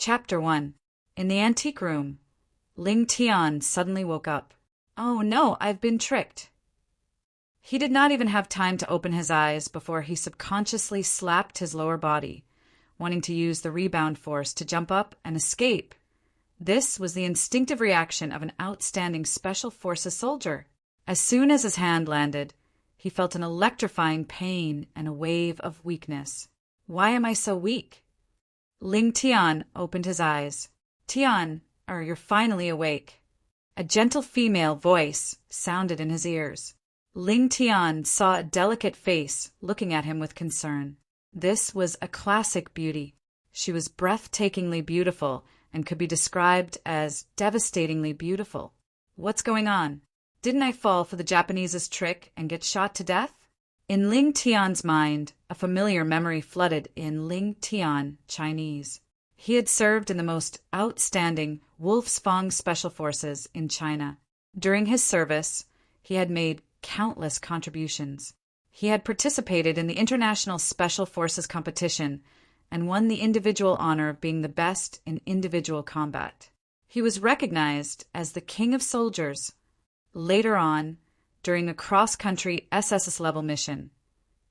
Chapter 1. In the antique room, Ling Tian suddenly woke up. Oh no, I've been tricked. He did not even have time to open his eyes before he subconsciously slapped his lower body, wanting to use the rebound force to jump up and escape. This was the instinctive reaction of an outstanding Special Forces soldier. As soon as his hand landed, he felt an electrifying pain and a wave of weakness. Why am I so weak? Ling Tian opened his eyes. Tian, you're finally awake. A gentle female voice sounded in his ears. Ling Tian saw a delicate face looking at him with concern. This was a classic beauty. She was breathtakingly beautiful and could be described as devastatingly beautiful. What's going on? Didn't I fall for the Japanese's trick and get shot to death? In Ling Tian's mind, a familiar memory flooded in Ling Tian, Chinese. He had served in the most outstanding Wolfsfang Special Forces in China. During his service, he had made countless contributions. He had participated in the International Special Forces competition and won the individual honor of being the best in individual combat. He was recognized as the King of Soldiers. Later on, during a cross-country SSS-level mission,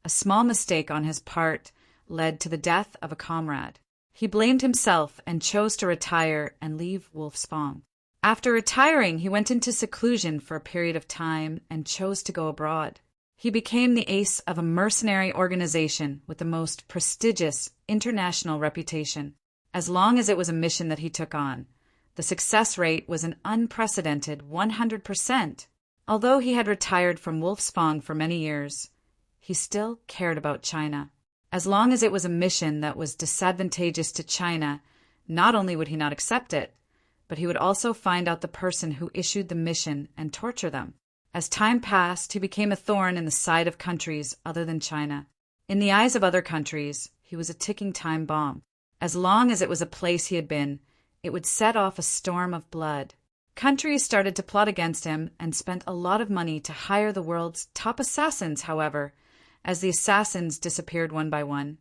a small mistake on his part led to the death of a comrade. He blamed himself and chose to retire and leave Wolfsfang. After retiring, he went into seclusion for a period of time and chose to go abroad. He became the ace of a mercenary organization with the most prestigious international reputation. As long as it was a mission that he took on, the success rate was an unprecedented 100%. Although he had retired from Wolfsfang for many years, he still cared about China. As long as it was a mission that was disadvantageous to China, not only would he not accept it, but he would also find out the person who issued the mission and torture them. As time passed, he became a thorn in the side of countries other than China. In the eyes of other countries, he was a ticking time bomb. As long as it was a place he had been, it would set off a storm of blood. Countries started to plot against him and spent a lot of money to hire the world's top assassins, however. As the assassins disappeared one by one,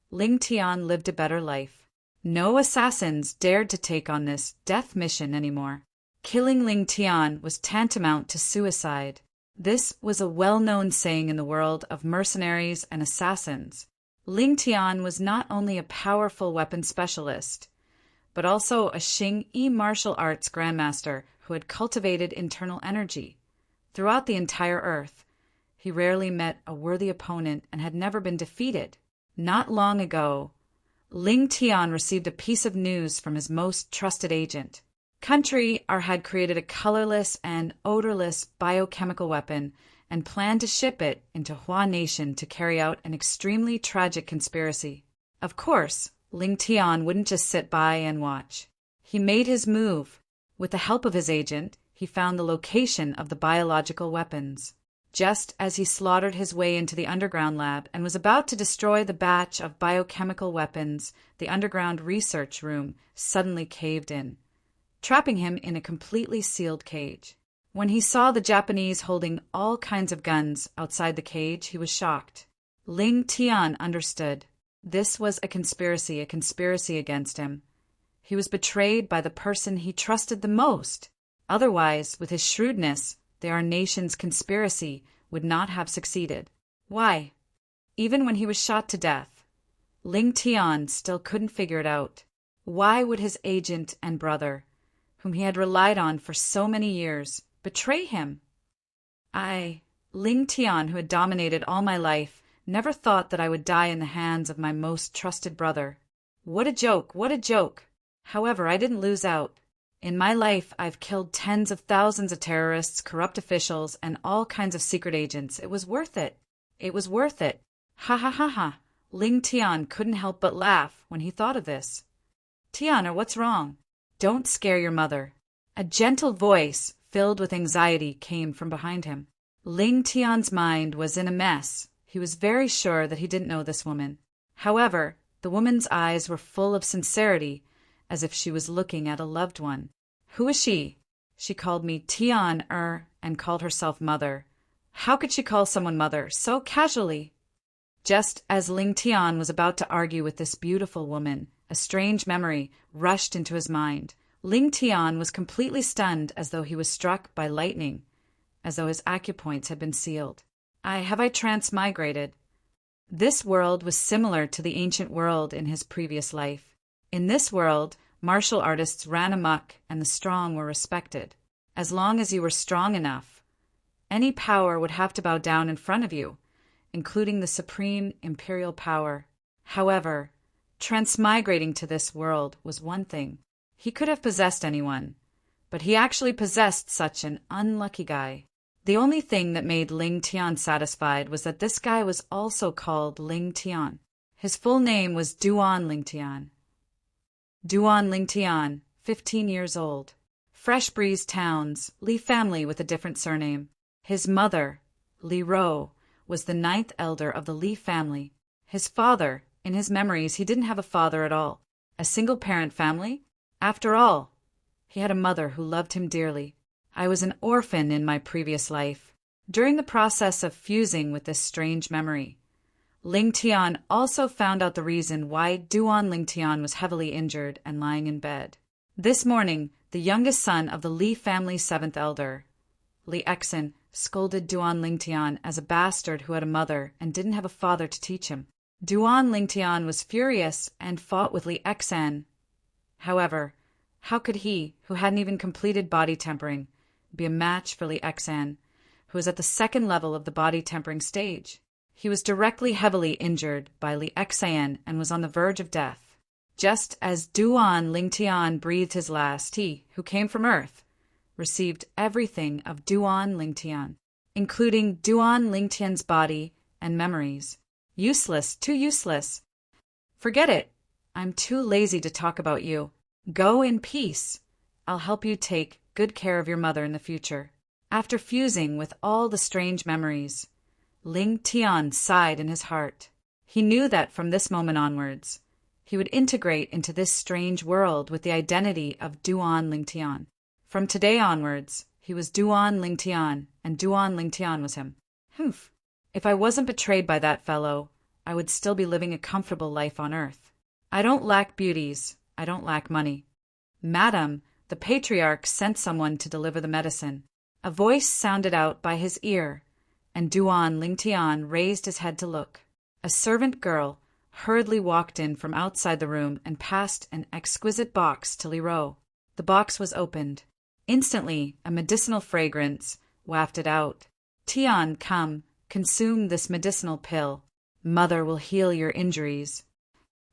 Ling Tian lived a better life. No assassins dared to take on this death mission anymore. Killing Ling Tian was tantamount to suicide. This was a well-known saying in the world of mercenaries and assassins. Ling Tian was not only a powerful weapon specialist, but also a Xing-Yi martial arts grandmaster who had cultivated internal energy. Throughout the entire earth, he rarely met a worthy opponent and had never been defeated. Not long ago, Ling Tian received a piece of news from his most trusted agent. Country R had created a colorless and odorless biochemical weapon and planned to ship it into Hua Nation to carry out an extremely tragic conspiracy. Of course, Ling Tian wouldn't just sit by and watch. He made his move. With the help of his agent, he found the location of the biological weapons. Just as he slaughtered his way into the underground lab and was about to destroy the batch of biochemical weapons, the underground research room suddenly caved in, trapping him in a completely sealed cage. When he saw the Japanese holding all kinds of guns outside the cage, he was shocked. Ling Tian understood. This was a conspiracy against him. He was betrayed by the person he trusted the most. Otherwise, with his shrewdness, our nation's conspiracy would not have succeeded. Why? Even when he was shot to death, Ling Tian still couldn't figure it out. Why would his agent and brother, whom he had relied on for so many years, betray him? Ling Tian, who had dominated all my life, never thought that I would die in the hands of my most trusted brother. What a joke, what a joke! However, I didn't lose out. In my life, I've killed tens of thousands of terrorists, corrupt officials, and all kinds of secret agents. It was worth it. It was worth it. Ha ha ha ha. Ling Tian couldn't help but laugh when he thought of this. Tian, what's wrong? Don't scare your mother. A gentle voice, filled with anxiety, came from behind him. Ling Tian's mind was in a mess. He was very sure that he didn't know this woman. However, the woman's eyes were full of sincerity, as if she was looking at a loved one. Who is she? She called me Tian and called herself mother. How could she call someone mother so casually? Just as Ling Tian was about to argue with this beautiful woman, A strange memory rushed into his mind. Ling Tian was completely stunned, as though he was struck by lightning, as though his acupoints had been sealed. I transmigrated. This world was similar to the ancient world in his previous life. In this world, martial artists ran amok and the strong were respected. As long as you were strong enough, any power would have to bow down in front of you, including the supreme imperial power. However, transmigrating to this world was one thing. He could have possessed anyone, but he actually possessed such an unlucky guy. The only thing that made Ling Tian satisfied was that this guy was also called Ling Tian. His full name was Duan Ling Tian. Duan Ling Tian, 15 years old. Fresh Breeze Towns, Li family with a different surname. His mother, Li Ro, was the 9th elder of the Li family. His father, in his memories, he didn't have a father at all. A single-parent family? After all, he had a mother who loved him dearly. I was an orphan in my previous life. During the process of fusing with this strange memory, Ling Tian also found out the reason why Duan Ling Tian was heavily injured and lying in bed. This morning, the youngest son of the Li family's 7th elder, Li Exen, scolded Duan Ling Tian as a bastard who had a mother and didn't have a father to teach him. Duan Ling Tian was furious and fought with Li Exen. However, how could he, who hadn't even completed body tempering, be a match for Li Exen, who was at the 2nd level of the body tempering stage? He was directly heavily injured by Li Exen and was on the verge of death. Just as Duan Ling Tian breathed his last, he, who came from Earth, received everything of Duan Ling Tian, including Duan Ling Tian's body and memories. Useless, too useless. Forget it. I'm too lazy to talk about you. Go in peace. I'll help you take good care of your mother in the future. After fusing with all the strange memories, Ling Tian sighed in his heart. He knew that from this moment onwards, he would integrate into this strange world with the identity of Duan Ling Tian. From today onwards, he was Duan Ling Tian, and Duan Ling Tian was him. Humph. If I wasn't betrayed by that fellow, I would still be living a comfortable life on Earth. I don't lack beauties. I don't lack money. Madam, the patriarch sent someone to deliver the medicine. A voice sounded out by his ear, and Duan Ling Tian raised his head to look. A servant girl hurriedly walked in from outside the room and passed an exquisite box to Li Ro. The box was opened. Instantly, a medicinal fragrance wafted out. Tian, come, consume this medicinal pill. Mother will heal your injuries.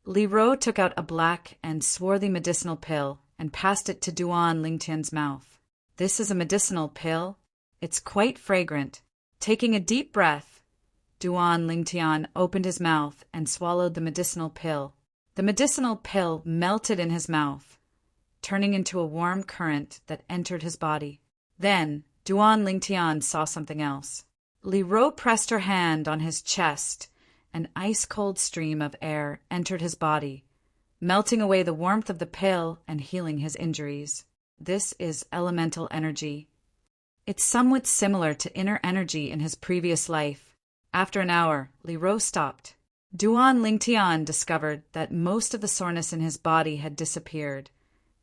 Li Ro took out a black and swarthy medicinal pill and passed it to Duan Ling Tian's mouth. This is a medicinal pill. It's quite fragrant. Taking a deep breath, Duan Ling Tian opened his mouth and swallowed the medicinal pill. The medicinal pill melted in his mouth, turning into a warm current that entered his body. Then, Duan Ling Tian saw something else. Li Ro pressed her hand on his chest. An ice-cold stream of air entered his body, melting away the warmth of the pill and healing his injuries. This is elemental energy. It's somewhat similar to inner energy in his previous life. After an hour, Li Ro stopped. Duan Ling Tian discovered that most of the soreness in his body had disappeared,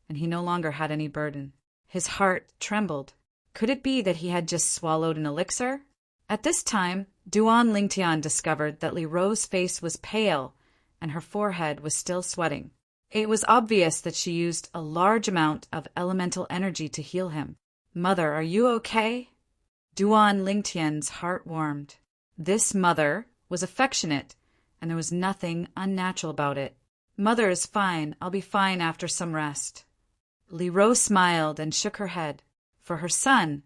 and he no longer had any burden. His heart trembled. Could it be that he had just swallowed an elixir? At this time, Duan Ling Tian discovered that Li Ro's face was pale and her forehead was still sweating. It was obvious that she used a large amount of elemental energy to heal him. Mother, are you okay? Duan Ling Tian's heart warmed. This mother was affectionate, and there was nothing unnatural about it. Mother is fine. I'll be fine after some rest. Li Ro smiled and shook her head. For her son,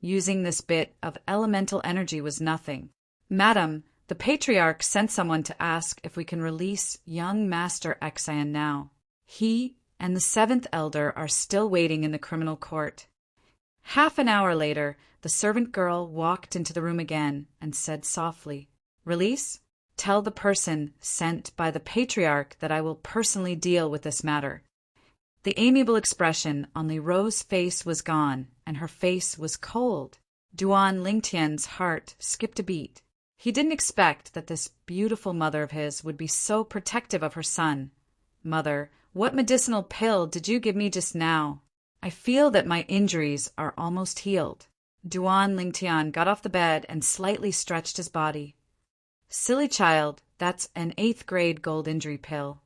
using this bit of elemental energy was nothing. Madam, the patriarch sent someone to ask if we can release young Master Exan now. He and the 7th elder are still waiting in the criminal court. Half an hour later, the servant girl walked into the room again and said softly, Release? Tell the person sent by the patriarch that I will personally deal with this matter. The amiable expression on Li Ro's face was gone, and her face was cold. Duan Ling Tian's heart skipped a beat. He didn't expect that this beautiful mother of his would be so protective of her son. Mother, what medicinal pill did you give me just now? I feel that my injuries are almost healed. Duan Lingtian got off the bed and slightly stretched his body. Silly child, that's an 8th grade gold injury pill.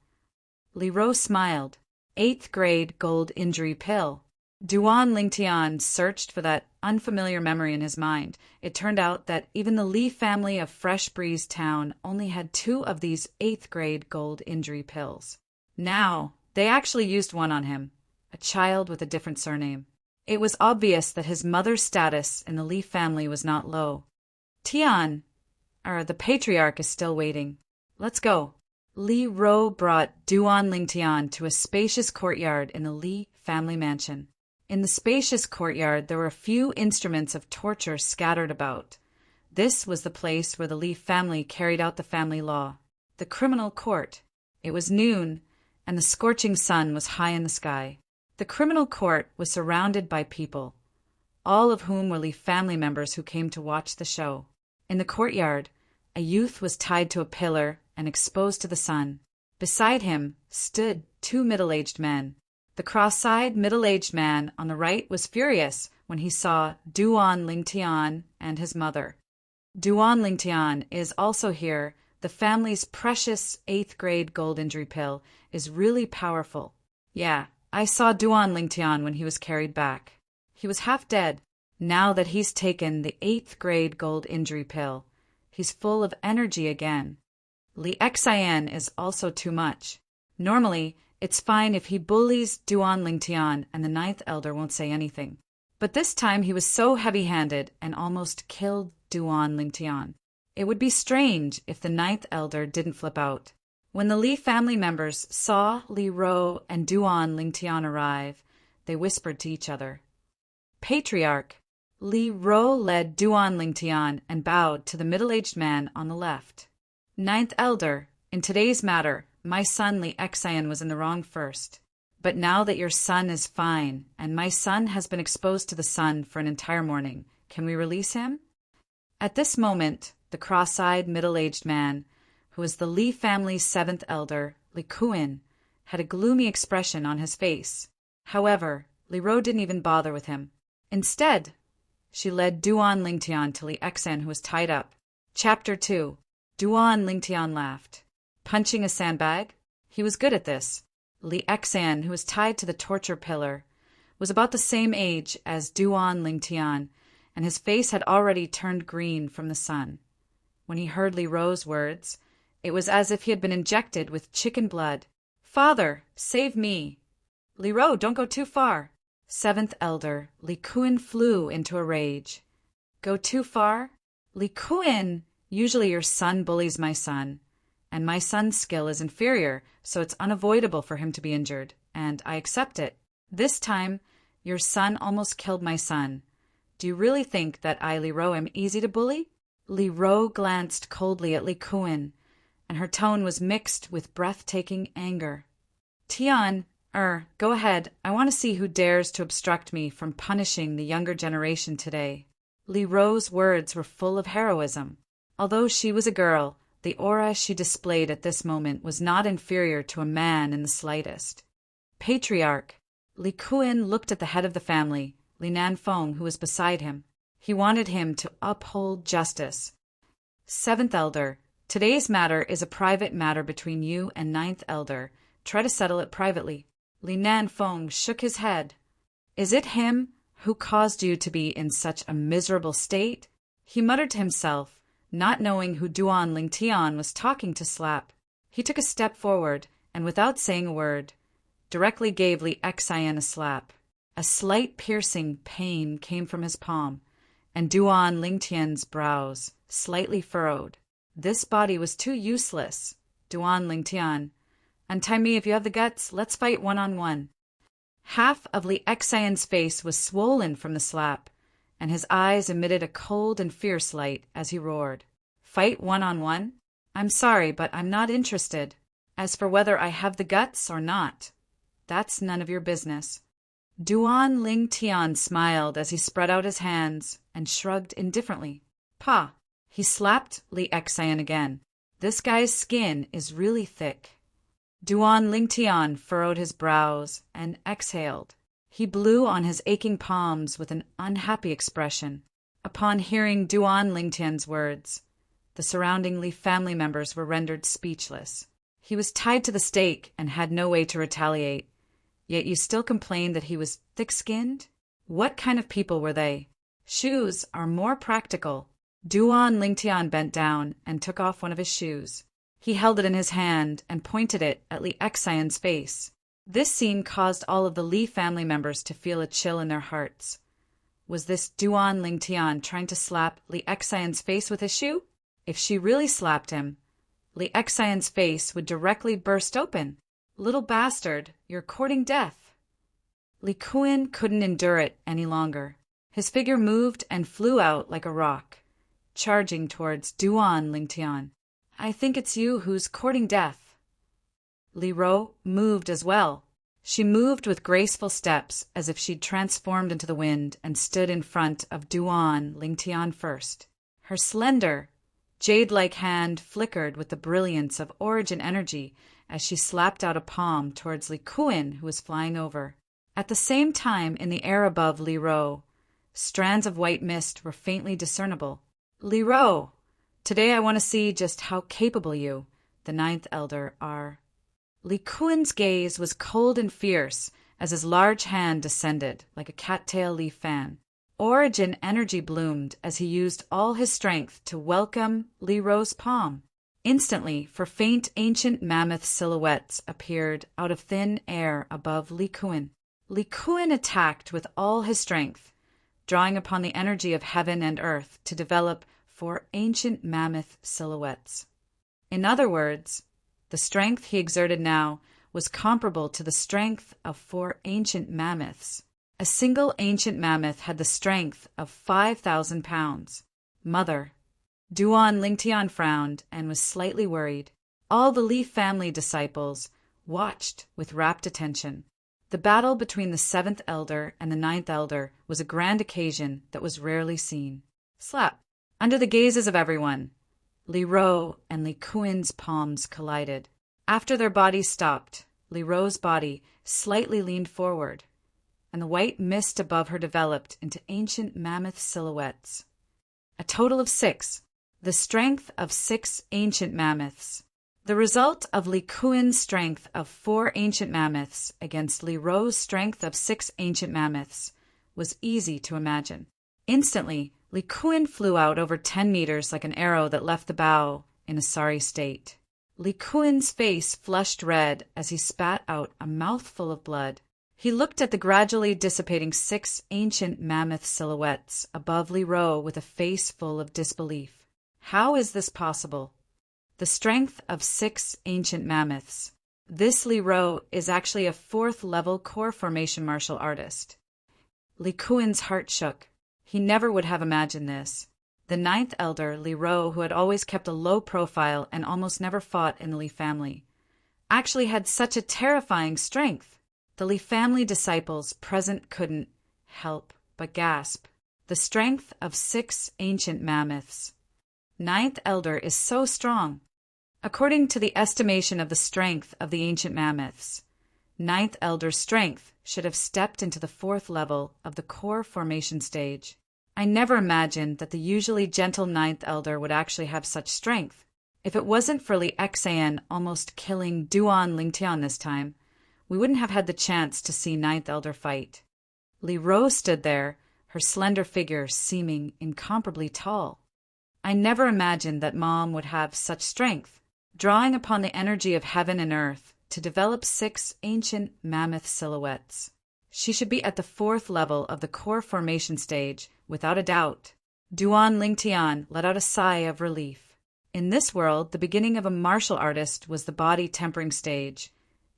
Li Ro smiled. 8th grade gold injury pill. Duan Lingtian searched for that unfamiliar memory in his mind. It turned out that even the Li family of Fresh Breeze Town only had 2 of these 8th grade gold injury pills. Now, they actually used one on him, a child with a different surname. It was obvious that his mother's status in the Li family was not low. Tian, the patriarch is still waiting. Let's go. Li Ro brought Duan Lingtian to a spacious courtyard in the Li family mansion. In the spacious courtyard, there were a few instruments of torture scattered about. This was the place where the Li family carried out the family law, the criminal court. It was noon, and the scorching sun was high in the sky. The criminal court was surrounded by people, all of whom were Li family members who came to watch the show. In the courtyard, a youth was tied to a pillar and exposed to the sun. Beside him stood 2 middle-aged men. The cross-eyed middle-aged man on the right was furious when he saw Duan Lingtian and his mother. Duan Lingtian is also here. The family's precious 8th grade gold injury pill is really powerful. Yeah, I saw Duan Lingtian when he was carried back. He was half dead. Now that he's taken the 8th grade gold injury pill, he's full of energy again. Li Xian is also too much. Normally, it's fine if he bullies Duan Lingtian and the 9th elder won't say anything. But this time he was so heavy-handed and almost killed Duan Lingtian. It would be strange if the 9th elder didn't flip out. When the Li family members saw Li Ro and Duan Lingtian arrive, they whispered to each other. Patriarch. Li Ro led Duan Lingtian and bowed to the middle-aged man on the left. 9th elder, in today's matter, my son Li Xian was in the wrong first. But now that your son is fine, and my son has been exposed to the sun for an entire morning, can we release him? At this moment, the cross-eyed middle-aged man, who was the Li family's 7th elder, Li Kuin, had a gloomy expression on his face. However, Li Ro didn't even bother with him. Instead, she led Duan Lingtian to Li Xian, who was tied up. Chapter 2. Duan Lingtian laughed. Punching a sandbag? He was good at this. Li Xian, who was tied to the torture pillar, was about the same age as Duan Lingtian, and his face had already turned green from the sun. When he heard Li Ro's words, it was as if he had been injected with chicken blood. Father, save me. Li Ro, don't go too far. 7th elder, Li Kuin flew into a rage. Go too far? Li Kuin, usually your son bullies my son, and my son's skill is inferior, so it's unavoidable for him to be injured, and I accept it. This time, your son almost killed my son. Do you really think that I, Li Ro, am easy to bully? Li Ro glanced coldly at Li Kuin, and her tone was mixed with breathtaking anger. Tian, go ahead. I want to see who dares to obstruct me from punishing the younger generation today. Li Ro's words were full of heroism. Although she was a girl, the aura she displayed at this moment was not inferior to a man in the slightest. Patriarch. Li Kuin looked at the head of the family, Li Nanfeng, who was beside him. He wanted him to uphold justice. 7th elder. Today's matter is a private matter between you and 9th elder. Try to settle it privately. Li Nanfeng shook his head. Is it him who caused you to be in such a miserable state? He muttered to himself, not knowing who Duan Lingtian was talking to slap. He took a step forward, and without saying a word, directly gave Li Xian a slap. A slight piercing pain came from his palm, and Duan Lingtian's brows slightly furrowed. This body was too useless. Duan Lingtian, untie me if you have the guts. Let's fight one-on-one. Half of Li Xian's face was swollen from the slap, and his eyes emitted a cold and fierce light as he roared. Fight one-on-one? I'm sorry, but I'm not interested. As for whether I have the guts or not, that's none of your business. Duan Lingtian smiled as he spread out his hands and shrugged indifferently. Pa! He slapped Li Xian again. This guy's skin is really thick. Duan Lingtian furrowed his brows and exhaled. He blew on his aching palms with an unhappy expression. Upon hearing Duan Lingtian's words, the surrounding Li family members were rendered speechless. He was tied to the stake and had no way to retaliate, yet you still complained that he was thick-skinned? What kind of people were they? Shoes are more practical. Duan Lingtian bent down and took off one of his shoes. He held it in his hand and pointed it at Li Xian's face. This scene caused all of the Li family members to feel a chill in their hearts. Was this Duan Lingtian trying to slap Li Xian's face with his shoe? If she really slapped him, Li Xian's face would directly burst open. Little bastard, you're courting death. Li Kuan couldn't endure it any longer. His figure moved and flew out like a rock, charging towards Duan Lingtian. I think it's you who's courting death. Li Ro moved as well. She moved with graceful steps as if she'd transformed into the wind and stood in front of Duan Lingtian first. Her slender, jade-like hand flickered with the brilliance of origin energy as she slapped out a palm towards Li Kuan, who was flying over. At the same time, in the air above Li Ro, strands of white mist were faintly discernible. Li Ro, today I want to see just how capable you, the ninth elder, are. Li Kuan's gaze was cold and fierce as his large hand descended like a cattail leaf fan. Origin energy bloomed as he used all his strength to welcome Li Ro's palm. Instantly, faint ancient mammoth silhouettes appeared out of thin air above Li Kuan. Li Kuan attacked with all his strength, drawing upon the energy of heaven and earth to develop 4 ancient mammoth silhouettes. In other words, the strength he exerted now was comparable to the strength of 4 ancient mammoths. A single ancient mammoth had the strength of 5,000 pounds. Mother. Duan Lingtian frowned and was slightly worried. All the Li family disciples watched with rapt attention. The battle between the 7th elder and the 9th elder was a grand occasion that was rarely seen. Slap. Under the gazes of everyone, Li Ro and Li Kuan's palms collided. After their bodies stopped, Li Ro's body slightly leaned forward, and the white mist above her developed into ancient mammoth silhouettes. A total of 6, the strength of 6 ancient mammoths. The result of Li Kuan's strength of 4 ancient mammoths against Li Ro's strength of 6 ancient mammoths was easy to imagine. Instantly, Li Kuan flew out over 10 meters like an arrow that left the bow in a sorry state. Li Kuan's face flushed red as he spat out a mouthful of blood. He looked at the gradually dissipating 6 ancient mammoth silhouettes above Li Ro with a face full of disbelief. How is this possible? The strength of 6 ancient mammoths. This Li Ro is actually a 4th-level core formation martial artist. Li Kuan's heart shook. He never would have imagined this. The 9th elder, Li Ro, who had always kept a low profile and almost never fought in the Li family, actually had such a terrifying strength. The Li family disciples present couldn't help but gasp. The strength of 6 ancient mammoths. 9th elder is so strong. According to the estimation of the strength of the ancient mammoths, 9th elder's strength should have stepped into the 4th level of the core formation stage. I never imagined that the usually gentle 9th elder would actually have such strength. If it wasn't for Li Xian almost killing Duan Lingtian this time, we wouldn't have had the chance to see 9th elder fight. Li Ro stood there, her slender figure seeming incomparably tall. I never imagined that Mom would have such strength, drawing upon the energy of heaven and earth to develop 6 ancient mammoth silhouettes. She should be at the 4th level of the core formation stage, without a doubt. Duan Lingtian let out a sigh of relief. In this world, the beginning of a martial artist was the body tempering stage,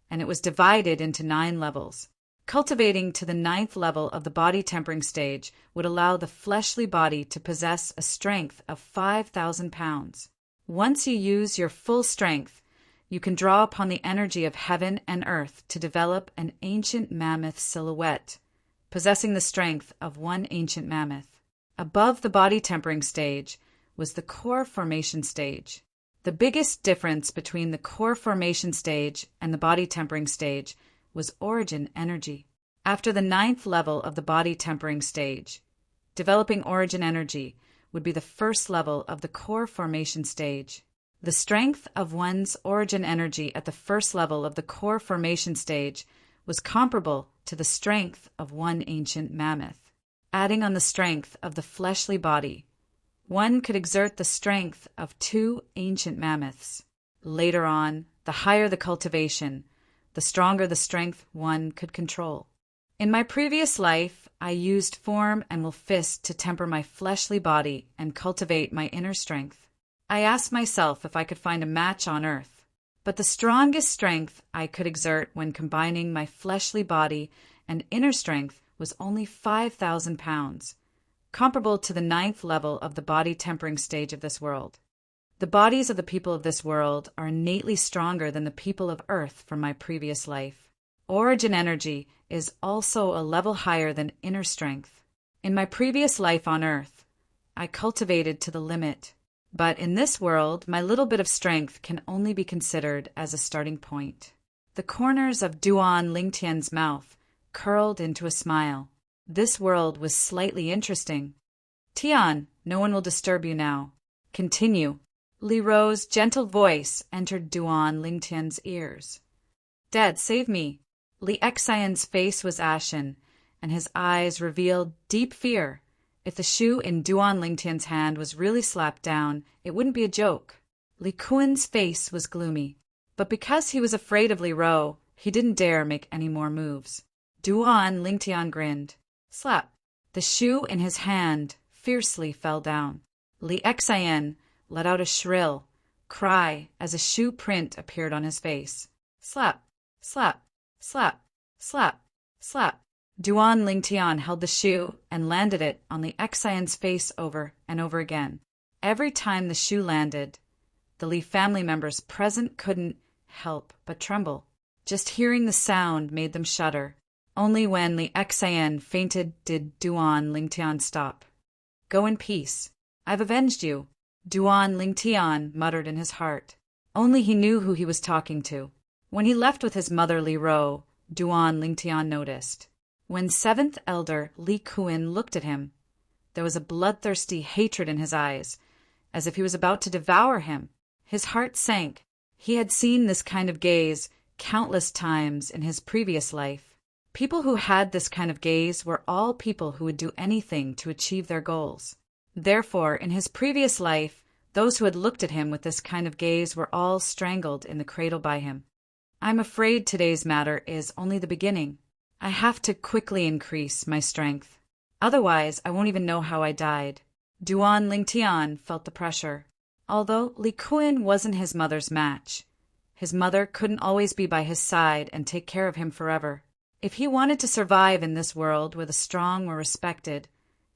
and it was divided into 9 levels. Cultivating to the 9th level of the body tempering stage would allow the fleshly body to possess a strength of 5,000 pounds. Once you use your full strength, you can draw upon the energy of heaven and earth to develop an ancient mammoth silhouette, possessing the strength of 1 ancient mammoth. Above the body tempering stage was the core formation stage. The biggest difference between the core formation stage and the body tempering stage was origin energy. After the 9th level of the body tempering stage, developing origin energy would be the first level of the core formation stage. The strength of one's origin energy at the first level of the core formation stage was comparable to the strength of one ancient mammoth. Adding on the strength of the fleshly body, one could exert the strength of 2 ancient mammoths. Later on, the higher the cultivation, the stronger the strength one could control. In my previous life, I used form and will fist to temper my fleshly body and cultivate my inner strength. I asked myself if I could find a match on earth, but the strongest strength I could exert when combining my fleshly body and inner strength was only 5,000 pounds, comparable to the 9th level of the body tempering stage of this world. The bodies of the people of this world are innately stronger than the people of Earth from my previous life. Origin energy is also a level higher than inner strength. In my previous life on Earth, I cultivated to the limit, but in this world, my little bit of strength can only be considered as a starting point. The corners of Duan Lingtian's mouth curled into a smile. This world was slightly interesting. Tian, no one will disturb you now. Continue. Li Ro's gentle voice entered Duan Lingtian's ears. Dad, save me. Li Xian's face was ashen, and his eyes revealed deep fear. If the shoe in Duan Lingtian's hand was really slapped down, it wouldn't be a joke. Li Kuen's face was gloomy, but because he was afraid of Li Ro, he didn't dare make any more moves. Duan Lingtian grinned. Slap. The shoe in his hand fiercely fell down. Li Xian let out a shrill cry as a shoe print appeared on his face. Slap, slap, slap, slap, slap. Duan Lingtian held the shoe and landed it on Li Xian's face over and over again. Every time the shoe landed, the Li family members present couldn't help but tremble. Just hearing the sound made them shudder. Only when Li Xian fainted did Duan Lingtian stop. Go in peace. I've avenged you, Duan Lingtian muttered in his heart. Only he knew who he was talking to. When he left with his mother Li Ro, Duan Lingtian noticed. When 7th Elder Li Kuen looked at him, there was a bloodthirsty hatred in his eyes, as if he was about to devour him. His heart sank. He had seen this kind of gaze countless times in his previous life. People who had this kind of gaze were all people who would do anything to achieve their goals. Therefore, in his previous life, those who had looked at him with this kind of gaze were all strangled in the cradle by him. I'm afraid today's matter is only the beginning. I have to quickly increase my strength. Otherwise, I won't even know how I died. Duan Lingtian felt the pressure. Although Li Kuen wasn't his mother's match, his mother couldn't always be by his side and take care of him forever. If he wanted to survive in this world where the strong were respected,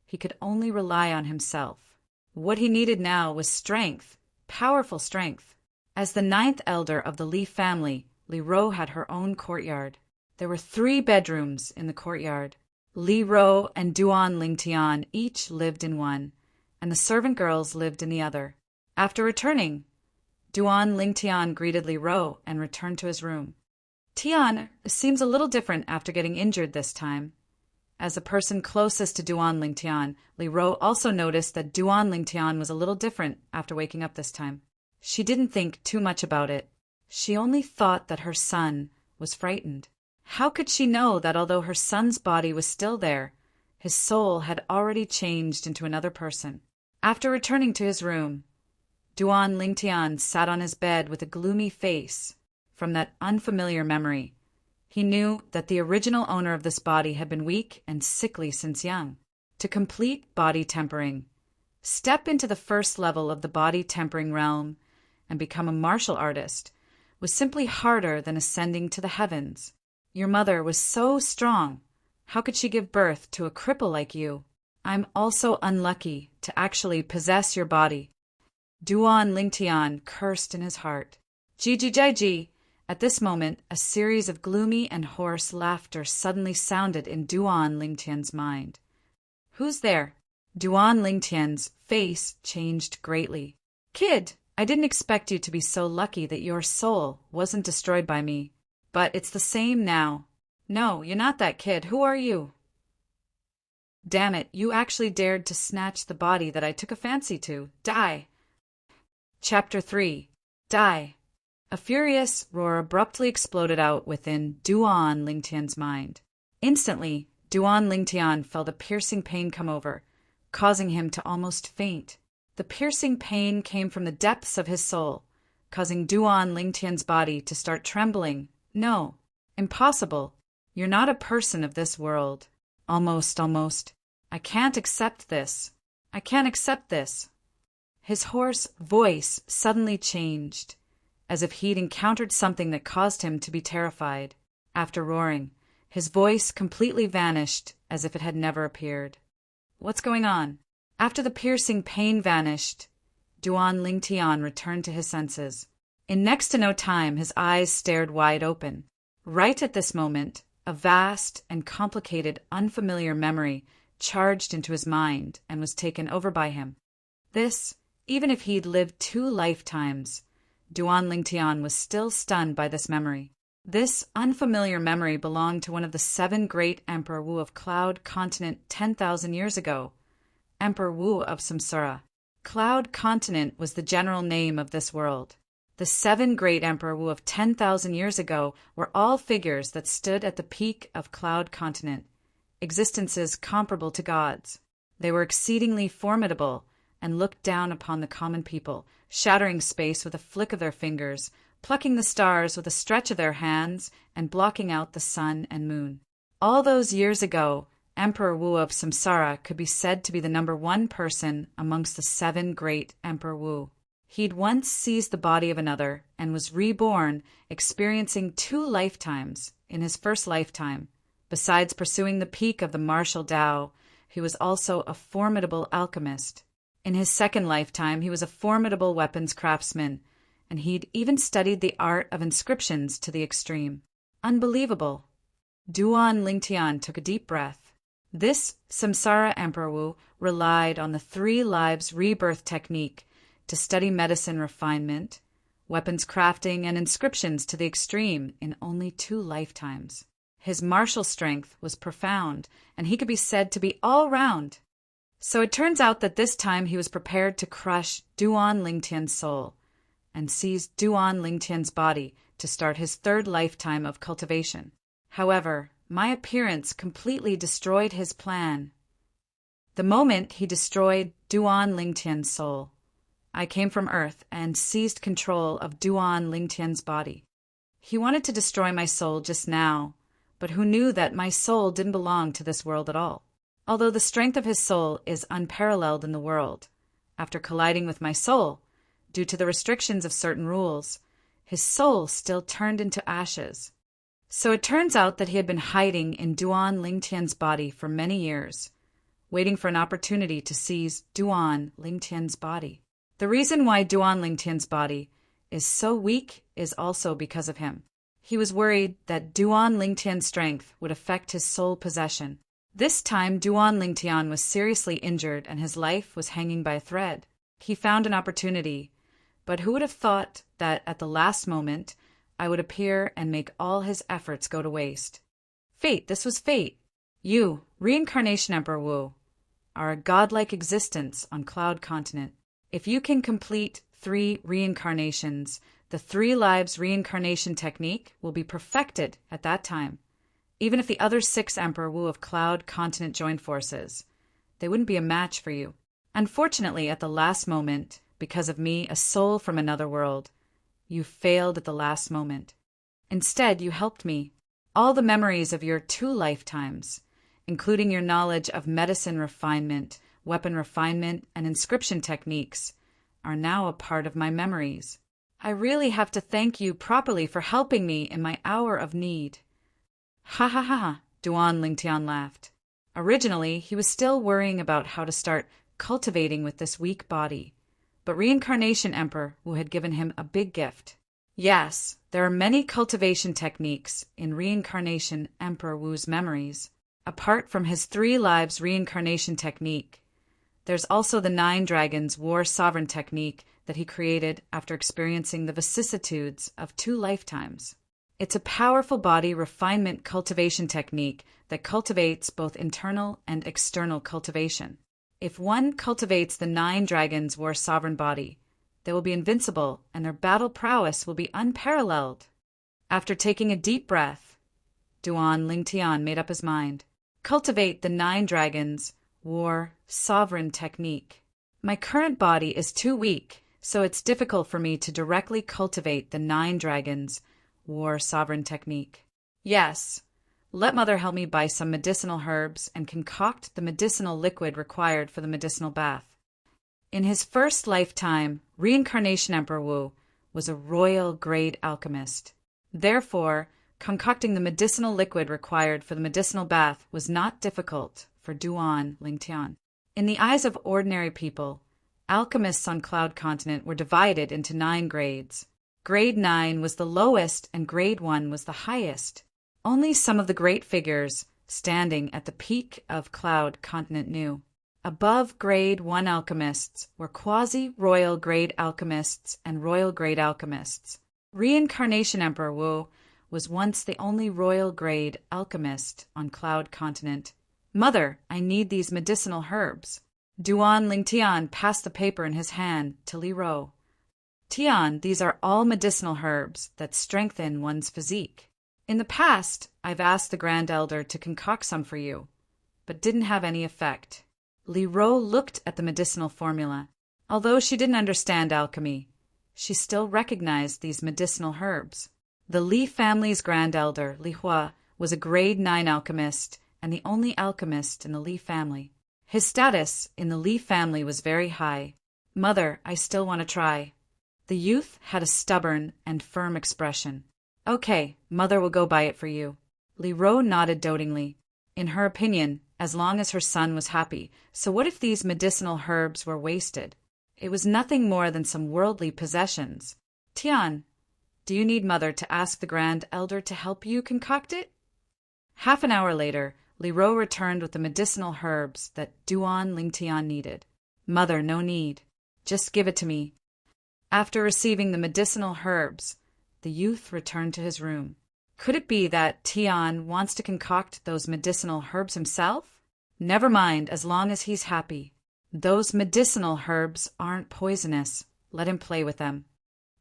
he could only rely on himself. What he needed now was strength, powerful strength. As the 9th elder of the Li family, Li Ro had her own courtyard. There were 3 bedrooms in the courtyard. Li Ro and Duan Lingtian each lived in one, and the servant girls lived in the other. After returning, Duan Lingtian greeted Li Ro and returned to his room. Tian seems a little different after getting injured this time. As a person closest to Duan Lingtian, Li Ro also noticed that Duan Lingtian was a little different after waking up this time. She didn't think too much about it. She only thought that her son was frightened. How could she know that although her son's body was still there, his soul had already changed into another person? After returning to his room, Duan Lingtian sat on his bed with a gloomy face. From that unfamiliar memory, he knew that the original owner of this body had been weak and sickly since young. To complete body tempering, step into the first level of the body tempering realm and become a martial artist was simply harder than ascending to the heavens. Your mother was so strong. How could she give birth to a cripple like you? I'm also unlucky to actually possess your body. Duan Lingtian cursed in his heart. Ji. At this moment, a series of gloomy and hoarse laughter suddenly sounded in Duan Lingtian's mind. Who's there? Duan Lingtian's face changed greatly. Kid, I didn't expect you to be so lucky that your soul wasn't destroyed by me. But it's the same now. No, you're not that kid. Who are you? Damn it, you actually dared to snatch the body that I took a fancy to. Die! Chapter 3. Die! A furious roar abruptly exploded out within Duan Lingtian's mind. Instantly, Duan Lingtian felt a piercing pain come over, causing him to almost faint. The piercing pain came from the depths of his soul, causing Duan Lingtian's body to start trembling. No, impossible. You're not a person of this world. Almost. I can't accept this. I can't accept this. His hoarse voice suddenly changed, as if he'd encountered something that caused him to be terrified. After roaring, his voice completely vanished as if it had never appeared. What's going on? After the piercing pain vanished, Duan Lingtian returned to his senses. In next to no time, his eyes stared wide open. Right at this moment, a vast and complicated, unfamiliar memory charged into his mind and was taken over by him. This, even if he'd lived 2 lifetimes, Duan Lingtian was still stunned by this memory. This unfamiliar memory belonged to one of the 7 great Emperor Wu of Cloud Continent 10,000 years ago, Emperor Wu of Samsara. Cloud Continent was the general name of this world. The 7 great Emperor Wu of 10,000 years ago were all figures that stood at the peak of Cloud Continent, existences comparable to gods. They were exceedingly formidable and looked down upon the common people, shattering space with a flick of their fingers, plucking the stars with a stretch of their hands, and blocking out the sun and moon. All those years ago, Emperor Wu of Samsara could be said to be the number 1 person amongst the 7 great Emperor Wu. He'd once seized the body of another and was reborn, experiencing 2 lifetimes. In his first lifetime, besides pursuing the peak of the martial Tao, he was also a formidable alchemist. In his second lifetime, he was a formidable weapons craftsman, and he'd even studied the art of inscriptions to the extreme. Unbelievable. Duan Lingtian took a deep breath. This Samsara Emperor Wu relied on the 3 lives rebirth technique to study medicine refinement, weapons crafting, and inscriptions to the extreme in only 2 lifetimes. His martial strength was profound, and he could be said to be all-round. So it turns out that this time he was prepared to crush Duan Lingtian's soul and seize Duan Lingtian's body to start his 3rd lifetime of cultivation. However, my appearance completely destroyed his plan. The moment he destroyed Duan Lingtian's soul, I came from Earth and seized control of Duan Lingtian's body. He wanted to destroy my soul just now, but who knew that my soul didn't belong to this world at all? Although the strength of his soul is unparalleled in the world, after colliding with my soul, due to the restrictions of certain rules, his soul still turned into ashes. So it turns out that he had been hiding in Duan Lingtian's body for many years, waiting for an opportunity to seize Duan Lingtian's body. The reason why Duan Lingtian's body is so weak is also because of him. He was worried that Duan Lingtian's strength would affect his soul possession. This time, Duan Lingtian was seriously injured and his life was hanging by a thread. He found an opportunity, but who would have thought that at the last moment I would appear and make all his efforts go to waste? Fate, this was fate. You, Reincarnation Emperor Wu, are a godlike existence on Cloud Continent. If you can complete 3 reincarnations, the 3 lives reincarnation technique will be perfected at that time. Even if the other 6 Emperor Wu of Cloud Continent joined forces, they wouldn't be a match for you. Unfortunately, at the last moment, because of me, a soul from another world, you failed at the last moment. Instead, you helped me. All the memories of your 2 lifetimes, including your knowledge of medicine refinement, weapon refinement, and inscription techniques, are now a part of my memories. I really have to thank you properly for helping me in my hour of need. Ha ha ha ha, Duan Lingtian laughed. Originally, he was still worrying about how to start cultivating with this weak body, but Reincarnation Emperor Wu had given him a big gift. Yes, there are many cultivation techniques in Reincarnation Emperor Wu's memories. Apart from his 3 lives reincarnation technique, there's also the 9 Dragons War Sovereign technique that he created after experiencing the vicissitudes of 2 lifetimes. It's a powerful body refinement cultivation technique that cultivates both internal and external cultivation. If one cultivates the 9 dragons' war sovereign body, they will be invincible and their battle prowess will be unparalleled. After taking a deep breath, Duan Lingtian made up his mind. Cultivate the 9 dragons' war sovereign technique. My current body is too weak, so it's difficult for me to directly cultivate the 9 dragons' war sovereign technique. Yes, let Mother help me buy some medicinal herbs and concoct the medicinal liquid required for the medicinal bath. In his first lifetime, Reincarnation Emperor Wu was a royal grade alchemist. Therefore, concocting the medicinal liquid required for the medicinal bath was not difficult for Duan Lingtian. In the eyes of ordinary people, alchemists on Cloud Continent were divided into 9 grades. Grade 9 was the lowest and Grade 1 was the highest. Only some of the great figures standing at the peak of Cloud Continent knew. Above Grade 1 alchemists were quasi-royal grade alchemists and royal grade alchemists. Reincarnation Emperor Wu was once the only royal grade alchemist on Cloud Continent. Mother, I need these medicinal herbs. Duan Lingtian passed the paper in his hand to Li Ro. Tian, these are all medicinal herbs that strengthen one's physique. In the past, I've asked the Grand Elder to concoct some for you, but didn't have any effect. Li Ro looked at the medicinal formula. Although she didn't understand alchemy, she still recognized these medicinal herbs. The Li family's Grand Elder, Li Hua, was a Grade 9 alchemist and the only alchemist in the Li family. His status in the Li family was very high. Mother, I still want to try. The youth had a stubborn and firm expression. Okay, Mother will go buy it for you. Li Ro nodded dotingly. In her opinion, as long as her son was happy, so what if these medicinal herbs were wasted? It was nothing more than some worldly possessions. Tian, do you need Mother to ask the Grand Elder to help you concoct it? Half an hour later, Li Ro returned with the medicinal herbs that Duan Lingtian needed. Mother, no need. Just give it to me. After receiving the medicinal herbs, the youth returned to his room. Could it be that Tian wants to concoct those medicinal herbs himself? Never mind, as long as he's happy. Those medicinal herbs aren't poisonous. Let him play with them.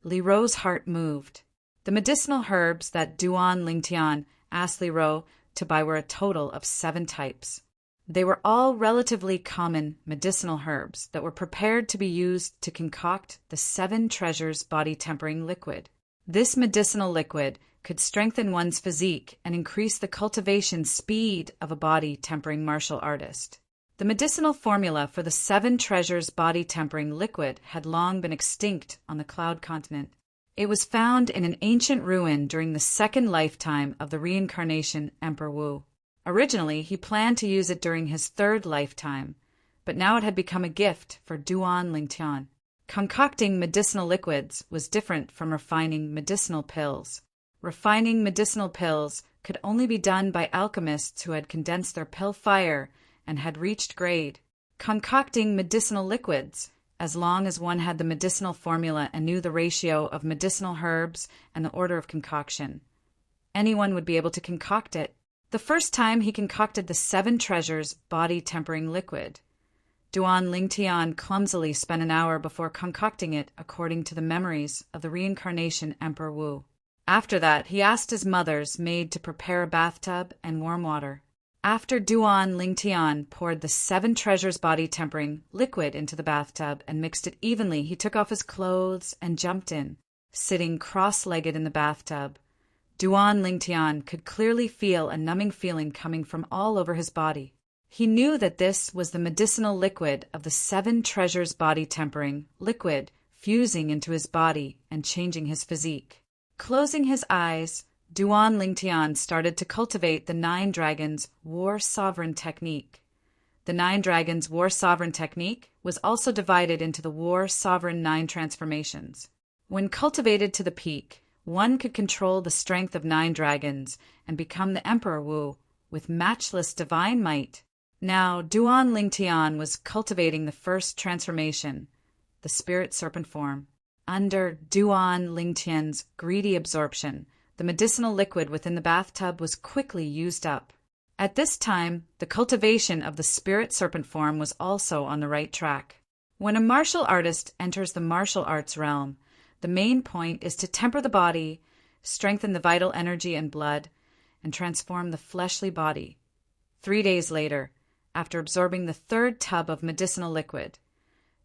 Li Ro's heart moved. The medicinal herbs that Duan Lingtian asked Li Ro to buy were a total of 7 types. They were all relatively common medicinal herbs that were prepared to be used to concoct the 7 treasures body tempering liquid. This medicinal liquid could strengthen one's physique and increase the cultivation speed of a body tempering martial artist. The medicinal formula for the 7 treasures body tempering liquid had long been extinct on the Cloud Continent. It was found in an ancient ruin during the 2nd lifetime of the Reincarnation Emperor Wu. Originally, he planned to use it during his 3rd lifetime, but now it had become a gift for Duan Lingtian. Concocting medicinal liquids was different from refining medicinal pills. Refining medicinal pills could only be done by alchemists who had condensed their pill fire and had reached grade. Concocting medicinal liquids, as long as one had the medicinal formula and knew the ratio of medicinal herbs and the order of concoction, anyone would be able to concoct it. The first time he concocted the 7 treasures body tempering liquid, Duan Lingtian clumsily spent an hour before concocting it according to the memories of the Reincarnation Emperor Wu. After that, he asked his mother's maid to prepare a bathtub and warm water. After Duan Lingtian poured the 7 treasures body tempering liquid into the bathtub and mixed it evenly, he took off his clothes and jumped in. Sitting cross-legged in the bathtub, Duan Lingtian could clearly feel a numbing feeling coming from all over his body. He knew that this was the medicinal liquid of the 7 treasures body tempering liquid fusing into his body and changing his physique. Closing his eyes, Duan Lingtian started to cultivate the 9 Dragons War Sovereign Technique. The 9 Dragons War Sovereign Technique was also divided into the War Sovereign 9 transformations. When cultivated to the peak, one could control the strength of 9 dragons and become the Emperor Wu with matchless divine might. Now, Duan Lingtian was cultivating the first transformation, the spirit serpent form. Under Duan Lingtian's greedy absorption, the medicinal liquid within the bathtub was quickly used up. At this time, the cultivation of the spirit serpent form was also on the right track. When a martial artist enters the martial arts realm, the main point is to temper the body, strengthen the vital energy and blood, and transform the fleshly body. 3 days later, after absorbing the third tub of medicinal liquid,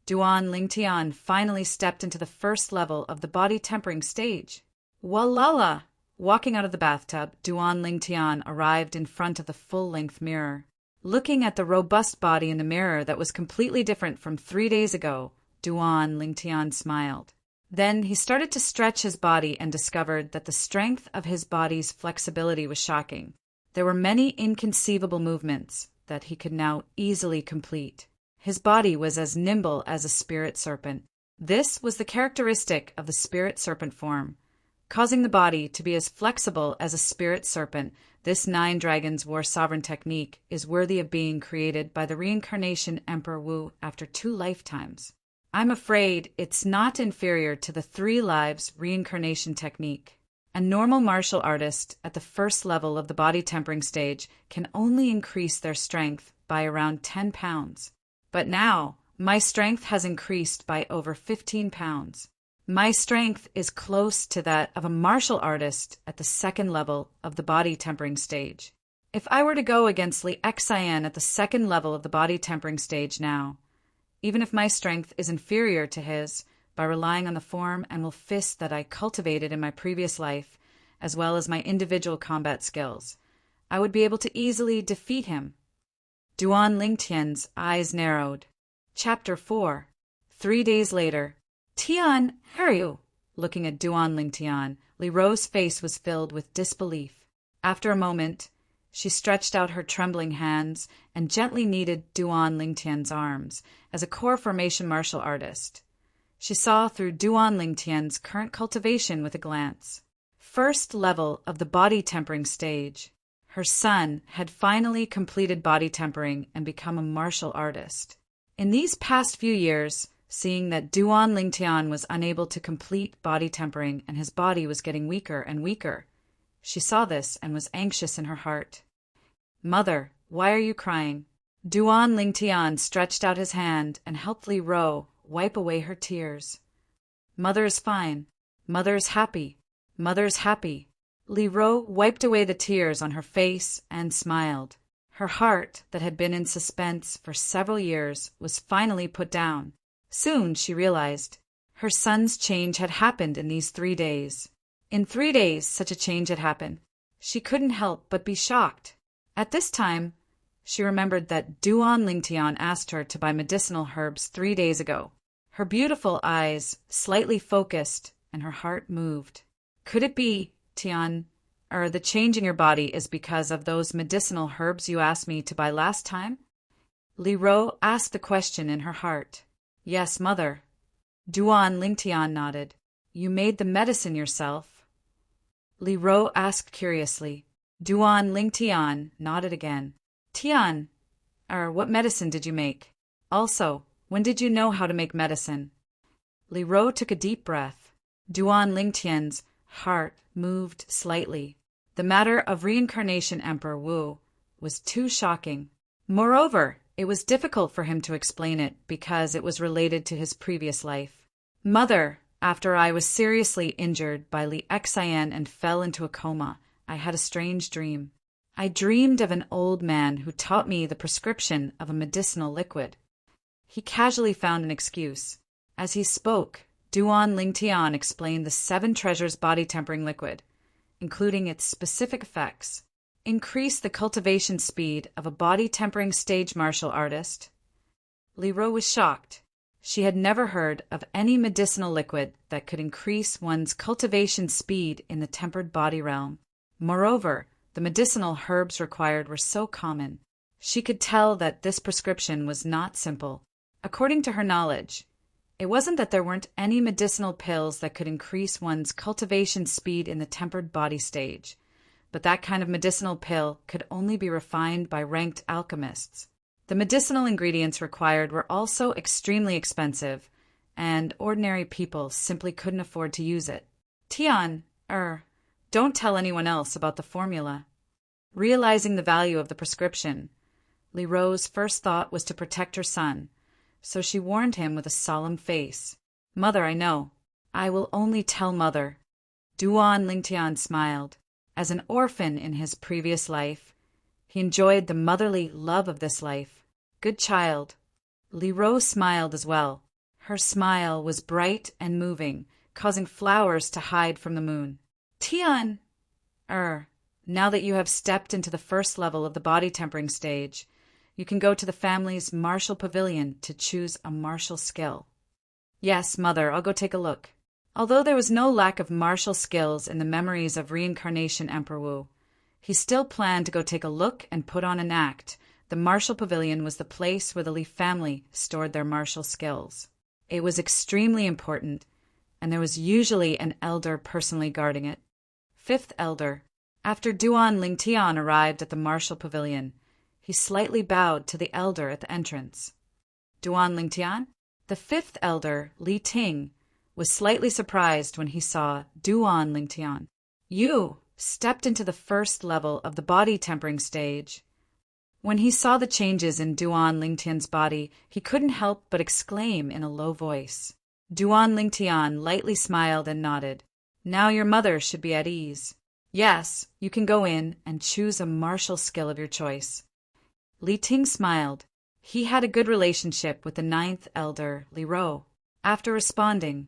Duan Lingtian finally stepped into the first level of the body tempering stage. Walala! Walking out of the bathtub, Duan Lingtian arrived in front of the full-length mirror. Looking at the robust body in the mirror that was completely different from 3 days ago, Duan Lingtian smiled. Then he started to stretch his body and discovered that the strength of his body's flexibility was shocking. There were many inconceivable movements that he could now easily complete. His body was as nimble as a spirit serpent. This was the characteristic of the spirit serpent form. Causing the body to be as flexible as a spirit serpent, this 9 Dragons War Sovereign technique is worthy of being created by the reincarnation Emperor Wu after 2 lifetimes. I'm afraid it's not inferior to the 3 lives reincarnation technique. A normal martial artist at the first level of the body tempering stage can only increase their strength by around 10 pounds. But now, my strength has increased by over 15 pounds. My strength is close to that of a martial artist at the second level of the body tempering stage. If I were to go against Li Xian at the second level of the body tempering stage now, even if my strength is inferior to his, by relying on the form and will fist that I cultivated in my previous life, as well as my individual combat skills, I would be able to easily defeat him. Duan Lingtian's eyes narrowed. Chapter 4. 3 days later. Tian, how are you? Looking at Duan Lingtian, Li Ro's face was filled with disbelief. After a moment, she stretched out her trembling hands and gently kneaded Duan Lingtian's arms as a core formation martial artist. She saw through Duan Lingtian's current cultivation with a glance. First level of the body tempering stage. Her son had finally completed body tempering and become a martial artist. In these past few years, seeing that Duan Lingtian was unable to complete body tempering and his body was getting weaker and weaker, she saw this and was anxious in her heart. Mother, why are you crying? Duan Lingtian stretched out his hand and helped Li Ro wipe away her tears. Mother is fine. Mother is happy. Mother is happy. Li Ro wiped away the tears on her face and smiled. Her heart, that had been in suspense for several years, was finally put down. Soon she realized her son's change had happened in these 3 days. In 3 days such a change had happened. She couldn't help but be shocked. At this time, she remembered that Duan Lingtian asked her to buy medicinal herbs 3 days ago. Her beautiful eyes slightly focused and her heart moved. Could it be, Tian, or the change in your body is because of those medicinal herbs you asked me to buy last time? Li Ro asked the question in her heart. Yes, mother. Duan Lingtian nodded. You made the medicine yourself? Li Ro asked curiously. Duan Lingtian nodded again. Tian, what medicine did you make? Also, when did you know how to make medicine? Li Ro took a deep breath. Duan Lingtian's heart moved slightly. The matter of reincarnation Emperor Wu was too shocking. Moreover, it was difficult for him to explain it because it was related to his previous life. Mother, after I was seriously injured by Li Xian and fell into a coma, I had a strange dream. I dreamed of an old man who taught me the prescription of a medicinal liquid. He casually found an excuse. As he spoke, Duan Lingtian explained the 7 treasures body tempering liquid, including its specific effects. Increase the cultivation speed of a body tempering stage martial artist. Li Ro was shocked. She had never heard of any medicinal liquid that could increase one's cultivation speed in the tempered body realm. Moreover, the medicinal herbs required were so common. She could tell that this prescription was not simple. According to her knowledge, it wasn't that there weren't any medicinal pills that could increase one's cultivation speed in the tempered body stage, but that kind of medicinal pill could only be refined by ranked alchemists. The medicinal ingredients required were also extremely expensive, and ordinary people simply couldn't afford to use it. Tian, don't tell anyone else about the formula. Realizing the value of the prescription, Li Ro's first thought was to protect her son, so she warned him with a solemn face. Mother, I know. I will only tell Mother. Duan Lingtian smiled. As an orphan in his previous life, he enjoyed the motherly love of this life. Good child. Li Ro smiled as well. Her smile was bright and moving, causing flowers to hide from the moon. Tian! Now that you have stepped into the first level of the body tempering stage, you can go to the family's martial pavilion to choose a martial skill. Yes, Mother, I'll go take a look. Although there was no lack of martial skills in the memories of reincarnation Emperor Wu, he still planned to go take a look and put on an act. The martial pavilion was the place where the Li family stored their martial skills. It was extremely important, and there was usually an elder personally guarding it. Fifth elder. After Duan Lingtian arrived at the martial pavilion, he slightly bowed to the elder at the entrance. Duan Lingtian? The fifth elder, Li Ting, was slightly surprised when he saw Duan Lingtian. You stepped into the first level of the body tempering stage. When he saw the changes in Duan Lingtian's body, he couldn't help but exclaim in a low voice. Duan Lingtian lightly smiled and nodded. Now your mother should be at ease. Yes, you can go in and choose a martial skill of your choice. Li Ting smiled. He had a good relationship with the ninth elder, Li Ro. After responding,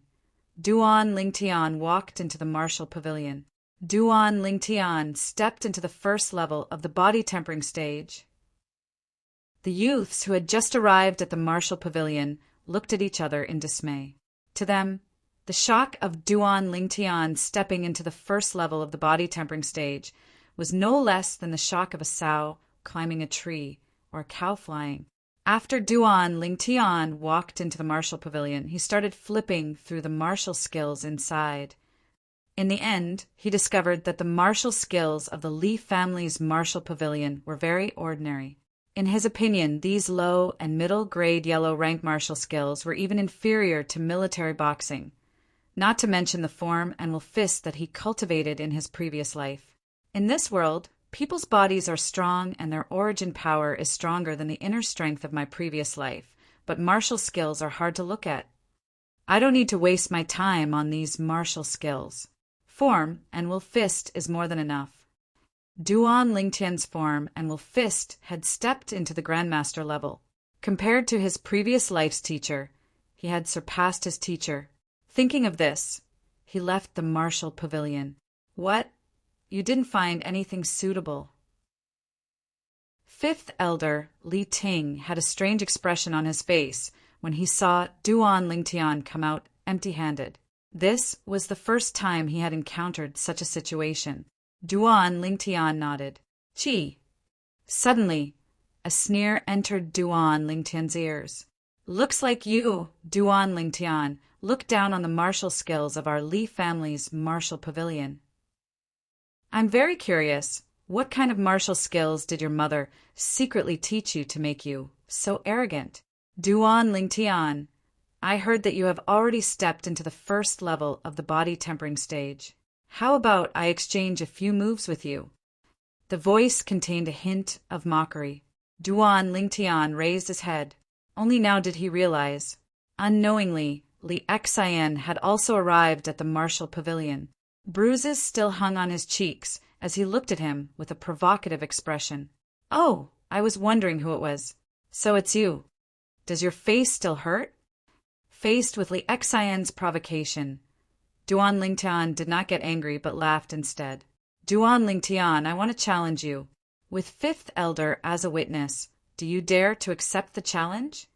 Duan Lingtian walked into the martial pavilion. Duan Lingtian stepped into the first level of the body tempering stage. The youths who had just arrived at the martial pavilion looked at each other in dismay. To them, the shock of Duan Lingtian stepping into the first level of the body tempering stage was no less than the shock of a sow climbing a tree or a cow flying. After Duan Lingtian walked into the martial pavilion, he started flipping through the martial skills inside. In the end, he discovered that the martial skills of the Li family's martial pavilion were very ordinary. In his opinion, these low and middle-grade yellow rank martial skills were even inferior to military boxing, not to mention the form and will fist that he cultivated in his previous life. In this world, people's bodies are strong and their origin power is stronger than the inner strength of my previous life, but martial skills are hard to look at. I don't need to waste my time on these martial skills. Form and will fist is more than enough. Duan Lingtian's form and will fist had stepped into the Grandmaster level. Compared to his previous life's teacher, he had surpassed his teacher. Thinking of this, he left the martial pavilion. What? You didn't find anything suitable? Fifth elder, Li Ting, had a strange expression on his face when he saw Duan Lingtian come out empty-handed. This was the first time he had encountered such a situation. Duan Lingtian nodded. Chi. Suddenly, a sneer entered Duan Lingtian's ears. Looks like you, Duan Lingtian, look down on the martial skills of our Li family's martial pavilion. I'm very curious, what kind of martial skills did your mother secretly teach you to make you so arrogant? Duan Lingtian, I heard that you have already stepped into the first level of the body tempering stage. How about I exchange a few moves with you? The voice contained a hint of mockery. Duan Lingtian raised his head. Only now did he realize. Unknowingly, Li Xian had also arrived at the martial pavilion. Bruises still hung on his cheeks as he looked at him with a provocative expression. Oh, I was wondering who it was. So it's you. Does your face still hurt? Faced with Li Xian's provocation, Duan Lingtian did not get angry but laughed instead. Duan Lingtian, I want to challenge you. With fifth elder as a witness, do you dare to accept the challenge?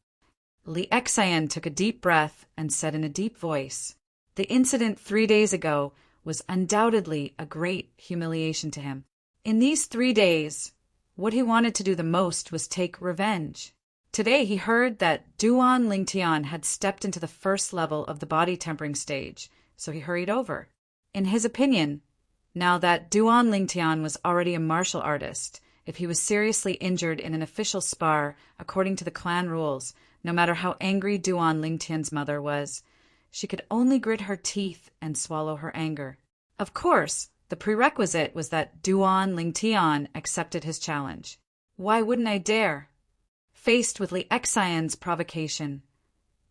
Li Xian took a deep breath and said in a deep voice, the incident 3 days ago was undoubtedly a great humiliation to him. In these 3 days, what he wanted to do the most was take revenge. Today he heard that Duan Lingtian had stepped into the first level of the body tempering stage, so he hurried over. In his opinion, now that Duan Lingtian was already a martial artist, If he was seriously injured in an official spar, according to the clan rules, no matter how angry Duan Lingtian's mother was, she could only grit her teeth and swallow her anger. Of course, the prerequisite was that Duan Lingtian accepted his challenge. Why wouldn't I dare? Faced with Li Xian's provocation,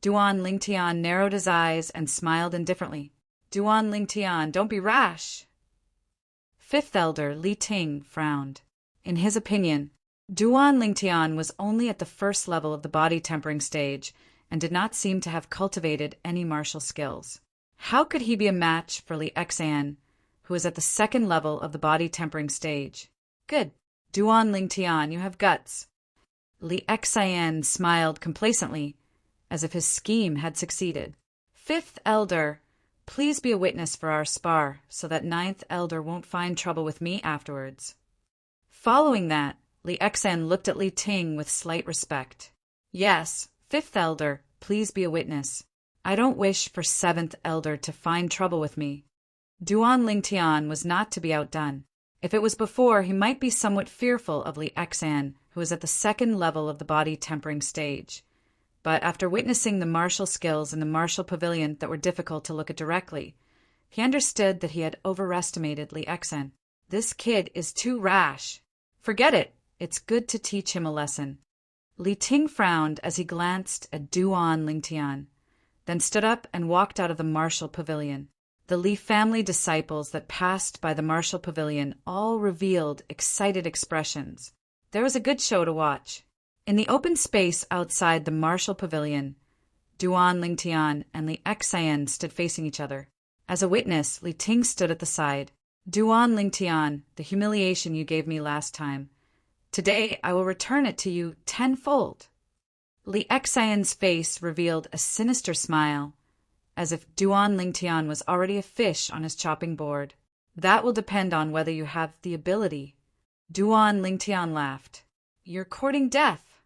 Duan Lingtian narrowed his eyes and smiled indifferently. Duan Lingtian, don't be rash. Fifth Elder Li Ting frowned. In his opinion, Duan Lingtian was only at the first level of the body tempering stage and did not seem to have cultivated any martial skills. How could he be a match for Li Xian, who was at the second level of the body tempering stage? Good. Duan Lingtian, you have guts. Li Xian smiled complacently, as if his scheme had succeeded. Fifth Elder, please be a witness for our spar, so that Ninth Elder won't find trouble with me afterwards. Following that, Li Xian looked at Li Ting with slight respect. Yes, Fifth Elder, please be a witness. I don't wish for Seventh Elder to find trouble with me. Duan Lingtian was not to be outdone. If it was before, he might be somewhat fearful of Li Xian, who was at the second level of the body tempering stage. But after witnessing the martial skills in the martial pavilion that were difficult to look at directly, he understood that he had overestimated Li Xian. This kid is too rash. Forget it. It's good to teach him a lesson. Li Ting frowned as he glanced at Duan Lingtian, then stood up and walked out of the martial pavilion. The Li family disciples that passed by the martial pavilion all revealed excited expressions. There was a good show to watch. In the open space outside the martial pavilion, Duan Lingtian and Li Xian stood facing each other. As a witness, Li Ting stood at the side. Duan Lingtian, the humiliation you gave me last time. Today I will return it to you tenfold. Li Xian's face revealed a sinister smile, as if Duan Lingtian was already a fish on his chopping board. That will depend on whether you have the ability. Duan Lingtian laughed. You're courting death.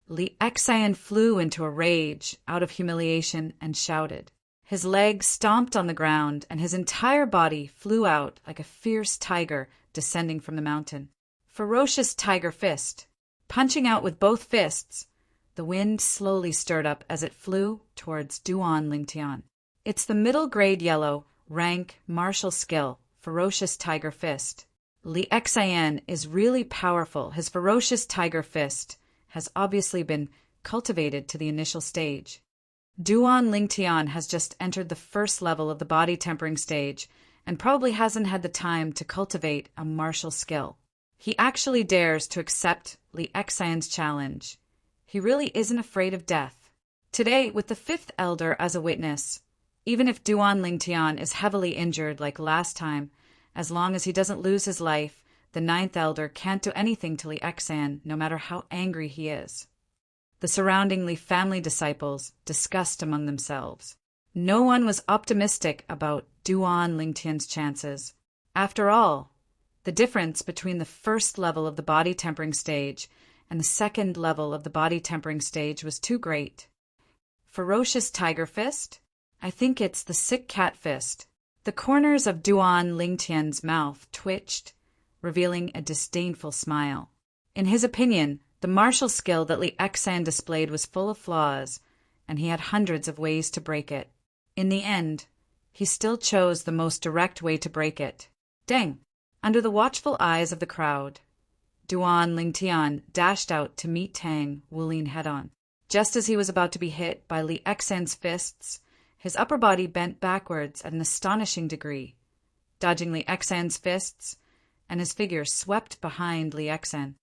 Li Xian flew into a rage out of humiliation and shouted. His legs stomped on the ground, and his entire body flew out like a fierce tiger descending from the mountain. Ferocious tiger fist. Punching out with both fists, the wind slowly stirred up as it flew towards Duan Lingtian. It's the middle-grade yellow, rank, martial skill, ferocious tiger fist. Li Xian is really powerful. His ferocious tiger fist has obviously been cultivated to the initial stage. Duan Lingtian has just entered the first level of the body tempering stage and probably hasn't had the time to cultivate a martial skill. He actually dares to accept Li Xian's challenge. He really isn't afraid of death. Today, with the Fifth Elder as a witness, even if Duan Lingtian is heavily injured like last time, as long as he doesn't lose his life, the Ninth Elder can't do anything to Li Xian, no matter how angry he is. The surrounding Li family disciples discussed among themselves. No one was optimistic about Duan Lingtian's chances. After all, the difference between the first level of the body tempering stage and the second level of the body tempering stage was too great. Ferocious tiger fist? I think it's the sick cat fist. The corners of Duan Lingtian's mouth twitched, revealing a disdainful smile. In his opinion, the martial skill that Li Xian displayed was full of flaws, and he had hundreds of ways to break it. In the end, he still chose the most direct way to break it. Dang! Under the watchful eyes of the crowd, Duan Lingtian dashed out to meet Tang Wulin head-on. Just as he was about to be hit by Li Xian's fists, his upper body bent backwards at an astonishing degree, dodging Li Xian's fists, and his figure swept behind Li Xian.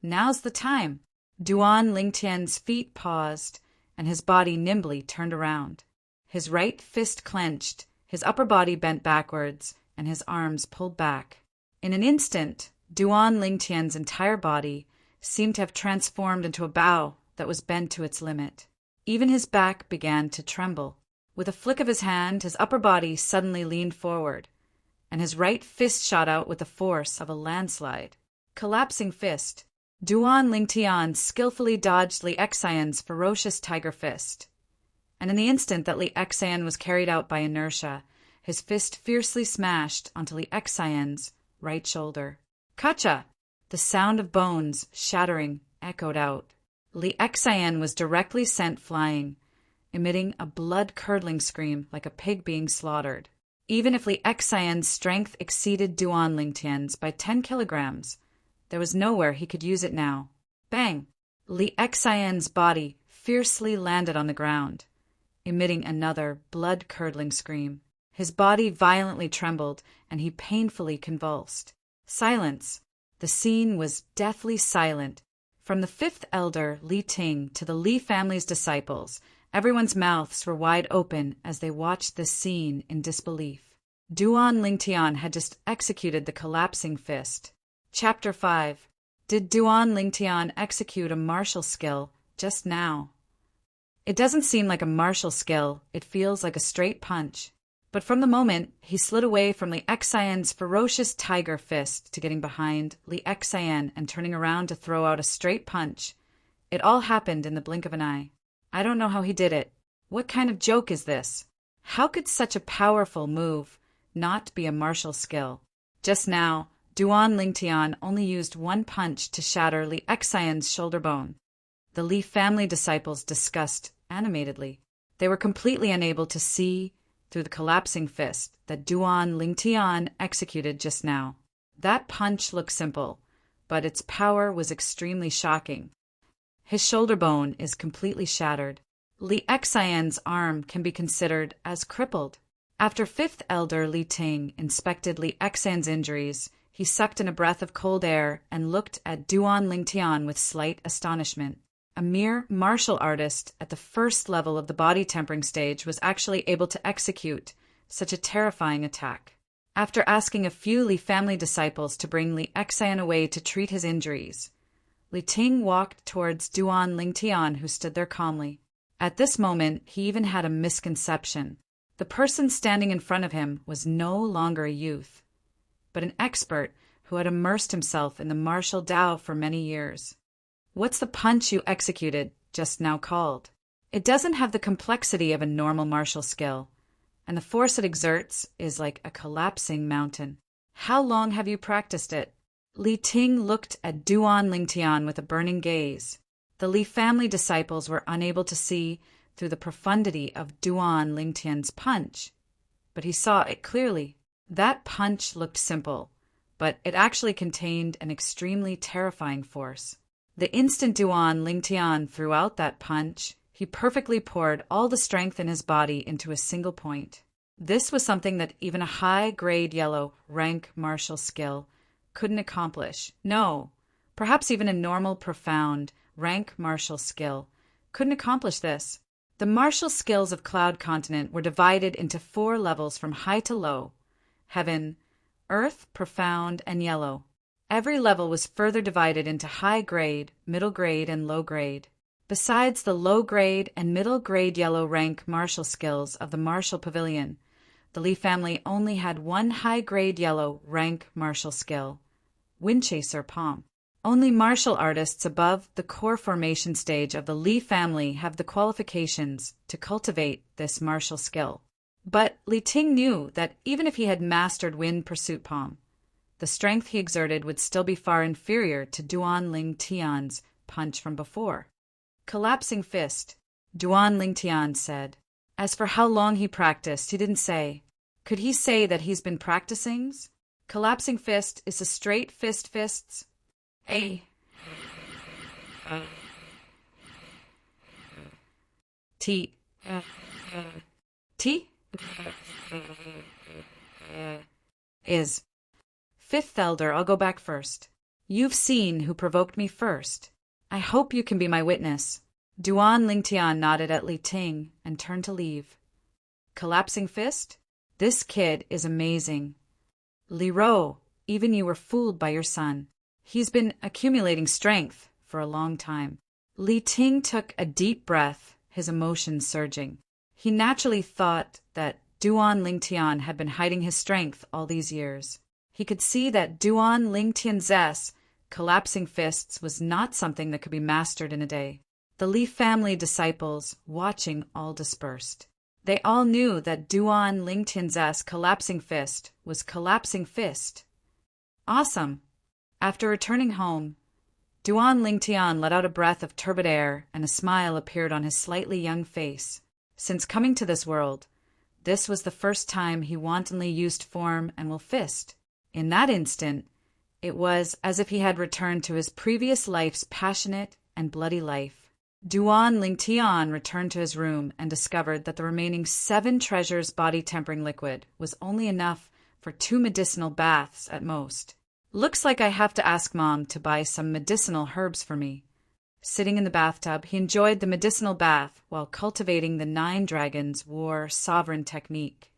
Now's the time. Duan Lingtian's feet paused, and his body nimbly turned around. His right fist clenched, his upper body bent backwards, and his arms pulled back. In an instant, Duan Lingtian's entire body seemed to have transformed into a bow that was bent to its limit. Even his back began to tremble. With a flick of his hand, his upper body suddenly leaned forward, and his right fist shot out with the force of a landslide. Collapsing fist. Duan Lingtian skillfully dodged Li Xian's ferocious tiger fist, and in the instant that Li Xian was carried out by inertia, his fist fiercely smashed onto Li Xian's right shoulder. Kacha! The sound of bones shattering echoed out. Li Xian was directly sent flying, emitting a blood-curdling scream like a pig being slaughtered. Even if Li Xian's strength exceeded Duan Lingtian's by 10 kilograms, there was nowhere he could use it now. Bang! Li Xian's body fiercely landed on the ground, emitting another blood-curdling scream. His body violently trembled, and he painfully convulsed. Silence. The scene was deathly silent. From the fifth elder, Li Ting, to the Li family's disciples, everyone's mouths were wide open as they watched this scene in disbelief. Duan Lingtian had just executed the collapsing fist. Chapter 5. Did Duan Lingtian execute a martial skill just now? It doesn't seem like a martial skill, it feels like a straight punch. But from the moment he slid away from Li Xian's ferocious tiger fist to getting behind Li Xian and turning around to throw out a straight punch, it all happened in the blink of an eye. I don't know how he did it. What kind of joke is this? How could such a powerful move not be a martial skill? Just now, Duan Lingtian only used one punch to shatter Li Xian's shoulder bone. The Li family disciples discussed animatedly. They were completely unable to see through the collapsing fist that Duan Lingtian executed just now. That punch looked simple, but its power was extremely shocking. His shoulder bone is completely shattered. Li Xian's arm can be considered as crippled. After fifth elder Li Ting inspected Li Xian's injuries, he sucked in a breath of cold air and looked at Duan Lingtian with slight astonishment. A mere martial artist at the first level of the body tempering stage was actually able to execute such a terrifying attack. After asking a few Li family disciples to bring Li Xian away to treat his injuries, Li Ting walked towards Duan Lingtian, who stood there calmly. At this moment, he even had a misconception. The person standing in front of him was no longer a youth, but an expert who had immersed himself in the martial Tao for many years. What's the punch you executed just now called? It doesn't have the complexity of a normal martial skill, and the force it exerts is like a collapsing mountain. How long have you practiced it? Li Ting looked at Duan Lingtian with a burning gaze. The Li family disciples were unable to see through the profundity of Duan Lingtian's punch, but he saw it clearly. That punch looked simple, but it actually contained an extremely terrifying force. The instant Duan Lingtian threw out that punch, he perfectly poured all the strength in his body into a single point. This was something that even a high-grade yellow rank martial skill couldn't accomplish. No, perhaps even a normal profound rank martial skill couldn't accomplish this. The martial skills of Cloud Continent were divided into 4 levels from high to low: heaven, earth, profound, and yellow. Every level was further divided into high grade, middle grade, and low grade. Besides the low grade and middle grade yellow rank martial skills of the Martial Pavilion, the Li family only had one high grade yellow rank martial skill: Windchaser Palm. Only martial artists above the core formation stage of the Li family have the qualifications to cultivate this martial skill. But Li Ting knew that even if he had mastered Wind Pursuit Palm, the strength he exerted would still be far inferior to Duan Lingtian's punch from before. Collapsing fist, Duan Lingtian said. As for how long he practiced, he didn't say. Could he say that he's been practicing? Collapsing fist is a straight fists. A. T. T. Is. Fifth elder, I'll go back first. You've seen who provoked me first. I hope you can be my witness. Duan Lingtian nodded at Li Ting and turned to leave. Collapsing fist? This kid is amazing. Li Ro, even you were fooled by your son. He's been accumulating strength for a long time. Li Ting took a deep breath, his emotions surging. He naturally thought that Duan Lingtian had been hiding his strength all these years. He could see that Duan Lingtian's collapsing fists was not something that could be mastered in a day. The Li family disciples, watching, all dispersed. They all knew that Duan Lingtian's collapsing fist was collapsing fist. Awesome. After returning home, Duan Lingtian let out a breath of turbid air, and a smile appeared on his slightly young face. Since coming to this world, this was the first time he wantonly used form and will fist. In that instant, it was as if he had returned to his previous life's passionate and bloody life. Duan Lingtian returned to his room and discovered that the remaining 7 treasures body-tempering liquid was only enough for 2 medicinal baths at most. Looks like I have to ask Mom to buy some medicinal herbs for me. Sitting in the bathtub, he enjoyed the medicinal bath while cultivating the 9 Dragons War sovereign technique.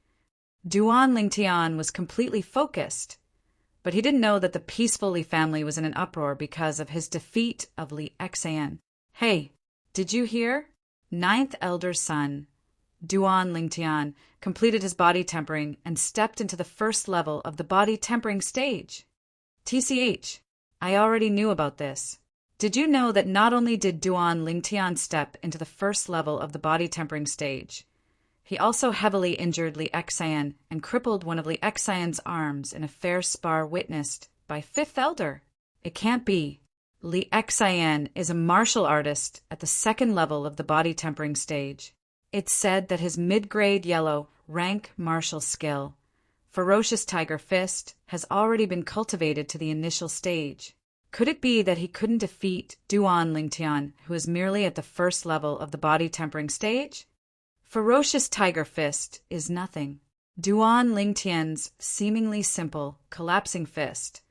Duan Lingtian was completely focused, but he didn't know that the peaceful Li family was in an uproar because of his defeat of Li Xan. Hey, did you hear? 9th elder son, Duan Lingtian, completed his body tempering and stepped into the first level of the body tempering stage. TCH, I already knew about this. Did you know that not only did Duan Lingtian step into the first level of the body tempering stage, he also heavily injured Li Xan and crippled one of Li Xan's arms in a fair spar witnessed by 5th elder? It can't be. Li Xan is a martial artist at the 2nd level of the body tempering stage. It's said that his mid-grade yellow rank martial skill, Ferocious Tiger Fist, has already been cultivated to the initial stage. Could it be that he couldn't defeat Duan Lingtian, who is merely at the 1st level of the body tempering stage? Ferocious Tiger Fist is nothing. Duan Lingtian's seemingly simple, collapsing fist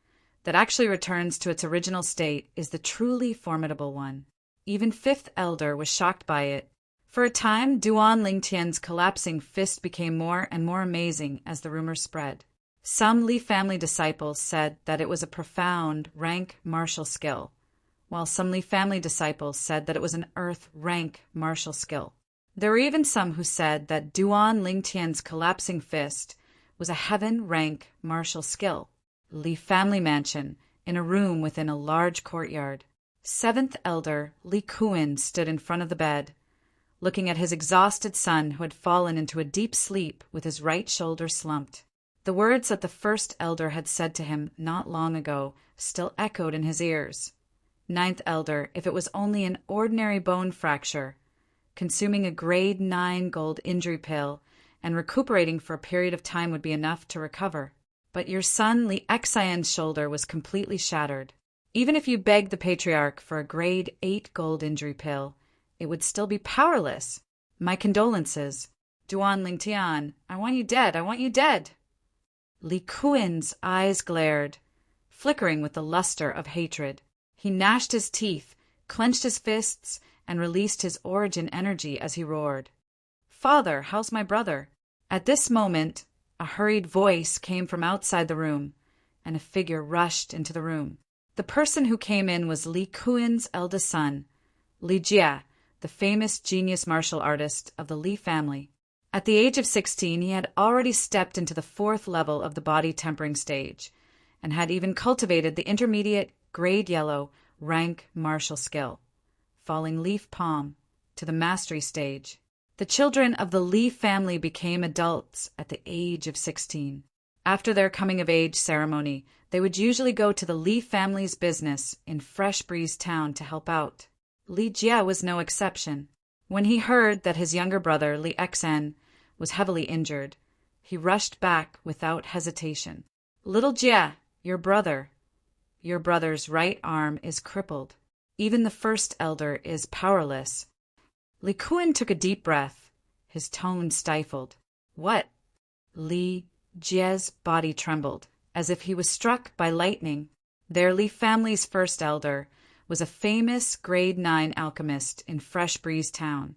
that actually returns to its original state is the truly formidable one. Even 5th elder was shocked by it. For a time, Duan Lingtian's collapsing fist became more and more amazing as the rumor spread. Some Li family disciples said that it was a profound rank martial skill, while some Li family disciples said that it was an earth rank martial skill. There were even some who said that Duan Lingtian's collapsing fist was a heaven rank martial skill. Li family mansion, in a room within a large courtyard. 7th elder Li Kuan stood in front of the bed, looking at his exhausted son who had fallen into a deep sleep with his right shoulder slumped. The words that the 1st elder had said to him not long ago still echoed in his ears. 9th elder, if it was only an ordinary bone fracture, consuming a grade 9 gold injury pill and recuperating for a period of time would be enough to recover. But your son Li Xan's shoulder was completely shattered. Even if you begged the patriarch for a grade 8 gold injury pill, it would still be powerless. My condolences. Duan Lingtian, I want you dead, I want you dead. Li Kuan's eyes glared, flickering with the luster of hatred. He gnashed his teeth, clenched his fists, and released his origin energy as he roared. Father, how's my brother? At this moment, a hurried voice came from outside the room, and a figure rushed into the room. The person who came in was Li Kuan's eldest son, Li Jie, the famous genius martial artist of the Li family. At the age of 16, he had already stepped into the 4th level of the body tempering stage, and had even cultivated the intermediate grade yellow rank martial skill, falling leaf palm to the mastery stage. The children of the Li family became adults at the age of 16. After their coming-of-age ceremony, they would usually go to the Li family's business in Fresh Breeze Town to help out. Li Jie was no exception. When he heard that his younger brother, Li Xan, was heavily injured, he rushed back without hesitation. Little Jie, your brother's right arm is crippled. Even the 1st elder is powerless. Li Kuan took a deep breath, his tone stifled. What? Li Jie's body trembled, as if he was struck by lightning. Their Li family's 1st elder was a famous grade 9 alchemist in Fresh Breeze Town.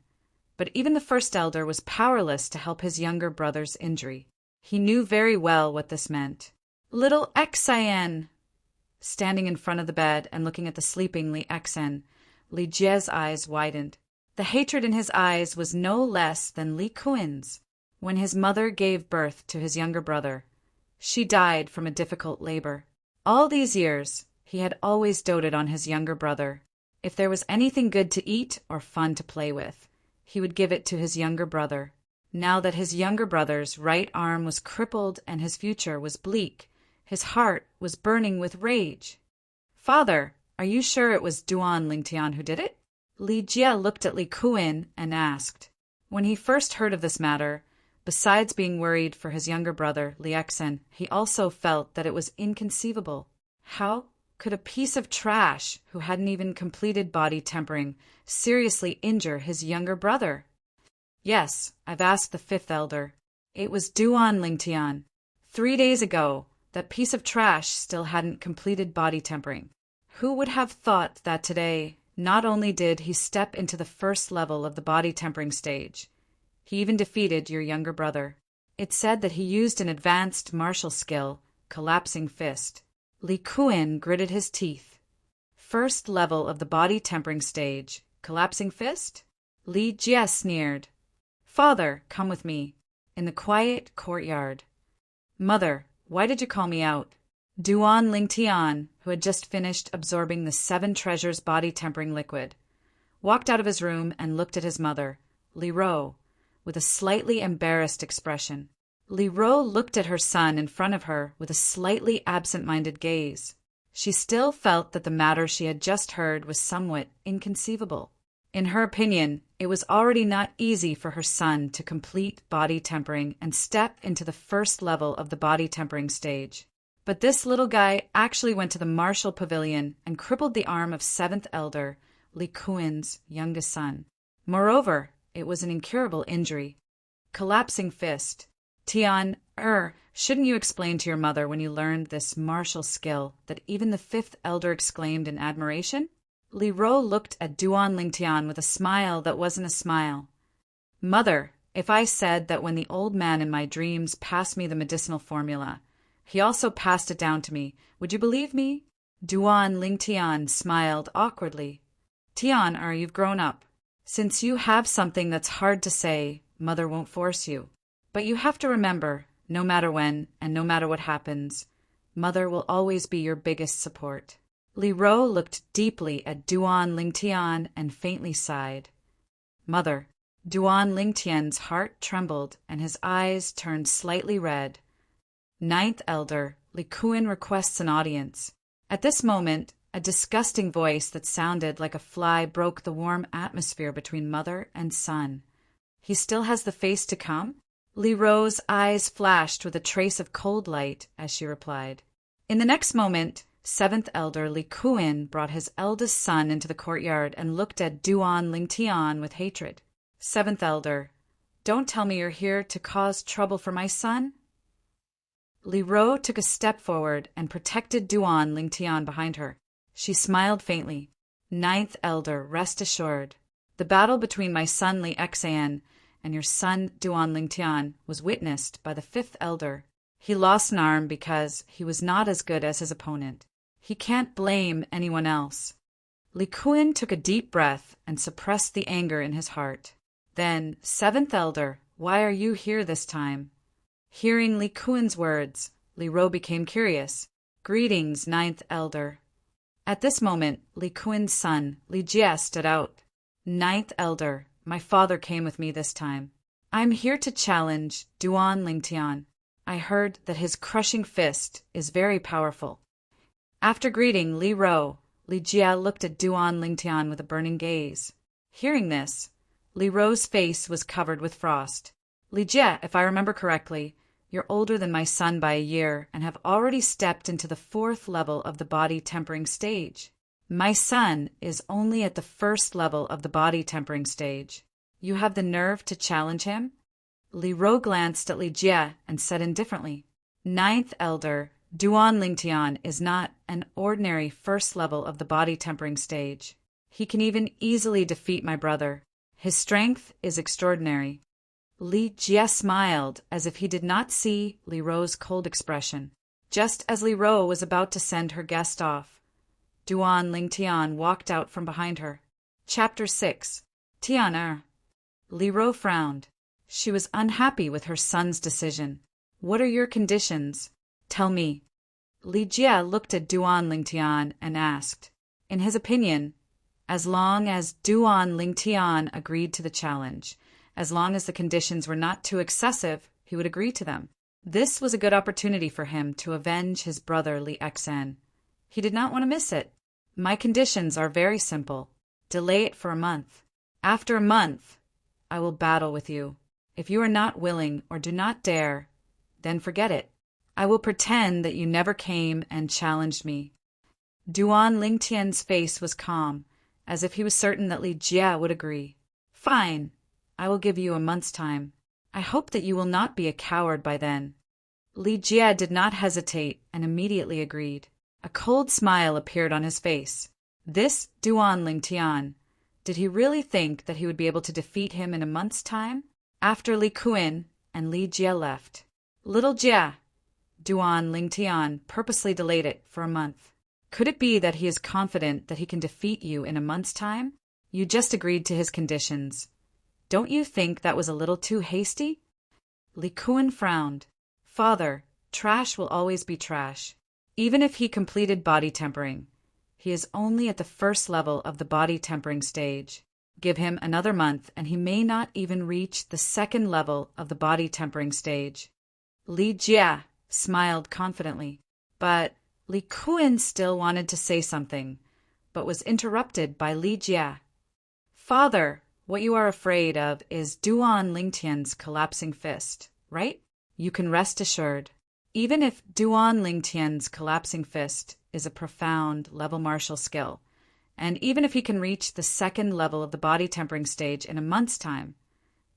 But even the 1st elder was powerless to help his younger brother's injury. He knew very well what this meant. Little Xan! Standing in front of the bed and looking at the sleeping Li Xan, Li Jie's eyes widened. The hatred in his eyes was no less than Li Kuan's. When his mother gave birth to his younger brother, she died from a difficult labor. All these years, he had always doted on his younger brother. If there was anything good to eat or fun to play with, he would give it to his younger brother. Now that his younger brother's right arm was crippled and his future was bleak, his heart was burning with rage. Father, are you sure it was Duan Lingtian who did it? Li Jie looked at Li Kuan and asked. When he first heard of this matter, besides being worried for his younger brother, Li Exen, he also felt that it was inconceivable. How could a piece of trash who hadn't even completed body tempering seriously injure his younger brother? Yes, I've asked the fifth elder. It was Duan Lingtian. 3 days ago, that piece of trash still hadn't completed body tempering. Who would have thought that today, not only did he step into the first level of the body tempering stage, he even defeated your younger brother. It said that he used an advanced martial skill, collapsing fist. Li Kuan gritted his teeth. First level of the body tempering stage, collapsing fist? Li Jie sneered. Father, come with me. In the quiet courtyard. Mother, why did you call me out? Duan Lingtian, who had just finished absorbing the 7 treasures body tempering liquid, walked out of his room and looked at his mother, Li Ro, with a slightly embarrassed expression. Li Ro looked at her son in front of her with a slightly absent-minded gaze. She still felt that the matter she had just heard was somewhat inconceivable. In her opinion, it was already not easy for her son to complete body tempering and step into the first level of the body tempering stage. But this little guy actually went to the martial pavilion and crippled the arm of 7th Elder, Li Kuan's youngest son. Moreover, it was an incurable injury. Collapsing fist. Tian, shouldn't you explain to your mother when you learned this martial skill that even the 5th Elder exclaimed in admiration? Li Ro looked at Duan Lingtian with a smile that wasn't a smile. Mother, if I said that when the old man in my dreams passed me the medicinal formula, he also passed it down to me, would you believe me? Duan Lingtian smiled awkwardly. Tian, you've grown up. Since you have something that's hard to say, Mother won't force you. But you have to remember, no matter when and no matter what happens, Mother will always be your biggest support. Li Ro looked deeply at Duan Lingtian and faintly sighed. Mother. Duan Lingtian's heart trembled and his eyes turned slightly red. 9th Elder, Li Kuan requests an audience. At this moment, a disgusting voice that sounded like a fly broke the warm atmosphere between mother and son. He still has the face to come? Li Ro's eyes flashed with a trace of cold light as she replied. In the next moment, 7th Elder Li Kuan brought his eldest son into the courtyard and looked at Duan Lingtian with hatred. 7th Elder, don't tell me you're here to cause trouble for my son? Li Ro took a step forward and protected Duan Lingtian behind her. She smiled faintly. 9th Elder, rest assured. The battle between my son Li Exan and your son Duan Lingtian was witnessed by the 5th Elder. He lost an arm because he was not as good as his opponent. He can't blame anyone else. Li Kuan took a deep breath and suppressed the anger in his heart. Then, 7th Elder, why are you here this time? Hearing Li Kuan's words, Li Ro became curious. Greetings, 9th Elder. At this moment, Li Kuan's son, Li Jie, stood out. 9th Elder, my father came with me this time. I'm here to challenge Duan Lingtian. I heard that his crushing fist is very powerful. After greeting Li Ro, Li Jie looked at Duan Lingtian with a burning gaze. Hearing this, Li Ro's face was covered with frost. Li Jie, if I remember correctly, you're older than my son by a year and have already stepped into the 4th level of the body tempering stage. My son is only at the 1st level of the body tempering stage. You have the nerve to challenge him? Li Ro glanced at Li Jie and said indifferently, 9th Elder, Duan Lingtian is not an ordinary 1st level of the body tempering stage. He can even easily defeat my brother. His strength is extraordinary. Li Jie smiled as if he did not see Li Ro's cold expression. Just as Li Ro was about to send her guest off, Duan Lingtian walked out from behind her. Chapter 6. Tian. Li Ro frowned. She was unhappy with her son's decision. What are your conditions? Tell me. Li Jie looked at Duan Lingtian and asked. In his opinion, as long as Duan Lingtian agreed to the challenge, as long as the conditions were not too excessive, he would agree to them. This was a good opportunity for him to avenge his brother Li Exan. He did not want to miss it. My conditions are very simple. Delay it for a month. After a month, I will battle with you. If you are not willing or do not dare, then forget it. I will pretend that you never came and challenged me. Duan Lingtian's face was calm, as if he was certain that Li Jie would agree. Fine. I will give you a month's time. I hope that you will not be a coward by then. Li Jie did not hesitate and immediately agreed. A cold smile appeared on his face. This Duan Lingtian, did he really think that he would be able to defeat him in a month's time? After Li Kun and Li Jie left, Little Jie, Duan Lingtian purposely delayed it for a month. Could it be that he is confident that he can defeat you in a month's time? You just agreed to his conditions. Don't you think that was a little too hasty? Li Kun frowned. Father, trash will always be trash. Even if he completed body tempering, he is only at the first level of the body tempering stage. Give him another month and he may not even reach the second level of the body tempering stage. Li Jie smiled confidently, but Li Kun still wanted to say something, but was interrupted by Li Jie. Father, what you are afraid of is Duan Lingtian's collapsing fist, right? You can rest assured. Even if Duan Lingtian's collapsing fist is a profound level martial skill, and even if he can reach the second level of the body tempering stage in a month's time,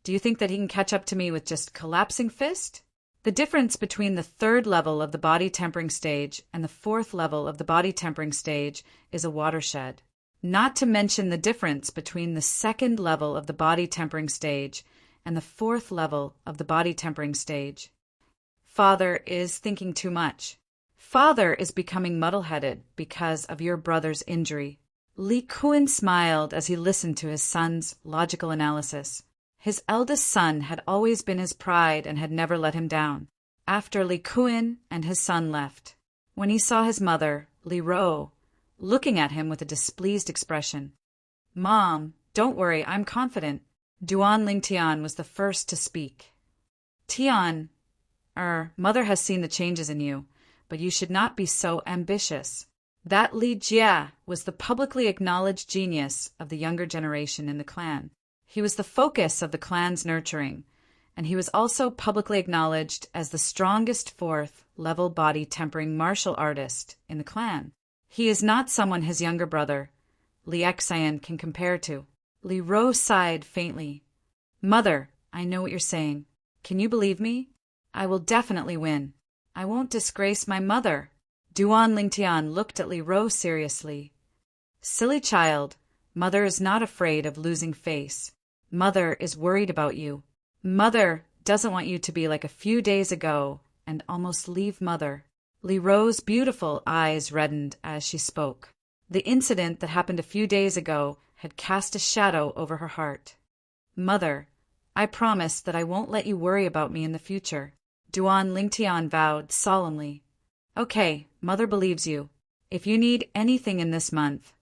do you think that he can catch up to me with just collapsing fist? The difference between the third level of the body tempering stage and the fourth level of the body tempering stage is a watershed. Not to mention the difference between the second level of the body tempering stage and the fourth level of the body tempering stage. Father is thinking too much. Father is becoming muddle-headed because of your brother's injury. Li Kun smiled as he listened to his son's logical analysis. His eldest son had always been his pride and had never let him down. After Li Kun and his son left, when he saw his mother, Li Ro, looking at him with a displeased expression. Mom, don't worry, I'm confident. Duan Lingtian was the first to speak. Tian, Mother has seen the changes in you, but you should not be so ambitious. That Li Jie was the publicly acknowledged genius of the younger generation in the clan. He was the focus of the clan's nurturing, and he was also publicly acknowledged as the strongest fourth-level body tempering martial artist in the clan. He is not someone his younger brother, Li Xian, can compare to. Li Ro sighed faintly. Mother, I know what you're saying. Can you believe me? I will definitely win. I won't disgrace my mother. Duan Lingtian looked at Li Ro seriously. Silly child, Mother is not afraid of losing face. Mother is worried about you. Mother doesn't want you to be like a few days ago and almost leave Mother. Li Ro's beautiful eyes reddened as she spoke. The incident that happened a few days ago had cast a shadow over her heart. Mother, I promise that I won't let you worry about me in the future. Duan Lingtian vowed solemnly. Okay, Mother believes you. If you need anything in this month,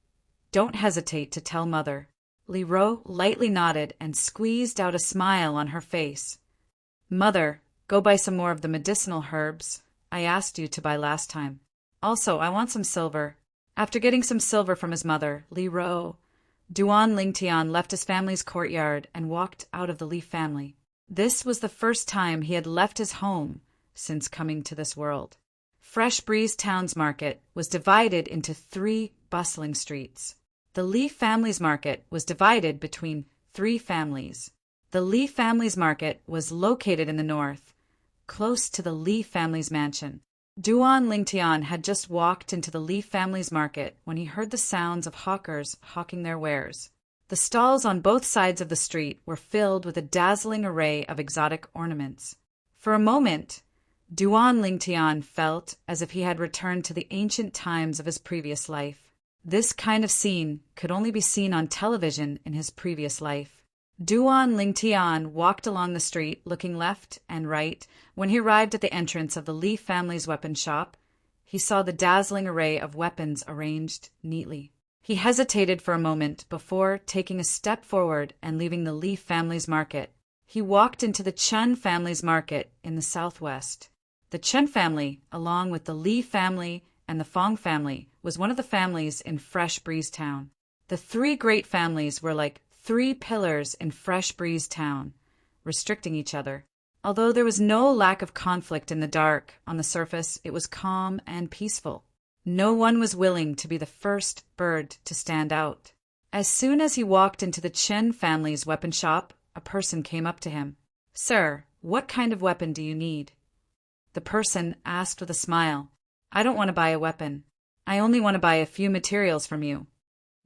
don't hesitate to tell Mother. Li Ro lightly nodded and squeezed out a smile on her face. Mother, go buy some more of the medicinal herbs I asked you to buy last time. Also, I want some silver. After getting some silver from his mother, Duan Lingtian left his family's courtyard and walked out of the Li family. This was the first time he had left his home since coming to this world. Fresh Breeze Town's market was divided into 3 bustling streets. The Li family's market was divided between 3 families. The Li family's market was located in the north, close to the Li family's mansion. Duan Lingtian had just walked into the Li family's market when he heard the sounds of hawkers hawking their wares. The stalls on both sides of the street were filled with a dazzling array of exotic ornaments. For a moment, Duan Lingtian felt as if he had returned to the ancient times of his previous life. This kind of scene could only be seen on television in his previous life. Duan Lingtian walked along the street, looking left and right. When he arrived at the entrance of the Li family's weapon shop, he saw the dazzling array of weapons arranged neatly. He hesitated for a moment before taking a step forward and leaving the Li family's market. He walked into the Chen family's market in the southwest. The Chen family, along with the Li family and the Fong family was one of the families in Fresh Breeze Town. The three great families were like three pillars in Fresh Breeze Town, restricting each other. Although there was no lack of conflict in the dark, on the surface it was calm and peaceful. No one was willing to be the first bird to stand out. As soon as he walked into the Chen family's weapon shop, a person came up to him. "Sir, what kind of weapon do you need?" The person asked with a smile. "I don't want to buy a weapon. I only want to buy a few materials from you."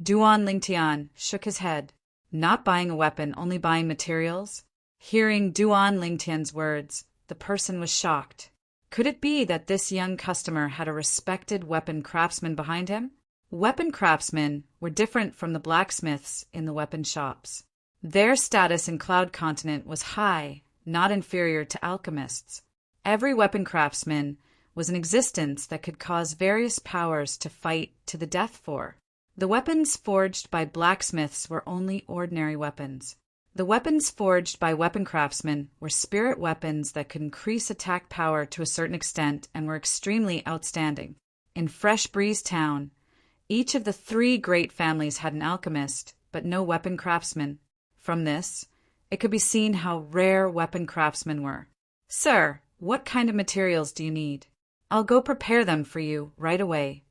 Duan Lingtian shook his head. Not buying a weapon, only buying materials? Hearing Duan Lingtian's words, the person was shocked. Could it be that this young customer had a respected weapon craftsman behind him? Weapon craftsmen were different from the blacksmiths in the weapon shops. Their status in Cloud Continent was high, not inferior to alchemists. Every weapon craftsman was an existence that could cause various powers to fight to the death for. The weapons forged by blacksmiths were only ordinary weapons. The weapons forged by weapon craftsmen were spirit weapons that could increase attack power to a certain extent and were extremely outstanding. In Fresh Breeze Town, each of the three great families had an alchemist, but no weapon craftsman. From this, it could be seen how rare weapon craftsmen were. "Sir, what kind of materials do you need? I'll go prepare them for you right away."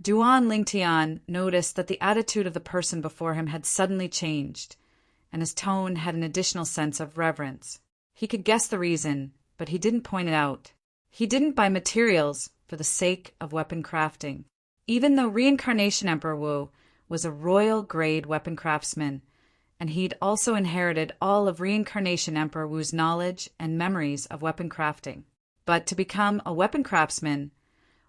Duan Lingtian noticed that the attitude of the person before him had suddenly changed, and his tone had an additional sense of reverence. He could guess the reason, but he didn't point it out. He didn't buy materials for the sake of weapon crafting. Even though Reincarnation Emperor Wu was a royal-grade weapon craftsman, and he'd also inherited all of Reincarnation Emperor Wu's knowledge and memories of weapon crafting. But to become a weapon craftsman,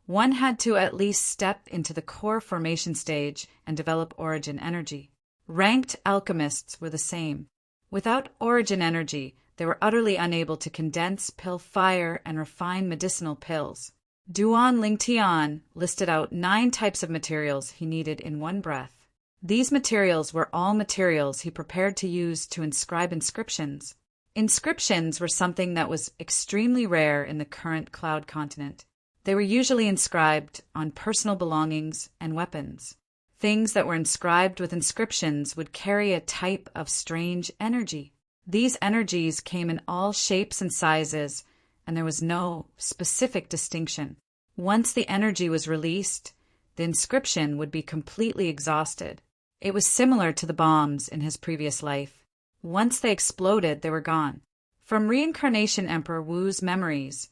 one had to at least step into the core formation stage and develop origin energy. Ranked alchemists were the same. Without origin energy, they were utterly unable to condense, pill fire, and refine medicinal pills. Duan Lingtian listed out 9 types of materials he needed in one breath. These materials were all materials he prepared to use to inscribe inscriptions. Inscriptions were something that was extremely rare in the current Cloud Continent. They were usually inscribed on personal belongings and weapons. Things that were inscribed with inscriptions would carry a type of strange energy. These energies came in all shapes and sizes, and there was no specific distinction. Once the energy was released, the inscription would be completely exhausted. It was similar to the bombs in his previous life. Once they exploded, they were gone. From Reincarnation Emperor Wu's memories,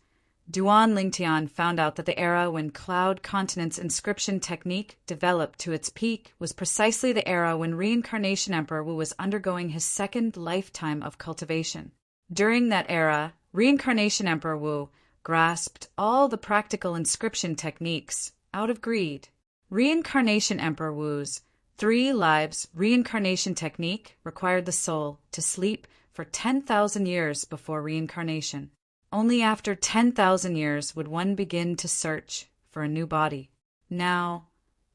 Duan Lingtian found out that the era when Cloud Continent's inscription technique developed to its peak was precisely the era when Reincarnation Emperor Wu was undergoing his second lifetime of cultivation. During that era, Reincarnation Emperor Wu grasped all the practical inscription techniques out of greed. Reincarnation Emperor Wu's 3 lives reincarnation technique required the soul to sleep for 10,000 years before reincarnation. Only after 10,000 years would one begin to search for a new body. Now,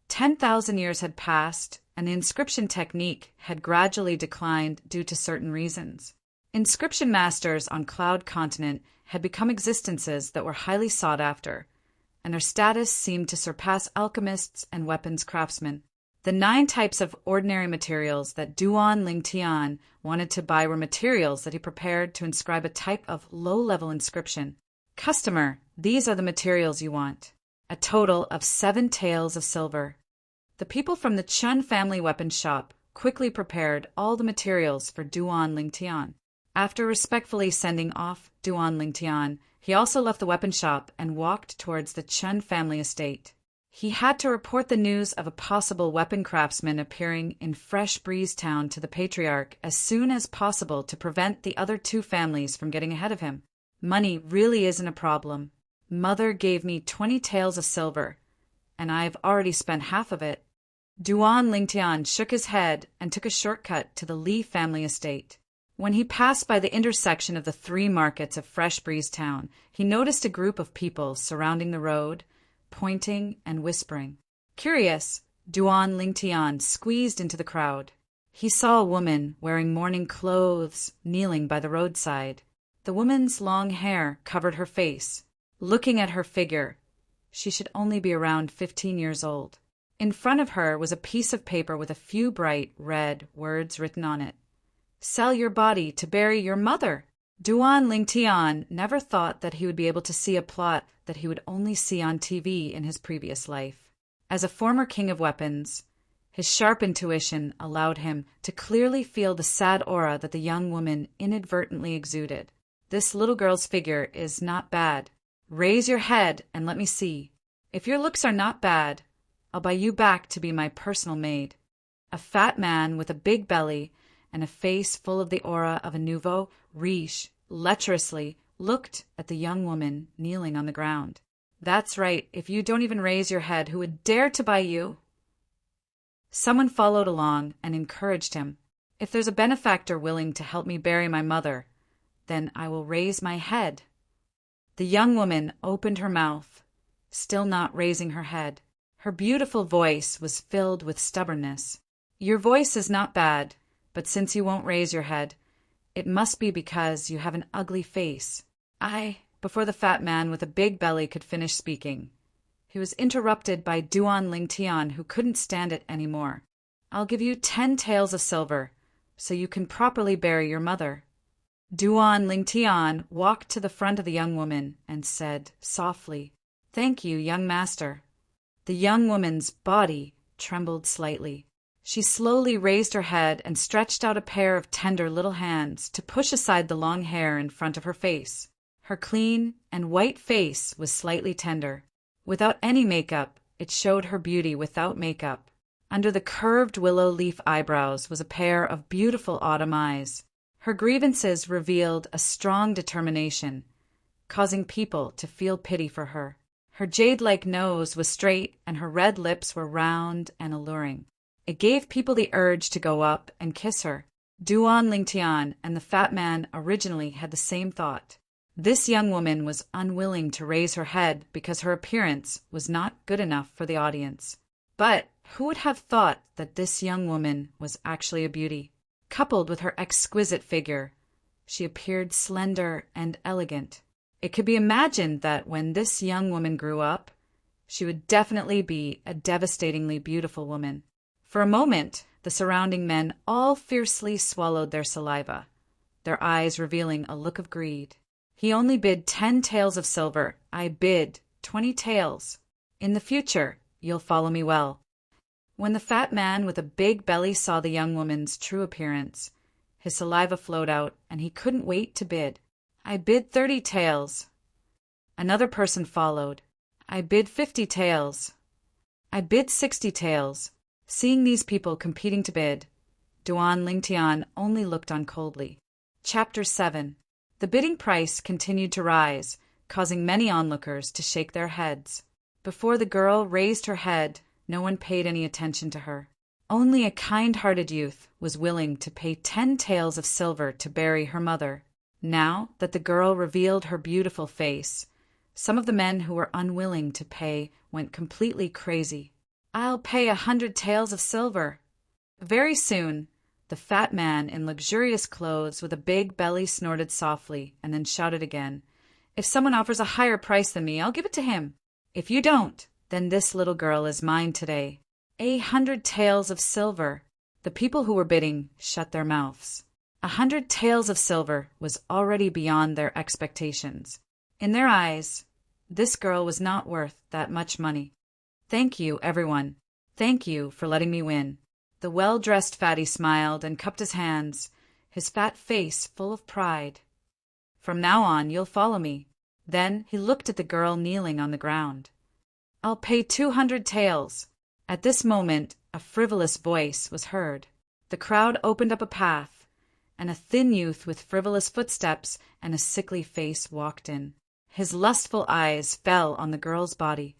10,000 years had passed, and the inscription technique had gradually declined due to certain reasons. Inscription masters on Cloud Continent had become existences that were highly sought after, and their status seemed to surpass alchemists and weapons craftsmen. The 9 types of ordinary materials that Duan Lingtian wanted to buy were materials that he prepared to inscribe a type of low-level inscription. "Customer, these are the materials you want." A total of 7 taels of silver. The people from the Chun family weapon shop quickly prepared all the materials for Duan Lingtian. After respectfully sending off Duan Lingtian, he also left the weapon shop and walked towards the Chun family estate. He had to report the news of a possible weapon craftsman appearing in Fresh Breeze Town to the Patriarch as soon as possible to prevent the other 2 families from getting ahead of him. Money really isn't a problem. Mother gave me 20 taels of silver, and I've already spent half of it. Duan Lingtian shook his head and took a shortcut to the Li family estate. When he passed by the intersection of the 3 markets of Fresh Breeze Town, he noticed a group of people surrounding the road, pointing and whispering. Curious, Duan Lingtian squeezed into the crowd. He saw a woman wearing mourning clothes kneeling by the roadside. The woman's long hair covered her face. Looking at her figure, She should only be around 15 years old. In front of her was a piece of paper with a few bright red words written on it. Sell your body to bury your mother. Duan Lingtian never thought that he would be able to see a plot that he would only see on TV in his previous life. As a former king of weapons, his sharp intuition allowed him to clearly feel the sad aura that the young woman inadvertently exuded. This little girl's figure is not bad. Raise your head and let me see. If your looks are not bad, I'll buy you back to be my personal maid. A fat man with a big belly and a face full of the aura of a nouveau riche lecherously looked at the young woman kneeling on the ground. That's right, if you don't even raise your head, who would dare to buy you? Someone followed along and encouraged him. If there's a benefactor willing to help me bury my mother, then I will raise my head. The young woman opened her mouth, still not raising her head. Her beautiful voice was filled with stubbornness. Your voice is not bad, but since you won't raise your head, it must be because you have an ugly face. Before the fat man with a big belly could finish speaking, he was interrupted by Duan Lingtian, who couldn't stand it anymore. I'll give you 10 taels of silver, so you can properly bury your mother. Duan Lingtian walked to the front of the young woman and said softly, Thank you, young master. The young woman's body trembled slightly. She slowly raised her head and stretched out a pair of tender little hands to push aside the long hair in front of her face. Her clean and white face was slightly tender. Without any makeup, it showed her beauty without makeup. Under the curved willow leaf eyebrows was a pair of beautiful autumn eyes. Her grievances revealed a strong determination, causing people to feel pity for her. Her jade-like nose was straight and her red lips were round and alluring. It gave people the urge to go up and kiss her. Duan Lingtian and the fat man originally had the same thought. This young woman was unwilling to raise her head because her appearance was not good enough for the audience. But who would have thought that this young woman was actually a beauty? Coupled with her exquisite figure, she appeared slender and elegant. It could be imagined that when this young woman grew up, she would definitely be a devastatingly beautiful woman. For a moment, the surrounding men all fiercely swallowed their saliva, their eyes revealing a look of greed. He only bid 10 taels of silver. I bid 20 taels. In the future, you'll follow me well. When the fat man with a big belly saw the young woman's true appearance, his saliva flowed out and he couldn't wait to bid. I bid 30 taels. Another person followed. I bid 50 taels. I bid 60 taels. Seeing these people competing to bid, Duan Lingtian only looked on coldly. Chapter 7. The bidding price continued to rise, causing many onlookers to shake their heads. Before the girl raised her head, no one paid any attention to her. Only a kind-hearted youth was willing to pay 10 taels of silver to bury her mother. Now that the girl revealed her beautiful face, some of the men who were unwilling to pay went completely crazy. I'll pay 100 taels of silver. Very soon, the fat man in luxurious clothes with a big belly snorted softly and then shouted again, If someone offers a higher price than me, I'll give it to him. If you don't, then this little girl is mine today. 100 taels of silver. The people who were bidding shut their mouths. 100 taels of silver was already beyond their expectations. In their eyes, this girl was not worth that much money. Thank you, everyone. Thank you for letting me win. The well-dressed fatty smiled and cupped his hands, his fat face full of pride. From now on, you'll follow me. Then he looked at the girl kneeling on the ground. I'll pay 200 taels. At this moment, a frivolous voice was heard. The crowd opened up a path, and a thin youth with frivolous footsteps and a sickly face walked in. His lustful eyes fell on the girl's body.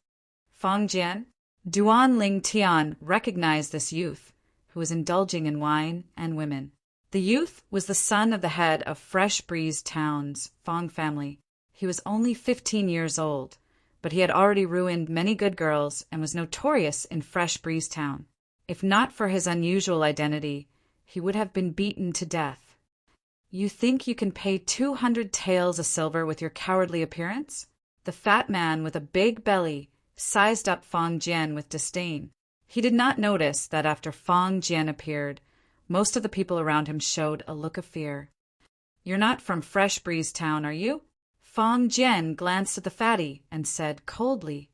Fang Jian? Duan Lingtian recognized this youth, who was indulging in wine and women. The youth was the son of the head of Fresh Breeze Town's Fang family. He was only 15 years old, but he had already ruined many good girls and was notorious in Fresh Breeze Town. If not for his unusual identity, he would have been beaten to death. You think you can pay 200 taels of silver with your cowardly appearance? The fat man with a big belly sized up Fong Jian with disdain. He did not notice that after Fong Jian appeared, most of the people around him showed a look of fear. "You're not from Fresh Breeze Town, are you?" Fong Jian glanced at the fatty and said coldly,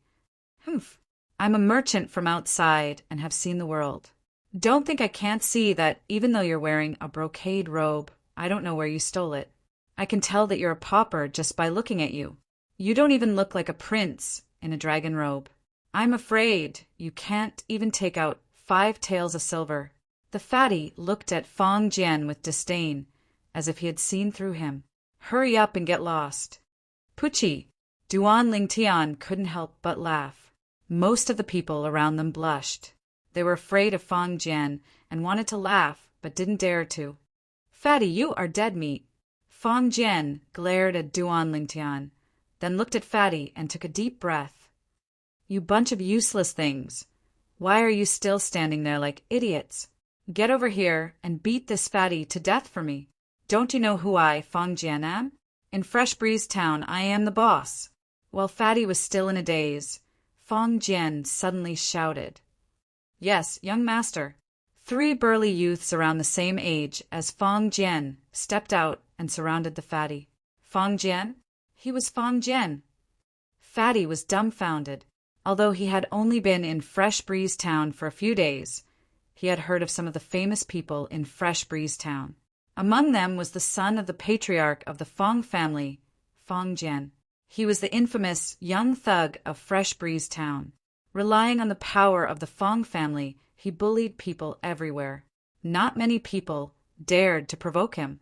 "Humph. I'm a merchant from outside and have seen the world. Don't think I can't see that even though you're wearing a brocade robe, I don't know where you stole it. I can tell that you're a pauper just by looking at you. You don't even look like a prince in a dragon robe. I'm afraid you can't even take out 5 taels of silver." The fatty looked at Fong Jian with disdain, as if he had seen through him. "Hurry up and get lost." Pucci, Duan Lingtian couldn't help but laugh. Most of the people around them blushed. They were afraid of Fong Jian and wanted to laugh, but didn't dare to. "Fatty, you are dead meat." Fong Jian glared at Duan Lingtian, then looked at Fatty and took a deep breath. "You bunch of useless things. Why are you still standing there like idiots? Get over here and beat this fatty to death for me. Don't you know who I, Fong Jian, am? In Fresh Breeze Town, I am the boss." While Fatty was still in a daze, Fong Jian suddenly shouted, "Yes, young master." 3 burly youths around the same age as Fong Jian stepped out and surrounded the fatty. Fong Jian? He was Fong Jian. Fatty was dumbfounded. Although he had only been in Fresh Breeze Town for a few days, he had heard of some of the famous people in Fresh Breeze Town. Among them was the son of the patriarch of the Fong family, Fong Jian. He was the infamous young thug of Fresh Breeze Town. Relying on the power of the Fong family, he bullied people everywhere. Not many people dared to provoke him.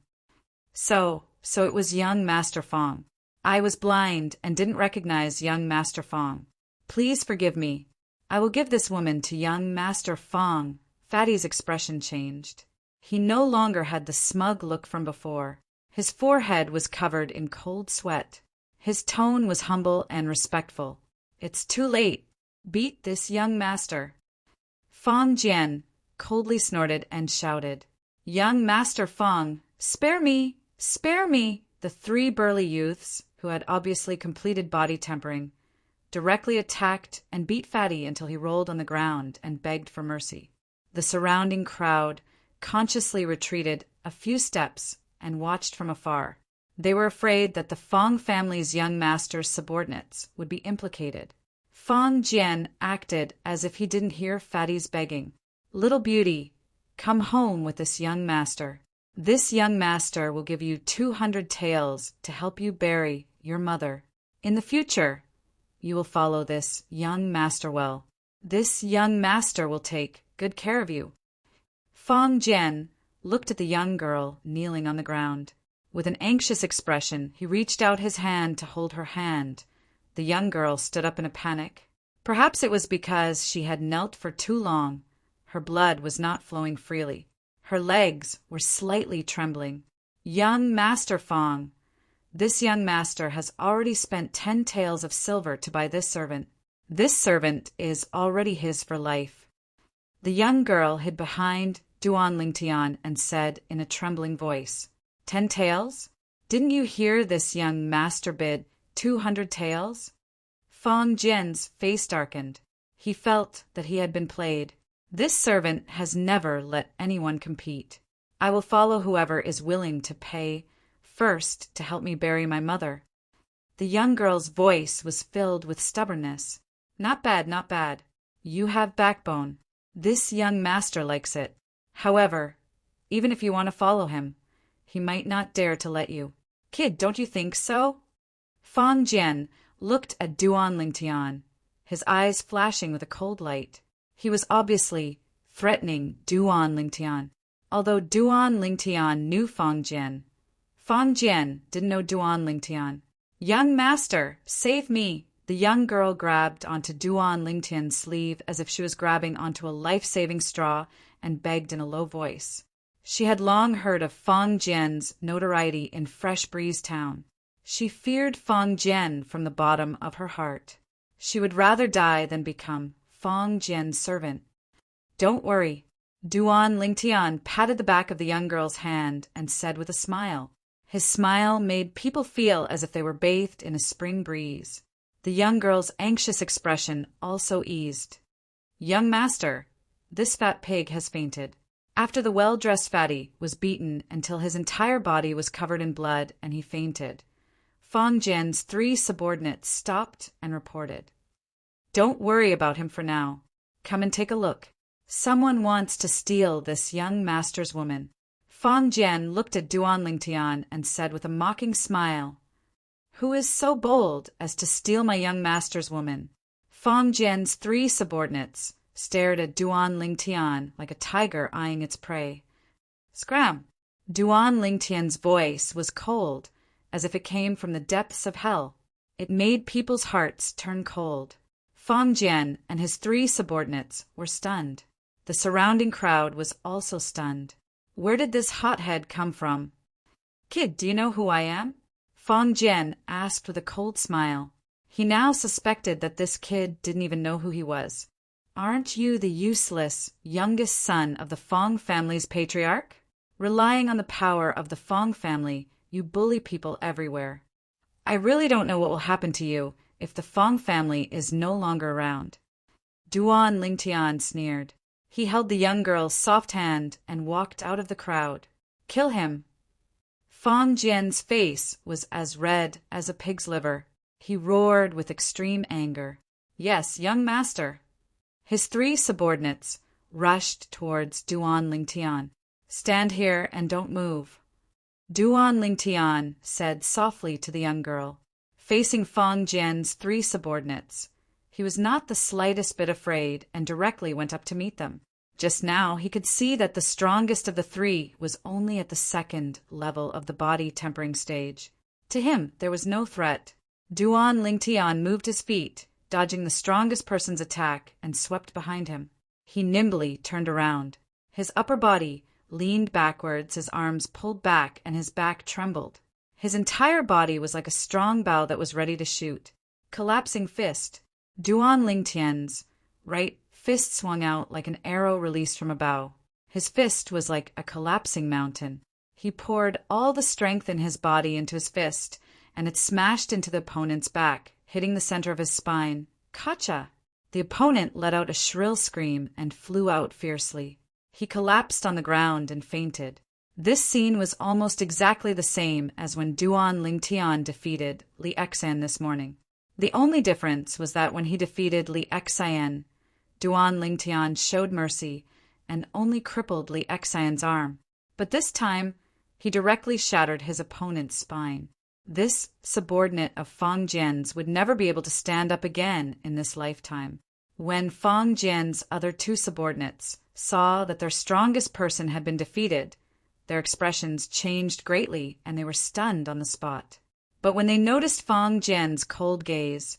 So it was young Master Fong. I was blind and didn't recognize young Master Fong. Please forgive me. I will give this woman to young Master Fong. Fatty's expression changed. He no longer had the smug look from before. His forehead was covered in cold sweat. His tone was humble and respectful. "It's too late. Beat this young master." Fong Jian coldly snorted and shouted, "Young Master Fong, spare me! Spare me!" The 3 burly youths, who had obviously completed body tempering, directly attacked and beat Fatty until he rolled on the ground and begged for mercy. The surrounding crowd consciously retreated a few steps and watched from afar. They were afraid that the Fong family's young master's subordinates would be implicated. Fong Jian acted as if he didn't hear Fatty's begging. "Little beauty, come home with this young master. This young master will give you 200 taels to help you bury your mother. In the future, you will follow this young master well. This young master will take good care of you." Fong Jian looked at the young girl kneeling on the ground. With an anxious expression, he reached out his hand to hold her hand. The young girl stood up in a panic. Perhaps it was because she had knelt for too long. Her blood was not flowing freely. Her legs were slightly trembling. "Young Master Fong, this young master has already spent 10 taels of silver to buy this servant. This servant is already his for life." The young girl hid behind Duan Lingtian and said in a trembling voice, "10 taels? Didn't you hear this young master bid 200 taels?" Fong Jian's face darkened. He felt that he had been played. "This servant has never let anyone compete. I will follow whoever is willing to pay first to help me bury my mother." The young girl's voice was filled with stubbornness. "Not bad, not bad. You have backbone. This young master likes it. However, even if you want to follow him, he might not dare to let you." "Kid, don't you think so?" Fong Jian looked at Duan Lingtian, his eyes flashing with a cold light. He was obviously threatening Duan Lingtian. Although Duan Lingtian knew Fong Jian didn't know Duan Lingtian. "Young master, save me!" The young girl grabbed onto Duan Lingtian's sleeve as if she was grabbing onto a life-saving straw and begged in a low voice. She had long heard of Fong Jian's notoriety in Fresh Breeze Town. She feared Fong Jian from the bottom of her heart. She would rather die than become Fong Jian's servant. "Don't worry." Duan Lingtian patted the back of the young girl's hand and said with a smile. His smile made people feel as if they were bathed in a spring breeze. The young girl's anxious expression also eased. "Young master, this fat pig has fainted." After the well-dressed fatty was beaten until his entire body was covered in blood and he fainted, Fang Jian's 3 subordinates stopped and reported. "Don't worry about him for now. Come and take a look. Someone wants to steal this young master's woman." Fang Jian looked at Duan Lingtian and said with a mocking smile, "Who is so bold as to steal my young master's woman?" Fang Jian's 3 subordinates stared at Duan Lingtian like a tiger eyeing its prey. "Scram!" Duan Lingtian's voice was cold, as if it came from the depths of hell. It made people's hearts turn cold. Fang Jian and his 3 subordinates were stunned. The surrounding crowd was also stunned. Where did this hothead come from? "Kid, do you know who I am?" Fang Jian asked with a cold smile. He now suspected that this kid didn't even know who he was. "Aren't you the useless, youngest son of the Fang family's patriarch? Relying on the power of the Fang family, you bully people everywhere. I really don't know what will happen to you if the Fang family is no longer around." Duan Lingtian sneered. He held the young girl's soft hand and walked out of the crowd. "Kill him." Fang Jian's face was as red as a pig's liver. He roared with extreme anger. "Yes, young master." His 3 subordinates rushed towards Duan Lingtian. "Stand here and don't move." Duan Lingtian said softly to the young girl, facing Fang Jian's 3 subordinates. He was not the slightest bit afraid and directly went up to meet them. Just now he could see that the strongest of the 3 was only at the 2nd level of the body tempering stage. To him there was no threat. Duan Lingtian moved his feet, dodging the strongest person's attack, and swept behind him. He nimbly turned around. His upper body leaned backwards, his arms pulled back, and his back trembled. His entire body was like a strong bow that was ready to shoot. Collapsing fist. Duan Lingtian's right fist swung out like an arrow released from a bow. His fist was like a collapsing mountain. He poured all the strength in his body into his fist, and it smashed into the opponent's back, hitting the center of his spine. "Kacha!" The opponent let out a shrill scream and flew out fiercely. He collapsed on the ground and fainted. This scene was almost exactly the same as when Duan Lingtian defeated Li Exan this morning. The only difference was that when he defeated Li Exan, Duan Lingtian showed mercy and only crippled Li Exan's arm. But this time, he directly shattered his opponent's spine. This subordinate of Fang Jian's would never be able to stand up again in this lifetime. When Fang Jian's other 2 subordinates saw that their strongest person had been defeated, their expressions changed greatly and they were stunned on the spot. But when they noticed Fang Jian's cold gaze,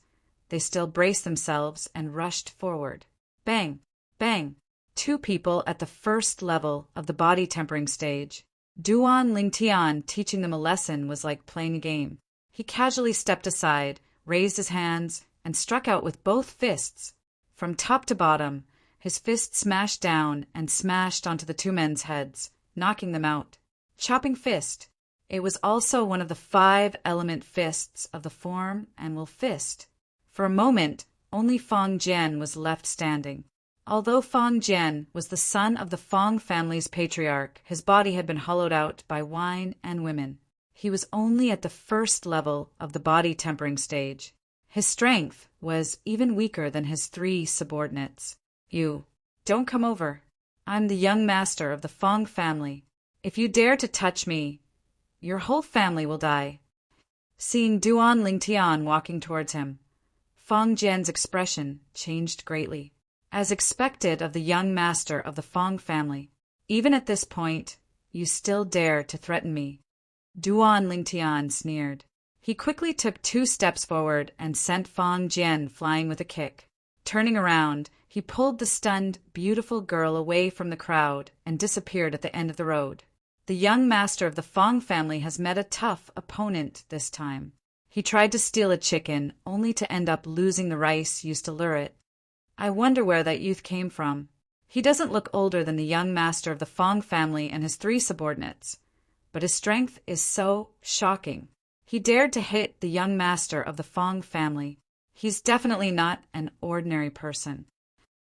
they still braced themselves and rushed forward. Bang! Bang! 2 people at the 1st level of the body tempering stage. Duan Lingtian teaching them a lesson was like playing a game. He casually stepped aside, raised his hands, and struck out with both fists. From top to bottom, his fist smashed down and smashed onto the 2 men's heads, knocking them out. Chopping fist. It was also one of the 5-element fists of the form and will fist. For a moment, only Fang Jian was left standing. Although Fang Jian was the son of the Fang family's patriarch, his body had been hollowed out by wine and women. He was only at the 1st level of the body tempering stage. His strength was even weaker than his 3 subordinates. "You, don't come over. I'm the young master of the Fang family. If you dare to touch me, your whole family will die." Seeing Duan Lingtian walking towards him, Fang Jian's expression changed greatly. As expected of the young master of the Fang family, "Even at this point, you still dare to threaten me." Duan Lingtian sneered. He quickly took 2 steps forward and sent Fang Jian flying with a kick. Turning around, he pulled the stunned, beautiful girl away from the crowd and disappeared at the end of the road. The young master of the Fang family has met a tough opponent this time. He tried to steal a chicken, only to end up losing the rice used to lure it. I wonder where that youth came from. He doesn't look older than the young master of the Fang family and his 3 subordinates, but his strength is so shocking. He dared to hit the young master of the Fang family. He's definitely not an ordinary person.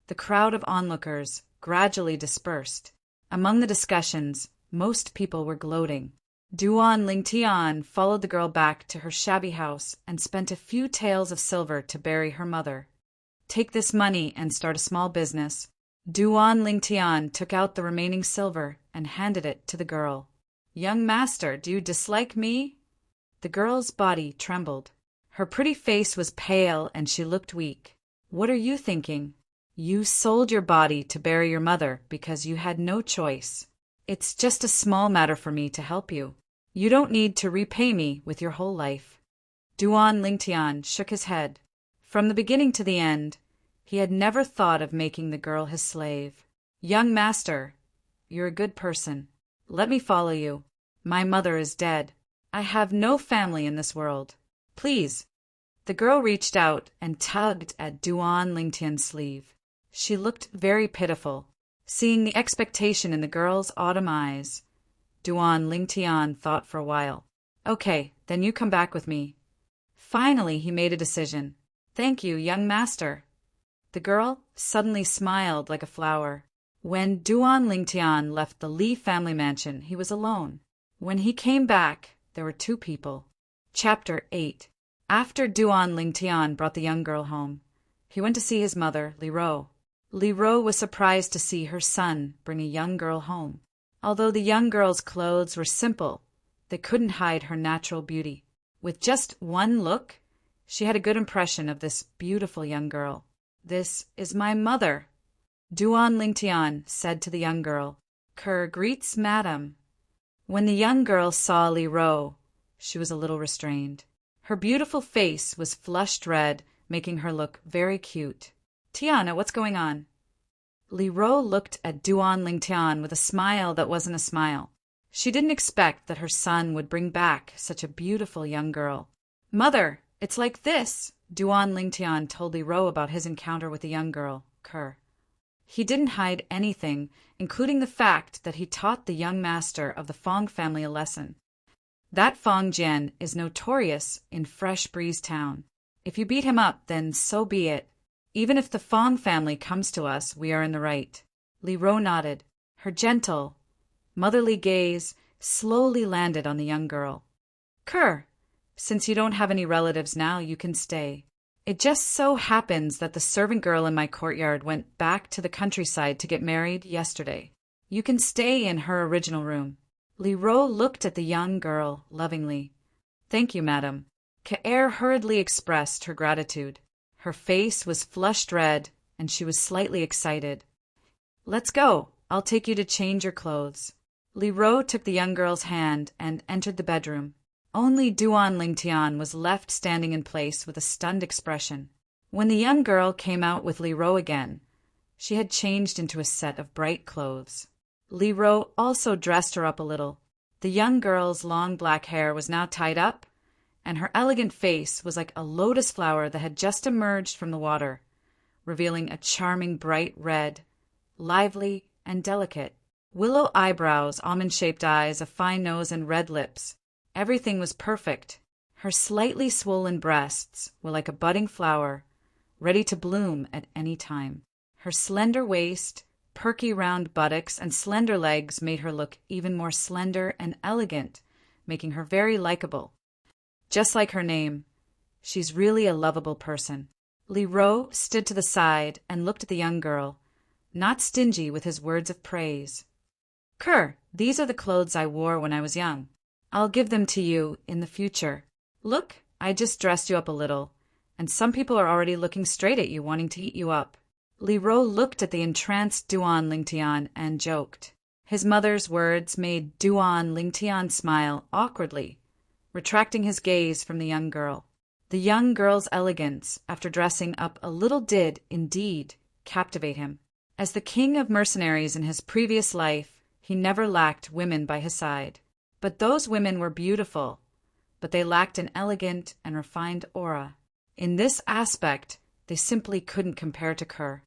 The crowd of onlookers gradually dispersed. Among the discussions, most people were gloating. Duan Lingtian followed the girl back to her shabby house and spent a few taels of silver to bury her mother. Take this money and start a small business. Duan Lingtian took out the remaining silver and handed it to the girl. Young master, do you dislike me? The girl's body trembled. Her pretty face was pale and she looked weak. What are you thinking? You sold your body to bury your mother because you had no choice. It's just a small matter for me to help you. You don't need to repay me with your whole life. Duan Lingtian shook his head. From the beginning to the end, he had never thought of making the girl his slave. Young master, you're a good person. Let me follow you. My mother is dead. I have no family in this world. Please. The girl reached out and tugged at Duan Lingtian's sleeve. She looked very pitiful. Seeing the expectation in the girl's autumn eyes, Duan Lingtian thought for a while. Okay, then you come back with me. Finally, he made a decision. Thank you, young master. The girl suddenly smiled like a flower. When Duan Lingtian left the Li family mansion, he was alone. When he came back, there were two people. Chapter 8. After Duan Lingtian brought the young girl home, he went to see his mother, Li Ro. Li Ro was surprised to see her son bring a young girl home. Although the young girl's clothes were simple, they couldn't hide her natural beauty. With just one look, she had a good impression of this beautiful young girl. This is my mother, Duan Lingtian said to the young girl. Kerr greets madam. When the young girl saw Li Ro, she was a little restrained. Her beautiful face was flushed red, making her look very cute. Tiana, what's going on? Li Ro looked at Duan Lingtian with a smile that wasn't a smile. She didn't expect that her son would bring back such a beautiful young girl. Mother, it's like this, Duan Lingtian told Li Ro about his encounter with the young girl, Kerr. He didn't hide anything, including the fact that he taught the young master of the Fong family a lesson. That Fong Jian is notorious in Fresh Breeze Town. If you beat him up, then so be it. Even if the Fong family comes to us, we are in the right. Li Ro nodded. Her gentle, motherly gaze slowly landed on the young girl. Kerr, since you don't have any relatives now, you can stay. It just so happens that the servant girl in my courtyard went back to the countryside to get married yesterday. You can stay in her original room. Li Ro looked at the young girl lovingly. Thank you, madam. K'er hurriedly expressed her gratitude. Her face was flushed red, and she was slightly excited. Let's go. I'll take you to change your clothes. Li Ro took the young girl's hand and entered the bedroom. Only Duan Lingtian was left standing in place with a stunned expression. When the young girl came out with Li Ro again, she had changed into a set of bright clothes. Li Ro also dressed her up a little. The young girl's long black hair was now tied up, and her elegant face was like a lotus flower that had just emerged from the water, revealing a charming bright red, lively and delicate. Willow eyebrows, almond-shaped eyes, a fine nose, and red lips. Everything was perfect. Her slightly swollen breasts were like a budding flower, ready to bloom at any time. Her slender waist, perky round buttocks, and slender legs made her look even more slender and elegant, making her very likable. Just like her name, she's really a lovable person. Li Ro stood to the side and looked at the young girl, not stingy with his words of praise. Kerr, these are the clothes I wore when I was young. I'll give them to you in the future. Look, I just dressed you up a little, and some people are already looking straight at you, wanting to eat you up. Li Ro looked at the entranced Duan Lingtian and joked. His mother's words made Duan Lingtian smile awkwardly, retracting his gaze from the young girl. The young girl's elegance, after dressing up a little, did, indeed, captivate him. As the king of mercenaries in his previous life, he never lacked women by his side. But those women were beautiful, but they lacked an elegant and refined aura. In this aspect, they simply couldn't compare to Kerr.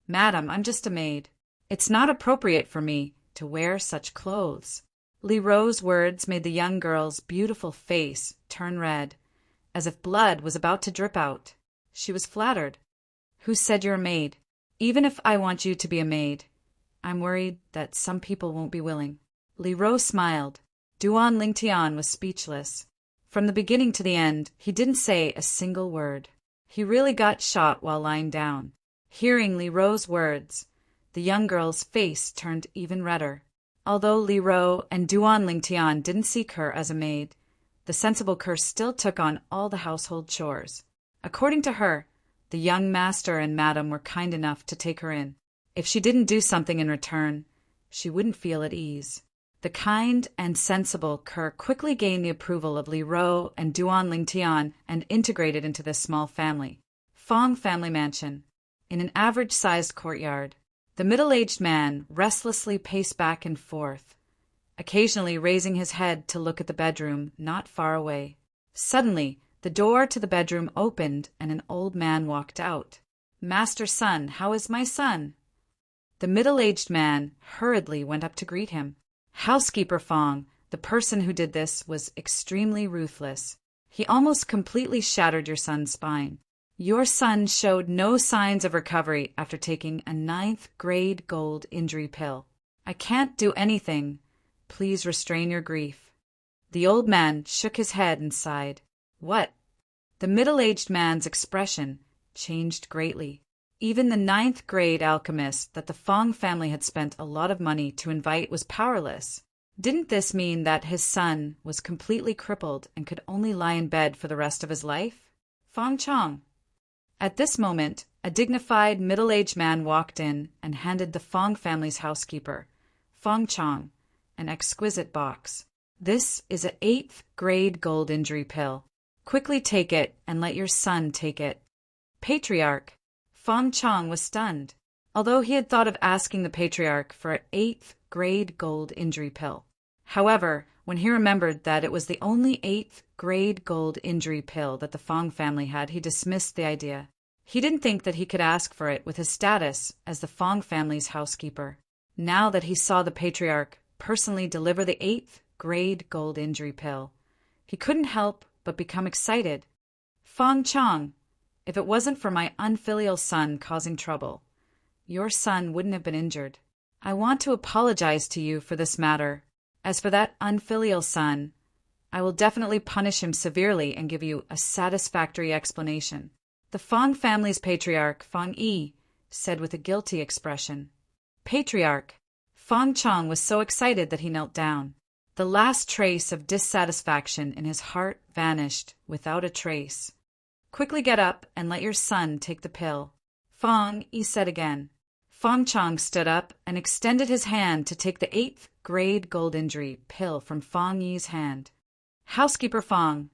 Madam, I'm just a maid. It's not appropriate for me to wear such clothes. Li Ro's words made the young girl's beautiful face turn red, as if blood was about to drip out. She was flattered. Who said you're a maid? Even if I want you to be a maid, I'm worried that some people won't be willing. Li Ro smiled. Duan Lingtian was speechless. From the beginning to the end, he didn't say a single word. He really got shot while lying down. Hearing Li Ro's words, the young girl's face turned even redder. Although Li Ro and Duan Lingtian didn't seek her as a maid, the sensible curse still took on all the household chores. According to her, the young master and madam were kind enough to take her in. If she didn't do something in return, she wouldn't feel at ease. The kind and sensible Kerr quickly gained the approval of Li Ro and Duan Lingtian and integrated into this small family. Fong family mansion. In an average-sized courtyard, the middle-aged man restlessly paced back and forth, occasionally raising his head to look at the bedroom not far away. Suddenly, the door to the bedroom opened and an old man walked out. "Master Sun, how is my son?" The middle-aged man hurriedly went up to greet him. Housekeeper Fong, the person who did this, was extremely ruthless. He almost completely shattered your son's spine. Your son showed no signs of recovery after taking a 9th grade gold injury pill. I can't do anything. Please restrain your grief. The old man shook his head and sighed. What? The middle-aged man's expression changed greatly. Even the 9th grade alchemist that the Fong family had spent a lot of money to invite was powerless. Didn't this mean that his son was completely crippled and could only lie in bed for the rest of his life? Fong Chong. At this moment, a dignified middle-aged man walked in and handed the Fong family's housekeeper, Fong Chong, an exquisite box. This is an 8th grade gold injury pill. Quickly take it and let your son take it. Patriarch. Fong Chong was stunned, although he had thought of asking the patriarch for an 8th grade gold injury pill. However, when he remembered that it was the only 8th grade gold injury pill that the Fong family had, he dismissed the idea. He didn't think that he could ask for it with his status as the Fong family's housekeeper. Now that he saw the patriarch personally deliver the 8th grade gold injury pill, he couldn't help but become excited. Fong Chong, if it wasn't for my unfilial son causing trouble, your son wouldn't have been injured. I want to apologize to you for this matter. As for that unfilial son, I will definitely punish him severely and give you a satisfactory explanation. The Fong family's patriarch, Fong Yi, said with a guilty expression. Patriarch. Fong Chong was so excited that he knelt down. The last trace of dissatisfaction in his heart vanished without a trace. Quickly get up and let your son take the pill. Fong Yi said again. Fong Chong stood up and extended his hand to take the 8th grade gold injury pill from Fong Yi's hand. Housekeeper Fong,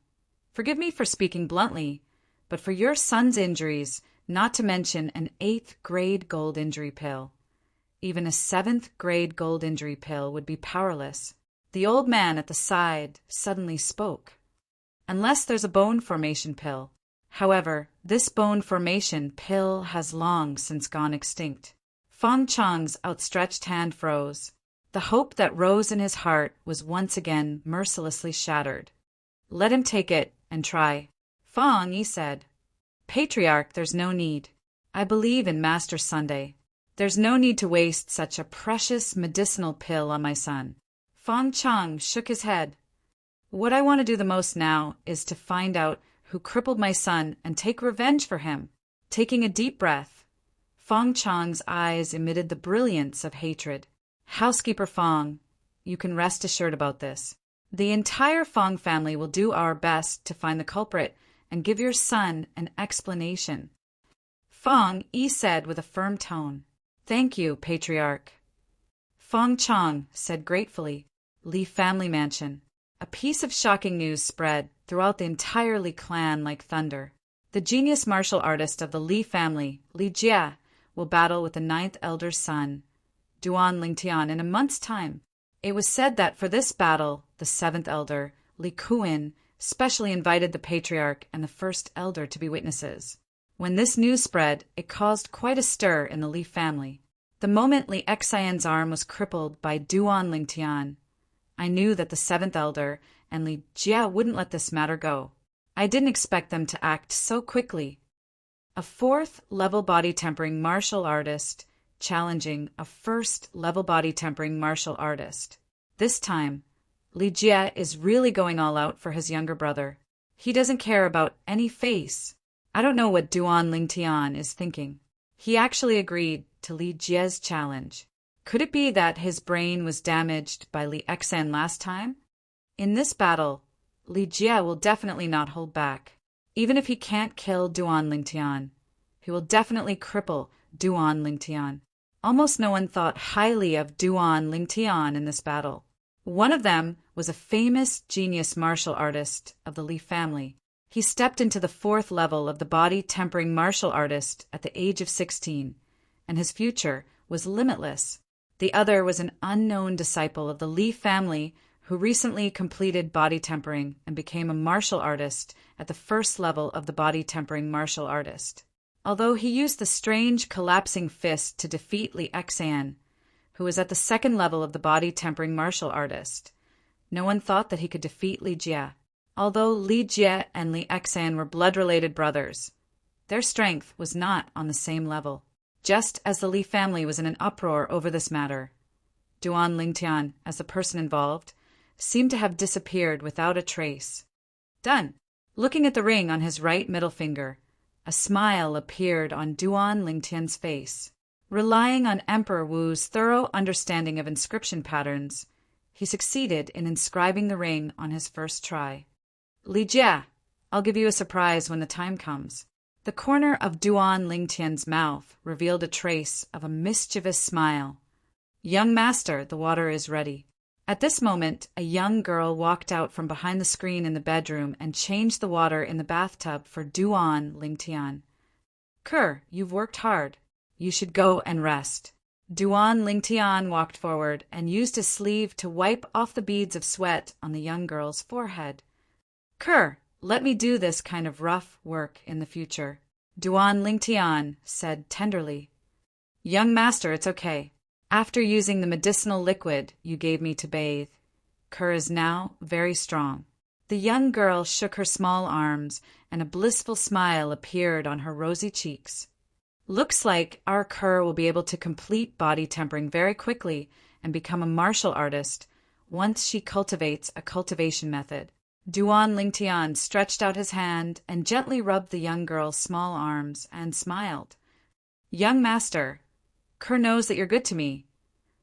forgive me for speaking bluntly, but for your son's injuries, not to mention an 8th grade gold injury pill, even a 7th grade gold injury pill would be powerless. The old man at the side suddenly spoke. Unless there's a bone formation pill. However, this bone formation pill has long since gone extinct. Fong Chong's outstretched hand froze. The hope that rose in his heart was once again mercilessly shattered. Let him take it and try. Fong Yi said. Patriarch, there's no need. I believe in Master Sunday. There's no need to waste such a precious medicinal pill on my son. Fong Chong shook his head. What I want to do the most now is to find out who crippled my son and take revenge for him. Taking a deep breath, Fong Chong's eyes emitted the brilliance of hatred. Housekeeper Fong, you can rest assured about this. The entire Fong family will do our best to find the culprit and give your son an explanation. Fong Yi said with a firm tone. Thank you, Patriarch. Fong Chong said gratefully. Li family mansion. A piece of shocking news spread throughout the entire Li clan like thunder. The genius martial artist of the Li family, Li Jia, will battle with the 9th elder's son, Duan Lingtian, in a month's time. It was said that for this battle, the 7th elder, Li Kuin, specially invited the patriarch and the 1st elder to be witnesses. When this news spread, it caused quite a stir in the Li family. The moment Li Xian's arm was crippled by Duan Lingtian, I knew that the 7th elder and Li Jia wouldn't let this matter go. I didn't expect them to act so quickly. A fourth-level body tempering martial artist challenging a first-level body tempering martial artist. This time, Li Jie is really going all out for his younger brother. He doesn't care about any face. I don't know what Duan Lingtian is thinking. He actually agreed to Li Jie's challenge. Could it be that his brain was damaged by Li Xan last time? In this battle, Li Jie will definitely not hold back. Even if he can't kill Duan Lingtian, he will definitely cripple Duan Lingtian. Almost no one thought highly of Duan Lingtian in this battle. One of them was a famous genius martial artist of the Li family. He stepped into the fourth level of the body tempering martial artist at the age of 16, and his future was limitless. The other was an unknown disciple of the Li family who recently completed body tempering and became a martial artist at the first level of the body tempering martial artist. Although he used the strange collapsing fist to defeat Li Xan, who was at the second level of the body tempering martial artist, no one thought that he could defeat Li Jie. Although Li Jie and Li Xan were blood-related brothers, their strength was not on the same level. Just as the Li family was in an uproar over this matter, Duan Lingtian, as the person involved, seemed to have disappeared without a trace. Done. Looking at the ring on his right middle finger, a smile appeared on Duan Lingtian's face. Relying on Emperor Wu's thorough understanding of inscription patterns, he succeeded in inscribing the ring on his first try. Li Jie, I'll give you a surprise when the time comes. The corner of Duan Lingtian's mouth revealed a trace of a mischievous smile. Young master, the water is ready. At this moment, a young girl walked out from behind the screen in the bedroom and changed the water in the bathtub for Duan Lingtian. Kerr, you've worked hard. You should go and rest. Duan Lingtian walked forward and used his sleeve to wipe off the beads of sweat on the young girl's forehead. Kerr, let me do this kind of rough work in the future, Duan Lingtian said tenderly. Young master, it's okay. After using the medicinal liquid you gave me to bathe, Kerr is now very strong. The young girl shook her small arms, and a blissful smile appeared on her rosy cheeks. Looks like our Kerr will be able to complete body tempering very quickly and become a martial artist once she cultivates a cultivation method. Duan Lingtian stretched out his hand and gently rubbed the young girl's small arms and smiled. Young master, Kerr knows that you're good to me,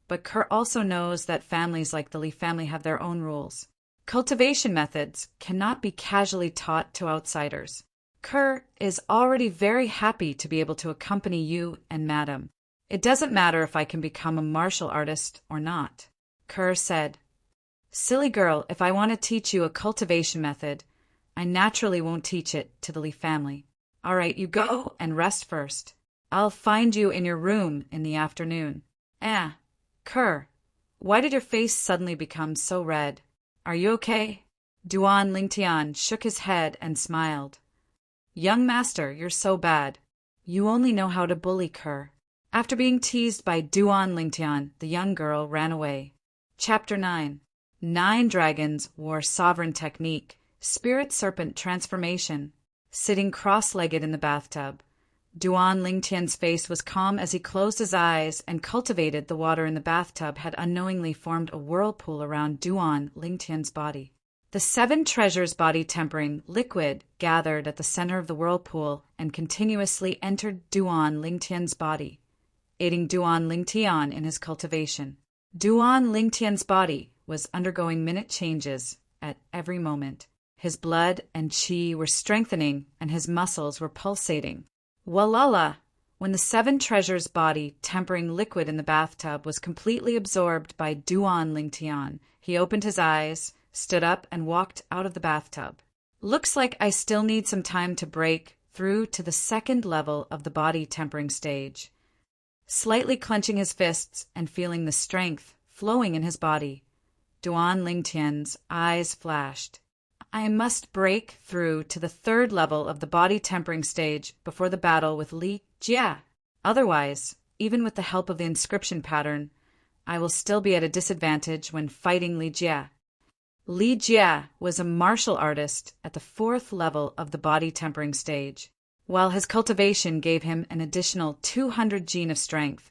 but Kerr also knows that families like the Li family have their own rules. Cultivation methods cannot be casually taught to outsiders. Kerr is already very happy to be able to accompany you and Madam. It doesn't matter if I can become a martial artist or not. Kerr said, Silly girl, if I want to teach you a cultivation method, I naturally won't teach it to the Li family. All right, you go and rest first. I'll find you in your room in the afternoon. Kerr, why did your face suddenly become so red? Are you okay? Duan Lingtian shook his head and smiled. Young master, you're so bad. You only know how to bully Kerr. After being teased by Duan Lingtian, the young girl ran away. Chapter 9. 9 dragons wore sovereign technique, spirit serpent transformation. Sitting cross-legged in the bathtub, Duan Lingtian's face was calm as he closed his eyes and cultivated the water in the bathtub had unknowingly formed a whirlpool around Duan Lingtian's body. The 7 treasures body tempering liquid gathered at the center of the whirlpool and continuously entered Duan Lingtian's body, aiding Duan Lingtian in his cultivation. Duan Lingtian's body was undergoing minute changes at every moment. His blood and qi were strengthening and his muscles were pulsating. Walala! When the 7 treasures body tempering liquid in the bathtub was completely absorbed by Duan Lingtian, he opened his eyes, stood up, and walked out of the bathtub. Looks like I still need some time to break through to the 2nd level of the body tempering stage. Slightly clenching his fists and feeling the strength flowing in his body, Duan Lingtian's eyes flashed. I must break through to the 3rd level of the body tempering stage before the battle with Li Jie. Otherwise, even with the help of the inscription pattern, I will still be at a disadvantage when fighting Li Jie. Li Jie was a martial artist at the 4th level of the body tempering stage. While his cultivation gave him an additional 200 gene of strength,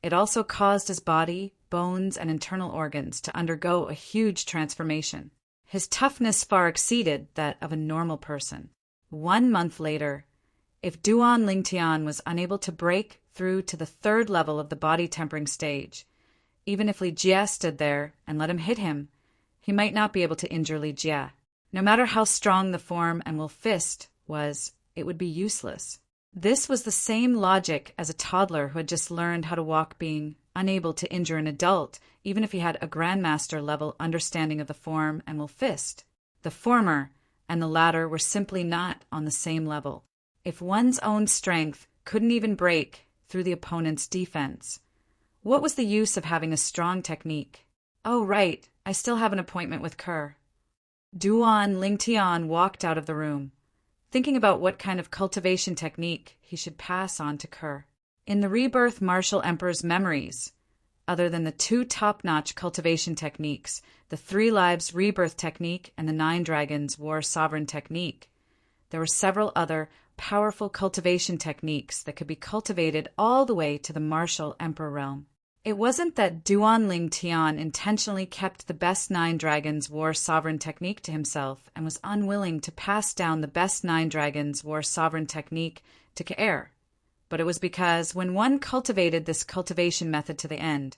it also caused his body, bones, and internal organs to undergo a huge transformation. His toughness far exceeded that of a normal person. 1 month later, if Duan Lingtian was unable to break through to the 3rd level of the body tempering stage, even if Li Jie stood there and let him hit him, he might not be able to injure Li Jie. No matter how strong the form and will fist was, it would be useless. This was the same logic as a toddler who had just learned how to walk being unable to injure an adult, even if he had a grandmaster-level understanding of the form and will fist. The former and the latter were simply not on the same level. If one's own strength couldn't even break through the opponent's defense, what was the use of having a strong technique? Oh, right, I still have an appointment with Kerr. Duan Lingtian walked out of the room, thinking about what kind of cultivation technique he should pass on to Kerr. In the Rebirth Martial Emperor's memories, other than the 2 top-notch cultivation techniques, the 3 Lives Rebirth technique and the 9 Dragons War Sovereign technique, there were several other powerful cultivation techniques that could be cultivated all the way to the Martial Emperor realm. It wasn't that Duan Lingtian intentionally kept the best 9 Dragons War Sovereign technique to himself and was unwilling to pass down the best 9 Dragons War Sovereign technique to Kaer, but it was because when one cultivated this cultivation method to the end,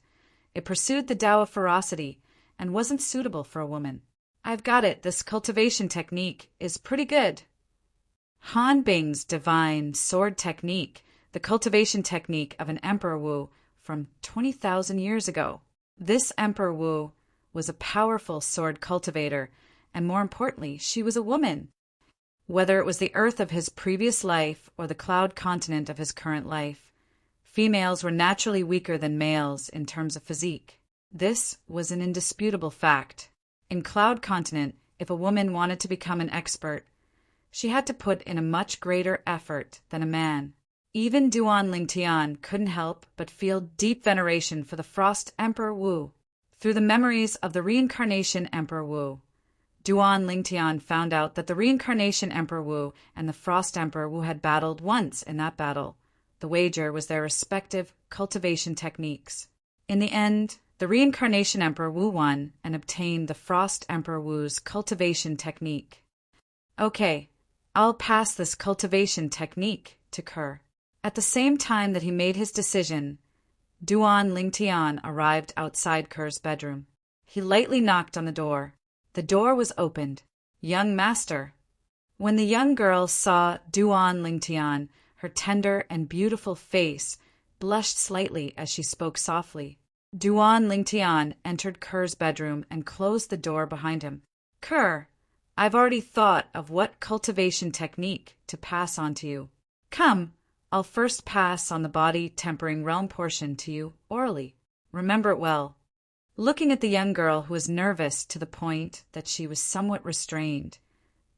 it pursued the Tao of ferocity and wasn't suitable for a woman. I've got it, this cultivation technique is pretty good. Han Bing's divine sword technique, the cultivation technique of an Emperor Wu from 20,000 years ago. This Emperor Wu was a powerful sword cultivator, and more importantly, she was a woman. Whether it was the Earth of his previous life or the Cloud continent of his current life, females were naturally weaker than males in terms of physique. This was an indisputable fact. In Cloud continent, if a woman wanted to become an expert, she had to put in a much greater effort than a man. Even Duan Lingtian couldn't help but feel deep veneration for the Frost Emperor Wu. Through the memories of the Reincarnation Emperor Wu, Duan Lingtian found out that the Reincarnation Emperor Wu and the Frost Emperor Wu had battled once in that battle. The wager was their respective cultivation techniques. In the end, the Reincarnation Emperor Wu won and obtained the Frost Emperor Wu's cultivation technique. Okay, I'll pass this cultivation technique to Kerr. At the same time that he made his decision, Duan Lingtian arrived outside Kerr's bedroom. He lightly knocked on the door. The door was opened. Young master. When the young girl saw Duan Lingtian, her tender and beautiful face blushed slightly as she spoke softly. Duan Lingtian entered Kerr's bedroom and closed the door behind him. Kerr, I've already thought of what cultivation technique to pass on to you. Come, I'll first pass on the body tempering realm portion to you orally. Remember it well. Looking at the young girl, who was nervous to the point that she was somewhat restrained,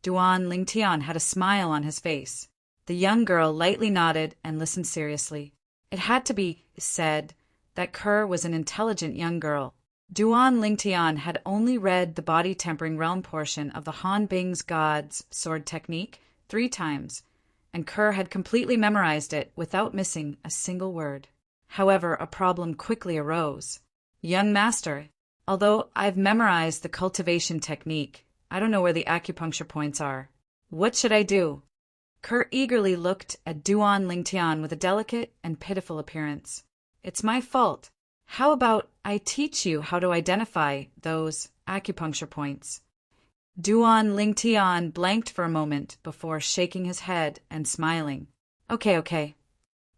Duan Lingtian had a smile on his face. The young girl lightly nodded and listened seriously. It had to be said that Kerr was an intelligent young girl. Duan Lingtian had only read the body tempering realm portion of the Han Bing's God's sword technique 3 times, and Kerr had completely memorized it without missing a single word. However, a problem quickly arose. Young master, although I've memorized the cultivation technique, I don't know where the acupuncture points are. What should I do? Kerr eagerly looked at Duan Lingtian with a delicate and pitiful appearance. It's my fault. How about I teach you how to identify those acupuncture points? Duan Lingtian blanked for a moment before shaking his head and smiling. Okay.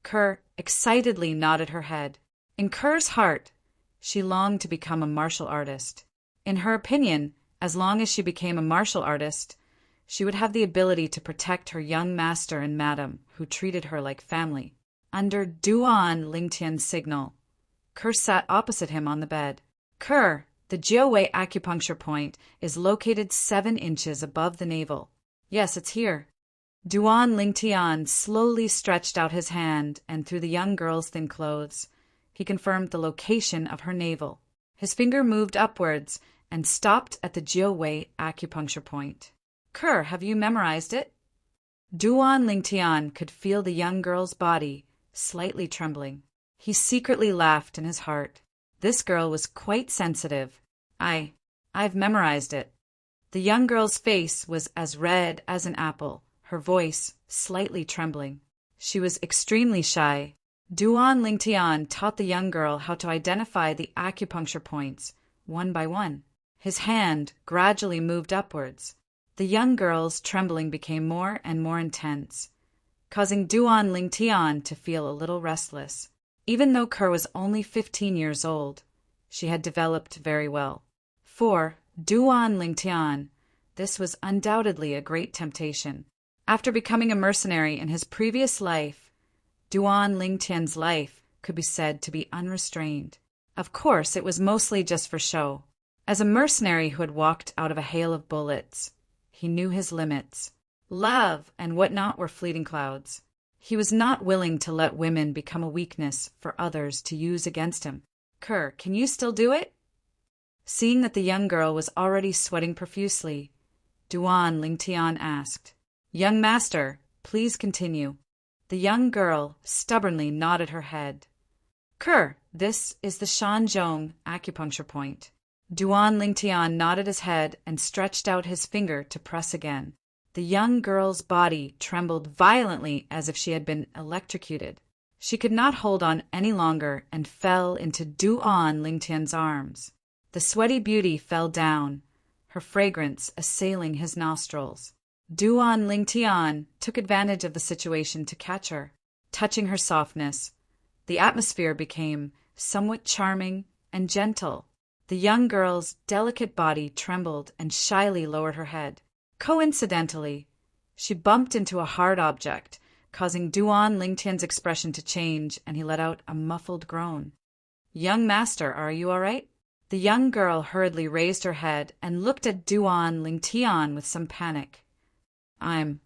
Kerr excitedly nodded her head. In Kerr's heart, she longed to become a martial artist. In her opinion, as long as she became a martial artist, she would have the ability to protect her young master and madam, who treated her like family. Under Duan Lingtian's signal, Kerr sat opposite him on the bed. Kerr, the Jiawei acupuncture point is located 7 inches above the navel. Yes, it's here. Duan Lingtian slowly stretched out his hand, and through the young girl's thin clothes, he confirmed the location of her navel. His finger moved upwards and stopped at the Jiawei acupuncture point. Kerr, have you memorized it? Duan Lingtian could feel the young girl's body slightly trembling. He secretly laughed in his heart. This girl was quite sensitive. I've memorized it. The young girl's face was as red as an apple, her voice slightly trembling. She was extremely shy. Duan Lingtian taught the young girl how to identify the acupuncture points, one by one. His hand gradually moved upwards. The young girl's trembling became more and more intense, causing Duan Lingtian to feel a little restless. Even though Kerr was only 15 years old, she had developed very well. For Duan Lingtian, this was undoubtedly a great temptation. After becoming a mercenary in his previous life, Duan Lingtian's life could be said to be unrestrained. Of course, it was mostly just for show. As a mercenary who had walked out of a hail of bullets, he knew his limits. Love and whatnot were fleeting clouds. He was not willing to let women become a weakness for others to use against him. Kerr, can you still do it? Seeing that the young girl was already sweating profusely, Duan Lingtian asked, Young master, please continue. The young girl stubbornly nodded her head. Kerr, this is the Shanzhong acupuncture point. Duan Lingtian nodded his head and stretched out his finger to press again. The young girl's body trembled violently as if she had been electrocuted. She could not hold on any longer and fell into Duan Lingtian's arms. The sweaty beauty fell down, her fragrance assailing his nostrils. Duan Lingtian took advantage of the situation to catch her. Touching her softness, the atmosphere became somewhat charming and gentle. The young girl's delicate body trembled and shyly lowered her head. Coincidentally, she bumped into a hard object, causing Duan Lingtian's expression to change, and he let out a muffled groan. Young master, are you all right? The young girl hurriedly raised her head and looked at Duan Lingtian with some panic. I'm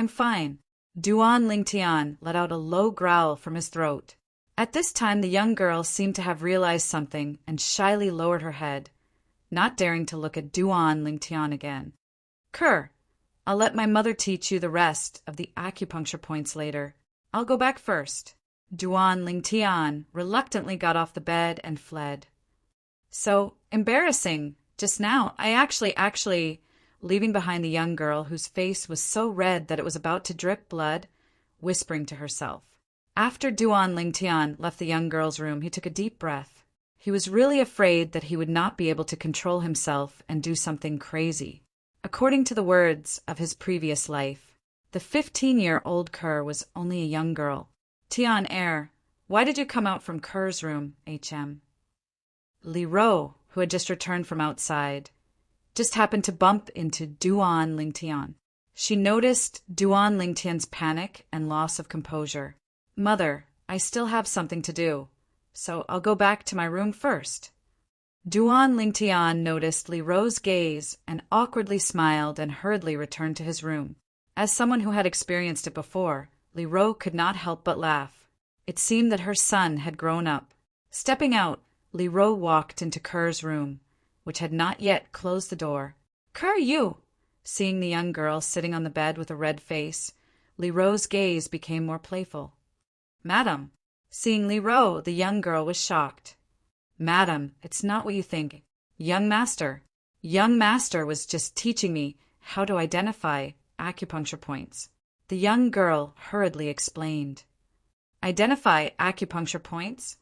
fine. Duan Lingtian let out a low growl from his throat. At this time the young girl seemed to have realized something and shyly lowered her head, not daring to look at Duan Lingtian again. Kerr, I'll let my mother teach you the rest of the acupuncture points later. I'll go back first. Duan Lingtian reluctantly got off the bed and fled. So embarrassing. Just now, I actually, leaving behind the young girl whose face was so red that it was about to drip blood, whispering to herself. After Duan Lingtian left the young girl's room, he took a deep breath. He was really afraid that he would not be able to control himself and do something crazy. According to the words of his previous life, the 15-year-old Kerr was only a young girl. Tian why did you come out from Kerr's room, HM? Li Ro, who had just returned from outside, just happened to bump into Duan Lingtian. She noticed Duan Lingtian's panic and loss of composure. Mother, I still have something to do, so I'll go back to my room first. Duan Lingtian noticed Li Ro's gaze and awkwardly smiled and hurriedly returned to his room. As someone who had experienced it before, Li Ro could not help but laugh. It seemed that her son had grown up. Stepping out, Li Ro walked into Kerr's room, which had not yet closed the door. Kerr, you! Seeing the young girl sitting on the bed with a red face, Li Ro's gaze became more playful. Madam! Seeing Li Ro, the young girl was shocked. Madam, it's not what you think. Young master was just teaching me how to identify acupuncture points. The young girl hurriedly explained. Identify acupuncture points?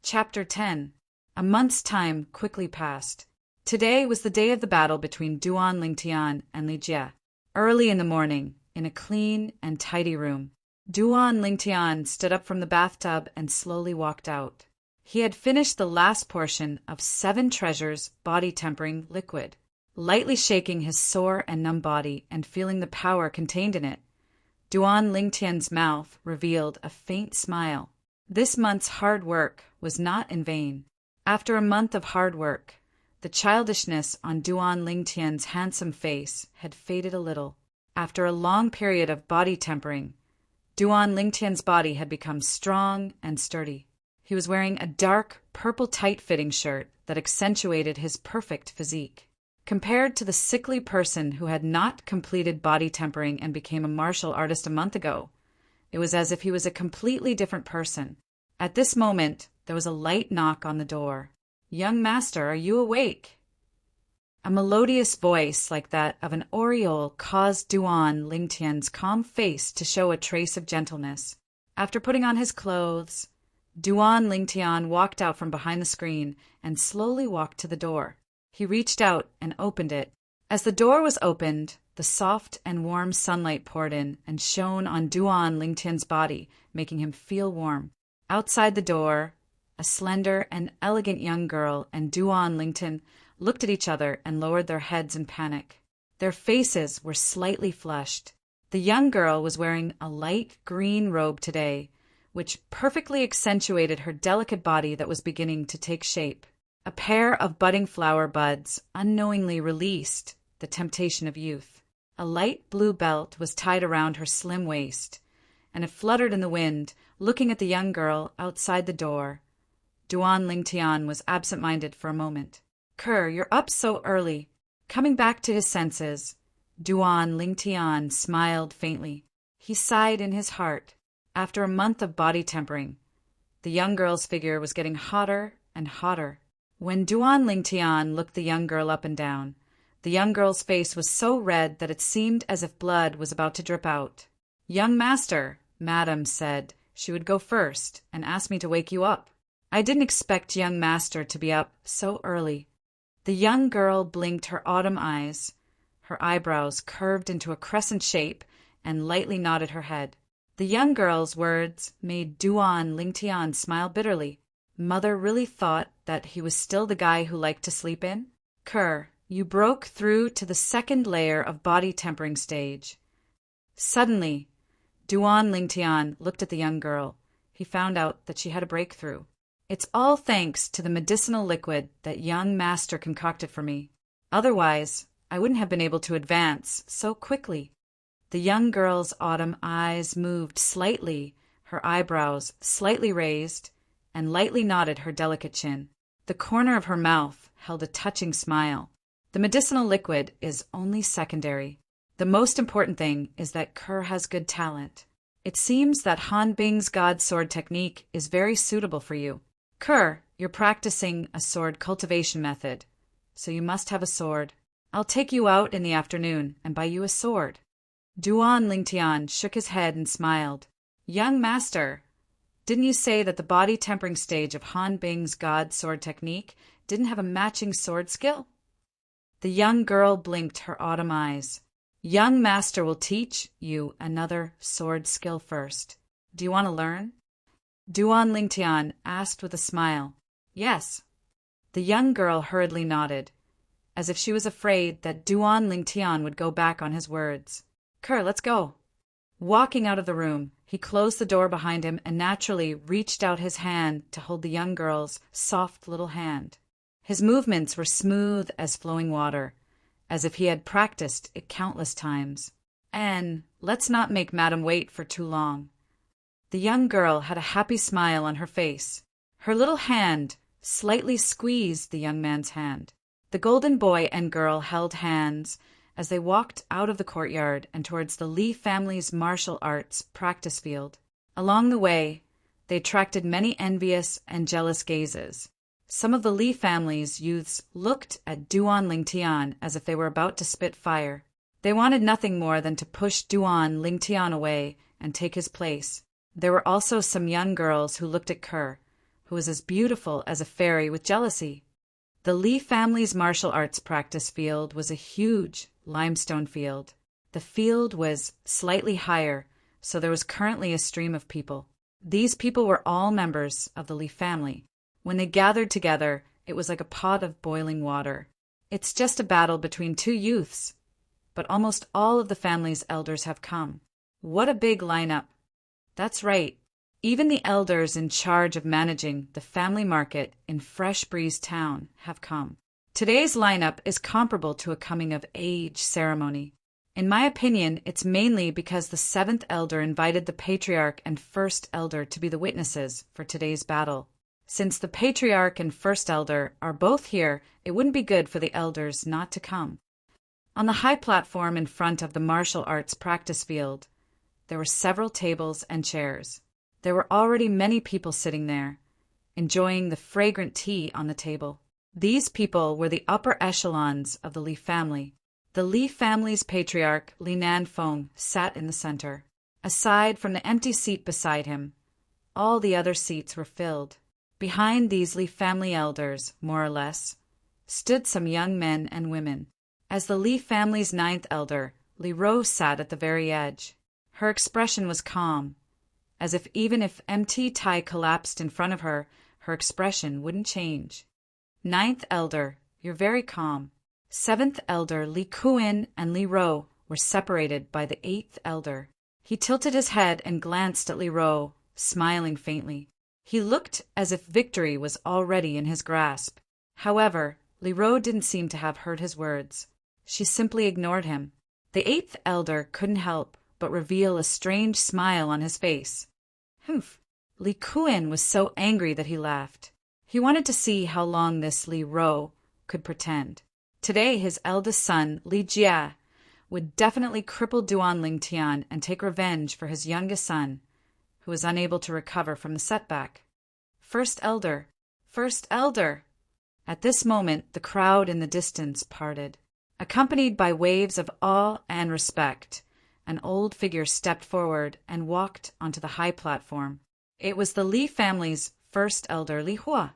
Chapter 10. A month's time quickly passed. Today was the day of the battle between Duan Lingtian and Li Jie. Early in the morning, in a clean and tidy room, Duan Lingtian stood up from the bathtub and slowly walked out. He had finished the last portion of 7 Treasures body-tempering liquid. Lightly shaking his sore and numb body and feeling the power contained in it, Duan Lingtian's mouth revealed a faint smile. This month's hard work was not in vain. After a month of hard work, the childishness on Duan Lingtian's handsome face had faded a little. After a long period of body tempering, Duan Lingtian's body had become strong and sturdy. He was wearing a dark, purple tight-fitting shirt that accentuated his perfect physique. Compared to the sickly person who had not completed body tempering and became a martial artist a month ago, it was as if he was a completely different person. At this moment, there was a light knock on the door. "Young master, are you awake?" A melodious voice like that of an oriole caused Duan Lingtian's calm face to show a trace of gentleness. After putting on his clothes, Duan Lingtian walked out from behind the screen and slowly walked to the door. He reached out and opened it. As the door was opened, the soft and warm sunlight poured in and shone on Duan Lingtian's body, making him feel warm. Outside the door, a slender and elegant young girl and Duan Lingtian looked at each other and lowered their heads in panic. Their faces were slightly flushed. The young girl was wearing a light green robe today, which perfectly accentuated her delicate body that was beginning to take shape. A pair of budding flower buds unknowingly released the temptation of youth. A light blue belt was tied around her slim waist, and it fluttered in the wind. Looking at the young girl outside the door, Duan Lingtian was absent-minded for a moment. "Kerr, you're up so early." Coming back to his senses, Duan Lingtian smiled faintly. He sighed in his heart. After a month of body tempering, the young girl's figure was getting hotter and hotter. When Duan Lingtian looked the young girl up and down, the young girl's face was so red that it seemed as if blood was about to drip out. "Young master," Madam said she would go first and asked me to wake you up. "I didn't expect young master to be up so early." The young girl blinked her autumn eyes. Her eyebrows curved into a crescent shape and lightly nodded her head. The young girl's words made Duan Lingtian smile bitterly. Mother really thought that he was still the guy who liked to sleep in? "Kerr, you broke through to the second layer of body tempering stage." Suddenly, Duan Lingtian looked at the young girl. He found out that she had a breakthrough. "It's all thanks to the medicinal liquid that young master concocted for me. Otherwise, I wouldn't have been able to advance so quickly." The young girl's autumn eyes moved slightly, her eyebrows slightly raised, and lightly nodded her delicate chin. The corner of her mouth held a touching smile. The medicinal liquid is only secondary. The most important thing is that Kerr has good talent. It seems that Han Bing's God Sword technique is very suitable for you. Kerr, you're practicing a sword cultivation method, so you must have a sword. I'll take you out in the afternoon and buy you a sword." Duan Lingtian shook his head and smiled. "Young master, didn't you say that the body tempering stage of Han Bing's God Sword technique didn't have a matching sword skill?" The young girl blinked her autumn eyes. "Young master will teach you another sword skill first. Do you want to learn?" Duan Lingtian asked with a smile. "Yes." The young girl hurriedly nodded, as if she was afraid that Duan Lingtian would go back on his words. "Kerr, let's go." Walking out of the room, he closed the door behind him and naturally reached out his hand to hold the young girl's soft little hand. His movements were smooth as flowing water, as if he had practiced it countless times. "And let's not make Madam wait for too long." The young girl had a happy smile on her face. Her little hand slightly squeezed the young man's hand. The golden boy and girl held hands as they walked out of the courtyard and towards the Li family's martial arts practice field. Along the way, they attracted many envious and jealous gazes. Some of the Li family's youths looked at Duan Lingtian as if they were about to spit fire. They wanted nothing more than to push Duan Lingtian away and take his place. There were also some young girls who looked at Kerr, who was as beautiful as a fairy, with jealousy. The Li family's martial arts practice field was a huge limestone field. The field was slightly higher, so there was currently a stream of people. These people were all members of the Li family. When they gathered together, it was like a pot of boiling water. It's just a battle between two youths, but almost all of the family's elders have come. What a big lineup. That's right. Even the elders in charge of managing the family market in Fresh Breeze Town have come. Today's lineup is comparable to a coming-of-age ceremony. In my opinion, it's mainly because the seventh elder invited the patriarch and first elder to be the witnesses for today's battle. Since the patriarch and first elder are both here, it wouldn't be good for the elders not to come. On the high platform in front of the martial arts practice field, there were several tables and chairs. There were already many people sitting there, enjoying the fragrant tea on the table. These people were the upper echelons of the Li family. The Li family's patriarch, Li Nanfeng, sat in the center. Aside from the empty seat beside him, all the other seats were filled. Behind these Li family elders, more or less, stood some young men and women. As the Li family's ninth elder, Li Ro sat at the very edge. Her expression was calm, as if even if MT Tai collapsed in front of her, her expression wouldn't change. Ninth elder, you're very calm. Seventh elder Li Kuin and Li Ro were separated by the eighth elder. He tilted his head and glanced at Li Ro, smiling faintly. He looked as if victory was already in his grasp. However, Li Ro didn't seem to have heard his words. She simply ignored him. The eighth elder couldn't help but reveal a strange smile on his face. Humph! Li Kuin was so angry that he laughed. He wanted to see how long this Li Ro could pretend. Today his eldest son, Li Jia, would definitely cripple Duan Lingtian and take revenge for his youngest son, who was unable to recover from the setback. First elder! First elder! At this moment the crowd in the distance parted. Accompanied by waves of awe and respect, an old figure stepped forward and walked onto the high platform. It was the Li family's first elder, Li Hua.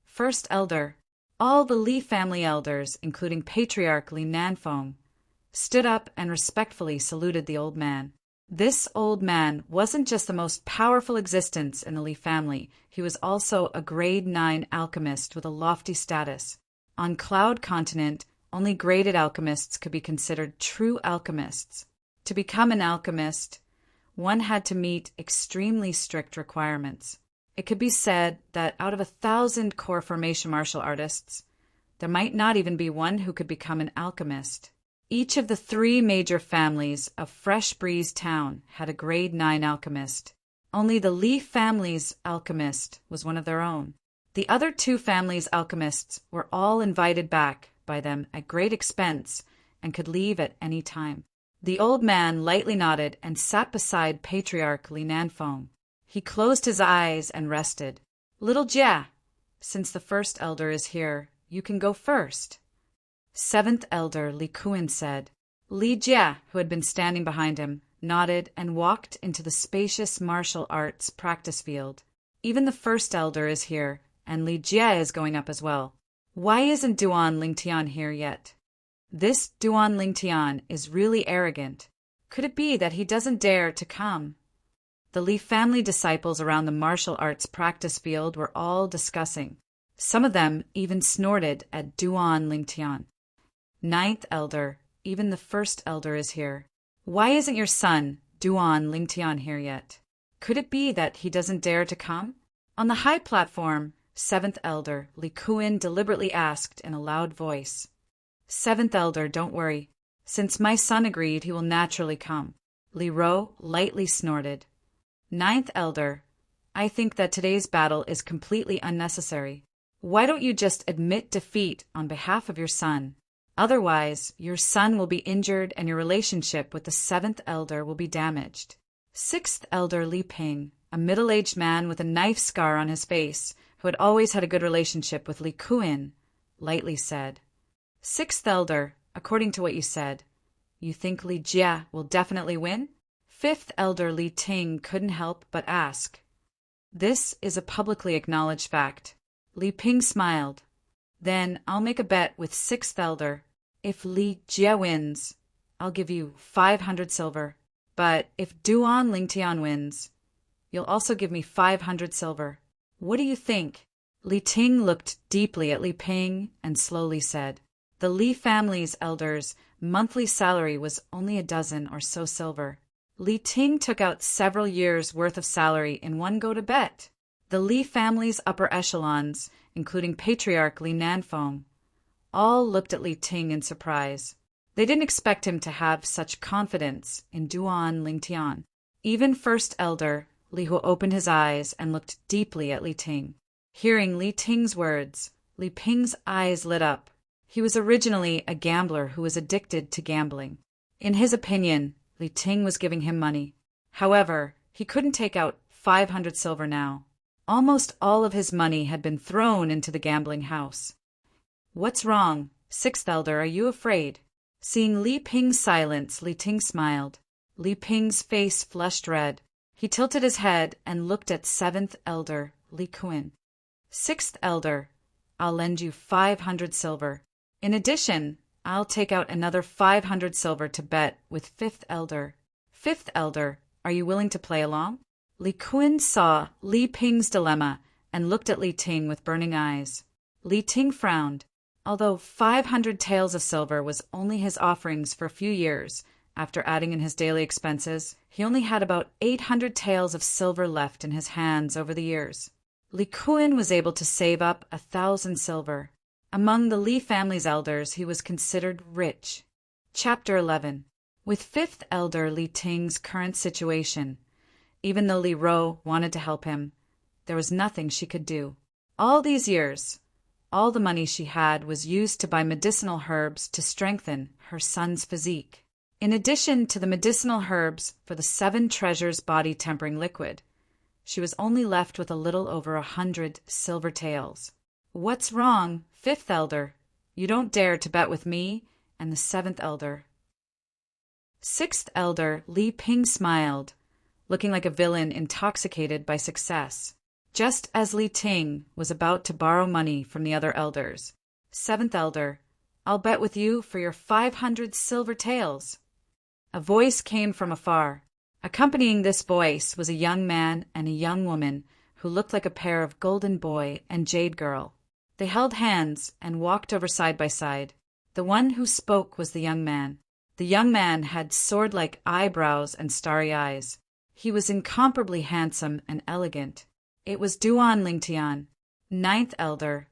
First elder, all the Li family elders, including patriarch Li Nanfeng, stood up and respectfully saluted the old man. This old man wasn't just the most powerful existence in the Li family, he was also a grade 9 alchemist with a lofty status. On Cloud Continent, only graded alchemists could be considered true alchemists. To become an alchemist, one had to meet extremely strict requirements. It could be said that out of 1,000 core formation martial artists, there might not even be one who could become an alchemist. Each of the 3 major families of Fresh Breeze Town had a grade 9 alchemist. Only the Li family's alchemist was one of their own. The other 2 families' alchemists were all invited back by them at great expense and could leave at any time. The old man lightly nodded and sat beside Patriarch Li Nanfeng. He closed his eyes and rested. Little Jia, since the first elder is here, you can go first. Seventh elder Li Kuin said. Li Jia, who had been standing behind him, nodded and walked into the spacious martial arts practice field. Even the first elder is here, and Li Jia is going up as well. Why isn't Duan Lingtian here yet? This Duan Lingtian is really arrogant. Could it be that he doesn't dare to come? The Li family disciples around the martial arts practice field were all discussing. Some of them even snorted at Duan Lingtian. Ninth elder, even the first elder is here. Why isn't your son, Duan Lingtian, here yet? Could it be that he doesn't dare to come? On the high platform, seventh elder Li Kuin deliberately asked in a loud voice. Seventh elder, don't worry. Since my son agreed, he will naturally come. Li Ro lightly snorted. Ninth elder, I think that today's battle is completely unnecessary. Why don't you just admit defeat on behalf of your son? Otherwise, your son will be injured and your relationship with the seventh elder will be damaged. Sixth elder Li Ping, a middle-aged man with a knife scar on his face, who had always had a good relationship with Li Kuin, lightly said. Sixth elder, according to what you said, you think Li Jia will definitely win? Fifth elder Li Ting couldn't help but ask. This is a publicly acknowledged fact. Li Ping smiled. Then I'll make a bet with sixth elder. If Li Jia wins, I'll give you 500 silver. But if Duan Lingtian wins, you'll also give me 500 silver. What do you think? Li Ting looked deeply at Li Ping and slowly said, the Li family's elders' monthly salary was only a dozen or so silver. Li Ting took out several years' worth of salary in one go to bet. The Li family's upper echelons, including Patriarch Li Nanfeng, all looked at Li Ting in surprise. They didn't expect him to have such confidence in Duan Lingtian. Even First Elder Li Hu opened his eyes and looked deeply at Li Ting. Hearing Li Ting's words, Li Ping's eyes lit up. He was originally a gambler who was addicted to gambling. In his opinion, Li Ting was giving him money. However, he couldn't take out 500 silver now. Almost all of his money had been thrown into the gambling house. What's wrong? Sixth elder, are you afraid? Seeing Li Ping's silence, Li Ting smiled. Li Ping's face flushed red. He tilted his head and looked at seventh elder, Li Kun. Sixth elder, I'll lend you 500 silver. In addition, I'll take out another 500 silver to bet with fifth elder. Fifth elder, are you willing to play along? Li Kun saw Li Ping's dilemma and looked at Li Ting with burning eyes. Li Ting frowned. Although 500 taels of silver was only his offerings for a few years, after adding in his daily expenses, he only had about 800 taels of silver left in his hands over the years. Li Kun was able to save up 1,000 silver. Among the Li family's elders, he was considered rich. Chapter 11. With fifth elder Li Ting's current situation, even though Li Ro wanted to help him, there was nothing she could do. All these years, all the money she had was used to buy medicinal herbs to strengthen her son's physique. In addition to the medicinal herbs for the 7 treasures body tempering liquid, she was only left with a little over 100 silver taels. What's wrong, fifth elder? You don't dare to bet with me and the seventh elder. Sixth elder Li Ping smiled, looking like a villain intoxicated by success, just as Li Ting was about to borrow money from the other elders. Seventh elder, I'll bet with you for your 500 silver taels. A voice came from afar. Accompanying this voice was a young man and a young woman who looked like a pair of golden boy and jade girl. They held hands and walked over side by side. The one who spoke was the young man. The young man had sword-like eyebrows and starry eyes. He was incomparably handsome and elegant. It was Duan Lingtian, ninth elder.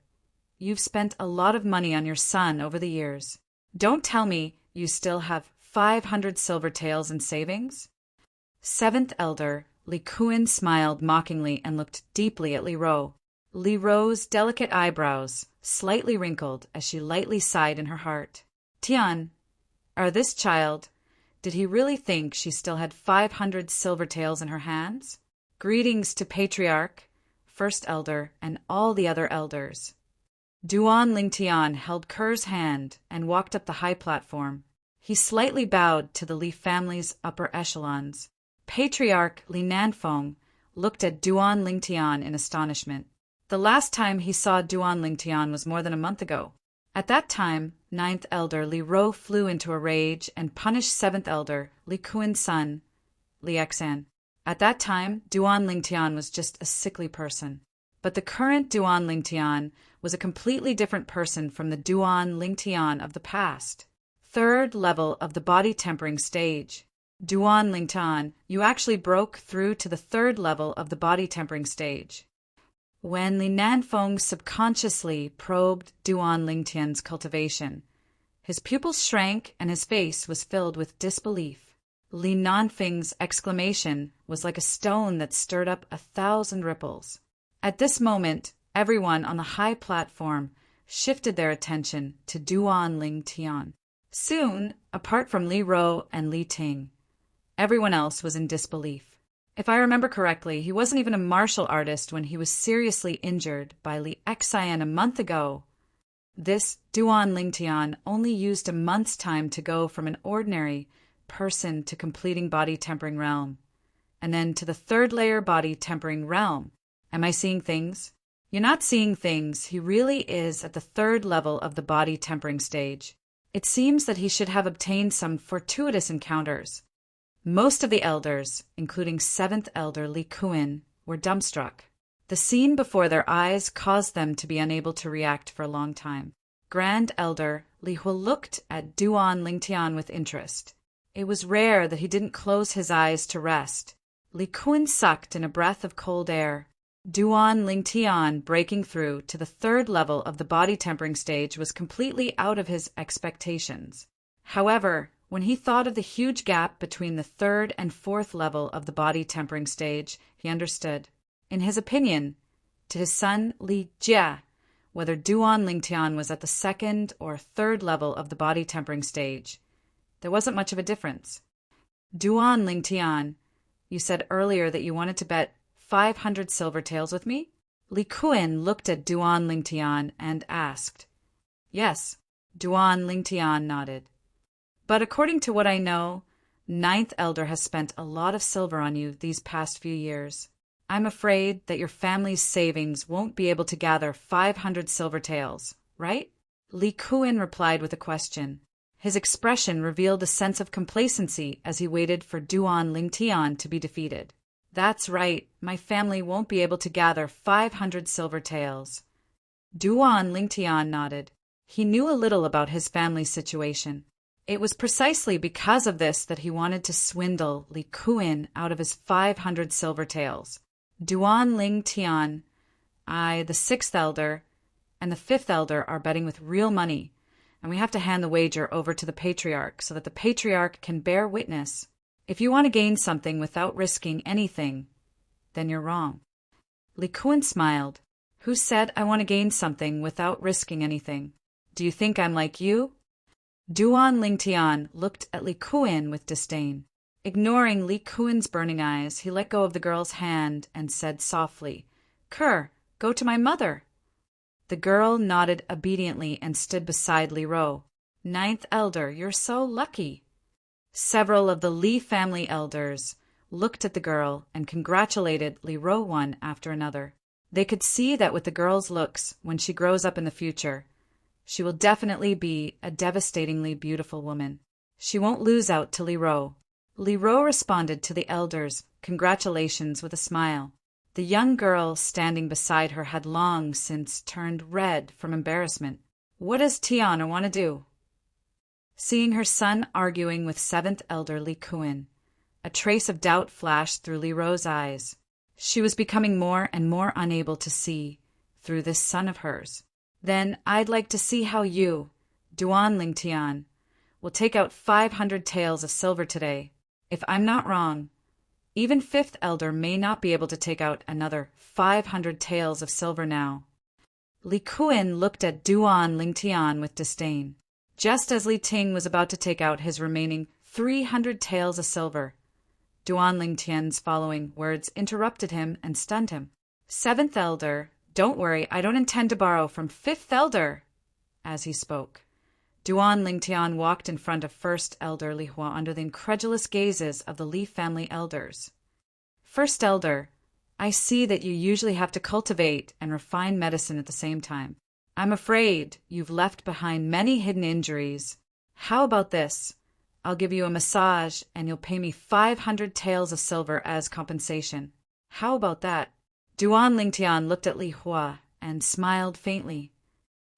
You've spent a lot of money on your son over the years. Don't tell me you still have 500 silver taels in savings? Seventh elder, Li Kun smiled mockingly and looked deeply at Li Ro. Li Ro's delicate eyebrows slightly wrinkled as she lightly sighed in her heart. Tian, this child, did he really think she still had 500 silver taels in her hands? Greetings to Patriarch, First Elder, and all the other elders. Duan Lingtian held Ker's hand and walked up the high platform. He slightly bowed to the Li family's upper echelons. Patriarch Li Nanfeng looked at Duan Lingtian in astonishment. The last time he saw Duan Lingtian was more than a month ago. At that time, ninth elder Li Ro flew into a rage and punished seventh elder Li Kun's son, Li Xan. At that time, Duan Lingtian was just a sickly person. But the current Duan Lingtian was a completely different person from the Duan Lingtian of the past. Third level of the body tempering stage. Duan Lingtian, you actually broke through to the third level of the body tempering stage. When Li Nanfeng subconsciously probed Duan Lingtian's cultivation, his pupils shrank and his face was filled with disbelief. Li Nanfeng's exclamation was like a stone that stirred up 1,000 ripples. At this moment, everyone on the high platform shifted their attention to Duan Lingtian. Soon, apart from Li Ro and Li Ting, everyone else was in disbelief. If I remember correctly, he wasn't even a martial artist when he was seriously injured by Li Xian a month ago. This Duan Lingtian only used a month's time to go from an ordinary person to completing body tempering realm, and then to the third layer body tempering realm. Am I seeing things? You're not seeing things. He really is at the third level of the body tempering stage. It seems that he should have obtained some fortuitous encounters. Most of the elders, including seventh elder Li Kun, were dumbstruck. The scene before their eyes caused them to be unable to react for a long time. Grand elder Li Hu looked at Duan Lingtian with interest. It was rare that he didn't close his eyes to rest. Li Kun sucked in a breath of cold air. Duan Lingtian breaking through to the third level of the body tempering stage was completely out of his expectations. However, when he thought of the huge gap between the third and fourth level of the body tempering stage, he understood. In his opinion, to his son Li Jia whether Duan Lingtian was at the second or third level of the body tempering stage. There wasn't much of a difference. Duan Lingtian, you said earlier that you wanted to bet 500 silver taels with me? Li Kuan looked at Duan Lingtian and asked. Yes, Duan Lingtian nodded. But according to what I know, Ninth Elder has spent a lot of silver on you these past few years. I'm afraid that your family's savings won't be able to gather 500 silver taels, right? Li Kuan replied with a question. His expression revealed a sense of complacency as he waited for Duan Lingtian to be defeated. That's right, my family won't be able to gather 500 silver taels. Duan Lingtian nodded. He knew a little about his family's situation. It was precisely because of this that he wanted to swindle Li Kuan out of his 500 silver taels. Duan Lingtian, the sixth elder, and the fifth elder are betting with real money, and we have to hand the wager over to the patriarch so that the patriarch can bear witness. If you want to gain something without risking anything, then you're wrong. Li Kuan smiled. Who said I want to gain something without risking anything? Do you think I'm like you? Duan Lingtian looked at Li Kuan with disdain. Ignoring Li Kuan's burning eyes, he let go of the girl's hand and said softly, Kerr, go to my mother. The girl nodded obediently and stood beside Li Ro. Ninth Elder, you're so lucky. Several of the Li family elders looked at the girl and congratulated Li Ro one after another. They could see that with the girl's looks, when she grows up in the future, she will definitely be a devastatingly beautiful woman. She won't lose out to Li Ro. Li Ro responded to the elders' congratulations with a smile. The young girl standing beside her had long since turned red from embarrassment. What does Tiana want to do? Seeing her son arguing with seventh elder Li Kuan, a trace of doubt flashed through Li Ro's eyes. She was becoming more and more unable to see through this son of hers. Then I'd like to see how you, Duan Lingtian, will take out 500 taels of silver today. If I'm not wrong, even fifth elder may not be able to take out another 500 taels of silver now. Li Kuan looked at Duan Lingtian with disdain. Just as Li Ting was about to take out his remaining 300 taels of silver, Duan Lingtian's following words interrupted him and stunned him. Seventh elder, don't worry, I don't intend to borrow from fifth elder. As he spoke, Duan Lingtian walked in front of first elder Li Hua under the incredulous gazes of the Li family elders. First elder, I see that you usually have to cultivate and refine medicine at the same time. I'm afraid you've left behind many hidden injuries. How about this? I'll give you a massage and you'll pay me 500 taels of silver as compensation. How about that? Duan Lingtian looked at Li Hua and smiled faintly.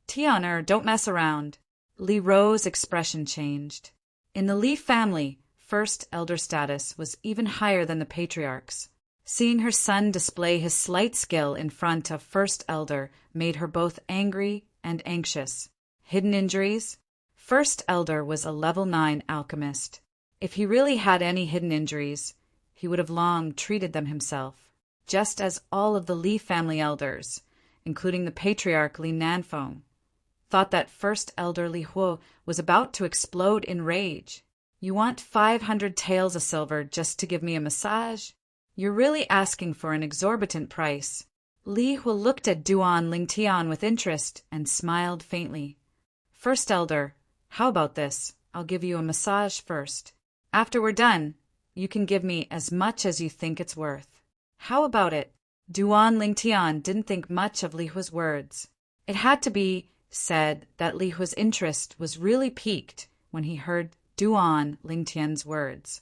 Tianer, don't mess around. Li Ro's expression changed. In the Li family, first elder status was even higher than the patriarch's. Seeing her son display his slight skill in front of first elder made her both angry and anxious. Hidden injuries? First elder was a level 9 alchemist. If he really had any hidden injuries, he would have long treated them himself, just as all of the Li family elders, including the patriarch Li Nanfeng, thought that first elder Li Huo was about to explode in rage. You want 500 taels of silver just to give me a massage? You're really asking for an exorbitant price. Li Huo looked at Duan Lingtian with interest and smiled faintly. First elder, how about this? I'll give you a massage first. After we're done, you can give me as much as you think it's worth. How about it? Duan Lingtian didn't think much of Li Huo's words. It had to be said that Li Huo's interest was really piqued when he heard Duan Lingtian's words.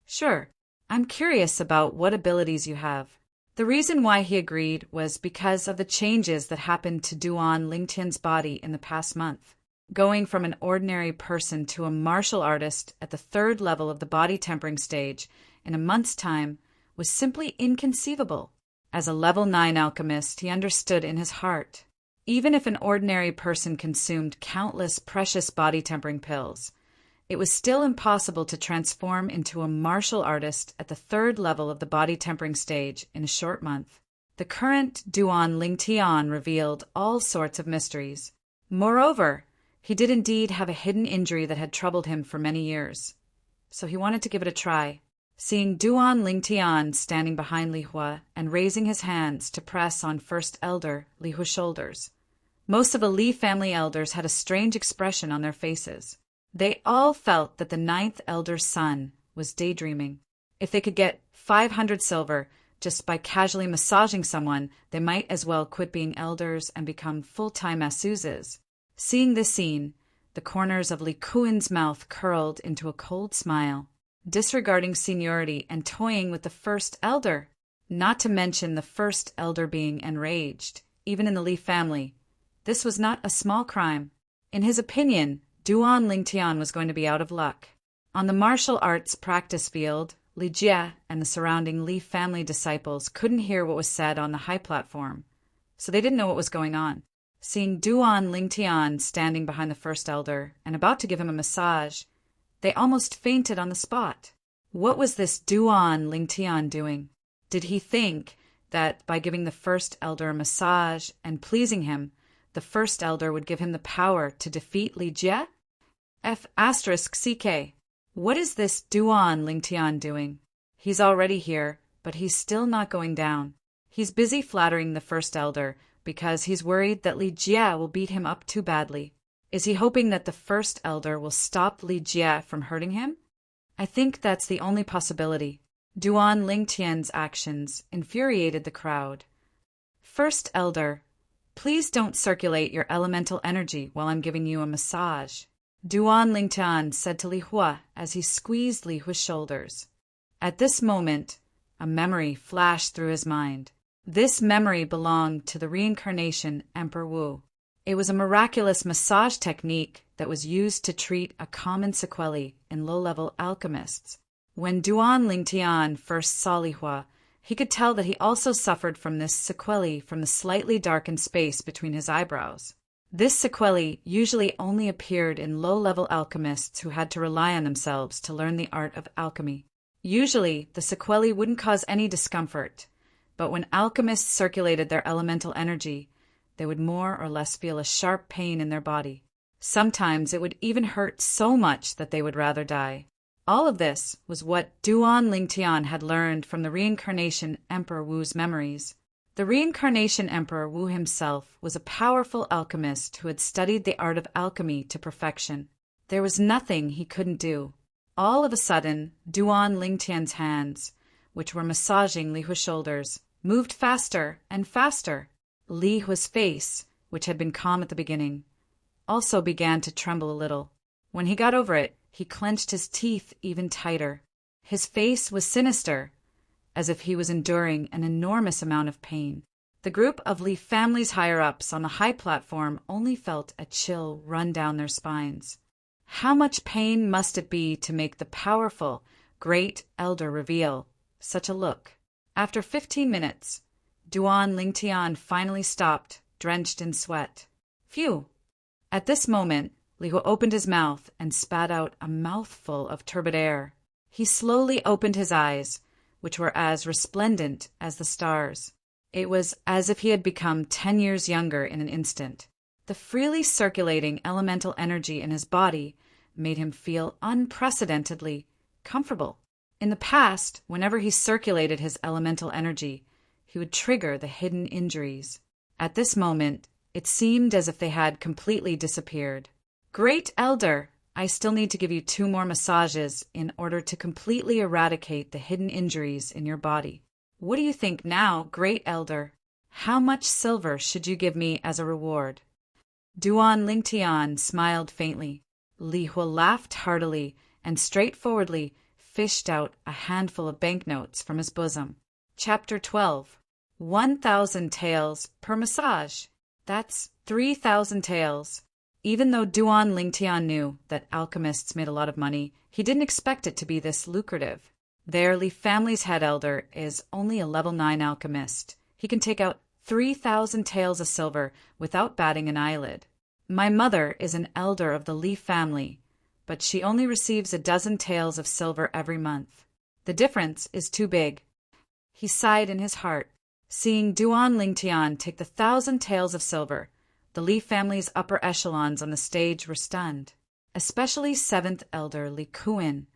Sure, I'm curious about what abilities you have. The reason why he agreed was because of the changes that happened to Duan Lingtian's body in the past month. Going from an ordinary person to a martial artist at the third level of the body tempering stage in a month's time was simply inconceivable. As a level 9 alchemist, he understood in his heart. Even if an ordinary person consumed countless precious body tempering pills, it was still impossible to transform into a martial artist at the third level of the body tempering stage in a short month. The current Duan Lingtian revealed all sorts of mysteries. Moreover, he did indeed have a hidden injury that had troubled him for many years. So he wanted to give it a try. Seeing Duan Lingtian standing behind Li Hua and raising his hands to press on First Elder Li Hua's shoulders, most of the Li family elders had a strange expression on their faces. They all felt that the ninth elder's son was daydreaming. If they could get 500 silver just by casually massaging someone, they might as well quit being elders and become full-time masseuses. Seeing this scene, the corners of Li Kuin's mouth curled into a cold smile, disregarding seniority and toying with the first elder, not to mention the first elder being enraged. Even in the Li family, this was not a small crime. In his opinion, Duan Lingtian was going to be out of luck. On the martial arts practice field, Li Jie and the surrounding Li family disciples couldn't hear what was said on the high platform, so they didn't know what was going on. Seeing Duan Lingtian standing behind the first elder and about to give him a massage, they almost fainted on the spot. What was this Duan Lingtian doing? Did he think that by giving the first elder a massage and pleasing him, the first elder would give him the power to defeat Li Jie? F***CK. What is this Duan Lingtian doing? He's already here, but he's still not going down. He's busy flattering the first elder because he's worried that Li Jie will beat him up too badly. Is he hoping that the first elder will stop Li Jie from hurting him? I think that's the only possibility. Duan Lingtian's actions infuriated the crowd. First elder, please don't circulate your elemental energy while I'm giving you a massage, Duan Lingtian said to Li Hua as he squeezed Li Hua's shoulders. At this moment, a memory flashed through his mind. This memory belonged to the reincarnation Emperor Wu. It was a miraculous massage technique that was used to treat a common sequelae in low-level alchemists. When Duan Lingtian first saw Li Hua, he could tell that he also suffered from this sequelae from the slightly darkened space between his eyebrows. This sequelae usually only appeared in low-level alchemists who had to rely on themselves to learn the art of alchemy. Usually, the sequelae wouldn't cause any discomfort, but when alchemists circulated their elemental energy, they would more or less feel a sharp pain in their body. Sometimes it would even hurt so much that they would rather die. All of this was what Duan Lingtian had learned from the reincarnation Emperor Wu's memories. The reincarnation Emperor Wu himself was a powerful alchemist who had studied the art of alchemy to perfection. There was nothing he couldn't do. All of a sudden, Duan Lingtian's hands, which were massaging Li Hua's shoulders, moved faster and faster. Li Hua's face, which had been calm at the beginning, also began to tremble a little. When he got over it, he clenched his teeth even tighter. His face was sinister, as if he was enduring an enormous amount of pain. The group of Li family's higher-ups on the high platform only felt a chill run down their spines. How much pain must it be to make the powerful, great elder reveal such a look? After 15 minutes, Duan Lingtian finally stopped, drenched in sweat. Phew! At this moment, Li Hua opened his mouth and spat out a mouthful of turbid air. He slowly opened his eyes, which were as resplendent as the stars. It was as if he had become 10 years younger in an instant. The freely circulating elemental energy in his body made him feel unprecedentedly comfortable. In the past, whenever he circulated his elemental energy, he would trigger the hidden injuries. At this moment, it seemed as if they had completely disappeared. Great Elder, I still need to give you 2 more massages in order to completely eradicate the hidden injuries in your body. What do you think now, Great Elder? How much silver should you give me as a reward? Duan Lingtian smiled faintly. Li Hua laughed heartily and straightforwardly fished out a handful of banknotes from his bosom. Chapter 12. 1,000 taels per massage. That's 3,000 taels. Even though Duan Lingtian knew that alchemists made a lot of money, he didn't expect it to be this lucrative. Their Li family's head elder is only a level 9 alchemist. He can take out 3,000 taels of silver without batting an eyelid. My mother is an elder of the Li family, but she only receives a dozen taels of silver every month. The difference is too big. He sighed in his heart. Seeing Duan Lingtian take the 1,000 taels of silver, the Li family's upper echelons on the stage were stunned, especially 7th Elder Li Kuan,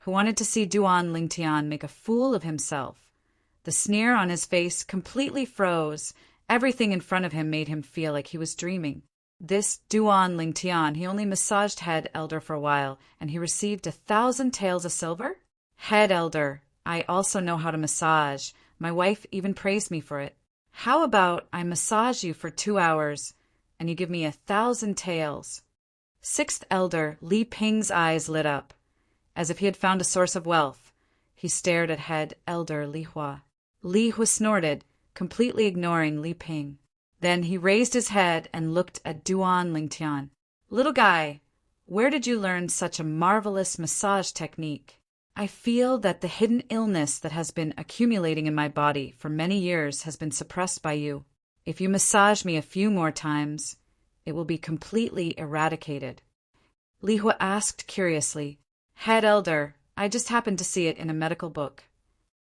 who wanted to see Duan Lingtian make a fool of himself. The sneer on his face completely froze. Everything in front of him made him feel like he was dreaming. This Duan Lingtian, he only massaged head elder for a while, and he received 1,000 taels of silver? Head elder, I also know how to massage. My wife even praised me for it. How about I massage you for 2 hours, and you give me 1,000 taels? 6th Elder Li Ping's eyes lit up, as if he had found a source of wealth. He stared at head elder Li Hua. Li Hua snorted, completely ignoring Li Ping. Then he raised his head and looked at Duan Lingtian. Little guy, where did you learn such a marvelous massage technique? I feel that the hidden illness that has been accumulating in my body for many years has been suppressed by you. If you massage me a few more times, it will be completely eradicated. Li Hua asked curiously, Head elder, I just happened to see it in a medical book.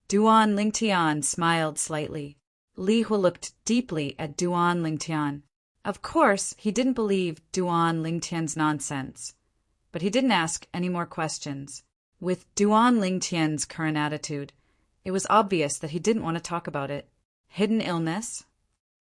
Duan Lingtian smiled slightly. Li Hua looked deeply at Duan Lingtian. Of course, he didn't believe Duan Lingtian's nonsense, but he didn't ask any more questions. With Duan Lingtian's current attitude, it was obvious that he didn't want to talk about it. Hidden illness?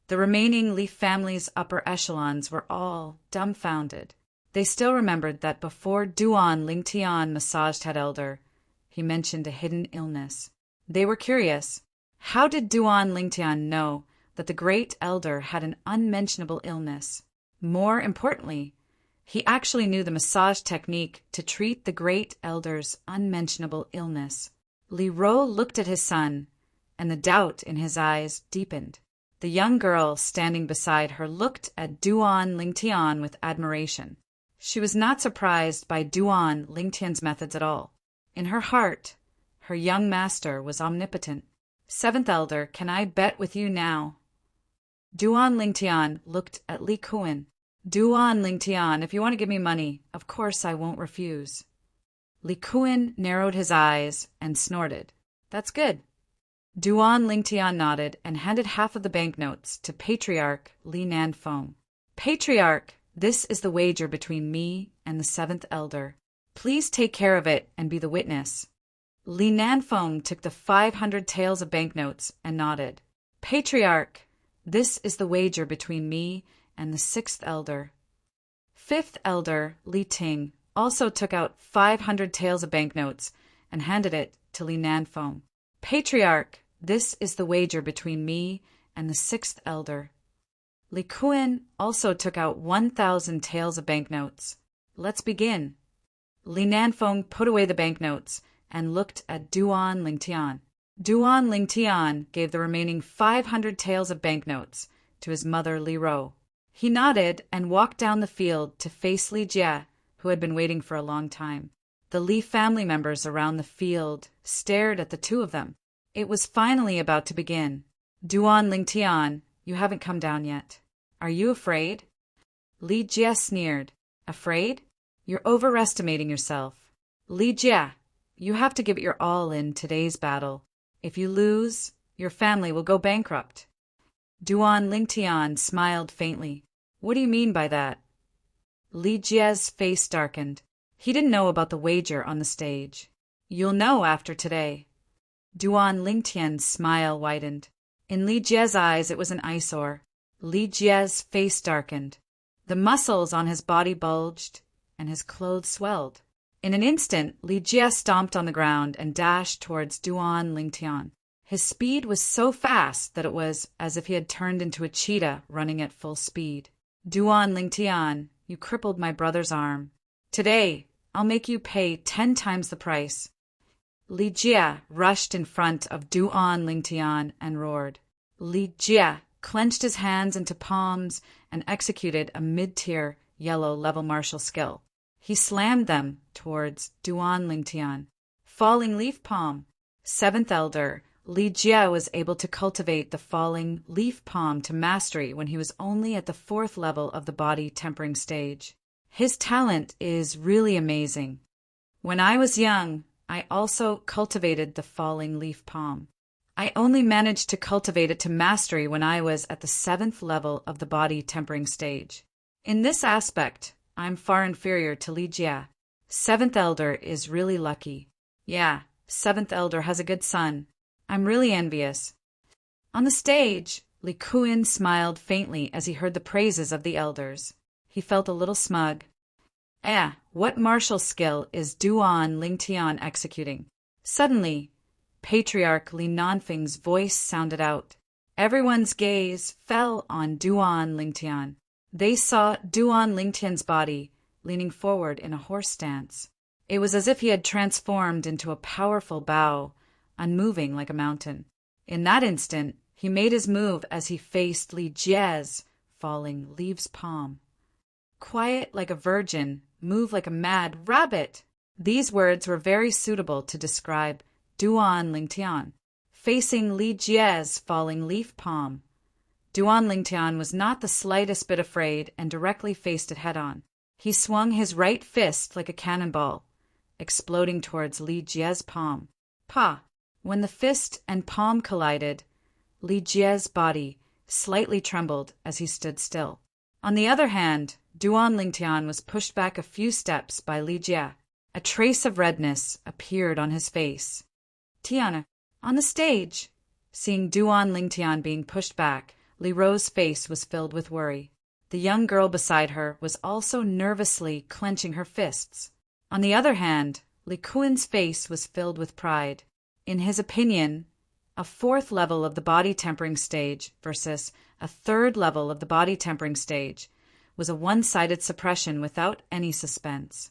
The remaining Li family's upper echelons were all dumbfounded. They still remembered that before Duan Lingtian massaged head elder, he mentioned a hidden illness. They were curious. How did Duan Lingtian know that the great elder had an unmentionable illness? More importantly, he actually knew the massage technique to treat the great elder's unmentionable illness. Li Ro looked at his son, and the doubt in his eyes deepened. The young girl standing beside her looked at Duan Lingtian with admiration. She was not surprised by Duan Lingtian's methods at all. In her heart, her young master was omnipotent. 7th Elder, can I bet with you now? Duan Lingtian looked at Li Kuan. Duan Lingtian, if you want to give me money, of course I won't refuse. Li Kuan narrowed his eyes and snorted. That's good. Duan Lingtian nodded and handed half of the banknotes to Patriarch Li Nanfeng. Patriarch, this is the wager between me and the 7th Elder. Please take care of it and be the witness. Li Nanfeng took the 500 taels of banknotes and nodded. Patriarch, this is the wager between me and the 6th Elder. 5th Elder Li Ting also took out 500 taels of banknotes and handed it to Li Nanfeng. Patriarch, this is the wager between me and the 6th Elder. Li Kuan also took out 1,000 taels of banknotes. Let's begin. Li Nanfeng put away the banknotes and looked at Duan Lingtian. Duan Lingtian gave the remaining 500 taels of banknotes to his mother Li Ro. He nodded and walked down the field to face Li Jie, who had been waiting for a long time. The Li family members around the field stared at the two of them. It was finally about to begin. Duan Lingtian, you haven't come down yet. Are you afraid? Li Jie sneered. Afraid? You're overestimating yourself. Li Jie, you have to give it your all in today's battle. If you lose, your family will go bankrupt. Duan Lingtian smiled faintly. What do you mean by that? Li Jie's face darkened. He didn't know about the wager on the stage. You'll know after today. Duan Lingtian's smile widened. In Li Jie's eyes it was an eyesore. Li Jie's face darkened. The muscles on his body bulged, and his clothes swelled. In an instant, Li Jie stomped on the ground and dashed towards Duan Lingtian. His speed was so fast that it was as if he had turned into a cheetah running at full speed. Duan Lingtian, you crippled my brother's arm. Today, I'll make you pay 10 times the price. Li Jie rushed in front of Duan Lingtian and roared. Li Jie clenched his hands into palms and executed a mid-tier yellow-level martial skill. He slammed them towards Duan Lingtian. Falling leaf palm. 7th Elder Li Jie was able to cultivate the falling leaf palm to mastery when he was only at the 4th level of the body tempering stage. His talent is really amazing. When I was young, I also cultivated the falling leaf palm. I only managed to cultivate it to mastery when I was at the 7th level of the body tempering stage. In this aspect, I'm far inferior to Li Jie. 7th Elder is really lucky. Yeah, 7th Elder has a good son. I'm really envious. On the stage, Li Kuan smiled faintly as he heard the praises of the elders. He felt a little smug. What martial skill is Duan Lingtian executing? Suddenly, Patriarch Li Nanfeng's voice sounded out. Everyone's gaze fell on Duan Lingtian. They saw Duan Lingtian's body leaning forward in a horse stance. It was as if he had transformed into a powerful bow, unmoving like a mountain. In that instant, he made his move as he faced Li Jie's falling leaves palm. Quiet like a virgin, move like a mad rabbit. These words were very suitable to describe Duan Lingtian. Facing Li Jie's falling leaf palm, Duan Lingtian was not the slightest bit afraid and directly faced it head-on. He swung his right fist like a cannonball, exploding towards Li Jie's palm. Pa! When the fist and palm collided, Li Jie's body slightly trembled as he stood still. On the other hand, Duan Lingtian was pushed back a few steps by Li Jie. A trace of redness appeared on his face. Tiana, on the stage. Seeing Duan Lingtian being pushed back, Li Ro's face was filled with worry. The young girl beside her was also nervously clenching her fists. On the other hand, Li Kuan's face was filled with pride. In his opinion, a 4th level of the body tempering stage versus a 3rd level of the body tempering stage was a one-sided suppression without any suspense.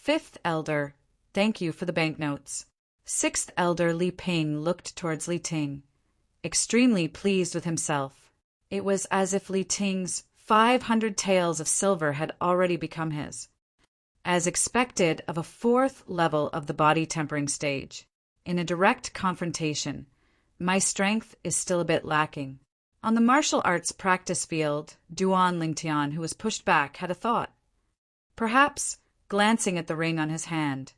5th Elder, thank you for the banknotes. 6th Elder Li Ping looked towards Li Ting, extremely pleased with himself. It was as if Li Ting's 500 taels of silver had already become his. As expected of a 4th level of the body tempering stage, in a direct confrontation, my strength is still a bit lacking. On the martial arts practice field, Duan Lingtian, who was pushed back, had a thought. Perhaps, glancing at the ring on his hand,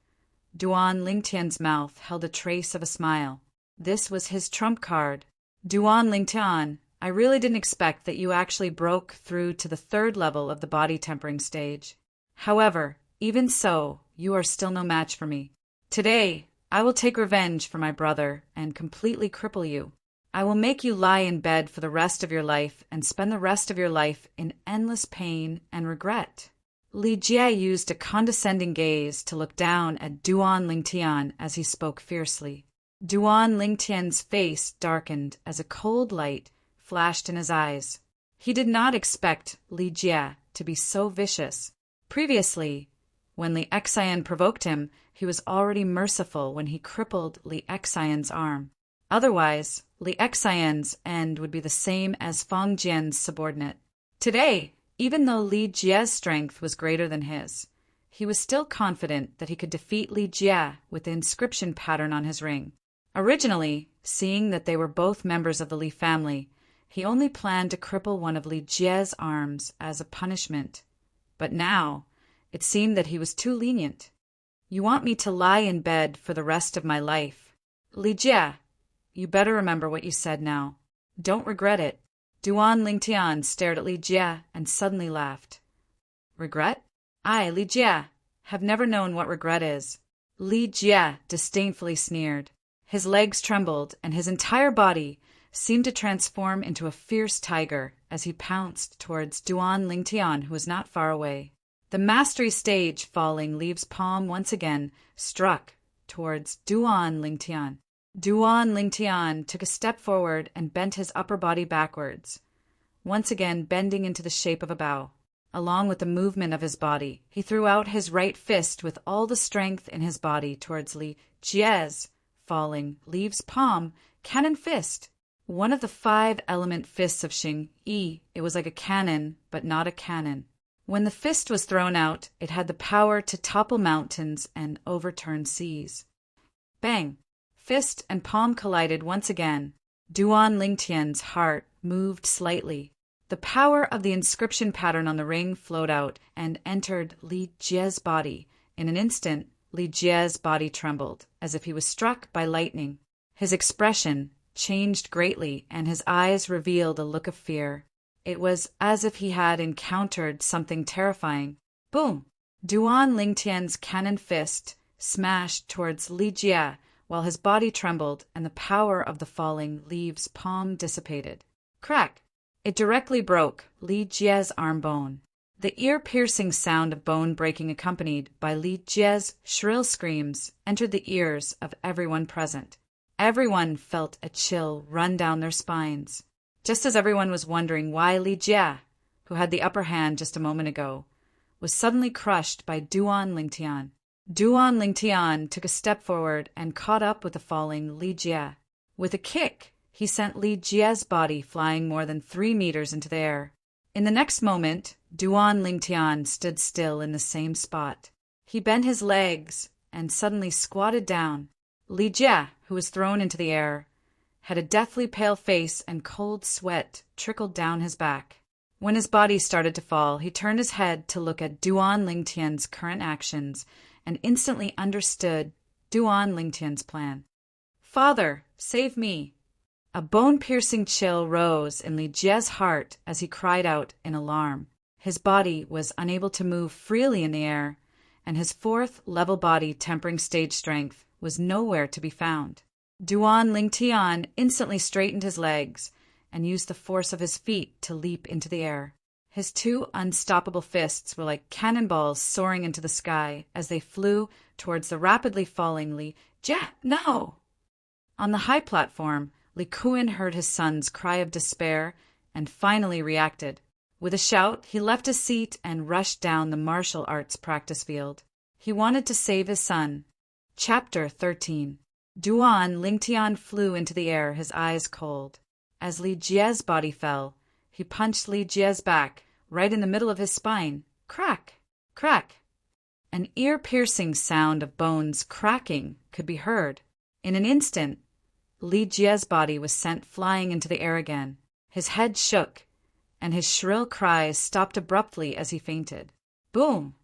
Duan Lingtian's mouth held a trace of a smile. This was his trump card. Duan Lingtian, I really didn't expect that you actually broke through to the 3rd level of the body tempering stage. However, even so, you are still no match for me. Today, I will take revenge for my brother and completely cripple you. I will make you lie in bed for the rest of your life and spend the rest of your life in endless pain and regret. Li Jie used a condescending gaze to look down at Duan Lingtian as he spoke fiercely. Duan Lingtian's face darkened as a cold light flashed in his eyes. He did not expect Li Jie to be so vicious. Previously, when Li Xian provoked him, he was already merciful when he crippled Li Xian's arm. Otherwise, Li Xian's end would be the same as Fang Jian's subordinate. Today, even though Li Jie's strength was greater than his, he was still confident that he could defeat Li Jie with the inscription pattern on his ring. Originally, seeing that they were both members of the Li family, he only planned to cripple one of Li Jie's arms as a punishment. But now, it seemed that he was too lenient. You want me to lie in bed for the rest of my life. Li Jie, you better remember what you said now. Don't regret it. Duan Lingtian stared at Li Jie and suddenly laughed. Regret? I, Li Jie, have never known what regret is. Li Jie disdainfully sneered. His legs trembled and his entire body seemed to transform into a fierce tiger as he pounced towards Duan Lingtian, who was not far away. The mastery stage falling leaves palm once again struck towards Duan Lingtian. Duan Lingtian took a step forward and bent his upper body backwards, once again bending into the shape of a bow. Along with the movement of his body, he threw out his right fist with all the strength in his body towards Li Jie's falling leaves palm, cannon fist. One of the 5-element fists of Xing Yi. It was like a cannon, but not a cannon. When the fist was thrown out, it had the power to topple mountains and overturn seas. Bang! Fist and palm collided once again. Duan Lingtian's heart moved slightly. The power of the inscription pattern on the ring flowed out and entered Li Jie's body. In an instant, Li Jie's body trembled, as if he was struck by lightning. His expression, changed greatly, and his eyes revealed a look of fear. It was as if he had encountered something terrifying. Boom! Duan Lingtian's cannon fist smashed towards Li Jie while his body trembled and the power of the falling leaves' palm dissipated. Crack! It directly broke Li Jie's arm bone. The ear-piercing sound of bone breaking accompanied by Li Jie's shrill screams entered the ears of everyone present. Everyone felt a chill run down their spines. Just as everyone was wondering why Li Jie, who had the upper hand just a moment ago, was suddenly crushed by Duan Lingtian. Duan Lingtian took a step forward and caught up with the falling Li Jie. With a kick, he sent Li Jie's body flying more than 3 meters into the air. In the next moment, Duan Lingtian stood still in the same spot. He bent his legs and suddenly squatted down. Li Jie, who was thrown into the air, had a deathly pale face and cold sweat trickled down his back. When his body started to fall, he turned his head to look at Duan Lingtian's current actions and instantly understood Duan Lingtian's plan. "Father, save me!" A bone-piercing chill rose in Li Jie's heart as he cried out in alarm. His body was unable to move freely in the air, and his 4th level body tempering stage strength was nowhere to be found. Duan Lingtian instantly straightened his legs and used the force of his feet to leap into the air. His 2 unstoppable fists were like cannonballs soaring into the sky as they flew towards the rapidly falling Li Jie. No! On the high platform, Li Kuan heard his son's cry of despair and finally reacted. With a shout, he left his seat and rushed down the martial arts practice field. He wanted to save his son. Chapter 13. Duan Lingtian flew into the air, his eyes cold. As Li Jie's body fell, he punched Li Jie's back, right in the middle of his spine. Crack! Crack! An ear-piercing sound of bones cracking could be heard. In an instant, Li Jie's body was sent flying into the air again. His head shook, and his shrill cries stopped abruptly as he fainted. Boom!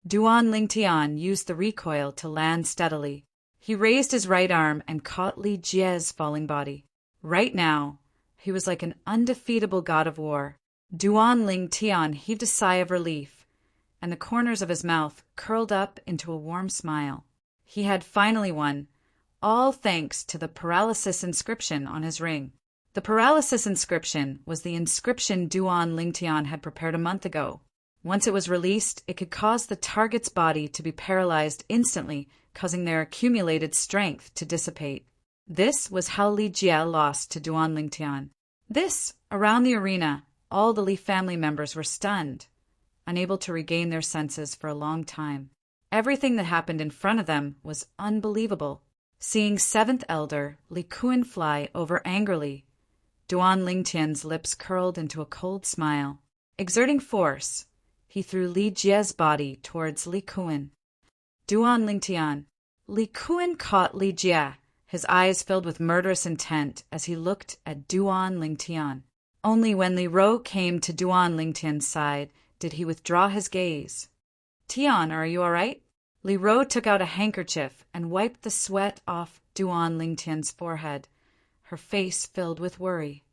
Duan Lingtian used the recoil to land steadily. He raised his right arm and caught Li Jie's falling body. Right now, he was like an undefeatable god of war. Duan Lingtian heaved a sigh of relief, and the corners of his mouth curled up into a warm smile. He had finally won, all thanks to the paralysis inscription on his ring. The paralysis inscription was the inscription Duan Lingtian had prepared a month ago. Once it was released, it could cause the target's body to be paralyzed instantly, causing their accumulated strength to dissipate. This was how Li Jie lost to Duan Lingtian. Around the arena, all the Li family members were stunned, unable to regain their senses for a long time. Everything that happened in front of them was unbelievable. Seeing 7th Elder Li Kuan fly over angrily, Duan Lingtian's lips curled into a cold smile. Exerting force, he threw Li Jie's body towards Li Kuan. Duan Lingtian. Li Kuan caught Li Jie, his eyes filled with murderous intent as he looked at Duan Lingtian. Only when Li Ro came to Duan Lingtian's side did he withdraw his gaze. "Tian, are you all right?" Li Ro took out a handkerchief and wiped the sweat off Duan Lingtian's forehead, her face filled with worry.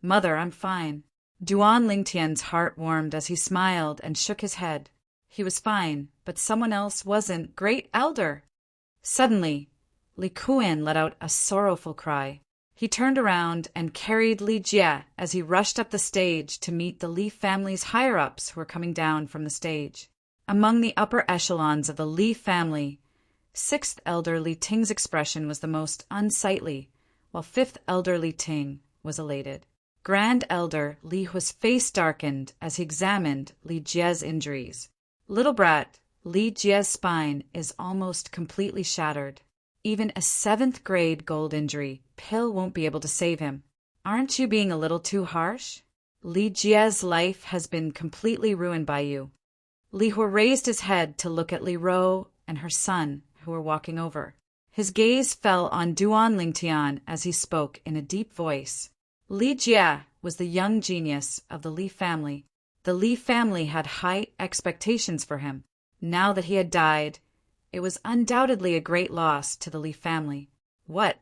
"Mother, I'm fine." Duan Lingtian's heart warmed as he smiled and shook his head. He was fine, but someone else wasn't. Great Elder! Suddenly, Li Kuan let out a sorrowful cry. He turned around and carried Li Jie as he rushed up the stage to meet the Li family's higher-ups who were coming down from the stage. Among the upper echelons of the Li family, 6th Elder Li Ting's expression was the most unsightly, while 5th Elder Li Ting was elated. Grand Elder Li Hu's face darkened as he examined Li Jie's injuries. "Little brat, Li Jie's spine is almost completely shattered. Even a 7th grade gold injury pill won't be able to save him. Aren't you being a little too harsh? Li Jie's life has been completely ruined by you." Li Hu raised his head to look at Li Ro and her son, who were walking over. His gaze fell on Duan Lingtian as he spoke in a deep voice. Li Jie was the young genius of the Li family. The Li family had high expectations for him. Now that he had died, it was undoubtedly a great loss to the Li family. "What?"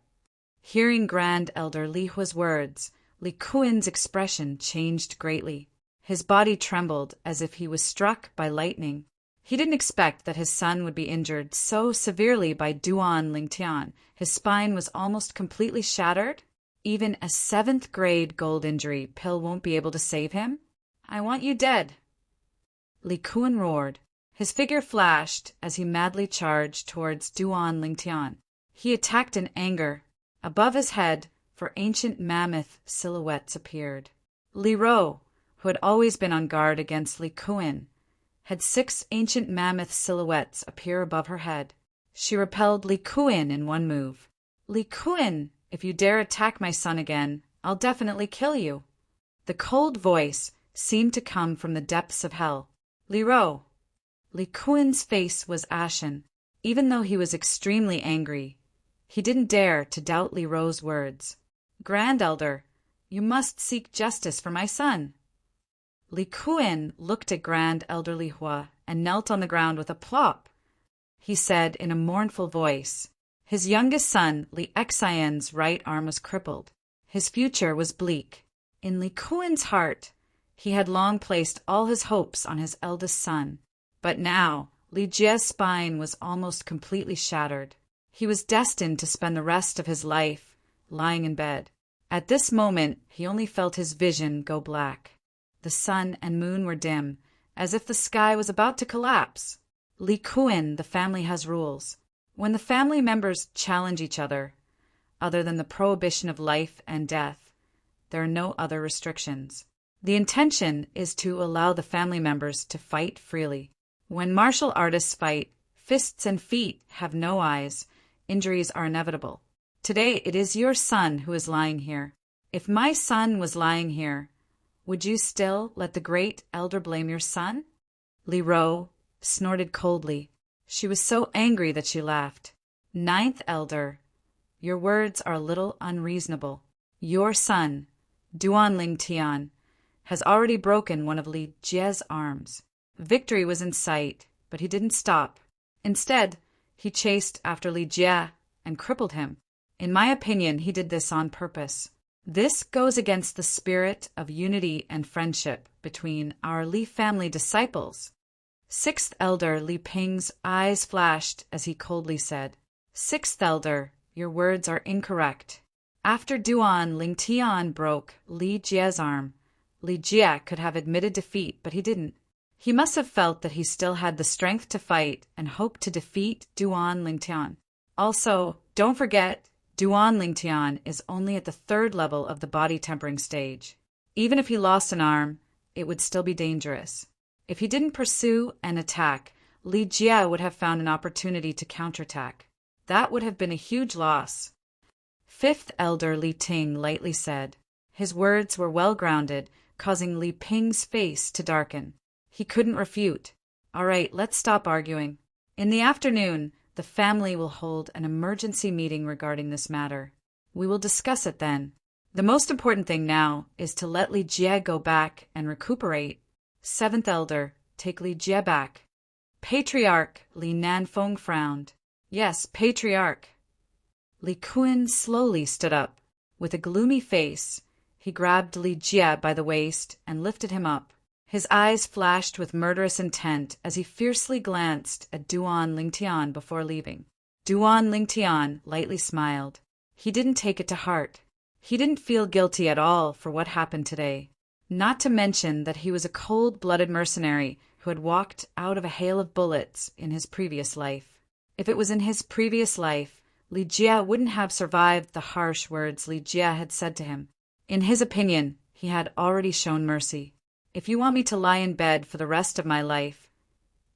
Hearing Grand Elder Li Hua's words, Li Kuan's expression changed greatly. His body trembled as if he was struck by lightning. He didn't expect that his son would be injured so severely by Duan Lingtian. His spine was almost completely shattered. Even a 7th grade gold injury pill won't be able to save him. I want you dead. Li Kuan roared. His figure flashed as he madly charged towards Duan Lingtian. He attacked in anger. Above his head, four ancient mammoth silhouettes appeared. Li Ro, who had always been on guard against Li Kuan, had 6 ancient mammoth silhouettes appear above her head. She repelled Li Kuan in one move. Li Kuan, if you dare attack my son again, I'll definitely kill you. The cold voice seemed to come from the depths of hell. Li Ro. Li Kuan's face was ashen. Even though he was extremely angry, he didn't dare to doubt Li Ro's words. Grand Elder, you must seek justice for my son. Li Kuan looked at Grand Elder Li Hua and knelt on the ground with a plop. He said in a mournful voice. His youngest son, Li Xian's right arm was crippled. His future was bleak. In Li Kuan's heart, he had long placed all his hopes on his eldest son. But now, Li Jie's spine was almost completely shattered. He was destined to spend the rest of his life lying in bed. At this moment, he only felt his vision go black. The sun and moon were dim, as if the sky was about to collapse. Li Kuan, the family has rules. When the family members challenge each other than the prohibition of life and death, there are no other restrictions. The intention is to allow the family members to fight freely. When martial artists fight, fists and feet have no eyes. Injuries are inevitable. Today it is your son who is lying here. If my son was lying here, would you still let the great elder blame your son? Li Ro snorted coldly. She was so angry that she laughed. 9th Elder, your words are a little unreasonable. Your son, Duan Lingtian, has already broken one of Li Jie's arms. Victory was in sight, but he didn't stop. Instead, he chased after Li Jie and crippled him. In my opinion, he did this on purpose. This goes against the spirit of unity and friendship between our Li family disciples. 6th Elder Li Ping's eyes flashed as he coldly said, 6th Elder, your words are incorrect. After Duan Lingtian broke Li Jie's arm, Li Jie could have admitted defeat, but he didn't. He must have felt that he still had the strength to fight and hoped to defeat Duan Lingtian. Also, don't forget, Duan Lingtian is only at the 3rd level of the body tempering stage. Even if he lost an arm, it would still be dangerous. If he didn't pursue and attack, Li Jie would have found an opportunity to counterattack. That would have been a huge loss. 5th Elder Li Ting lightly said. His words were well grounded, causing Li Ping's face to darken. He couldn't refute. All right, let's stop arguing. In the afternoon, the family will hold an emergency meeting regarding this matter. We will discuss it then. The most important thing now is to let Li Jie go back and recuperate. 7th Elder, take Li Jie back. Patriarch Li Nanfeng frowned. Yes, Patriarch. Li Kuan slowly stood up. With a gloomy face, he grabbed Li Jie by the waist and lifted him up. His eyes flashed with murderous intent as he fiercely glanced at Duan Lingtian before leaving. Duan Lingtian lightly smiled. He didn't take it to heart. He didn't feel guilty at all for what happened today. Not to mention that he was a cold-blooded mercenary who had walked out of a hail of bullets in his previous life. If it was in his previous life, Li Jie wouldn't have survived the harsh words Li Jie had said to him. In his opinion, he had already shown mercy. If you want me to lie in bed for the rest of my life,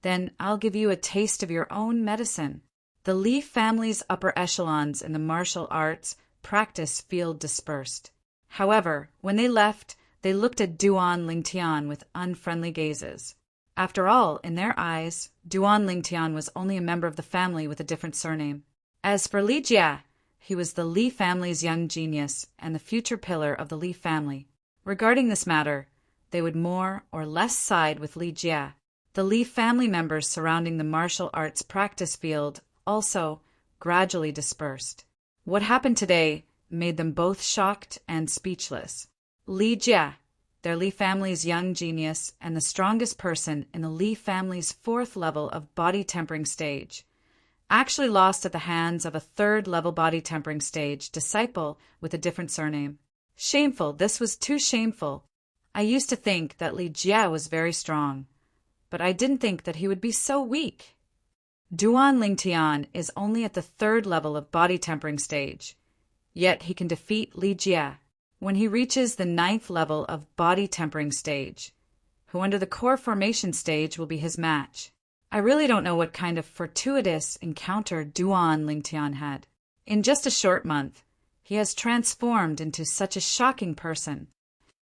then I'll give you a taste of your own medicine. The Li family's upper echelons in the martial arts practice field dispersed. However, when they left, they looked at Duan Lingtian with unfriendly gazes. After all, in their eyes, Duan Lingtian was only a member of the family with a different surname. As for Li Jie, he was the Li family's young genius and the future pillar of the Li family. Regarding this matter, they would more or less side with Li Jie. The Li family members surrounding the martial arts practice field also gradually dispersed. What happened today made them both shocked and speechless. Li Jie, their Li family's young genius and the strongest person in the Li family's 4th level of body tempering stage, actually lost at the hands of a 3rd level body tempering stage disciple with a different surname. Shameful, this was too shameful. I used to think that Li Jie was very strong, but I didn't think that he would be so weak. Duan Lingtian is only at the 3rd level of body tempering stage, yet he can defeat Li Jie when he reaches the 9th level of body tempering stage, who under the core formation stage will be his match. I really don't know what kind of fortuitous encounter Duan Lingtian had. In just a short month, he has transformed into such a shocking person.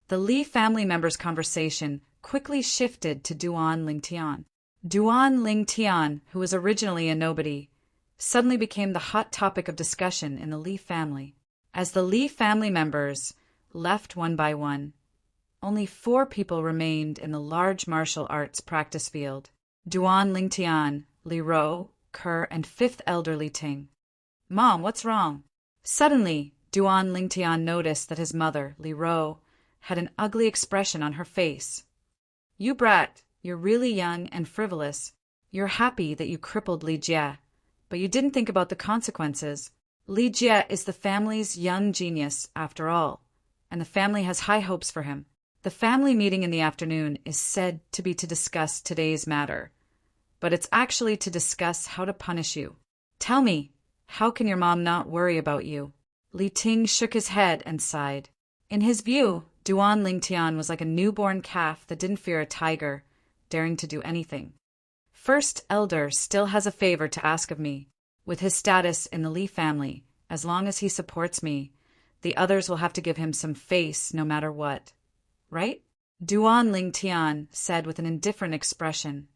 The Li family members' conversation quickly shifted to Duan Lingtian. Duan Lingtian, who was originally a nobody, suddenly became the hot topic of discussion in the Li family. As the Li family members left one by one, only 4 people remained in the large martial arts practice field: Duan Lingtian, Li Ro, Ke, and 5th elder Li Ting. "Mom, what's wrong?" Suddenly, Duan Lingtian noticed that his mother, Li Ro, had an ugly expression on her face. "You brat, you're really young and frivolous. You're happy that you crippled Li Jie, but you didn't think about the consequences. Li Jie is the family's young genius, after all, and the family has high hopes for him. The family meeting in the afternoon is said to be to discuss today's matter, but it's actually to discuss how to punish you. Tell me, how can your mom not worry about you?" Li Ting shook his head and sighed. In his view, Duan Lingtian was like a newborn calf that didn't fear a tiger, daring to do anything. "First elder still has a favor to ask of me. With his status in the Li family, as long as he supports me, the others will have to give him some face no matter what. Right?" Duan Lingtian said with an indifferent expression.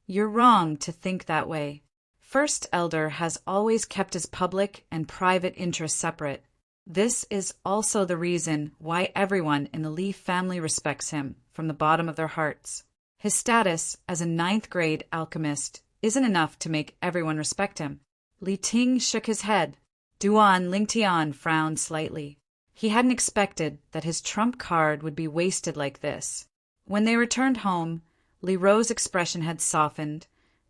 "You're wrong to think that way. First elder has always kept his public and private interests separate. This is also the reason why everyone in the Li family respects him from the bottom of their hearts. His status as a 9th grade alchemist isn't enough to make everyone respect him." Li Ting shook his head. Duan Lingtian frowned slightly. He hadn't expected that his trump card would be wasted like this. When they returned home, Li Ro's expression had softened,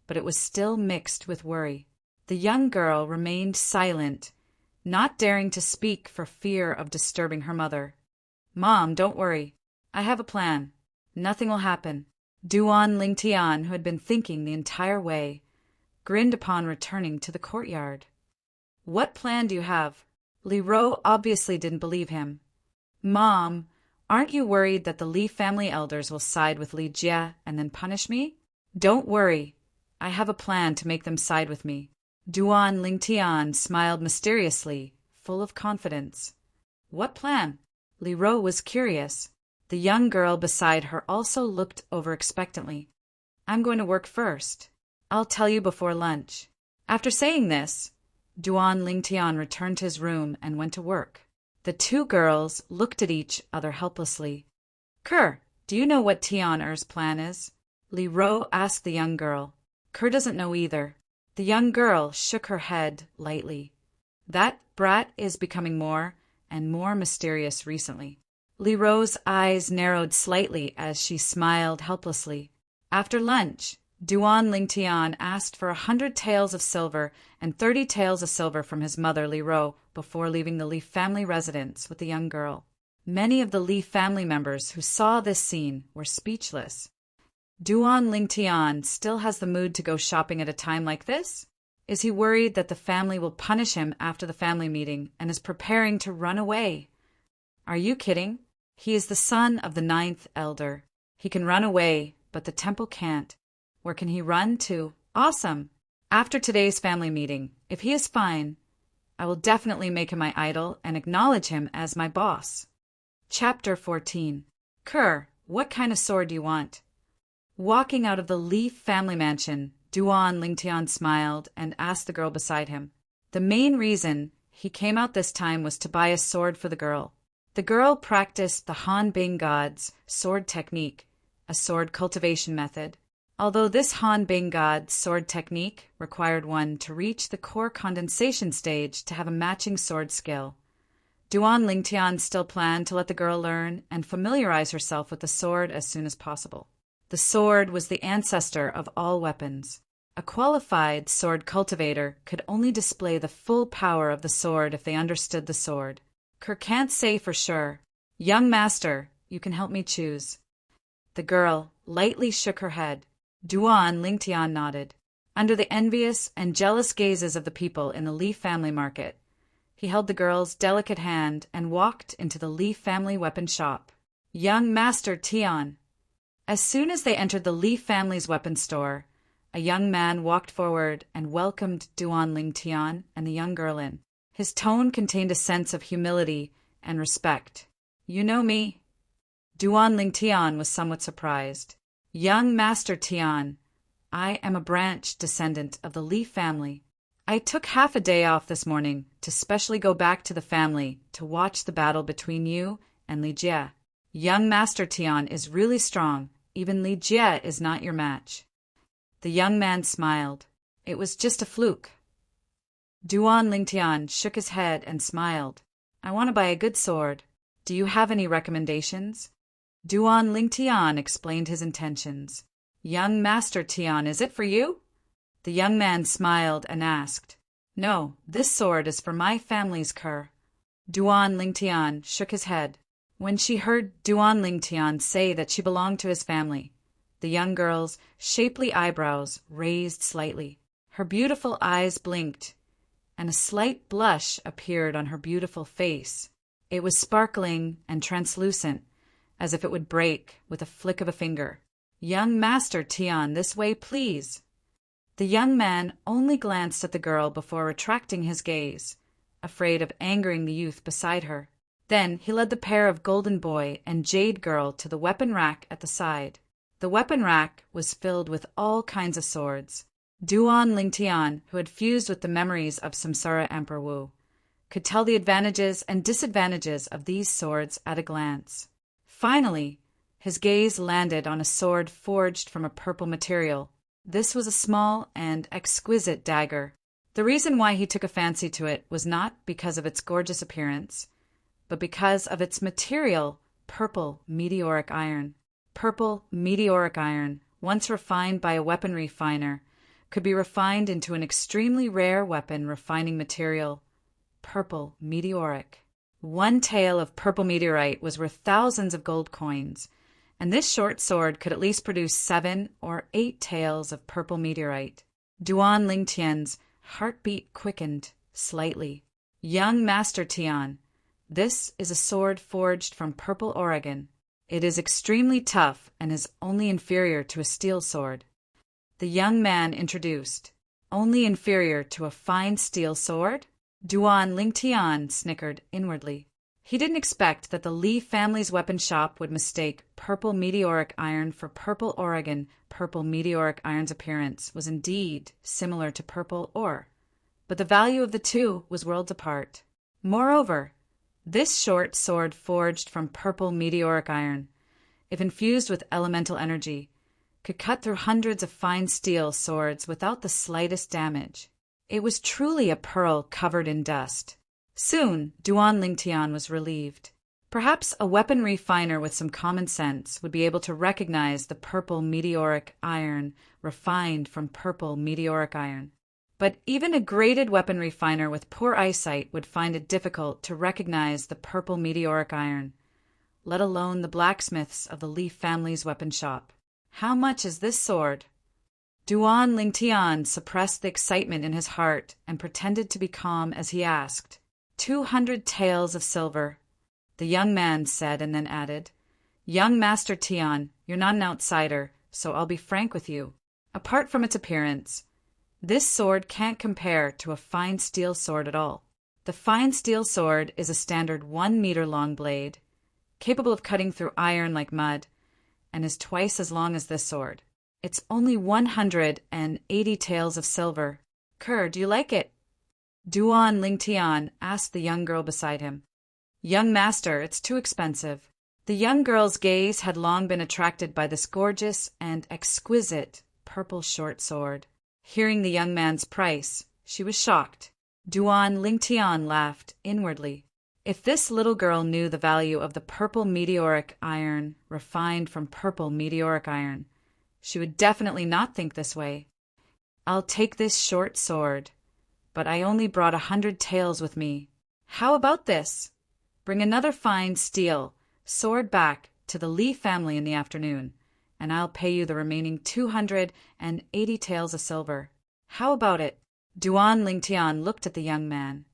but it was still mixed with worry. The young girl remained silent, not daring to speak for fear of disturbing her mother. "Mom, don't worry. I have a plan. Nothing will happen." Duan Lingtian, who had been thinking the entire way, grinned upon returning to the courtyard. "What plan do you have?" Li Ro obviously didn't believe him. "Mom, aren't you worried that the Li family elders will side with Li Jie and then punish me?" "Don't worry. I have a plan to make them side with me." Duan Lingtian smiled mysteriously, full of confidence. "What plan?" Li Ro was curious. The young girl beside her also looked over expectantly. "I'm going to work first. I'll tell you before lunch." After saying this, Duan Lingtian returned to his room and went to work. The 2 girls looked at each other helplessly. "Ke, do you know what Tian-er's plan is?" Li Ro asked the young girl. "Ke doesn't know either." The young girl shook her head lightly. "That brat is becoming more and more mysterious recently." Li Ro's eyes narrowed slightly as she smiled helplessly. After lunch, Duan Lingtian asked for 100 taels of silver and 30 taels of silver from his mother, Li Ro, before leaving the Li family residence with the young girl. Many of the Li family members who saw this scene were speechless. Duan Lingtian still has the mood to go shopping at a time like this? Is he worried that the family will punish him after the family meeting and is preparing to run away? Are you kidding? He is the son of the 9th elder. He can run away, but the temple can't. Where can he run to? Awesome! After today's family meeting, if he is fine, I will definitely make him my idol and acknowledge him as my boss. Chapter 14. Ke, what kind of sword do you want? Walking out of the Li family mansion, Duan Lingtian smiled and asked the girl beside him. The main reason he came out this time was to buy a sword for the girl. The girl practiced the Han Bing God's sword technique, a sword cultivation method. Although this Han Bing God's sword technique required one to reach the core condensation stage to have a matching sword skill, Duan Lingtian still planned to let the girl learn and familiarize herself with the sword as soon as possible. The sword was the ancestor of all weapons. A qualified sword cultivator could only display the full power of the sword if they understood the sword. Kerr can't say for sure. Young master, you can help me choose. The girl lightly shook her head. Duan Lingtian nodded. Under the envious and jealous gazes of the people in the Li family market, he held the girl's delicate hand and walked into the Li family weapon shop. Young Master Tian. As soon as they entered the Li family's weapon store, a young man walked forward and welcomed Duan Lingtian and the young girl in. His tone contained a sense of humility and respect. You know me? Duan Lingtian was somewhat surprised. Young Master Tian, I am a branch descendant of the Li family. I took half a day off this morning to specially go back to the family to watch the battle between you and Li Jie. Young Master Tian is really strong. Even Li Jie is not your match. The young man smiled. It was just a fluke. Duan Lingtian shook his head and smiled. I want to buy a good sword. Do you have any recommendations? Duan Lingtian explained his intentions. Young Master Tian, is it for you? The young man smiled and asked. No, this sword is for my family's Kerr. Duan Lingtian shook his head. When she heard Duan Lingtian say that she belonged to his family, the young girl's shapely eyebrows raised slightly. Her beautiful eyes blinked, and a slight blush appeared on her beautiful face. It was sparkling and translucent, as if it would break with a flick of a finger. Young Master Tian, this way, please. The young man only glanced at the girl before retracting his gaze, afraid of angering the youth beside her. Then he led the pair of golden boy and jade girl to the weapon rack at the side. The weapon rack was filled with all kinds of swords. Duan Lingtian, who had fused with the memories of Samsara Emperor Wu, could tell the advantages and disadvantages of these swords at a glance. Finally, his gaze landed on a sword forged from a purple material. This was a small and exquisite dagger. The reason why he took a fancy to it was not because of its gorgeous appearance, but because of its material, purple meteoric iron. Purple meteoric iron, once refined by a weapon refiner, could be refined into an extremely rare weapon refining material, purple meteoric. One tael of purple meteorite was worth thousands of gold coins, and this short sword could at least produce 7 or 8 taels of purple meteorite. Duan Lingtian's heartbeat quickened slightly. Young Master Tian, this is a sword forged from purple Oregon. It is extremely tough and is only inferior to a steel sword. The young man introduced. Only inferior to a fine steel sword? Duan Lingtian snickered inwardly. He didn't expect that the Li family's weapon shop would mistake purple meteoric iron for purple Oregon. Purple meteoric iron's appearance was indeed similar to purple ore, but the value of the two was worlds apart. Moreover, this short sword forged from purple meteoric iron, if infused with elemental energy, could cut through hundreds of fine steel swords without the slightest damage. It was truly a pearl covered in dust. Soon, Duan Lingtian was relieved. Perhaps a weapon refiner with some common sense would be able to recognize the purple meteoric iron refined from purple meteoric iron. But even a graded weapon refiner with poor eyesight would find it difficult to recognize the purple meteoric iron, let alone the blacksmiths of the Li family's weapon shop. How much is this sword? Duan Lingtian suppressed the excitement in his heart and pretended to be calm as he asked. 200 taels of silver, the young man said, and then added, Young Master Tian, you're not an outsider, so I'll be frank with you. Apart from its appearance, this sword can't compare to a fine steel sword at all. The fine steel sword is a standard 1-meter-long blade, capable of cutting through iron like mud, and is twice as long as this sword. It's only 180 taels of silver. Kerr, do you like it? Duan Lingtian asked the young girl beside him. Young master, it's too expensive. The young girl's gaze had long been attracted by this gorgeous and exquisite purple short sword. Hearing the young man's price, she was shocked. Duan Lingtian laughed inwardly. If this little girl knew the value of the purple meteoric iron refined from purple meteoric iron, she would definitely not think this way. I'll take this short sword, but I only brought 100 taels with me. How about this? Bring another fine steel sword back to the Li family in the afternoon, and I'll pay you the remaining 280 taels of silver. How about it? Duan Lingtian looked at the young man.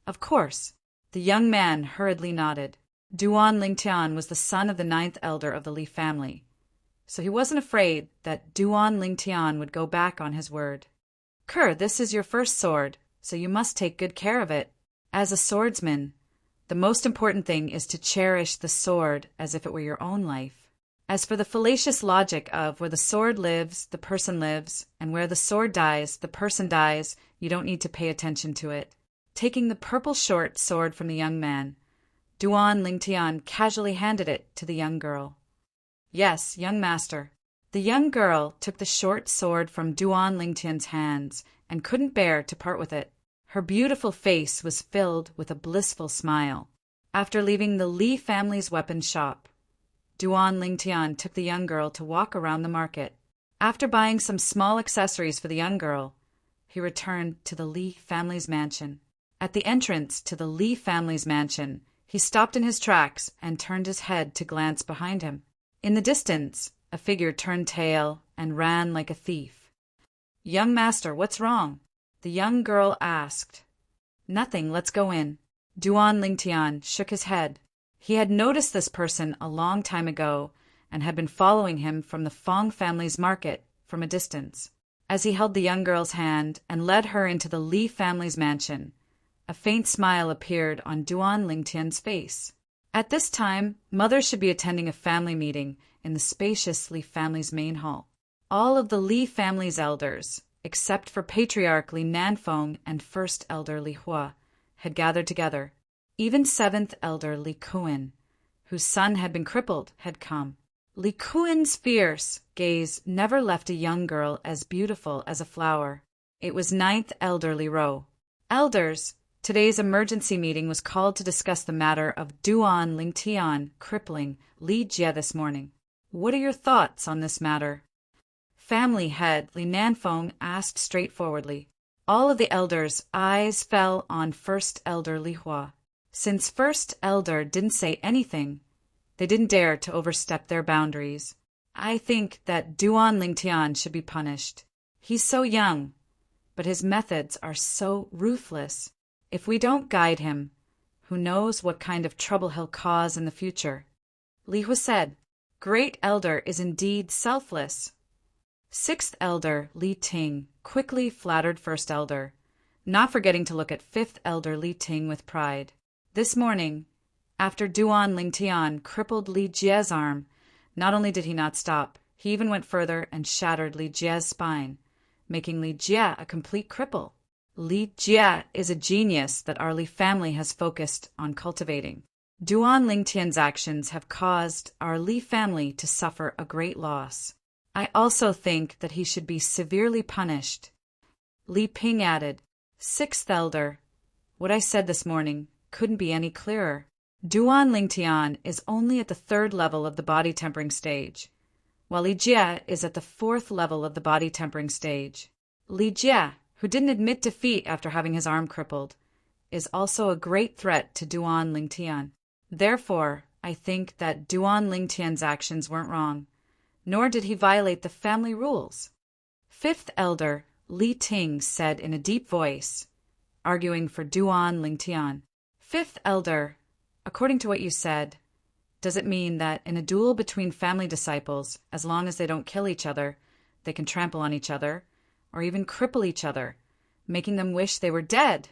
Of course. The young man hurriedly nodded. Duan Lingtian was the son of the 9th elder of the Li family, so he wasn't afraid that Duan Lingtian would go back on his word. Kerr, this is your first sword, so you must take good care of it. As a swordsman, the most important thing is to cherish the sword as if it were your own life. As for the fallacious logic of where the sword lives, the person lives, and where the sword dies, the person dies, you don't need to pay attention to it. Taking the purple short sword from the young man, Duan Lingtian casually handed it to the young girl. Yes, young master. The young girl took the short sword from Duan Lingtian's hands and couldn't bear to part with it. Her beautiful face was filled with a blissful smile. After leaving the Li family's weapon shop, Duan Lingtian took the young girl to walk around the market. After buying some small accessories for the young girl, he returned to the Li family's mansion. At the entrance to the Li family's mansion, he stopped in his tracks and turned his head to glance behind him. In the distance, a figure turned tail and ran like a thief. Young master, what's wrong? The young girl asked. Nothing, let's go in. Duan Lingtian shook his head. He had noticed this person a long time ago and had been following him from the Fong family's market from a distance. As he held the young girl's hand and led her into the Li family's mansion, a faint smile appeared on Duan Lingtian's face. At this time, mothers should be attending a family meeting in the spacious Li family's main hall. All of the Li family's elders, except for Patriarch Li Nanfeng and First Elder Li Hua, had gathered together. Even 7th Elder Li Kuan, whose son had been crippled, had come. Li Kuan's fierce gaze never left a young girl as beautiful as a flower. It was 9th Elder Li Ro. Elders, today's emergency meeting was called to discuss the matter of Duan Lingtian crippling Li Jie this morning. What are your thoughts on this matter? Family head Li Nanfeng asked straightforwardly. All of the elders' eyes fell on First Elder Li Hua. Since First Elder didn't say anything, they didn't dare to overstep their boundaries. I think that Duan Lingtian should be punished. He's so young, but his methods are so ruthless. If we don't guide him, who knows what kind of trouble he'll cause in the future? Li Hua said, Great Elder is indeed selfless. 6th Elder Li Ting quickly flattered First Elder, not forgetting to look at 5th Elder Li Ting with pride. This morning, after Duan Lingtian crippled Li Jie's arm, not only did he not stop, he even went further and shattered Li Jie's spine, making Li Jie a complete cripple. Li Jie is a genius that our Li family has focused on cultivating. Duan Lingtian's actions have caused our Li family to suffer a great loss. I also think that he should be severely punished. Li Ping added, 6th Elder, what I said this morning couldn't be any clearer. Duan Lingtian is only at the 3rd level of the body tempering stage, while Li Jie is at the 4th level of the body tempering stage. Li Jie, who didn't admit defeat after having his arm crippled, is also a great threat to Duan Lingtian. Therefore, I think that Duan Lingtian's actions weren't wrong, nor did he violate the family rules. 5th Elder Li Ting said in a deep voice, arguing for Duan Lingtian. 5th Elder, according to what you said, does it mean that in a duel between family disciples, as long as they don't kill each other, they can trample on each other, or even cripple each other, making them wish they were dead?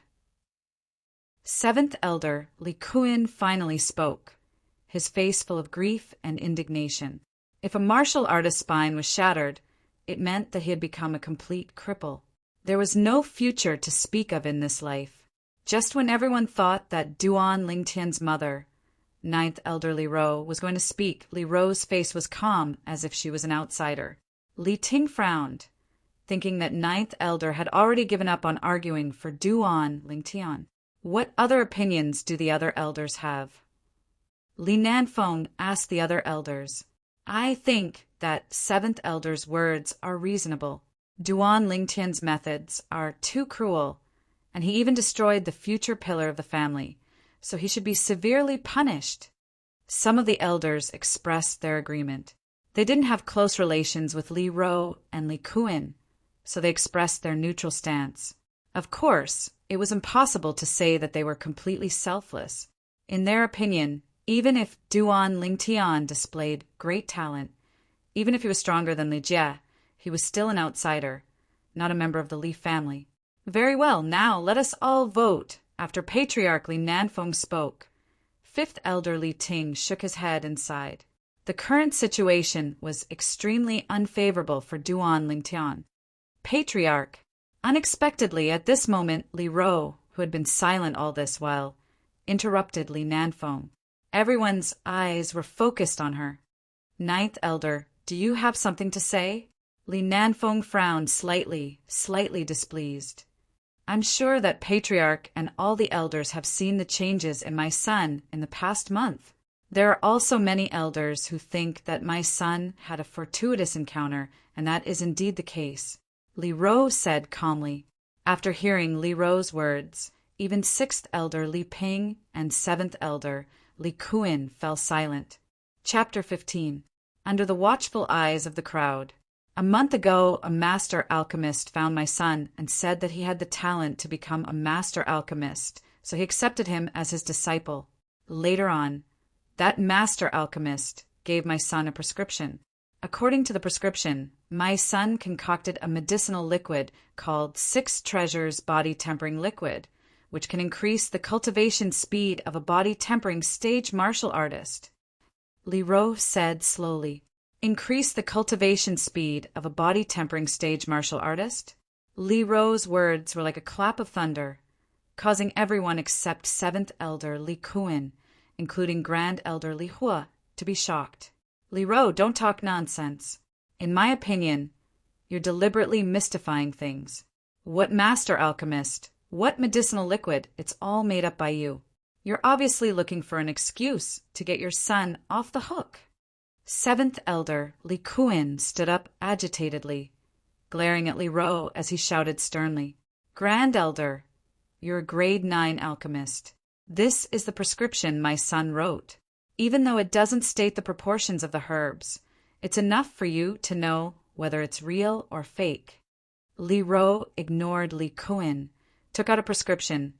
7th Elder Li Kuan finally spoke, his face full of grief and indignation. If a martial artist's spine was shattered, it meant that he had become a complete cripple. There was no future to speak of in this life. Just when everyone thought that Duan Lingtian's mother, 9th Elder Li Ro, was going to speak, Li Ro's face was calm as if she was an outsider. Li Ting frowned, thinking that 9th Elder had already given up on arguing for Duan Lingtian. What other opinions do the other elders have? Li Nanfeng asked the other elders. I think that seventh elder's words are reasonable. Duan Lingtian's methods are too cruel, and he even destroyed the future pillar of the family, so he should be severely punished. Some of the elders expressed their agreement. They didn't have close relations with Li Ro and Li Kuan, so they expressed their neutral stance. Of course, it was impossible to say that they were completely selfless. In their opinion, even if Duan Lingtian displayed great talent, even if he was stronger than Li Jie, he was still an outsider, not a member of the Li family. Very well, now let us all vote. After Patriarch Li Nanfeng spoke, fifth elder Li Ting shook his head and sighed. The current situation was extremely unfavorable for Duan Lingtian. Patriarch. Unexpectedly, at this moment, Li Ro, who had been silent all this while, interrupted Li Nanfeng. Everyone's eyes were focused on her. Ninth elder, do you have something to say? Li Nanfeng frowned slightly displeased. I'm sure that Patriarch and all the elders have seen the changes in my son in the past month. There are also many elders who think that my son had a fortuitous encounter, and that is indeed the case. Li Ro said calmly. After hearing Li Ro's words, even sixth elder Li Ping and seventh elder Li Kuan fell silent. Chapter 15. Under the watchful eyes of the crowd. A month ago, a master alchemist found my son and said that he had the talent to become a master alchemist, so he accepted him as his disciple. Later on, that master alchemist gave my son a prescription. According to the prescription, my son concocted a medicinal liquid called 6 Treasures Body Tempering Liquid, which can increase the cultivation speed of a body-tempering stage martial artist. Li Ro said slowly, increase the cultivation speed of a body-tempering stage martial artist? Li Ro's words were like a clap of thunder, causing everyone except 7th Elder Li Kuan, including Grand Elder Li Hua, to be shocked. Li Ro, don't talk nonsense. In my opinion, you're deliberately mystifying things. What master alchemist? What medicinal liquid? It's all made up by you. You're obviously looking for an excuse to get your son off the hook. 7th Elder Li Kuan stood up agitatedly, glaring at Li Ro as he shouted sternly, Grand Elder, you're a grade 9 alchemist. This is the prescription my son wrote. Even though it doesn't state the proportions of the herbs, it's enough for you to know whether it's real or fake. Li Ro ignored Li Kuan, took out a prescription,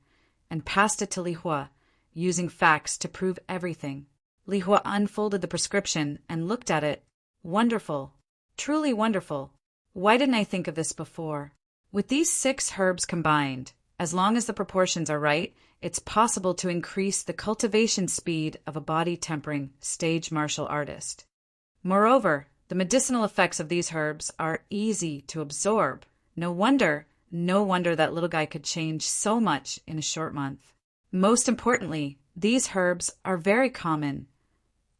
and passed it to Li Hua, using facts to prove everything. Li Hua unfolded the prescription and looked at it. Wonderful. Truly wonderful. Why didn't I think of this before? With these 6 herbs combined, as long as the proportions are right, it's possible to increase the cultivation speed of a body-tempering stage martial artist. Moreover, the medicinal effects of these herbs are easy to absorb. No wonder that little guy could change so much in a short month. Most importantly, these herbs are very common.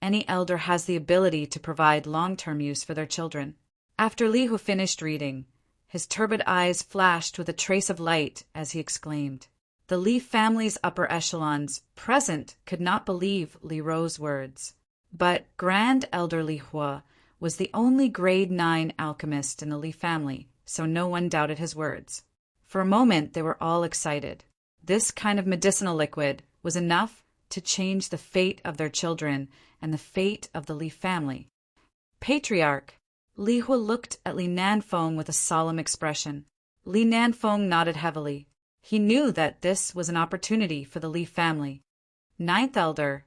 Any elder has the ability to provide long-term use for their children. After Li Hu finished reading, his turbid eyes flashed with a trace of light as he exclaimed. The Li family's upper echelons present could not believe Li Ro's words. But Grand Elder Li Hua was the only grade 9 alchemist in the Li family, so no one doubted his words. For a moment, they were all excited. This kind of medicinal liquid was enough to change the fate of their children and the fate of the Li family. Patriarch, Li Hua looked at Li Nanfeng with a solemn expression. Li Nanfeng nodded heavily. He knew that this was an opportunity for the Li family. 9th Elder,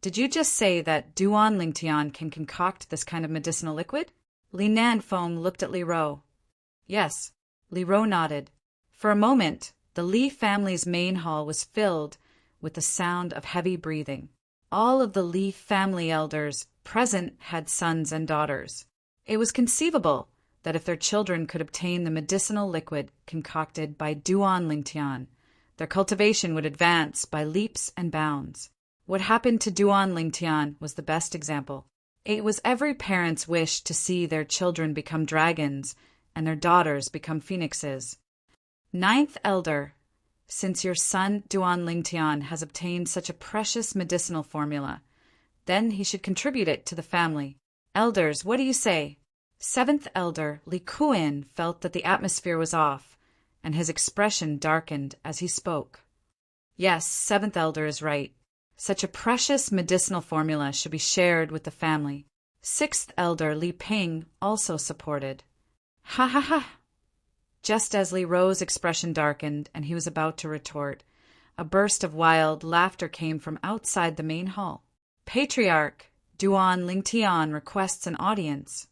did you just say that Duan Lingtian can concoct this kind of medicinal liquid? Li Nanfeng looked at Li Ro. Yes. Li Ro nodded. For a moment, the Li family's main hall was filled with the sound of heavy breathing. All of the Li family elders present had sons and daughters. It was conceivable that if their children could obtain the medicinal liquid concocted by Duan Lingtian, their cultivation would advance by leaps and bounds. What happened to Duan Lingtian was the best example. It was every parent's wish to see their children become dragons and their daughters become phoenixes. 9th Elder, since your son Duan Lingtian has obtained such a precious medicinal formula, then he should contribute it to the family. Elders, what do you say? Seventh elder Li Kuin felt that the atmosphere was off, and his expression darkened as he spoke. Yes, seventh elder is right. Such a precious medicinal formula should be shared with the family. Sixth elder Li Ping also supported. Ha ha ha! Just as Li Ro's expression darkened and he was about to retort, a burst of wild laughter came from outside the main hall. Patriarch Duan Lingtian requests an audience.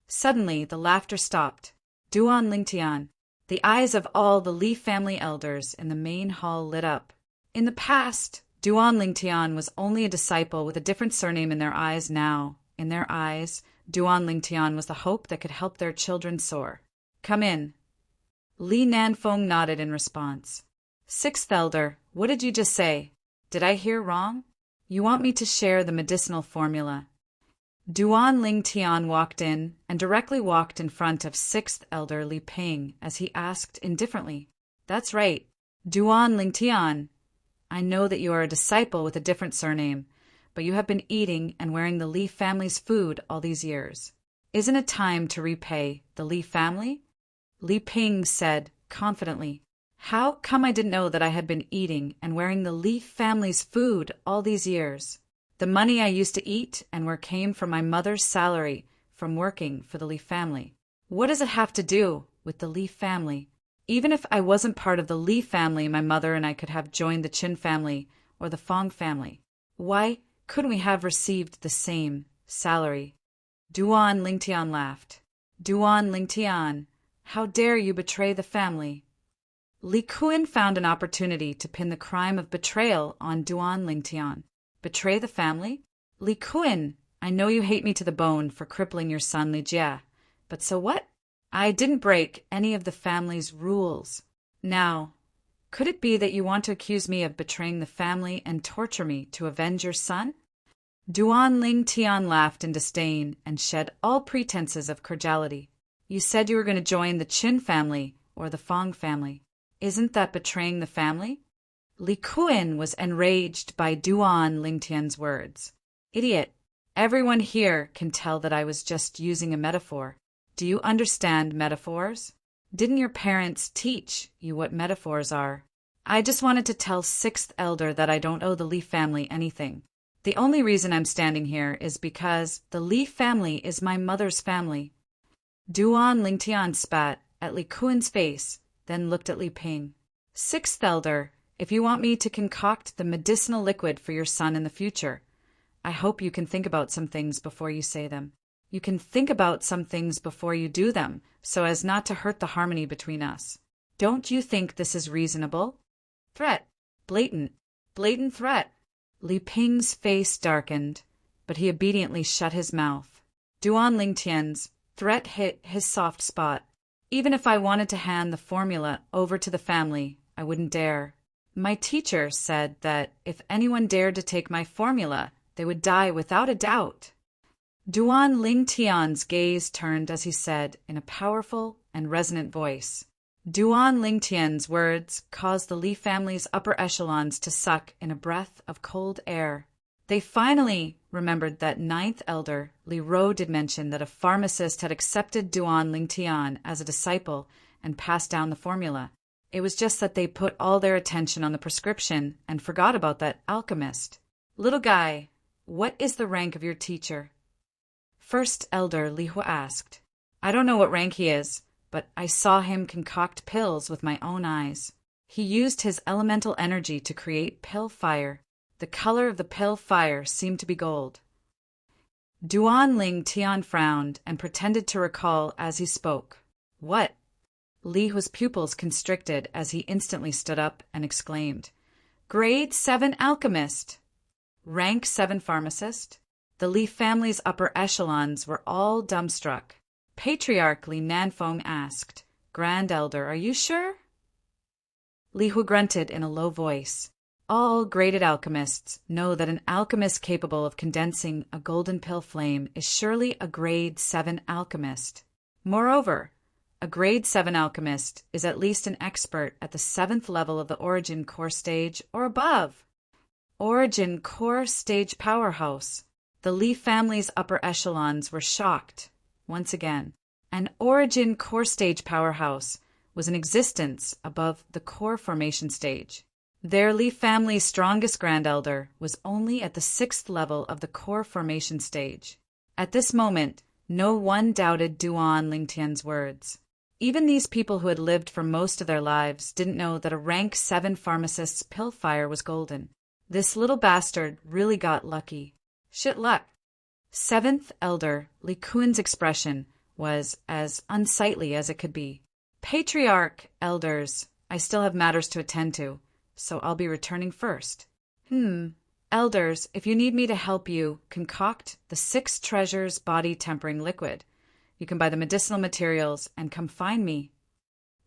Suddenly, the laughter stopped. Duan Lingtian, the eyes of all the Li family elders in the main hall lit up. In the past, Duan Lingtian was only a disciple with a different surname in their eyes now. In their eyes, Duan Lingtian was the hope that could help their children soar. Come in. Li Nanfeng nodded in response. Sixth elder, what did you just say? Did I hear wrong? You want me to share the medicinal formula. Duan Lingtian walked in and directly walked in front of sixth elder Li Ping as he asked indifferently. That's right. Duan Lingtian, I know that you are a disciple with a different surname, but you have been eating and wearing the Li family's food all these years. Isn't it time to repay the Li family? Li Ping said confidently. How come I didn't know that I had been eating and wearing the Li family's food all these years? The money I used to eat and wear came from my mother's salary from working for the Li family. What does it have to do with the Li family? Even if I wasn't part of the Li family, my mother and I could have joined the Qin family or the Fong family. Why couldn't we have received the same salary? Duan Lingtian laughed. Duan Lingtian, how dare you betray the family? Li Kuan found an opportunity to pin the crime of betrayal on Duan Lingtian. Betray the family? Li Kuan, I know you hate me to the bone for crippling your son Li Jie, but so what? I didn't break any of the family's rules. Now, could it be that you want to accuse me of betraying the family and torture me to avenge your son? Duan Lingtian laughed in disdain and shed all pretenses of cordiality. You said you were going to join the Qin family or the Fong family. Isn't that betraying the family? Li Kuan was enraged by Duan Lingtian's words. Idiot! Everyone here can tell that I was just using a metaphor. Do you understand metaphors? Didn't your parents teach you what metaphors are? I just wanted to tell sixth elder that I don't owe the Li family anything. The only reason I'm standing here is because the Li family is my mother's family. Duan Lingtian spat at Li Kuan's face, then looked at Li Ping. Sixth elder, if you want me to concoct the medicinal liquid for your son in the future, I hope you can think about some things before you say them. You can think about some things before you do them, so as not to hurt the harmony between us. Don't you think this is reasonable? Threat. Blatant threat. Li Ping's face darkened, but he obediently shut his mouth. Duan Lingtian's threat hit his soft spot. Even if I wanted to hand the formula over to the family, I wouldn't dare. My teacher said that if anyone dared to take my formula, they would die without a doubt. Duan Lingtian's gaze turned as he said in a powerful and resonant voice. Duan Lingtian's words caused the Li family's upper echelons to suck in a breath of cold air. They finally remembered that ninth elder Li Ro did mention that a pharmacist had accepted Duan Lingtian as a disciple and passed down the formula. It was just that they put all their attention on the prescription and forgot about that alchemist. Little guy, what is the rank of your teacher? First elder Li Hua asked. I don't know what rank he is, but I saw him concoct pills with my own eyes. He used his elemental energy to create pill fire. The color of the pill fire seemed to be gold. Duan Lingtian frowned and pretended to recall as he spoke. What? Li Hua's pupils constricted as he instantly stood up and exclaimed. Grade 7 alchemist! Rank 7 pharmacist? The Li family's upper echelons were all dumbstruck. Patriarch Li Nanfeng asked, Grand Elder, are you sure? Li Hua grunted in a low voice. All graded alchemists know that an alchemist capable of condensing a golden pill flame is surely a grade 7 alchemist. Moreover, A grade 7 alchemist is at least an expert at the 7th level of the origin core stage or above. Origin core stage powerhouse. The Lee family's upper echelons were shocked. Once again, an origin core stage powerhouse was in existence above the core formation stage. Their Lee family's strongest grand elder was only at the 6th level of the core formation stage. At this moment, no one doubted Duan Lingtian's words. Even these people who had lived for most of their lives didn't know that a rank 7 pharmacist's pill fire was golden. This little bastard really got lucky. Shit luck. 7th Elder Li Kuan's expression was as unsightly as it could be. Patriarch, elders, I still have matters to attend to, so I'll be returning first. Elders, if you need me to help you concoct the 6 treasures body tempering liquid, you can buy the medicinal materials and come find me.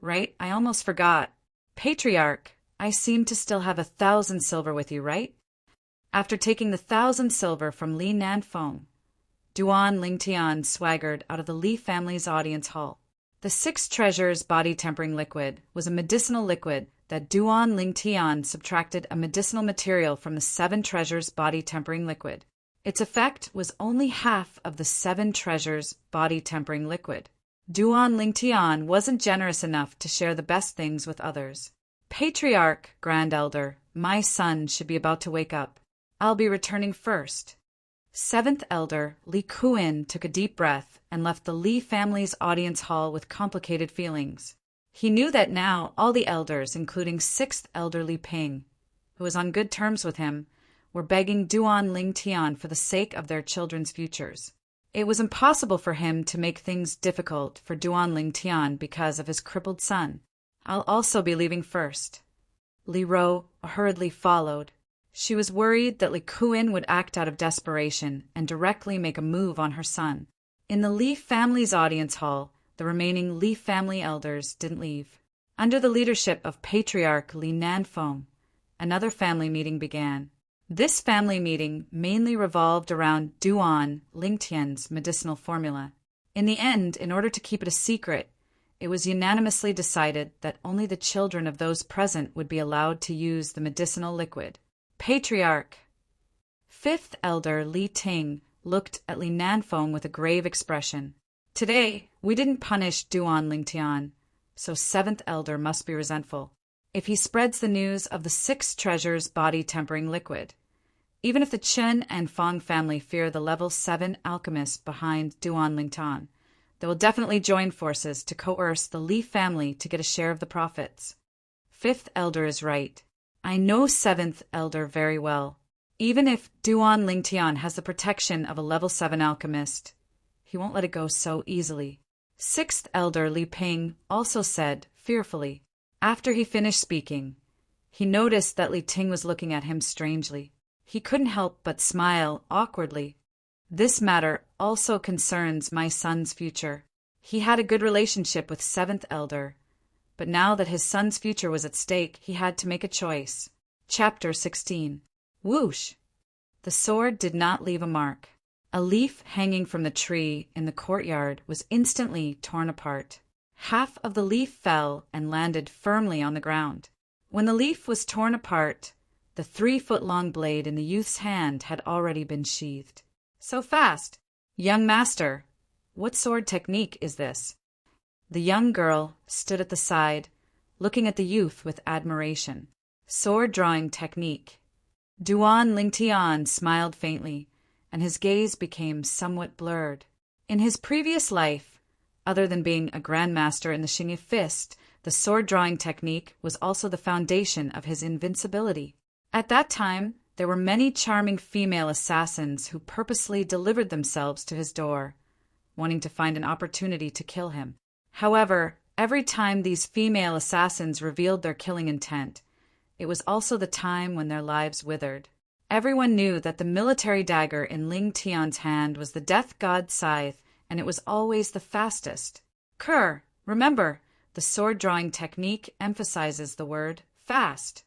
Right, I almost forgot. Patriarch, I seem to still have 1,000 silver with you, right? After taking the 1,000 silver from Li Nanfeng, Duan Lingtian swaggered out of the Li family's audience hall. The 6 treasures body tempering liquid was a medicinal liquid that Duan Lingtian subtracted a medicinal material from the 7 treasures body tempering liquid. Its effect was only half of the 7 treasures body tempering liquid. Duan Lingtian wasn't generous enough to share the best things with others. Patriarch, Grand Elder, my son should be about to wake up. I'll be returning first. 7th Elder Li Kuan took a deep breath and left the Li family's audience hall with complicated feelings. He knew that now all the elders, including 6th Elder Li Ping, who was on good terms with him, were begging Duan Lingtian for the sake of their children's futures. It was impossible for him to make things difficult for Duan Lingtian because of his crippled son. I'll also be leaving first. Li Ro hurriedly followed. She was worried that Li Kuan would act out of desperation and directly make a move on her son. In the Li family's audience hall, the remaining Li family elders didn't leave. Under the leadership of Patriarch Li Nanfeng, another family meeting began. This family meeting mainly revolved around Duan Lingtian's medicinal formula. In the end, in order to keep it a secret, it was unanimously decided that only the children of those present would be allowed to use the medicinal liquid. Patriarch. 5th Elder Li Ting looked at Li Nanfeng with a grave expression. Today, we didn't punish Duan Lingtian, so 7th Elder must be resentful if he spreads the news of the 6 treasures body tempering liquid. Even if the Chen and Fong family fear the level 7 alchemist behind Duan Lingtian, they will definitely join forces to coerce the Li family to get a share of the profits. 5th Elder is right. I know 7th Elder very well. Even if Duan Lingtian has the protection of a level 7 alchemist, he won't let it go so easily. 6th Elder Li Ping also said, fearfully. After he finished speaking, he noticed that Li Ting was looking at him strangely. He couldn't help but smile awkwardly. This matter also concerns my son's future. He had a good relationship with 7th Elder, but now that his son's future was at stake, he had to make a choice. Chapter 16. Whoosh! The sword did not leave a mark. A leaf hanging from the tree in the courtyard was instantly torn apart. Half of the leaf fell and landed firmly on the ground. When the leaf was torn apart, the 3-foot-long blade in the youth's hand had already been sheathed. So fast! Young master, what sword technique is this? The young girl stood at the side, looking at the youth with admiration. Sword drawing technique. Duan Lingtian smiled faintly, and his gaze became somewhat blurred. In his previous life, other than being a grandmaster in the Xingyi fist, the sword-drawing technique was also the foundation of his invincibility. At that time, there were many charming female assassins who purposely delivered themselves to his door, wanting to find an opportunity to kill him. However, every time these female assassins revealed their killing intent, it was also the time when their lives withered. Everyone knew that the military dagger in Ling Tian's hand was the death god's scythe, and it was always the fastest. Kerr, remember, the sword-drawing technique emphasizes the word fast.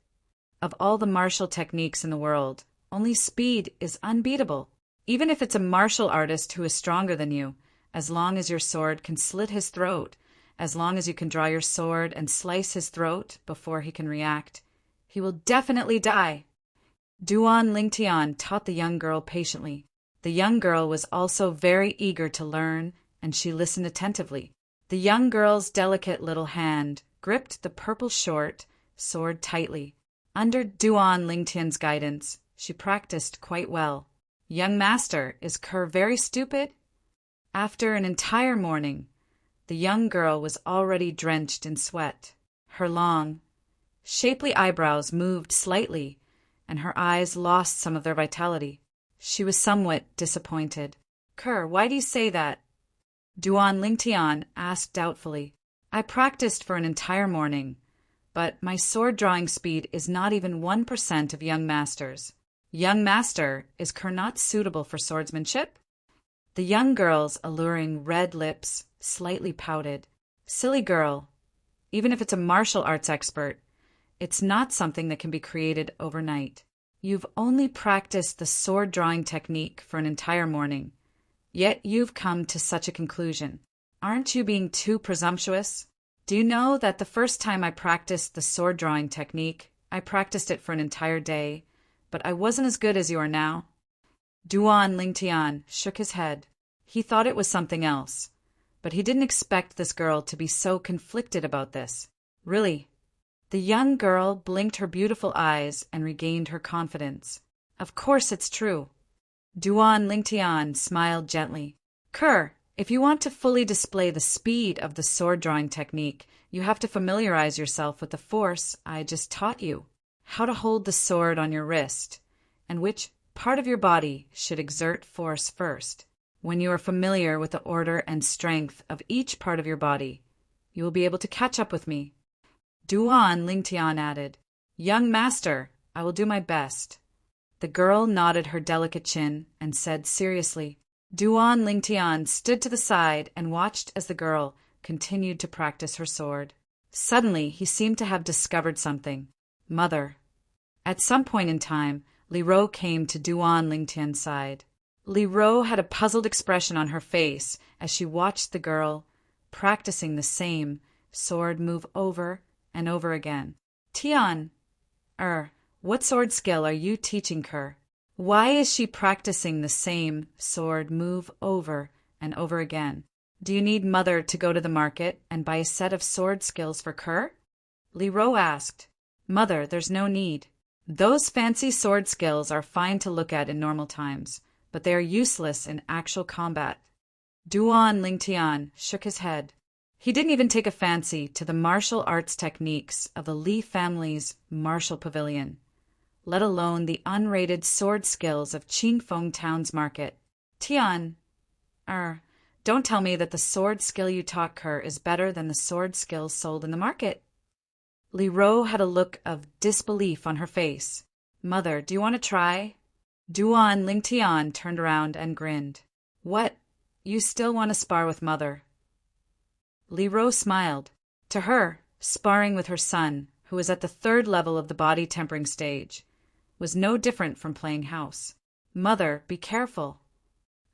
Of all the martial techniques in the world, only speed is unbeatable. Even if it's a martial artist who is stronger than you, as long as your sword can slit his throat as long as you can draw your sword and slice his throat before he can react. He will definitely die. Duan Lingtian taught the young girl patiently. The young girl was also very eager to learn, and she listened attentively. The young girl's delicate little hand gripped the purple short sword tightly. Under Duan Lingtian's guidance, she practiced quite well. Young master, is Kerr very stupid? After an entire morning, the young girl was already drenched in sweat. Her long, shapely eyebrows moved slightly, and her eyes lost some of their vitality. She was somewhat disappointed. Kerr, why do you say that? Duan Lingtian asked doubtfully. I practiced for an entire morning, but my sword-drawing speed is not even 1% of young master's. Young master, is Kerr not suitable for swordsmanship? The young girl's alluring red lips slightly pouted. Silly girl. Even if it's a martial arts expert, it's not something that can be created overnight. You've only practiced the sword-drawing technique for an entire morning, yet you've come to such a conclusion. Aren't you being too presumptuous? Do you know that the first time I practiced the sword-drawing technique, I practiced it for an entire day, but I wasn't as good as you are now? Duan Lingtian shook his head. He thought it was something else, but he didn't expect this girl to be so conflicted about this. Really? The young girl blinked her beautiful eyes and regained her confidence. Of course it's true. Duan Lingtian smiled gently. Kerr, if you want to fully display the speed of the sword-drawing technique, you have to familiarize yourself with the force I just taught you. How to hold the sword on your wrist, and which part of your body should exert force first. When you are familiar with the order and strength of each part of your body, you will be able to catch up with me. Duan Lingtian added, Young master, I will do my best. The girl nodded her delicate chin and said seriously. Duan Lingtian stood to the side and watched as the girl continued to practice her sword. Suddenly, he seemed to have discovered something. Mother. At some point in time, Li Ro came to Duan Lingtian's side. Li Ro had a puzzled expression on her face as she watched the girl practicing the same sword move over and over again. Tian, what sword skill are you teaching Kerr? Why is she practicing the same sword move over and over again? Do you need Mother to go to the market and buy a set of sword skills for Kerr? Li Ro asked. Mother, there's no need. Those fancy sword skills are fine to look at in normal times, but they are useless in actual combat. Duan Lingtian shook his head. He didn't even take a fancy to the martial arts techniques of the Li family's martial pavilion, let alone the unrated sword skills of Qingfeng Town's market. Tian, don't tell me that the sword skill you taught Kerr is better than the sword skills sold in the market. Li Ro had a look of disbelief on her face. Mother, do you want to try? Duan Lingtian turned around and grinned. What? You still want to spar with Mother? Li Ro smiled. To her, sparring with her son, who was at the 3rd level of the body tempering stage, was no different from playing house. Mother, be careful.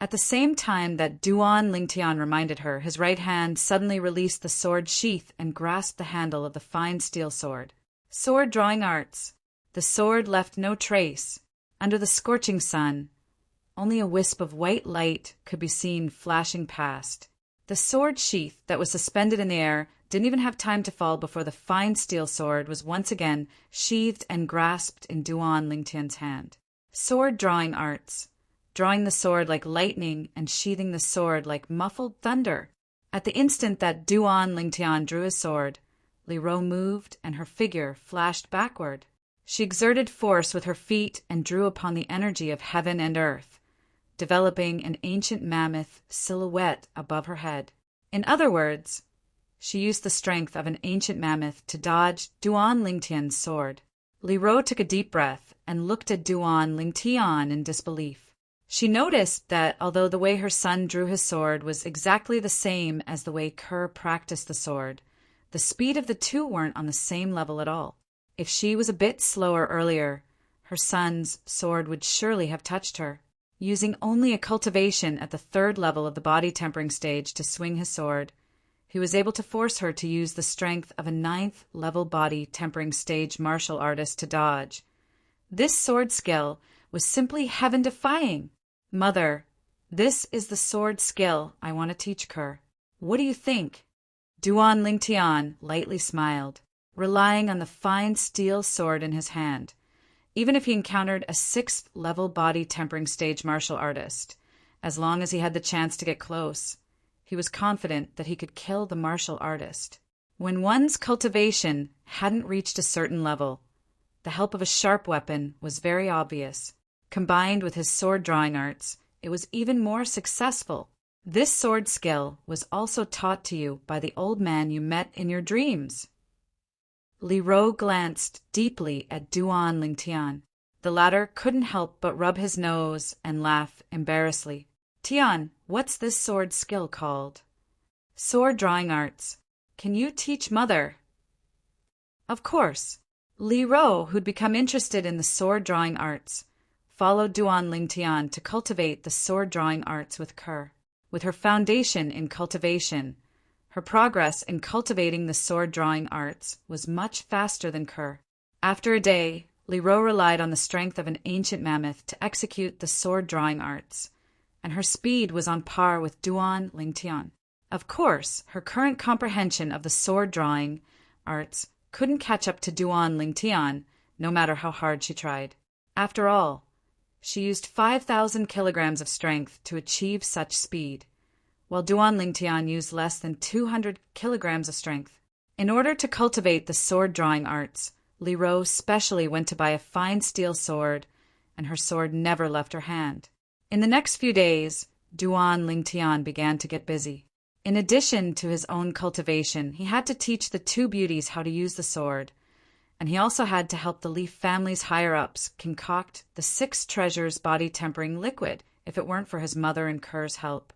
At the same time that Duan Lingtian reminded her, his right hand suddenly released the sword sheath and grasped the handle of the fine steel sword. Sword drawing arts. The sword left no trace. Under the scorching sun, only a wisp of white light could be seen flashing past. The sword sheath that was suspended in the air didn't even have time to fall before the fine steel sword was once again sheathed and grasped in Duan Lingtian's hand. Sword drawing arts. Drawing the sword like lightning and sheathing the sword like muffled thunder. At the instant that Duan Lingtian drew his sword, Li Ro moved and her figure flashed backward. She exerted force with her feet and drew upon the energy of heaven and earth, developing an ancient mammoth silhouette above her head. In other words, she used the strength of an ancient mammoth to dodge Duan Lingtian's sword. Li Ro took a deep breath and looked at Duan Lingtian in disbelief. She noticed that although the way her son drew his sword was exactly the same as the way Kerr practiced the sword, the speed of the two weren't on the same level at all. If she was a bit slower earlier, her son's sword would surely have touched her. Using only a cultivation at the 3rd level of the body tempering stage to swing his he was able to force her to use the strength of a 9th-level body tempering stage martial artist to dodge. This sword skill was simply heaven-defying. Mother, this is the sword skill I want to teach Kerr. What do you think? Duan Lingtian lightly smiled, relying on the fine steel sword in his hand. Even if he encountered a 6th-level body tempering stage martial artist, as long as he had the chance to get close, he was confident that he could kill the martial artist. When one's cultivation hadn't reached a certain level, the help of a sharp weapon was very obvious. Combined with his sword drawing arts, it was even more successful. This sword skill was also taught to you by the old man you met in your dreams. Li Ro glanced deeply at Duan Lingtian. The latter couldn't help but rub his nose and laugh embarrassedly. Tian, what's this sword skill called? Sword drawing arts. Can you teach Mother? Of course. Li Ro, who'd become interested in the sword drawing arts, followed Duan Lingtian to cultivate the sword drawing arts with Kerr. With her foundation in cultivation, her progress in cultivating the sword drawing arts was much faster than Kerr. After a day, Li Ro relied on the strength of an ancient mammoth to execute the sword drawing arts, and her speed was on par with Duan Lingtian. Of course, her current comprehension of the sword drawing arts couldn't catch up to Duan Lingtian, no matter how hard she tried. After all, she used 5,000 kilograms of strength to achieve such speed, while Duan Lingtian used less than 200 kilograms of strength. In order to cultivate the sword drawing arts, Li Ro specially went to buy a fine steel sword, and her sword never left her hand. In the next few days, Duan Lingtian began to get busy. In addition to his own cultivation, he had to teach the two beauties how to use the sword, and he also had to help the Li family's higher-ups concoct the 6 treasures body-tempering liquid. If it weren't for his mother and Kerr's help,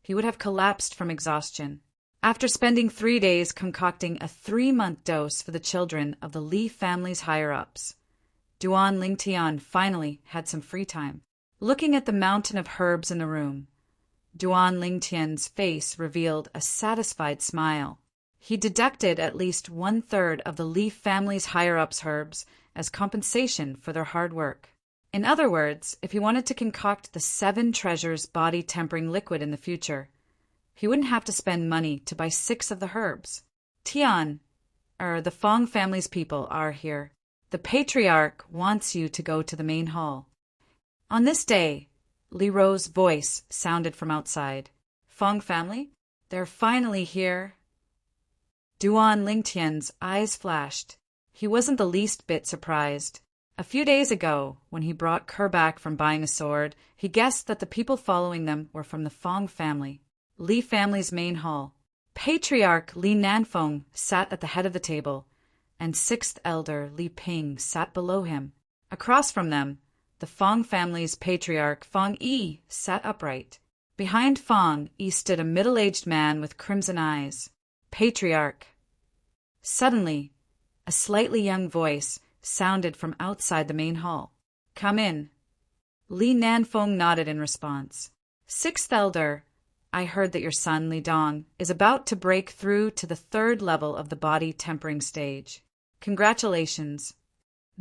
he would have collapsed from exhaustion. After spending 3 days concocting a 3-month dose for the children of the Li family's higher-ups, Duan Lingtian finally had some free time. Looking at the mountain of herbs in the room, Duan Lingtian's face revealed a satisfied smile. He deducted at least 1/3 of the Li family's higher-ups' herbs as compensation for their hard work. In other words, if he wanted to concoct the 7 treasures body-tempering liquid in the future, he wouldn't have to spend money to buy 6 of the herbs. Tian, the Fong family's people are here. The patriarch wants you to go to the main hall. On this day, Li Ro's voice sounded from outside. Fong family? They're finally here. Duan Lingtian's eyes flashed. He wasn't the least bit surprised. A few days ago, when he brought Kerr back from buying a sword, he guessed that the people following them were from the Fong family. Li family's main hall. Patriarch Li Nanfeng sat at the head of the table, and 6th elder Li Ping sat below him. Across from them, the Fong family's patriarch Fong Yi sat upright. Behind Fong Yi stood a middle-aged man with crimson eyes. Patriarch. Suddenly, a slightly young voice sounded from outside the main hall. Come in. Li Nanfeng nodded in response. 6th elder, I heard that your son, Li Dong, is about to break through to the 3rd level of the body tempering stage. Congratulations.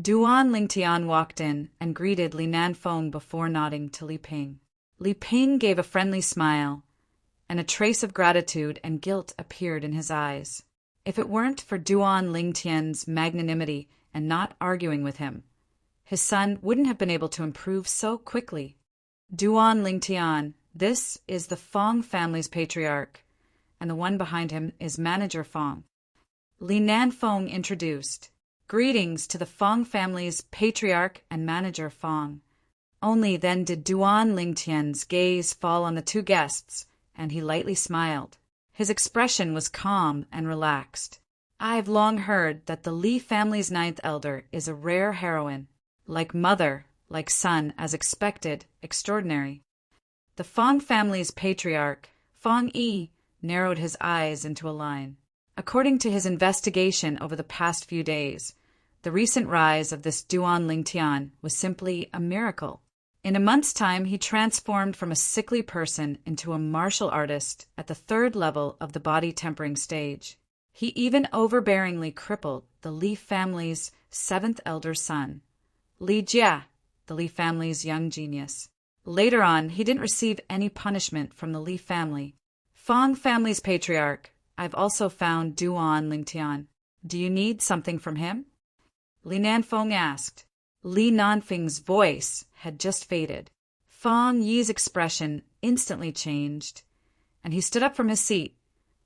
Duan Lingtian walked in and greeted Li Nanfeng before nodding to Li Ping. Li Ping gave a friendly smile, and a trace of gratitude and guilt appeared in his eyes. If it weren't for Duan Lingtian's magnanimity and not arguing with him, his son wouldn't have been able to improve so quickly. Duan Lingtian, this is the Fong family's patriarch, and the one behind him is Manager Fong. Li Nanfeng introduced. Greetings to the Fong family's patriarch and Manager Fong. Only then did Duan Lingtian's gaze fall on the two guests, and he lightly smiled. His expression was calm and relaxed. I've long heard that the Li family's 9th elder is a rare heroine. Like mother, like son, as expected, extraordinary. The Fong family's patriarch, Fong Yi, narrowed his eyes into a line. According to his investigation over the past few days, the recent rise of this Duan Lingtian was simply a miracle. In a month's time, he transformed from a sickly person into a martial artist at the 3rd level of the body tempering stage. He even overbearingly crippled the Li family's 7th elder son, Li Jia, the Li family's young genius. Later on, he didn't receive any punishment from the Li family. Fang family's patriarch, I've also found Duan Lingtian. Do you need something from him? Li Nanfeng asked. Li Nanfeng's voice had just faded. Fang Yi's expression instantly changed, and he stood up from his seat,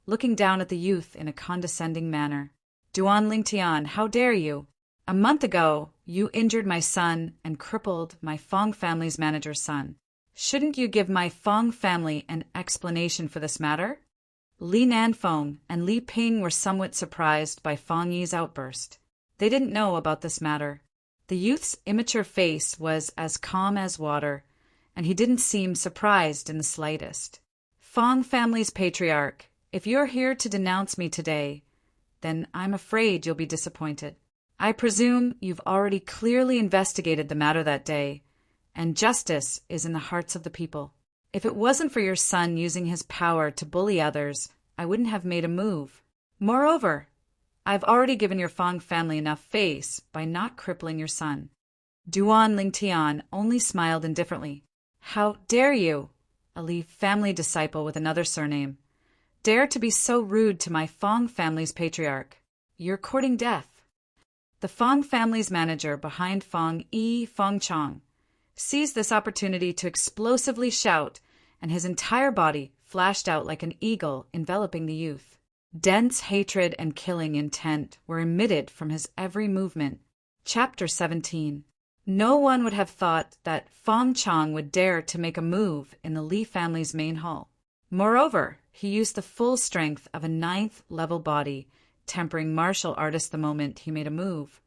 looking down at the youth in a condescending manner. Duan Lingtian, how dare you? A month ago, you injured my son and crippled my Fang family's manager's son. Shouldn't you give my Fang family an explanation for this matter? Li Nanfeng and Li Ping were somewhat surprised by Fang Yi's outburst. They didn't know about this matter. The youth's immature face was as calm as water, and he didn't seem surprised in the slightest. Fang family's patriarch, if you're here to denounce me today, then I'm afraid you'll be disappointed. I presume you've already clearly investigated the matter that day, and justice is in the hearts of the people. If it wasn't for your son using his power to bully others, I wouldn't have made a move. Moreover, I've already given your Fang family enough face by not crippling your son. Duan Lingtian only smiled indifferently. How dare you, a Li family disciple with another surname, dare to be so rude to my Fang family's patriarch? You're courting death. The Fang family's manager behind Fang Yi, Fang Chong, seized this opportunity to explosively shout, and his entire body flashed out like an eagle enveloping the youth. Dense hatred and killing intent were emitted from his every movement. Chapter 17. No one would have thought that Fang Chong would dare to make a move in the Li family's main hall. Moreover, he used the full strength of a 9th level body, tempering martial artist the moment he made a move.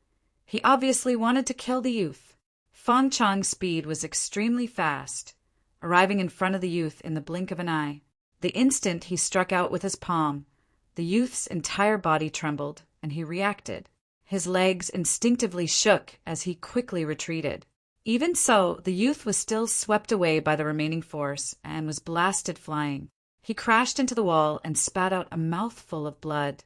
He obviously wanted to kill the youth. Fang Chong's speed was extremely fast, arriving in front of the youth in the blink of an eye. The instant he struck out with his palm, the youth's entire body trembled, and he reacted. His legs instinctively shook as he quickly retreated. Even so, the youth was still swept away by the remaining force and was blasted flying. He crashed into the wall and spat out a mouthful of blood.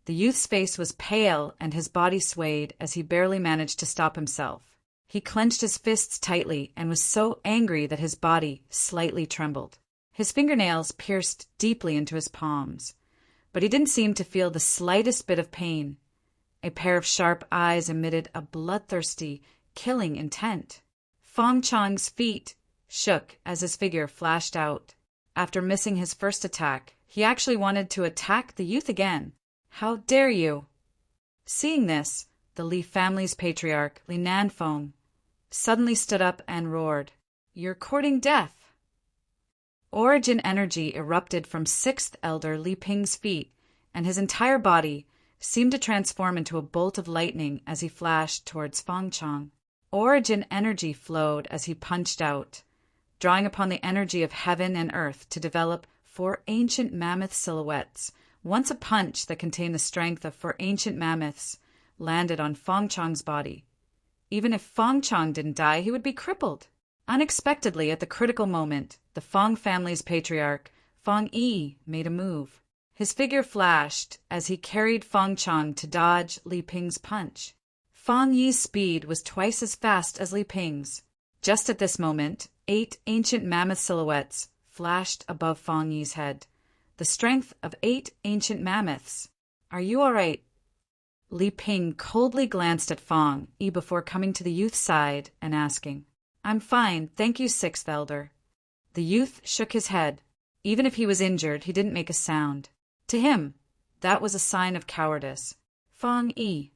The youth's face was pale and his body swayed as he barely managed to stop himself. He clenched his fists tightly and was so angry that his body slightly trembled. His fingernails pierced deeply into his palms, but he didn't seem to feel the slightest bit of pain. A pair of sharp eyes emitted a bloodthirsty, killing intent. Fang Chong's feet shook as his figure flashed out. After missing his first attack, he actually wanted to attack the youth again. How dare you? Seeing this, the Li family's patriarch, Li Nanfeng, suddenly stood up and roared, You're courting death. Origin energy erupted from 6th elder Li Ping's feet, and his entire body seemed to transform into a bolt of lightning as he flashed towards Fang Chong. Origin energy flowed as he punched out, drawing upon the energy of heaven and earth to develop 4 ancient mammoth silhouettes. Once a punch that contained the strength of 4 ancient mammoths landed on Fang Chong's body. Even if Fang Chong didn't die, he would be crippled. Unexpectedly, at the critical moment, the Fang family's patriarch, Fang Yi, made a move. His figure flashed as he carried Fang Chong to dodge Li Ping's punch. Fang Yi's speed was twice as fast as Li Ping's. Just at this moment, 8 ancient mammoth silhouettes flashed above Fang Yi's head. The strength of 8 ancient mammoths. Are you all right? Li Ping coldly glanced at Fang Yi before coming to the youth's side and asking, I'm fine, thank you, 6th elder. The youth shook his head. Even if he was injured, he didn't make a sound. To him, that was a sign of cowardice. Fang Yi.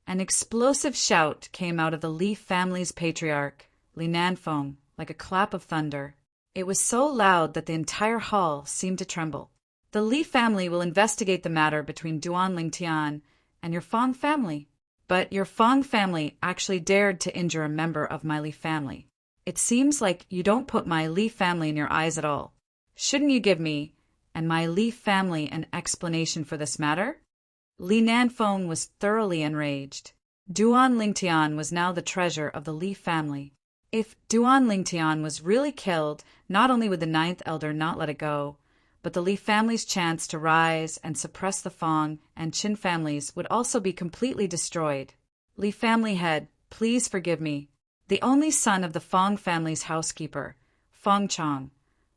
An explosive shout came out of the Li family's patriarch, Li Nanfeng, like a clap of thunder. It was so loud that the entire hall seemed to tremble. The Li family will investigate the matter between Duan Lingtian and your Fang family. But your Fang family actually dared to injure a member of my Li family. It seems like you don't put my Li family in your eyes at all. Shouldn't you give me and my Li family an explanation for this matter? Li Nanfeng was thoroughly enraged. Duan Lingtian was now the treasure of the Li family. If Duan Lingtian was really killed, not only would the ninth elder not let it go, but the Li family's chance to rise and suppress the Fong and Qin families would also be completely destroyed. Li family head, please forgive me. The only son of the Fong family's housekeeper, Fong Chong,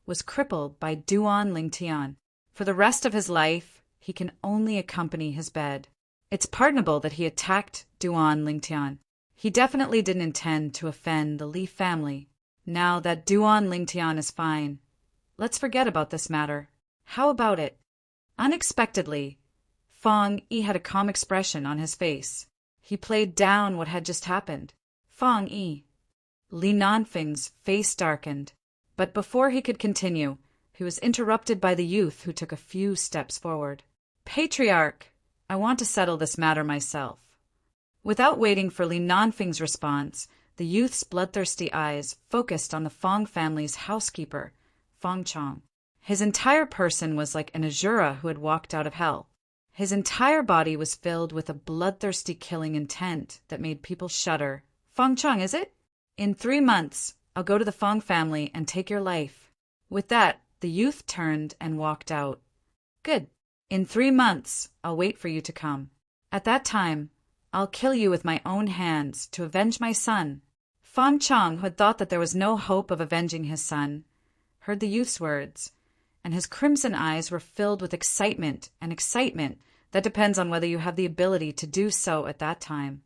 was crippled by Duan Lingtian. For the rest of his life, he can only accompany his bed. It's pardonable that he attacked Duan Lingtian. He definitely didn't intend to offend the Li family. Now that Duan Lingtian is fine, let's forget about this matter. How about it? Unexpectedly, Fong Yi had a calm expression on his face. He played down what had just happened. Fong Yi. Li Nanfeng's face darkened, but before he could continue, he was interrupted by the youth who took a few steps forward. Patriarch, I want to settle this matter myself. Without waiting for Li Nanfeng's response, the youth's bloodthirsty eyes focused on the Fong family's housekeeper, Fong Chong. His entire person was like an Azura who had walked out of hell. His entire body was filled with a bloodthirsty killing intent that made people shudder. Fong Chong, is it? In 3 months, I'll go to the Fong family and take your life. With that, the youth turned and walked out. Good. In 3 months, I'll wait for you to come. At that time, I'll kill you with my own hands to avenge my son. Fong Chong, who had thought that there was no hope of avenging his son, heard the youth's words, and his crimson eyes were filled with excitement, and excitement that depends on whether you have the ability to do so at that time.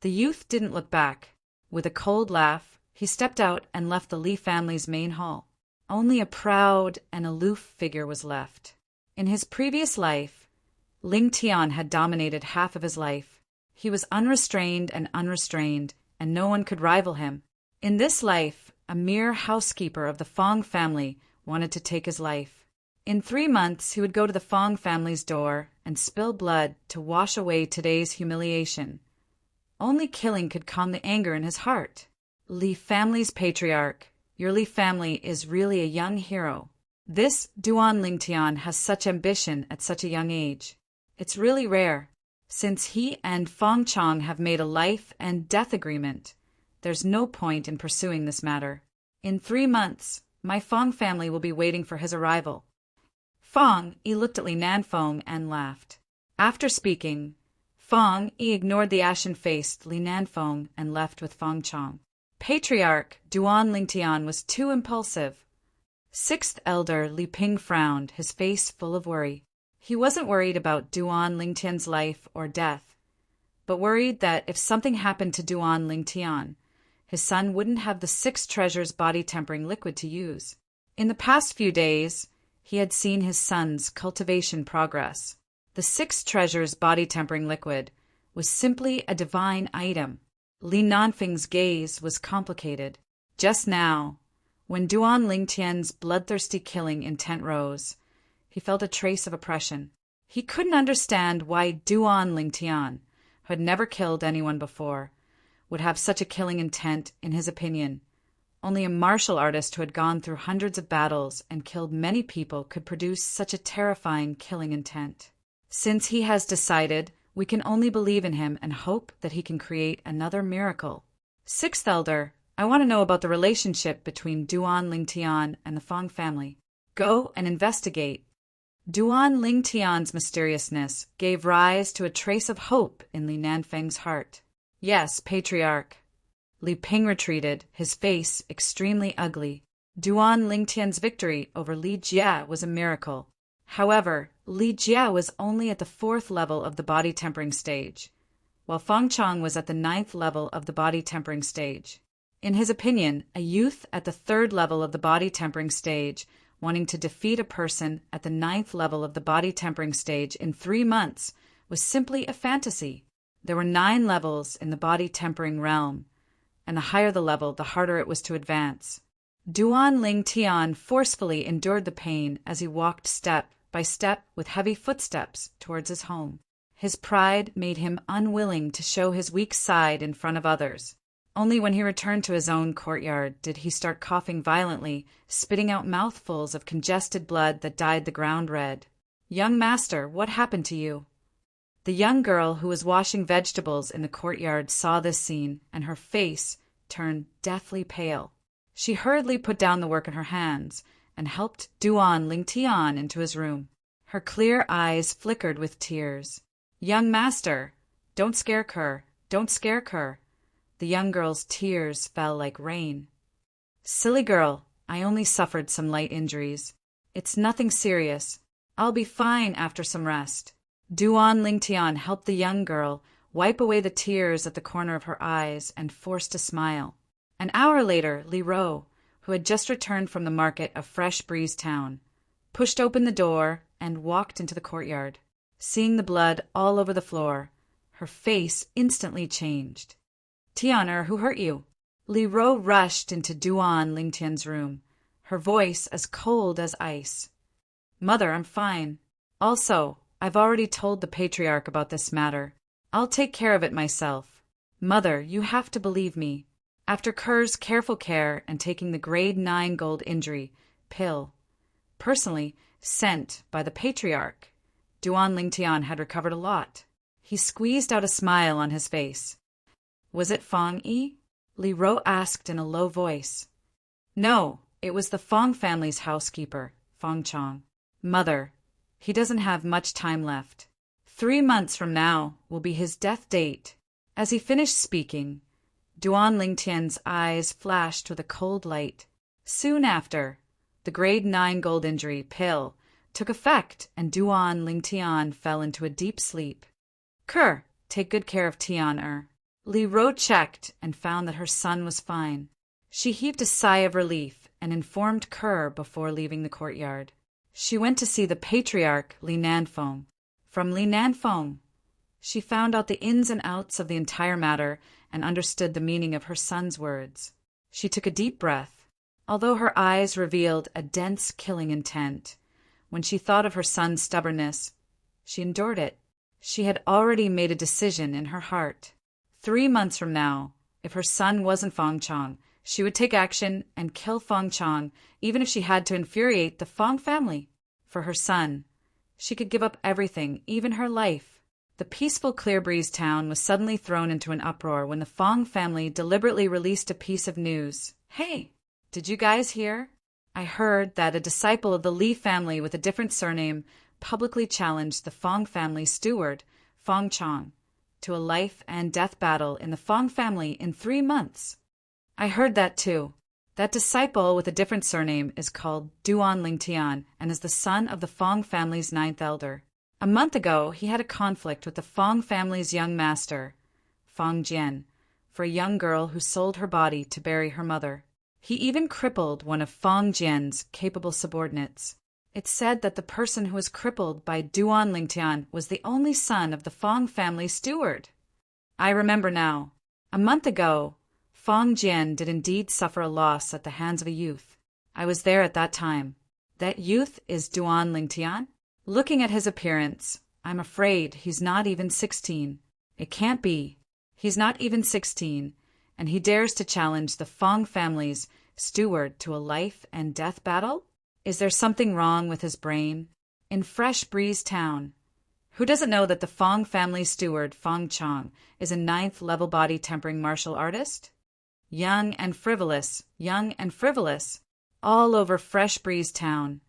The youth didn't look back. With a cold laugh, he stepped out and left the Li family's main hall. Only a proud and aloof figure was left. In his previous life, Ling Tian had dominated half of his life. He was unrestrained, and no one could rival him. In this life, a mere housekeeper of the Fong family wanted to take his life. In 3 months, he would go to the Fong family's door and spill blood to wash away today's humiliation. Only killing could calm the anger in his heart. Li family's patriarch, your Li family is really a young hero. This Duan Lingtian has such ambition at such a young age. It's really rare. Since he and Fong Chong have made a life and death agreement, there's no point in pursuing this matter. In 3 months, my Fong family will be waiting for his arrival. Fong Yi looked at Li Nanfeng and laughed. After speaking, Fong Yi ignored the ashen-faced Li Nanfeng and left with Fong Chong. Patriarch Duan Lingtian was too impulsive. 6th Elder Li Ping frowned, his face full of worry. He wasn't worried about Duan Lingtian's life or death, but worried that if something happened to Duan Lingtian, his son wouldn't have the 6 treasures body-tempering liquid to use. In the past few days, he had seen his son's cultivation progress. The 6 treasures body-tempering liquid was simply a divine item. Li Nanfeng's gaze was complicated. Just now, when Duan Lingtian's bloodthirsty killing intent rose, he felt a trace of oppression. He couldn't understand why Duan Lingtian, who had never killed anyone before, would have such a killing intent. In his opinion, only a martial artist who had gone through hundreds of battles and killed many people could produce such a terrifying killing intent. Since he has decided, we can only believe in him and hope that he can create another miracle. 6th Elder, I want to know about the relationship between Duan Lingtian and the Fong family. Go and investigate. Duan Lingtian's mysteriousness gave rise to a trace of hope in Li Nanfeng's heart. Yes, Patriarch. Li Ping retreated, his face extremely ugly. Duan Lingtian's victory over Li Jia was a miracle. However, Li Jia was only at the 4th level of the body-tempering stage, while Fong Chong was at the 9th level of the body-tempering stage. In his opinion, a youth at the 3rd level of the body-tempering stage wanting to defeat a person at the 9th level of the body-tempering stage in 3 months was simply a fantasy. There were 9 levels in the body-tempering realm, and the higher the level, the harder it was to advance. Duan Lingtian forcefully endured the pain as he walked step by step with heavy footsteps towards his home. His pride made him unwilling to show his weak side in front of others. Only when he returned to his own courtyard did he start coughing violently, spitting out mouthfuls of congested blood that dyed the ground red. Young master, what happened to you? The young girl who was washing vegetables in the courtyard saw this scene, and her face turned deathly pale. She hurriedly put down the work in her hands and helped Duan Lingtian into his room. Her clear eyes flickered with tears. "Young master, don't scare Kerr, don't scare Kerr." The young girl's tears fell like rain. "Silly girl, I only suffered some light injuries. It's nothing serious. I'll be fine after some rest." Duan Lingtian helped the young girl wipe away the tears at the corner of her eyes and forced a smile. An hour later, Li Ro, who had just returned from the market of Fresh Breeze Town, pushed open the door and walked into the courtyard. Seeing the blood all over the floor, her face instantly changed. "Tian, who hurt you?" Li Ro rushed into Duan Lingtian's room, her voice as cold as ice. "Mother, I'm fine. Also, I've already told the patriarch about this matter. I'll take care of it myself. Mother, you have to believe me. After Kerr's careful care and taking the grade 9 gold injury pill, personally sent by the patriarch, Duan Lingtian had recovered a lot." He squeezed out a smile on his face. "Was it Fong Yi?" Li Ro asked in a low voice. "No, it was the Fong family's housekeeper, Fong Chong. Mother, he doesn't have much time left. 3 months from now will be his death date." As he finished speaking, Duan Lingtian's eyes flashed with a cold light. Soon after, the grade 9 gold injury pill took effect and Duan Lingtian fell into a deep sleep. "Kerr, take good care of Tian." Li Ro checked and found that her son was fine. She heaved a sigh of relief and informed Kerr before leaving the courtyard. She went to see the patriarch Li Nanfeng. From Li Nanfeng, she found out the ins and outs of the entire matter and understood the meaning of her son's words. She took a deep breath. Although her eyes revealed a dense killing intent, when she thought of her son's stubbornness, she endured it. She had already made a decision in her heart. 3 months from now, if her son wasn't Fong Chong, she would take action and kill Fong Chong, even if she had to infuriate the Fong family. For her son, she could give up everything, even her life. The peaceful Clear Breeze town was suddenly thrown into an uproar when the Fong family deliberately released a piece of news. "Hey, did you guys hear? I heard that a disciple of the Li family with a different surname publicly challenged the Fong family steward, Fong Chong, to a life and death battle in the Fong family in 3 months." "I heard that too. That disciple with a different surname is called Duan Lingtian and is the son of the Fong family's 9th elder. A month ago, he had a conflict with the Fong family's young master, Fong Jian, for a young girl who sold her body to bury her mother. He even crippled one of Fong Jian's capable subordinates. It's said that the person who was crippled by Duan Lingtian was the only son of the Fong family steward. I remember now. A month ago, Fong Jian did indeed suffer a loss at the hands of a youth. I was there at that time. That youth is Duan Lingtian? Looking at his appearance, I'm afraid he's not even 16. It can't be. He's not even 16, and he dares to challenge the Fong family's steward to a life and death battle? Is there something wrong with his brain? In Fresh Breeze Town, who doesn't know that the Fong family steward, Fong Chong, is a 9th level body tempering martial artist? Young and frivolous, all over Fresh Breeze Town.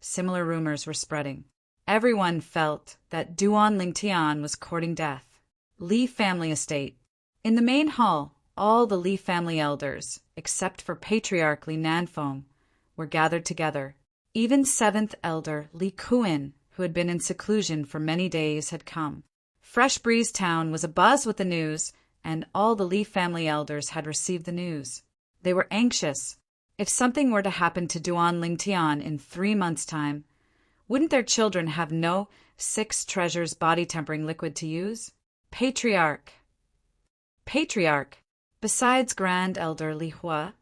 Similar rumors were spreading. Everyone felt that Duan Lingtian was courting death. Li family estate. In the main hall, all the Li family elders, except for Patriarch Li Nanfeng, were gathered together. Even 7th elder Li Kuin, who had been in seclusion for many days, had come. Fresh Breeze Town was abuzz with the news, and all the Li family elders had received the news. They were anxious. If something were to happen to Duan Lingtian in 3 months' time, wouldn't their children have no 6 treasures body tempering liquid to use? Patriarch. Besides Grand Elder Li Hua,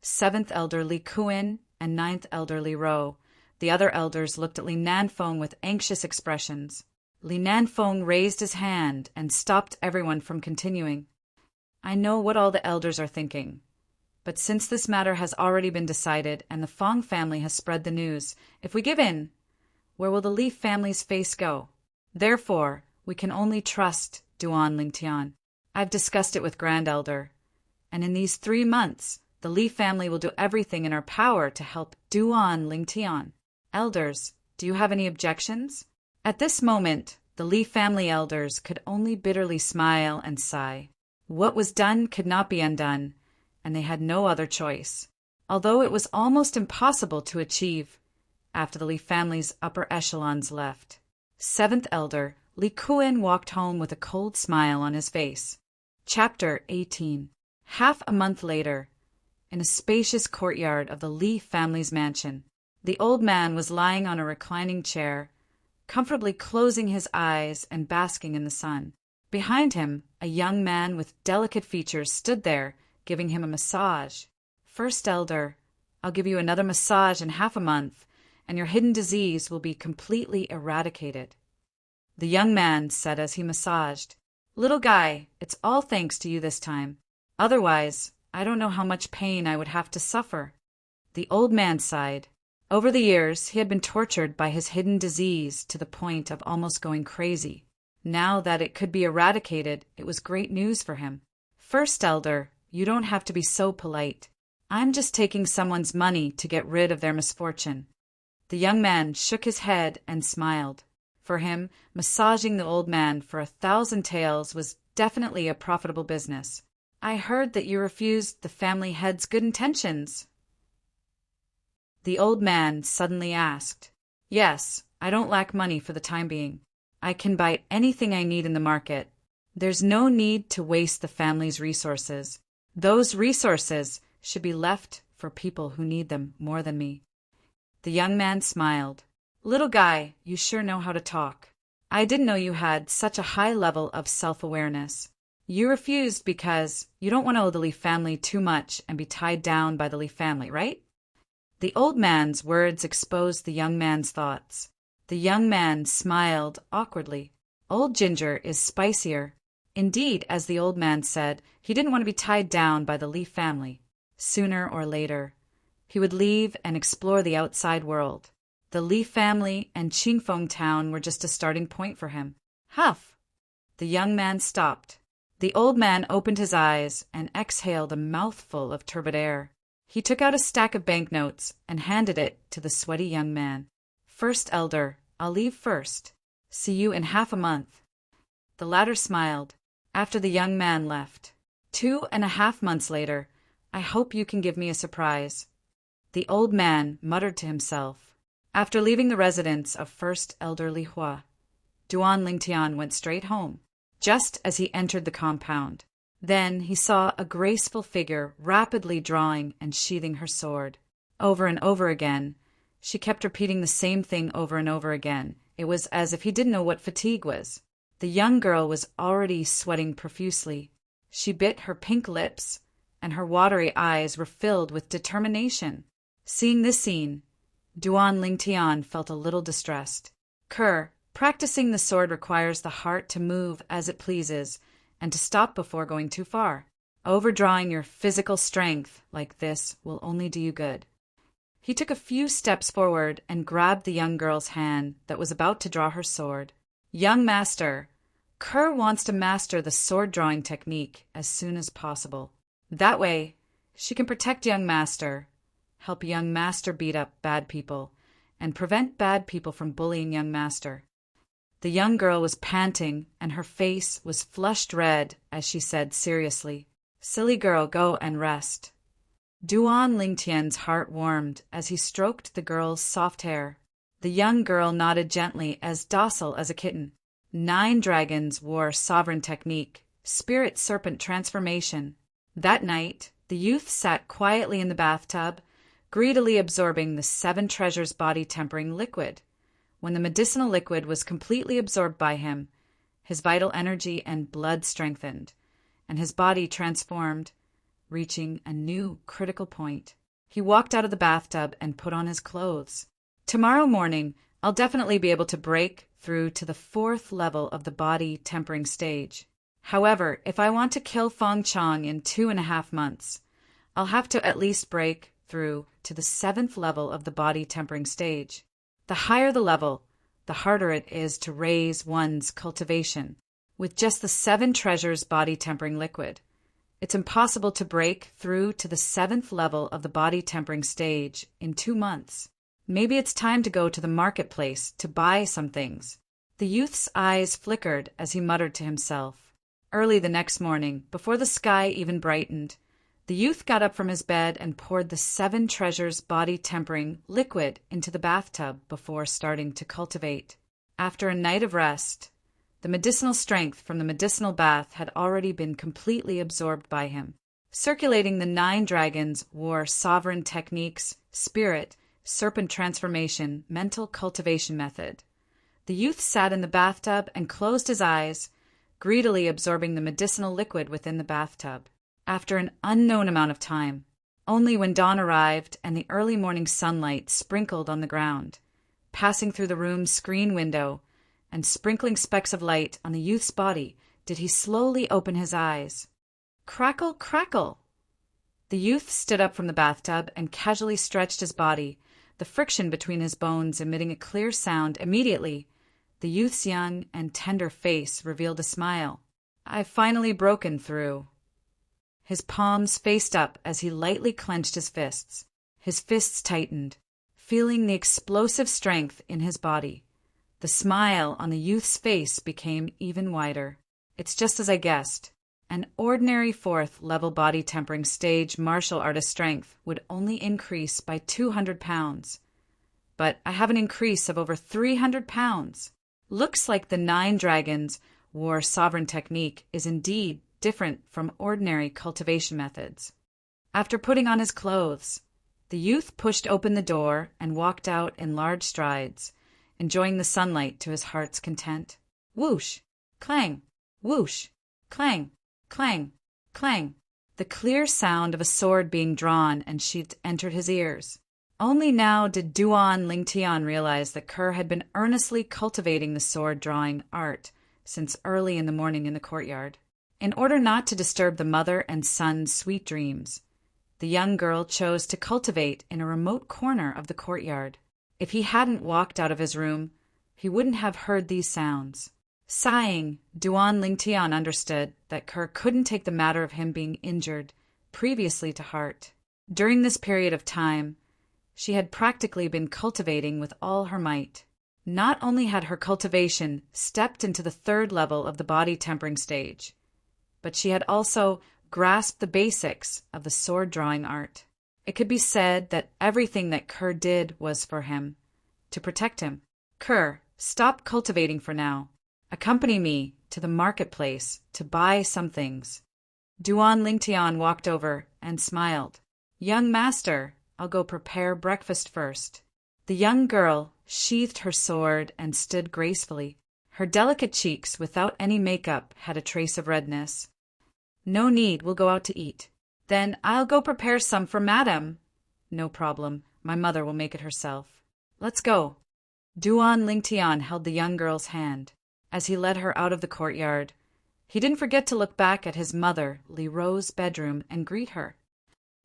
7th elder Li Kuin, and 9th elder Li Ro, the other elders looked at Li Nanfeng with anxious expressions. Li Nanfeng raised his hand and stopped everyone from continuing. I know what all the elders are thinking. But since this matter has already been decided and the Fong family has spread the news, if we give in, where will the Li family's face go? Therefore, we can only trust Duan Lingtian. I've discussed it with Grand Elder, And in these 3 months, the Li family will do everything in our power to help Duan Lingtian. Elders, do you have any objections? At this moment, the Li family elders could only bitterly smile and sigh. What was done could not be undone, and they had no other choice, although it was almost impossible to achieve after the Li family's upper echelons left. 7th Elder, Li Kuan walked home with a cold smile on his face. Chapter 18. Half a month later, in a spacious courtyard of the Li family's mansion, the old man was lying on a reclining chair, comfortably closing his eyes and basking in the sun. Behind him, a young man with delicate features stood there, giving him a massage. First Elder, I'll give you another massage in half a month, and your hidden disease will be completely eradicated. The young man said as he massaged, Little guy, it's all thanks to you this time. Otherwise, I don't know how much pain I would have to suffer. The old man sighed. Over the years, he had been tortured by his hidden disease to the point of almost going crazy. Now that it could be eradicated, it was great news for him. First Elder, you don't have to be so polite. I'm just taking someone's money to get rid of their misfortune. The young man shook his head and smiled. For him, massaging the old man for 1,000 taels was definitely a profitable business. I heard that you refused the family head's good intentions. The old man suddenly asked. Yes, I don't lack money for the time being. I can buy anything I need in the market. There's no need to waste the family's resources. Those resources should be left for people who need them more than me. The young man smiled. Little guy, you sure know how to talk. I didn't know you had such a high level of self-awareness. You refused because you don't want to owe the Li family too much and be tied down by the Li family, right? The old man's words exposed the young man's thoughts. The young man smiled awkwardly. Old Ginger is spicier. Indeed, as the old man said, he didn't want to be tied down by the Li family. Sooner or later, he would leave and explore the outside world. The Li family and Qingfeng town were just a starting point for him. Huff! The young man stopped. The old man opened his eyes and exhaled a mouthful of turbid air. He took out a stack of banknotes and handed it to the sweaty young man. First Elder, I'll leave first. See you in half a month. The latter smiled. After the young man left. 2.5 months later, I hope you can give me a surprise. The old man muttered to himself. After leaving the residence of First Elder Li Hua, Duan Lingtian went straight home, just as he entered the compound. Then he saw a graceful figure rapidly drawing and sheathing her sword. Over and over again, she kept repeating the same thing over and over again. It was as if he didn't know what fatigue was. The young girl was already sweating profusely. She bit her pink lips, and her watery eyes were filled with determination. Seeing this scene, Duan Lingtian felt a little distressed. Practicing the sword requires the heart to move as it pleases and to stop before going too far. Overdrawing your physical strength like this will only do you good. He took a few steps forward and grabbed the young girl's hand that was about to draw her sword. Young master, Kerr wants to master the sword-drawing technique as soon as possible. That way, she can protect young master, help young master beat up bad people, and prevent bad people from bullying young master. The young girl was panting, and her face was flushed red as she said seriously, Silly girl, go and rest. Duan Lingtian's heart warmed as he stroked the girl's soft hair. The young girl nodded gently, as docile as a kitten. 9 dragons wore sovereign technique, spirit serpent transformation. That night, the youth sat quietly in the bathtub, greedily absorbing the 7 treasures body-tempering liquid. When the medicinal liquid was completely absorbed by him, his vital energy and blood strengthened, and his body transformed, reaching a new critical point. He walked out of the bathtub and put on his clothes. Tomorrow morning, I'll definitely be able to break through to the 4th level of the body tempering stage. However, if I want to kill Feng Chang in 2.5 months, I'll have to at least break through to the 7th level of the body tempering stage. The higher the level, the harder it is to raise one's cultivation with just the 7 treasures body tempering liquid. It's impossible to break through to the 7th level of the body tempering stage in 2 months. Maybe it's time to go to the marketplace to buy some things. The youth's eyes flickered as he muttered to himself. Early the next morning, before the sky even brightened, the youth got up from his bed and poured the 7 Treasures body tempering liquid into the bathtub before starting to cultivate. After a night of rest, the medicinal strength from the medicinal bath had already been completely absorbed by him. Circulating the 9 dragons wore sovereign techniques, spirit, serpent transformation, mental cultivation method. The youth sat in the bathtub and closed his eyes, greedily absorbing the medicinal liquid within the bathtub. After an unknown amount of time, only when dawn arrived and the early morning sunlight sprinkled on the ground, passing through the room's screen window and sprinkling specks of light on the youth's body, did he slowly open his eyes. Crackle, crackle! The youth stood up from the bathtub and casually stretched his body, the friction between his bones emitting a clear sound. Immediately, the youth's young and tender face revealed a smile. I've finally broken through. His palms faced up as he lightly clenched his fists. His fists tightened, feeling the explosive strength in his body. The smile on the youth's face became even wider. It's just as I guessed. An ordinary 4th level body tempering stage martial artist strength would only increase by 200 pounds. But I have an increase of over 300 pounds. Looks like the 9 dragons war sovereign technique is indeed different from ordinary cultivation methods. After putting on his clothes, the youth pushed open the door and walked out in large strides, enjoying the sunlight to his heart's content. Whoosh! Clang! Whoosh! Clang! Clang! Clang! The clear sound of a sword being drawn and sheathed entered his ears. Only now did Duan Lingtian realize that Kerr had been earnestly cultivating the sword-drawing art since early in the morning in the courtyard. In order not to disturb the mother and son's sweet dreams, the young girl chose to cultivate in a remote corner of the courtyard. If he hadn't walked out of his room, he wouldn't have heard these sounds. Sighing, Duan Lingtian understood that Kerr couldn't take the matter of him being injured previously to heart. During this period of time, she had practically been cultivating with all her might. Not only had her cultivation stepped into the 3rd level of the body tempering stage, but she had also grasped the basics of the sword-drawing art. It could be said that everything that Kerr did was for him, to protect him. Kerr, stop cultivating for now. Accompany me to the marketplace to buy some things. Duan Lingtian walked over and smiled. Young master, I'll go prepare breakfast first. The young girl sheathed her sword and stood gracefully. Her delicate cheeks, without any makeup, had a trace of redness. No need, we'll go out to eat. Then I'll go prepare some for madam. No problem, my mother will make it herself. Let's go. Duan Lingtian held the young girl's hand. As he led her out of the courtyard, he didn't forget to look back at his mother, Li Ro's bedroom, and greet her.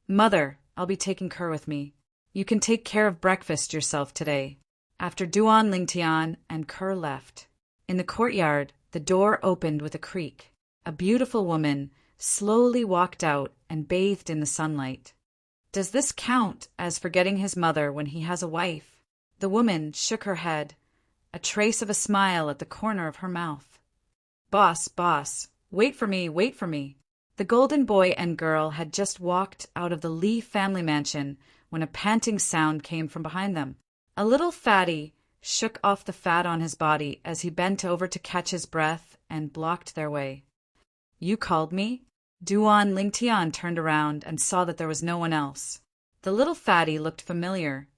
Mother, I'll be taking Kerr with me. You can take care of breakfast yourself today. After Duan Lingtian and Kerr left, in the courtyard, the door opened with a creak. A beautiful woman slowly walked out and bathed in the sunlight. Does this count as forgetting his mother when he has a wife? The woman shook her head, a trace of a smile at the corner of her mouth. Boss, wait for me, wait for me. The golden boy and girl had just walked out of the Li family mansion when a panting sound came from behind them. A little fatty shook off the fat on his body as he bent over to catch his breath and blocked their way. You called me? Duan Lingtian turned around and saw that there was no one else. The little fatty looked familiar,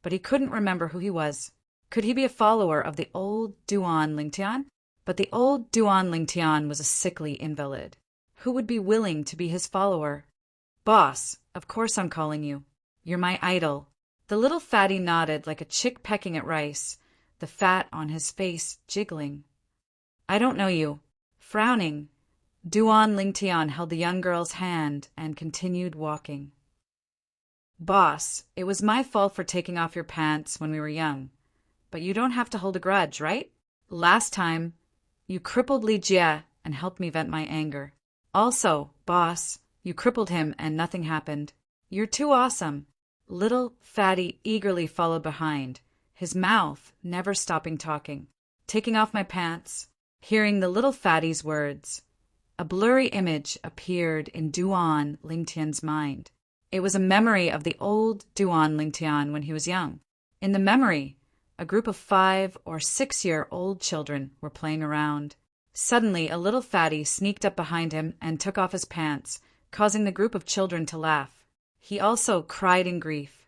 but he couldn't remember who he was. Could he be a follower of the old Duan Lingtian? But the old Duan Lingtian was a sickly invalid. Who would be willing to be his follower? Boss, of course I'm calling you. You're my idol. The little fatty nodded like a chick pecking at rice, the fat on his face jiggling. I don't know you. Frowning, Duan Lingtian held the young girl's hand and continued walking. Boss, it was my fault for taking off your pants when we were young. But you don't have to hold a grudge, right? Last time, you crippled Li Jie and helped me vent my anger. Also, boss, You crippled him and nothing happened. You're too awesome. Little Fatty eagerly followed behind, his mouth never stopping talking. Taking off my pants, hearing the little Fatty's words, a blurry image appeared in Duan Lingtian's mind. It was a memory of the old Duan Lingtian when he was young. In the memory, a group of 5 or 6-year-old children were playing around. Suddenly, a little Fatty sneaked up behind him and took off his pants, causing the group of children to laugh. He also cried in grief.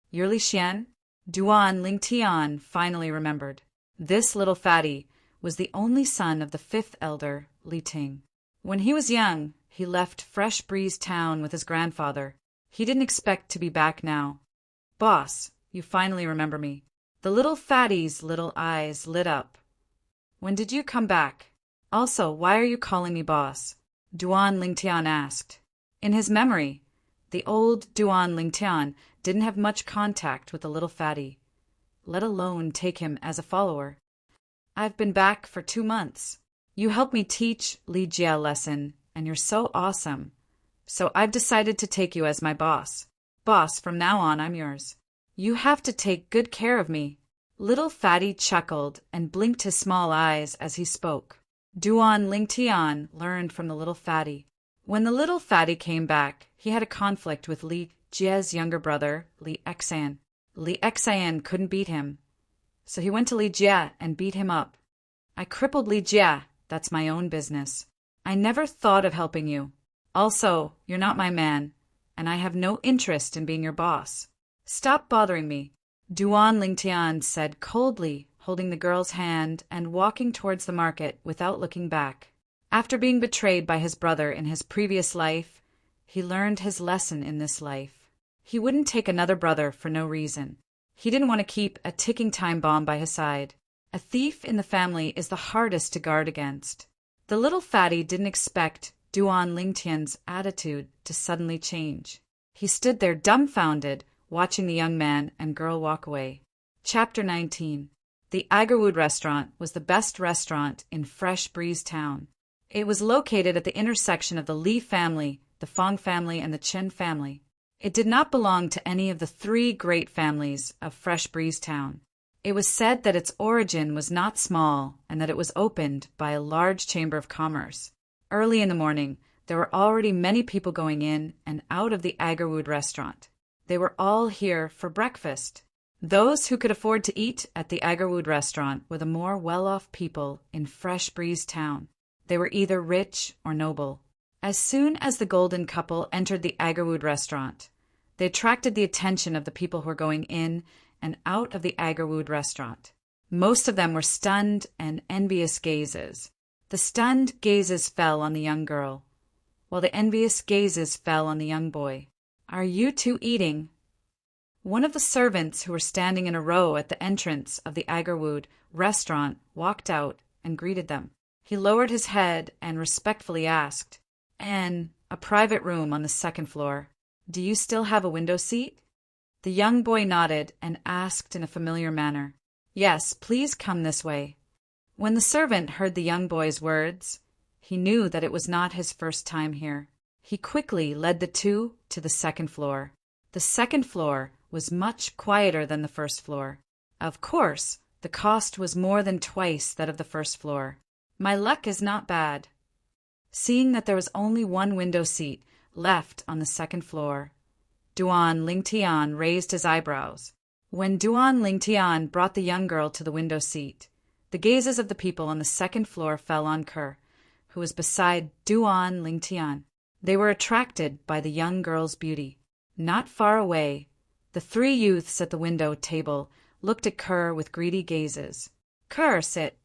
Your Li Xian? Duan Lingtian finally remembered. This little Fatty was the only son of the 5th elder, Li Ting. When he was young, he left Fresh Breeze Town with his grandfather. He didn't expect to be back now. Boss, you finally remember me. The little Fatty's little eyes lit up. When did you come back? Also, why are you calling me boss? Duan Lingtian asked. In his memory, the old Duan Lingtian didn't have much contact with the little Fatty, let alone take him as a follower. I've been back for 2 months. You helped me teach Li Jie a lesson, and you're so awesome. So I've decided to take you as my boss. Boss, from now on, I'm yours. You have to take good care of me. Little Fatty chuckled and blinked his small eyes as he spoke. Duan Lingtian learned from the little Fatty. When the little Fatty came back, he had a conflict with Li Jie's younger brother, Li Xian. Li Xian couldn't beat him, so he went to Li Jie and beat him up. I crippled Li Jie. That's my own business. I never thought of helping you. Also, you're not my man, and I have no interest in being your boss. Stop bothering me, Duan Lingtian said coldly, holding the girl's hand and walking towards the market without looking back. After being betrayed by his brother in his previous life, he learned his lesson in this life. He wouldn't take another brother for no reason. He didn't want to keep a ticking time bomb by his side. A thief in the family is the hardest to guard against. The little Fatty didn't expect Duan Lingtian's attitude to suddenly change. He stood there dumbfounded, watching the young man and girl walk away. Chapter 19. The Agarwood restaurant was the best restaurant in Fresh Breeze Town. It was located at the intersection of the Li family, the Fong family, and the Chen family. It did not belong to any of the 3 great families of Fresh Breeze Town. It was said that its origin was not small and that it was opened by a large chamber of commerce. Early in the morning, there were already many people going in and out of the Agarwood restaurant. They were all here for breakfast. Those who could afford to eat at the Agarwood restaurant were the more well-off people in Fresh Breeze Town. They were either rich or noble. As soon as the golden couple entered the Agarwood restaurant, they attracted the attention of the people who were going in and out of the Agarwood restaurant. Most of them were stunned and envious gazes. The stunned gazes fell on the young girl, while the envious gazes fell on the young boy. Are you two eating? One of the servants who were standing in a row at the entrance of the Agarwood restaurant walked out and greeted them. He lowered his head and respectfully asked, "And a private room on the 2nd floor. Do you still have a window seat?" The young boy nodded and asked in a familiar manner, "Yes, please come this way." When the servant heard the young boy's words, he knew that it was not his first time here. He quickly led the two to the 2nd floor. The 2nd floor was much quieter than the 1st floor. Of course, the cost was more than twice that of the 1st floor. My luck is not bad. Seeing that there was only one window seat left on the 2nd floor, Duan Lingtian raised his eyebrows. When Duan Lingtian brought the young girl to the window seat, the gazes of the people on the 2nd floor fell on Kerr, who was beside Duan Lingtian. They were attracted by the young girl's beauty. Not far away, the 3 youths at the window table looked at Kerr with greedy gazes. "Kerr, sit."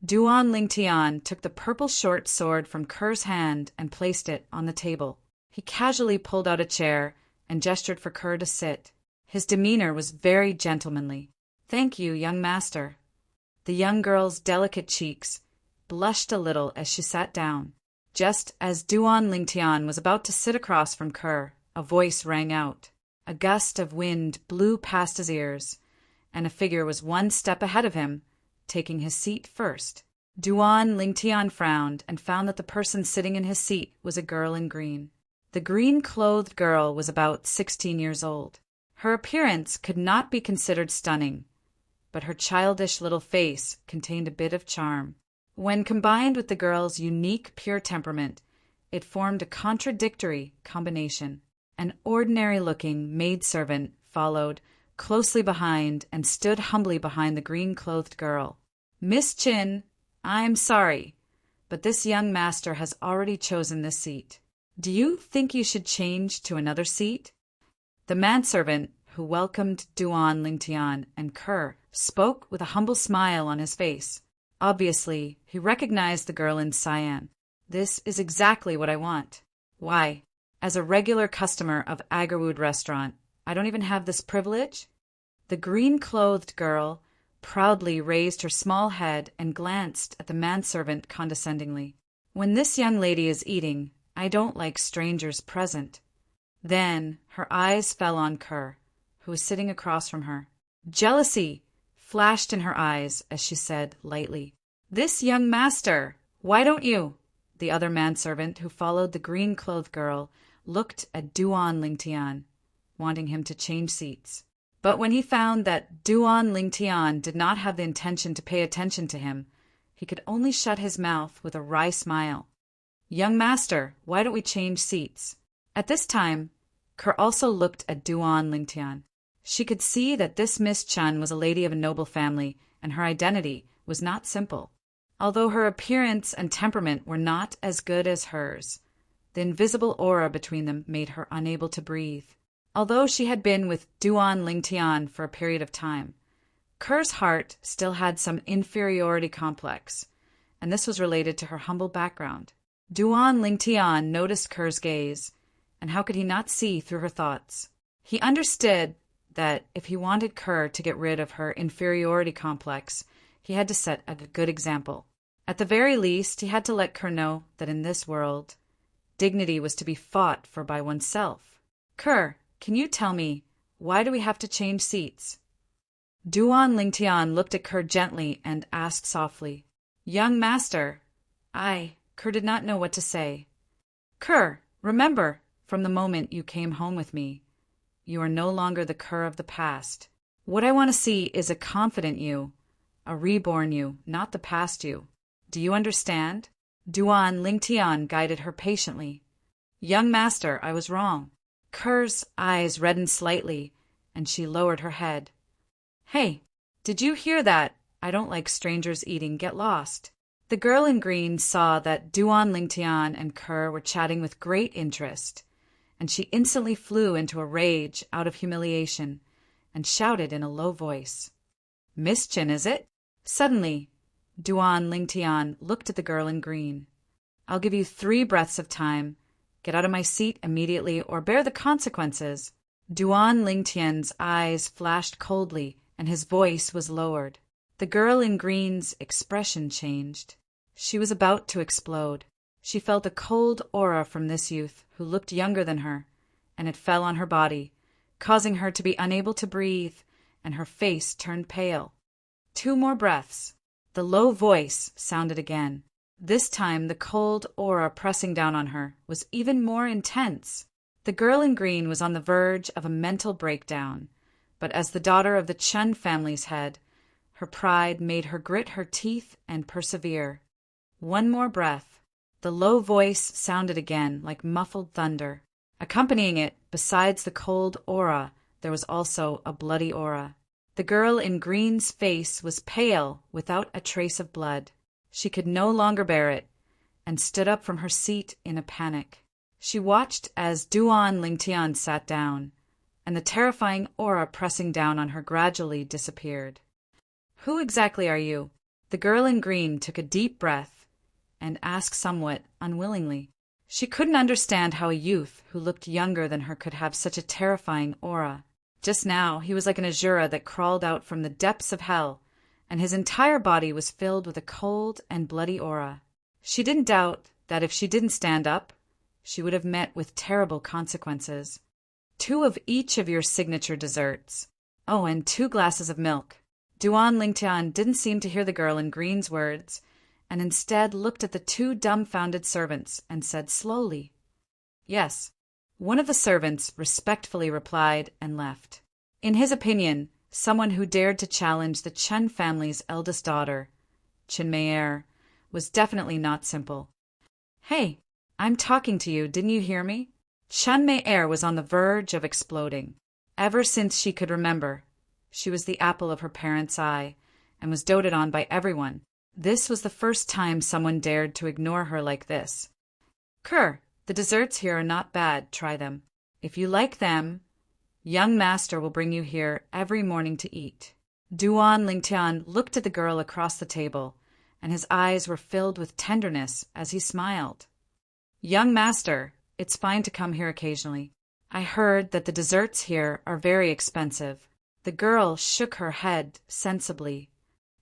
Duan Lingtian took the purple short sword from Kerr's hand and placed it on the table. He casually pulled out a chair and gestured for Kerr to sit. His demeanor was very gentlemanly. "Thank you, young master." The young girl's delicate cheeks blushed a little as she sat down. Just as Duan Lingtian was about to sit across from Kerr, a voice rang out. A gust of wind blew past his ears, and a figure was 1 step ahead of him, taking his seat first. Duan Lingtian frowned and found that the person sitting in his seat was a girl in green. The green-clothed girl was about 16 years old. Her appearance could not be considered stunning, but her childish little face contained a bit of charm. When combined with the girl's unique, pure temperament, it formed a contradictory combination. An ordinary-looking maidservant followed closely behind and stood humbly behind the green-clothed girl. "Miss Chin, I'm sorry, but this young master has already chosen this seat. Do you think you should change to another seat?" The manservant, who welcomed Duan Lingtian and Kerr, spoke with a humble smile on his face. Obviously, he recognized the girl in cyan. "This is exactly what I want. Why, as a regular customer of Agarwood Restaurant, I don't even have this privilege?" The green-clothed girl proudly raised her small head and glanced at the manservant condescendingly. "When this young lady is eating, I don't like strangers present." Then her eyes fell on Kerr, who was sitting across from her. Jealousy flashed in her eyes as she said lightly, "This young master, why don't you?" The other manservant, who followed the green-clothed girl, looked at Duan Lingtian, wanting him to change seats. But when he found that Duan Lingtian did not have the intention to pay attention to him, he could only shut his mouth with a wry smile. "Young master, why don't we change seats?" At this time, Kerr also looked at Duan Lingtian. She could see that this Miss Chun was a lady of a noble family, and her identity was not simple. Although her appearance and temperament were not as good as hers, the invisible aura between them made her unable to breathe. Although she had been with Duan Lingtian for a period of time, Kerr's heart still had some inferiority complex, and this was related to her humble background. Duan Lingtian noticed Kerr's gaze, and how could he not see through her thoughts? He understood that if he wanted Kerr to get rid of her inferiority complex, he had to set a good example. At the very least, he had to let Kerr know that in this world, dignity was to be fought for by oneself. "Kerr, can you tell me, why do we have to change seats?" Duan Lingtian looked at Kerr gently and asked softly, "Young master." Kerr did not know what to say. "Kerr, remember, from the moment you came home with me, you are no longer the Kerr of the past. What I want to see is a confident you, a reborn you, not the past you. Do you understand?" Duan Lingtian guided her patiently. "Young master, I was wrong." Kerr's eyes reddened slightly, and she lowered her head. "Hey, did you hear that? I don't like strangers eating. Get lost." The girl in green saw that Duan Lingtian and Kerr were chatting with great interest, and she instantly flew into a rage out of humiliation and shouted in a low voice, "Miss Chin, is it?" Suddenly, Duan Lingtian looked at the girl in green. "I'll give you 3 breaths of time. Get out of my seat immediately or bear the consequences." Duan Lingtian's eyes flashed coldly and his voice was lowered. The girl in green's expression changed. She was about to explode. She felt a cold aura from this youth, who looked younger than her, and it fell on her body, causing her to be unable to breathe, and her face turned pale. 2 more breaths. The low voice sounded again. This time the cold aura pressing down on her was even more intense. The girl in green was on the verge of a mental breakdown, but as the daughter of the Chun family's head, her pride made her grit her teeth and persevere. 1 more breath. The low voice sounded again like muffled thunder. Accompanying it, besides the cold aura, there was also a bloody aura. The girl in green's face was pale without a trace of blood. She could no longer bear it, and stood up from her seat in a panic. She watched as Duan Lingtian sat down, and the terrifying aura pressing down on her gradually disappeared. "Who exactly are you?" The girl in green took a deep breath and asked somewhat unwillingly. She couldn't understand how a youth who looked younger than her could have such a terrifying aura. Just now he was like an Azura that crawled out from the depths of hell, and his entire body was filled with a cold and bloody aura. She didn't doubt that if she didn't stand up, she would have met with terrible consequences. 2 of each of your signature desserts. Oh, and 2 glasses of milk. Duan Lingtian didn't seem to hear the girl in green's words, and instead looked at the 2 dumbfounded servants and said slowly, "Yes, One of the servants respectfully replied and left. In his opinion, someone who dared to challenge the Chen family's eldest daughter, Chen Mei, was definitely not simple. "Hey, I'm talking to you, didn't you hear me?" Chen Mei was on the verge of exploding. Ever since she could remember, she was the apple of her parents' eye and was doted on by everyone. This was the first time someone dared to ignore her like this. "Kerr, the desserts here are not bad, try them. If you like them, young master will bring you here every morning to eat." Duan Lingtian looked at the girl across the table, and his eyes were filled with tenderness as he smiled. "Young master, it's fine to come here occasionally. I heard that the desserts here are very expensive." The girl shook her head sensibly.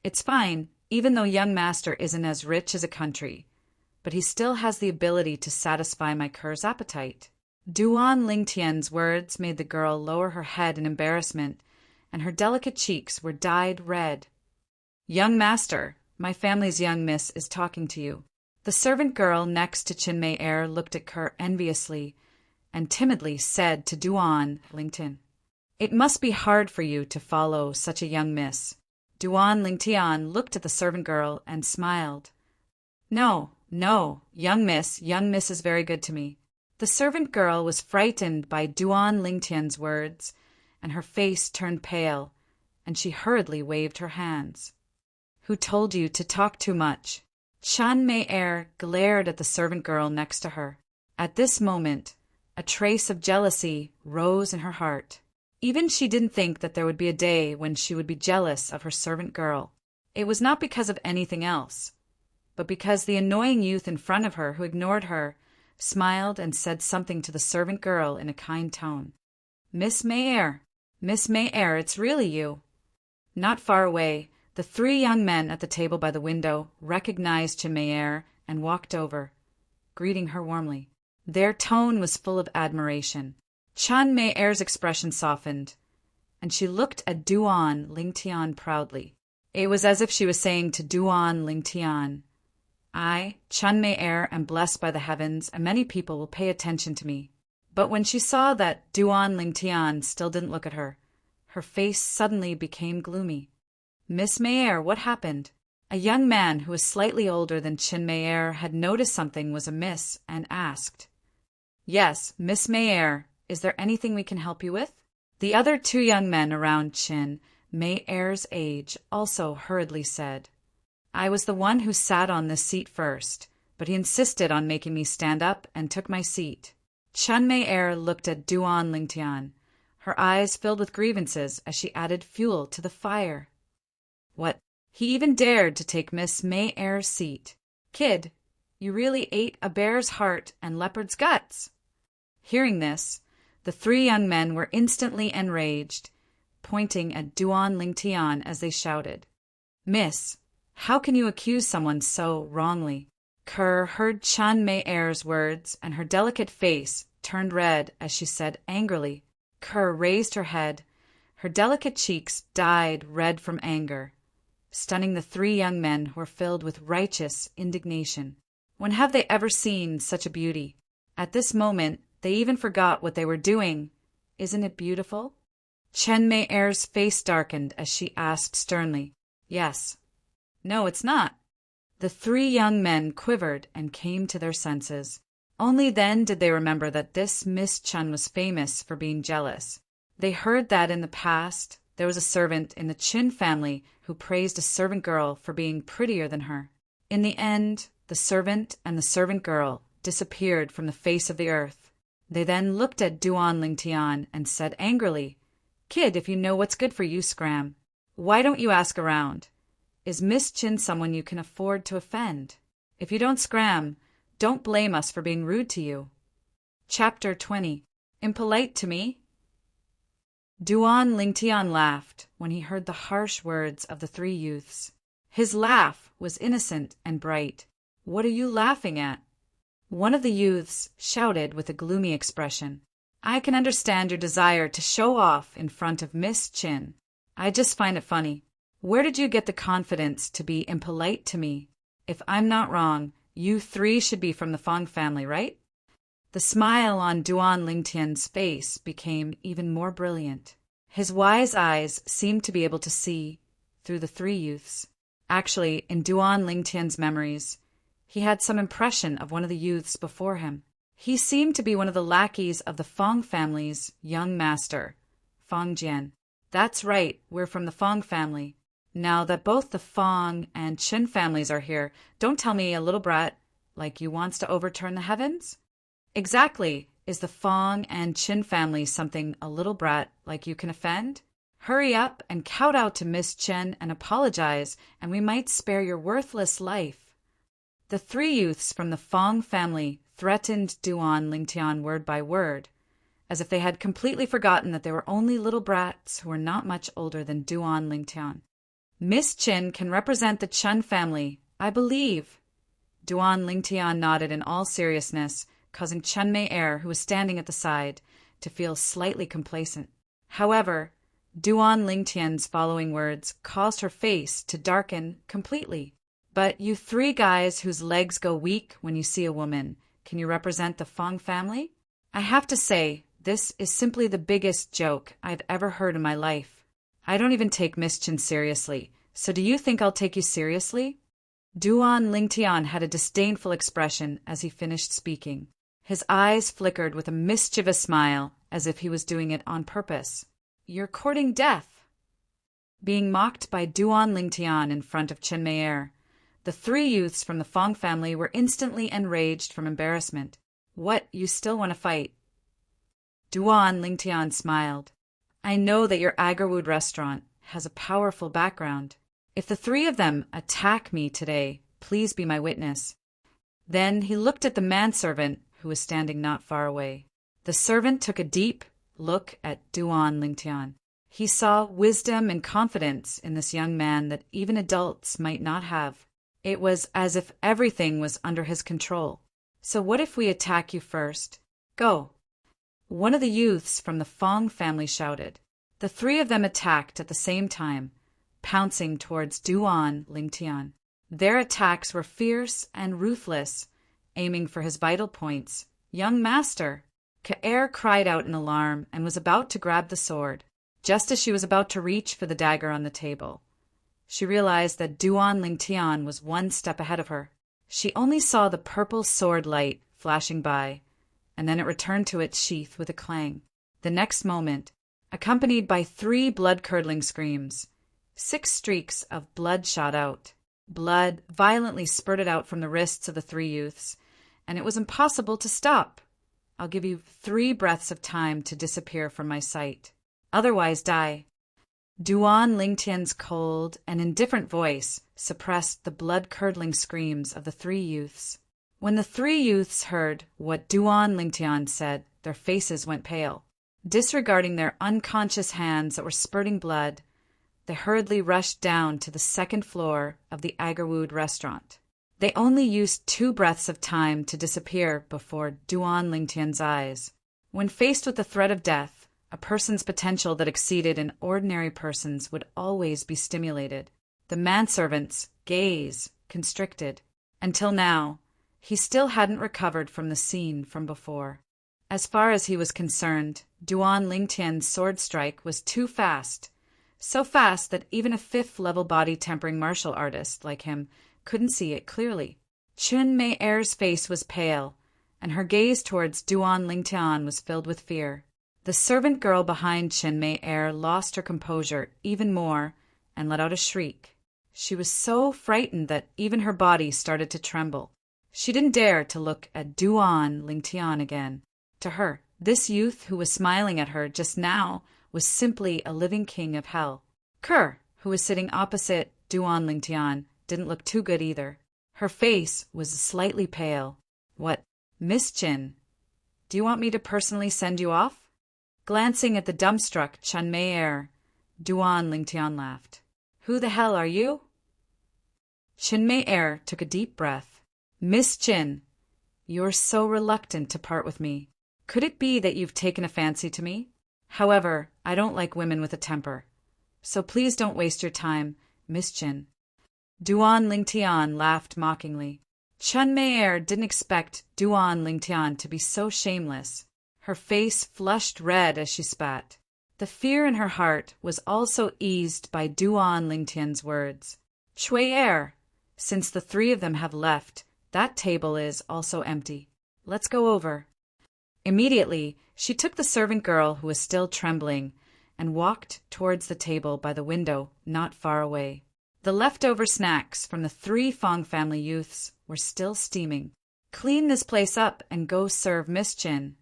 "It's fine, even though young master isn't as rich as a country, but he still has the ability to satisfy my Kerr's appetite." Duan Lingtian's words made the girl lower her head in embarrassment, and her delicate cheeks were dyed red. "Young master, my family's young miss is talking to you." The servant girl next to Chen Mei looked at Kerr enviously and timidly said to Duan Lingtian, "It must be hard for you to follow such a young miss." Duan Lingtian looked at the servant girl and smiled. No, young miss is very good to me." The servant girl was frightened by Duan Lingtian's words, and her face turned pale, and she hurriedly waved her hands. "Who told you to talk too much?" Chen Mei glared at the servant girl next to her. At this moment, a trace of jealousy rose in her heart. Even she didn't think that there would be a day when she would be jealous of her servant girl. It was not because of anything else, but because the annoying youth in front of her who ignored her smiled and said something to the servant girl in a kind tone. Miss Mei, it's really you." Not far away, the 3 young men at the table by the window recognized Chen Mei and walked over, greeting her warmly. Their tone was full of admiration. Chen Mei's expression softened, and she looked at Duan Lingtian proudly. It was as if she was saying to Duan Lingtian, "I, Chen Mei, am blessed by the heavens, and many people will pay attention to me." But when she saw that Duan Lingtian still didn't look at her, her face suddenly became gloomy. "Miss Mei, what happened?" A young man who was slightly older than Chen Mei had noticed something was amiss and asked, "Yes, Miss Mei, is there anything we can help you with?" The other 2 young men around Chen Mei's age also hurriedly said, "I was the one who sat on this seat first, but he insisted on making me stand up and took my seat." Chen Mei looked at Duan Lingtian, her eyes filled with grievances as she added fuel to the fire. "What? He even dared to take Miss Mei's seat. Kid, you really ate a bear's heart and leopard's guts." Hearing this, the 3 young men were instantly enraged, pointing at Duan Lingtian as they shouted, "Miss, how can you accuse someone so wrongly?" Kerr heard Chen Mei's words, and her delicate face turned red as she said angrily. Kerr raised her head. Her delicate cheeks dyed red from anger, stunning the 3 young men who were filled with righteous indignation. When have they ever seen such a beauty? At this moment, they even forgot what they were doing. "Isn't it beautiful?" Chen Mei's face darkened as she asked sternly, "Yes." "No, it's not." The 3 young men quivered and came to their senses. Only then did they remember that this Miss Chen was famous for being jealous. They heard that in the past there was a servant in the Qin family who praised a servant girl for being prettier than her. In the end, the servant and the servant girl disappeared from the face of the earth. They then looked at Duan Lingtian and said angrily, "Kid, if you know what's good for you, scram. Why don't you ask around? Is Miss Chin someone you can afford to offend? If you don't scram, don't blame us for being rude to you." Chapter 20. Impolite to me? Duan Lingtian laughed when he heard the harsh words of the 3 youths. His laugh was innocent and bright. "What are you laughing at?" One of the youths shouted with a gloomy expression, "I can understand your desire to show off in front of Miss Chin. I just find it funny. Where did you get the confidence to be impolite to me? If I'm not wrong, you 3 should be from the Fong family, right?" The smile on Duan Lingtian's face became even more brilliant. His wise eyes seemed to be able to see through the three youths. Actually, in Duan Lingtian's memories, he had some impression of one of the youths before him. He seemed to be one of the lackeys of the Fong family's young master, Fong Jian. That's right, we're from the Fong family. Now that both the Fong and Qin families are here, don't tell me a little brat like you wants to overturn the heavens? Exactly. Is the Fong and Qin family something a little brat like you can offend? Hurry up and kowtow to Miss Chen and apologize, and we might spare your worthless life. The three youths from the Fong family threatened Duan Lingtian word by word, as if they had completely forgotten that they were only little brats who were not much older than Duan Lingtian. Miss Chen can represent the Chen family, I believe. Duan Lingtian nodded in all seriousness, causing Chen Mei-er, who was standing at the side, to feel slightly complacent. However, Duan Lingtian's following words caused her face to darken completely. But you three guys whose legs go weak when you see a woman, can you represent the Fong family? I have to say, this is simply the biggest joke I've ever heard in my life. I don't even take Miss Chen seriously, so do you think I'll take you seriously? Duan Lingtian had a disdainful expression as he finished speaking. His eyes flickered with a mischievous smile, as if he was doing it on purpose. You're courting death. Being mocked by Duan Lingtian in front of Chen Mei-er, the three youths from the Fong family were instantly enraged from embarrassment. What, you still want to fight? Duan Lingtian smiled. I know that your Agarwood restaurant has a powerful background. If the three of them attack me today, please be my witness. Then he looked at the manservant who was standing not far away. The servant took a deep look at Duan Lingtian. He saw wisdom and confidence in this young man that even adults might not have. It was as if everything was under his control. So what if we attack you first? Go. One of the youths from the Fong family shouted. The three of them attacked at the same time, pouncing towards Duan Lingtian. Their attacks were fierce and ruthless, aiming for his vital points. Young master! Ka'er cried out in alarm and was about to grab the sword. Just as she was about to reach for the dagger on the table, she realized that Duan Lingtian was one step ahead of her. She only saw the purple sword light flashing by, and then it returned to its sheath with a clang. The next moment, accompanied by 3 blood-curdling screams, 6 streaks of blood shot out. Blood violently spurted out from the wrists of the 3 youths, and it was impossible to stop. I'll give you 3 breaths of time to disappear from my sight. Otherwise die. Duan Lingtian's cold and indifferent voice suppressed the blood-curdling screams of the 3 youths. When the 3 youths heard what Duan Lingtian said, their faces went pale. Disregarding their unconscious hands that were spurting blood, they hurriedly rushed down to the 2nd floor of the Agarwood restaurant. They only used 2 breaths of time to disappear before Duan Lingtian's eyes. When faced with the threat of death, a person's potential that exceeded an ordinary person's would always be stimulated. The manservant's gaze constricted. Until now, he still hadn't recovered from the scene from before. As far as he was concerned, Duan Lingtian's sword strike was too fast. So fast that even a 5th-level body-tempering martial artist like him couldn't see it clearly. Chen Mei-er's face was pale, and her gaze towards Duan Lingtian was filled with fear. The servant girl behind Chen Mei-er lost her composure even more and let out a shriek. She was so frightened that even her body started to tremble. She didn't dare to look at Duan Lingtian again. To her, this youth who was smiling at her just now was simply a living king of hell. Kerr, who was sitting opposite Duan Lingtian, didn't look too good either. Her face was slightly pale. What, Miss Chin, do you want me to personally send you off? Glancing at the dumbstruck Chen Mei-er, Duan Lingtian laughed. Who the hell are you? Chen Mei-er took a deep breath. Miss Chin, you're so reluctant to part with me. Could it be that you've taken a fancy to me? However, I don't like women with a temper. So please don't waste your time, Miss Chin. Duan Lingtian laughed mockingly. Chun Mei didn't expect Duan Lingtian to be so shameless. Her face flushed red as she spat. The fear in her heart was also eased by Duan Lingtian's words. Chui, since the three of them have left, that table is also empty. Let's go over. Immediately, she took the servant girl who was still trembling and walked towards the table by the window not far away. The leftover snacks from the 3 Fong family youths were still steaming. Clean this place up and go serve Miss Chin.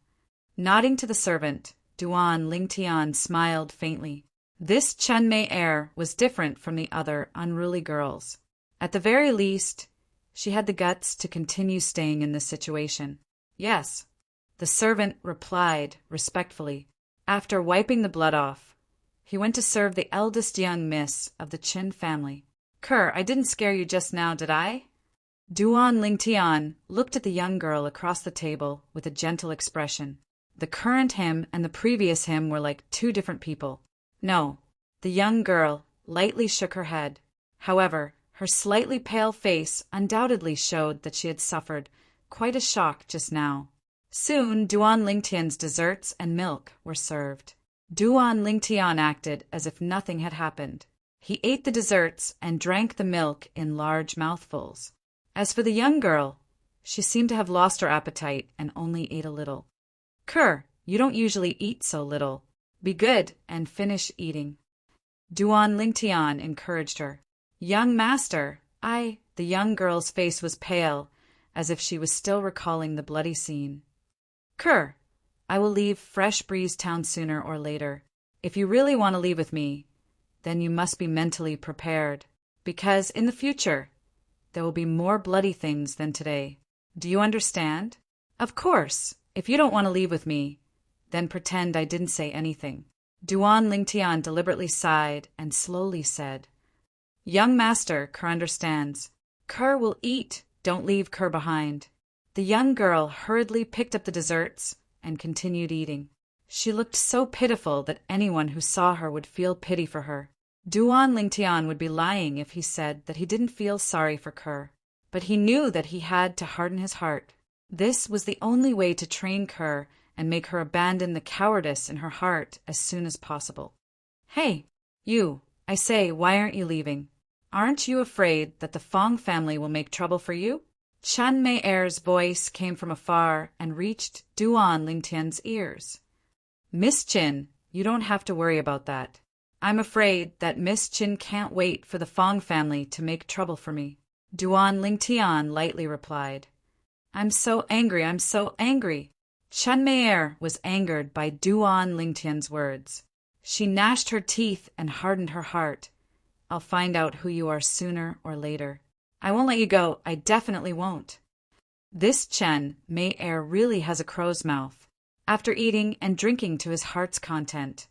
Nodding to the servant, Duan Lingtian smiled faintly. This Chun Mei was different from the other unruly girls. At the very least, she had the guts to continue staying in this situation. Yes, the servant replied respectfully. After wiping the blood off, he went to serve the eldest young miss of the Chin family. I didn't scare you just now, did I? Duan Lingtian looked at the young girl across the table with a gentle expression. The current him and the previous him were like 2 different people. No, the young girl lightly shook her head. However, her slightly pale face undoubtedly showed that she had suffered quite a shock just now. Soon, Duan Lingtian's desserts and milk were served. Duan Lingtian acted as if nothing had happened. He ate the desserts and drank the milk in large mouthfuls. As for the young girl, she seemed to have lost her appetite and only ate a little. You don't usually eat so little. Be good and finish eating. Duan Lingtian encouraged her. Young master, the young girl's face was pale, as if she was still recalling the bloody scene. I will leave Fresh Breeze Town sooner or later. If you really want to leave with me, then you must be mentally prepared, because in the future, there will be more bloody things than today. Do you understand? Of course, if you don't want to leave with me, then pretend I didn't say anything. Duan Lingtian deliberately sighed and slowly said, Young master, understands. Will eat, don't leave behind. The young girl hurriedly picked up the desserts and continued eating. She looked so pitiful that anyone who saw her would feel pity for her. Duan Lingtian would be lying if he said that he didn't feel sorry for but he knew that he had to harden his heart. This was the only way to train and make her abandon the cowardice in her heart as soon as possible. Hey, you, I say, why aren't you leaving? Aren't you afraid that the Fong family will make trouble for you? Chun Mei-er's voice came from afar and reached Duan Lingtian's ears. Miss Chin, you don't have to worry about that. I'm afraid that Miss Chin can't wait for the Fong family to make trouble for me. Duan Lingtian lightly replied. I'm so angry. Chun Mei was angered by Duan Lingtian's words. She gnashed her teeth and hardened her heart. I'll find out who you are sooner or later. I won't let you go, I definitely won't. This Chun Mei really has a crow's mouth. After eating and drinking to his heart's content,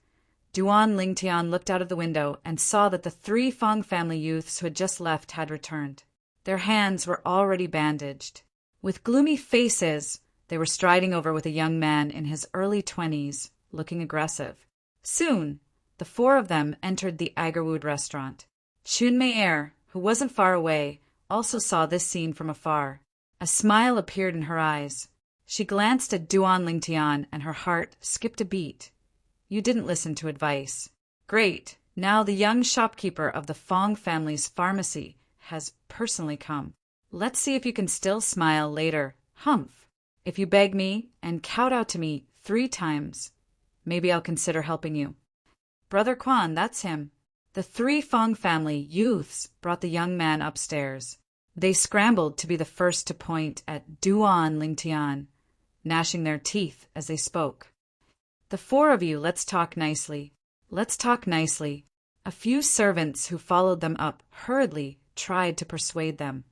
Duan Lingtian looked out of the window and saw that the 3 Fong family youths who had just left had returned. Their hands were already bandaged. With gloomy faces, they were striding over with a young man in his early 20s, looking aggressive. Soon, the 4 of them entered the Agarwood restaurant. Chun Mei, who wasn't far away, also saw this scene from afar. A smile appeared in her eyes. She glanced at Duan Lingtian and her heart skipped a beat. You didn't listen to advice. Great, now the young shopkeeper of the Fong family's pharmacy has personally come. Let's see if you can still smile later. Humph. If you beg me and kowtow to me 3 times, maybe I'll consider helping you. Brother Quan, that's him. The 3 Fong family youths brought the young man upstairs. They scrambled to be the first to point at Duan Lingtian, gnashing their teeth as they spoke. The 4 of you, let's talk nicely. A few servants who followed them up hurriedly tried to persuade them.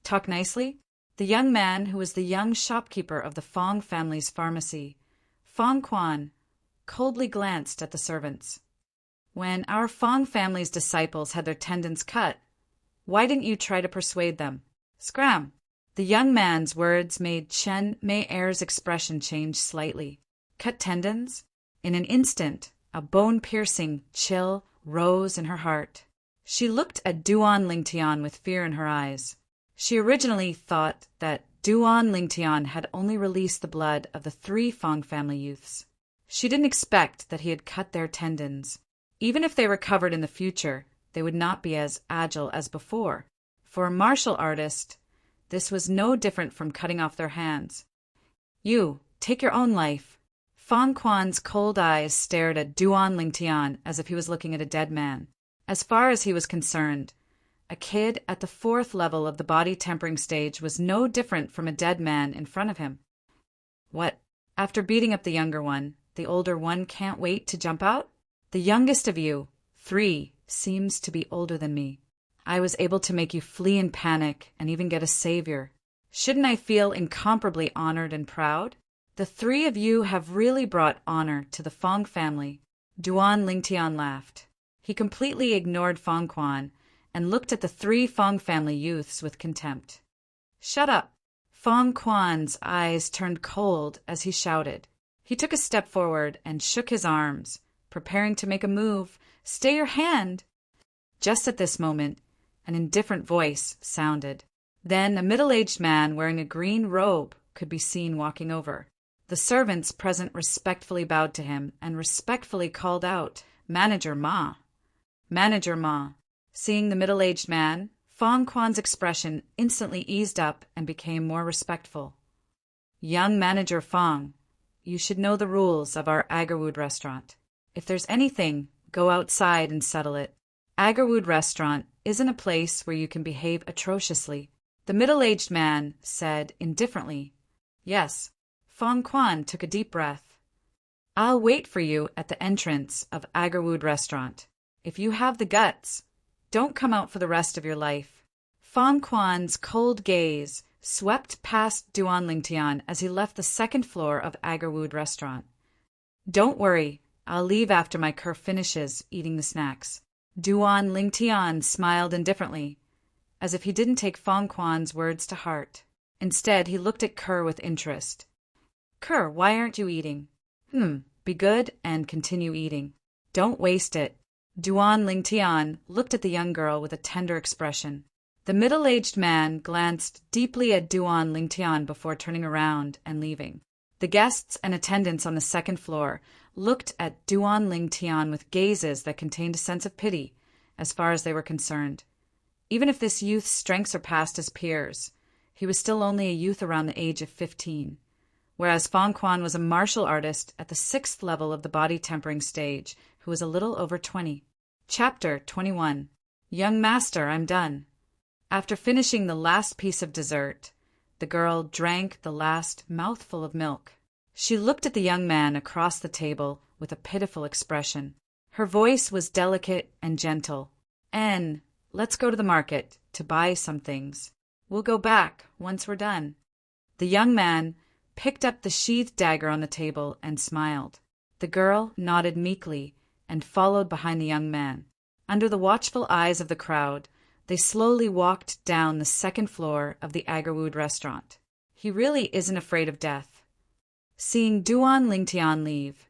Talk nicely? The young man who was the young shopkeeper of the Fong family's pharmacy, Fong Quan, coldly glanced at the servants. When our Fong family's disciples had their tendons cut, why didn't you try to persuade them? Scram! The young man's words made Chun Mei-er's expression change slightly. Cut tendons? In an instant, a bone-piercing chill rose in her heart. She looked at Duan Lingtian with fear in her eyes. She originally thought that Duan Lingtian had only released the blood of the 3 Fong family youths. She didn't expect that he had cut their tendons. Even if they recovered in the future, they would not be as agile as before. For a martial artist, this was no different from cutting off their hands. You, take your own life. Fong Quan's cold eyes stared at Duan Lingtian as if he was looking at a dead man. As far as he was concerned, a kid at the 4th level of the body tempering stage was no different from a dead man in front of him. What? After beating up the younger one, the older one can't wait to jump out? The youngest of you, 3, seems to be older than me. I was able to make you flee in panic and even get a savior. Shouldn't I feel incomparably honored and proud? The 3 of you have really brought honor to the Fong family. Duan Lingtian laughed. He completely ignored Fong Quan and looked at the 3 Fong family youths with contempt. Shut up! Fong Quan's eyes turned cold as he shouted. He took a step forward and shook his arms, preparing to make a move. Stay your hand! Just at this moment, an indifferent voice sounded. Then a middle-aged man wearing a green robe could be seen walking over. The servants present respectfully bowed to him and respectfully called out, "Manager Ma." Manager Ma. Seeing the middle-aged man, Fong Quan's expression instantly eased up and became more respectful. Young Manager Fong, you should know the rules of our Agarwood restaurant. If there's anything, go outside and settle it. Agarwood restaurant isn't a place where you can behave atrociously. The middle-aged man said indifferently. Yes. Fong Quan took a deep breath. I'll wait for you at the entrance of Agarwood restaurant. If you have the guts, don't come out for the rest of your life. Fong Quan's cold gaze swept past Duan Lingtian as he left the 2nd floor of Agarwood restaurant. Don't worry, I'll leave after my cur finishes eating the snacks. Duan Lingtian smiled indifferently, as if he didn't take Fong Quan's words to heart. Instead, he looked at Kerr with interest. Kerr, why aren't you eating? Be good and continue eating. Don't waste it. Duan Lingtian looked at the young girl with a tender expression. The middle-aged man glanced deeply at Duan Lingtian before turning around and leaving. The guests and attendants on the 2nd floor looked at Duan Lingtian with gazes that contained a sense of pity, as far as they were concerned. Even if this youth's strength surpassed his peers, he was still only a youth around the age of 15, whereas Fong Quan was a martial artist at the 6th level of the body tempering stage who was a little over 20. Chapter 21. Young Master, I'm done. After finishing the last piece of dessert, the girl drank the last mouthful of milk. She looked at the young man across the table with a pitiful expression. Her voice was delicate and gentle. "En, let's go to the market to buy some things. We'll go back once we're done." The young man picked up the sheathed dagger on the table and smiled. The girl nodded meekly and followed behind the young man. Under the watchful eyes of the crowd, they slowly walked down the 2nd floor of the Agarwood restaurant. He really isn't afraid of death. Seeing Duan Lingtian leave,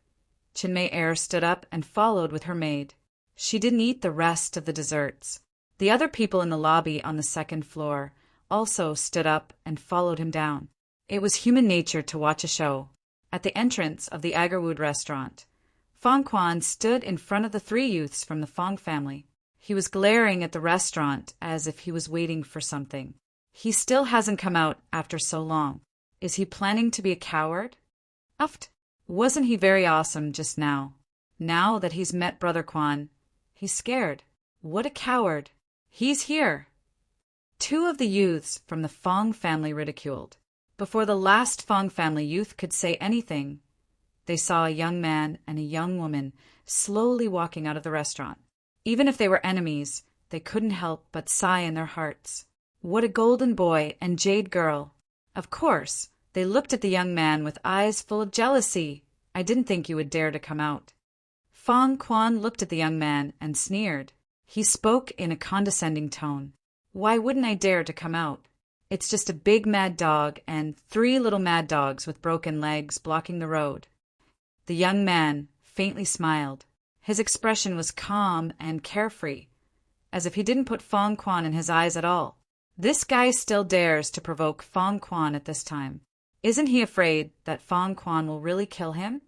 Chinmay Air stood up and followed with her maid. She didn't eat the rest of the desserts. The other people in the lobby on the 2nd floor also stood up and followed him down. It was human nature to watch a show. At the entrance of the Agarwood restaurant, Fong Quan stood in front of the 3 youths from the Fong family. He was glaring at the restaurant as if he was waiting for something. He still hasn't come out after so long. Is he planning to be a coward? Uft! Wasn't he very awesome just now? Now that he's met Brother Quan, he's scared. What a coward! He's here! 2 of the youths from the Fong family ridiculed. Before the last Fong family youth could say anything, they saw a young man and a young woman slowly walking out of the restaurant. Even if they were enemies, they couldn't help but sigh in their hearts. What a golden boy and jade girl! Of course, they looked at the young man with eyes full of jealousy. I didn't think you would dare to come out. Fong Quan looked at the young man and sneered. He spoke in a condescending tone. Why wouldn't I dare to come out? It's just a big mad dog and 3 little mad dogs with broken legs blocking the road. The young man faintly smiled. His expression was calm and carefree, as if he didn't put Fong Quan in his eyes at all. This guy still dares to provoke Fong Quan at this time. Isn't he afraid that Fong Quan will really kill him?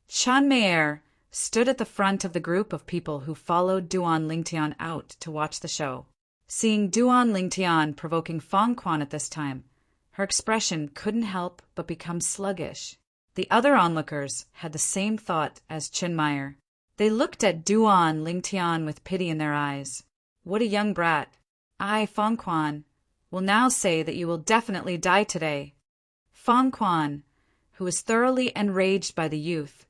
Chen Meier stood at the front of the group of people who followed Duan Lingtian out to watch the show. Seeing Duan Lingtian provoking Fong Quan at this time, her expression couldn't help but become sluggish. The other onlookers had the same thought as Chen Meier. They looked at Duan Lingtian with pity in their eyes. What a young brat. I, Fong Quan, will now say that you will definitely die today. Fong Quan, who was thoroughly enraged by the youth,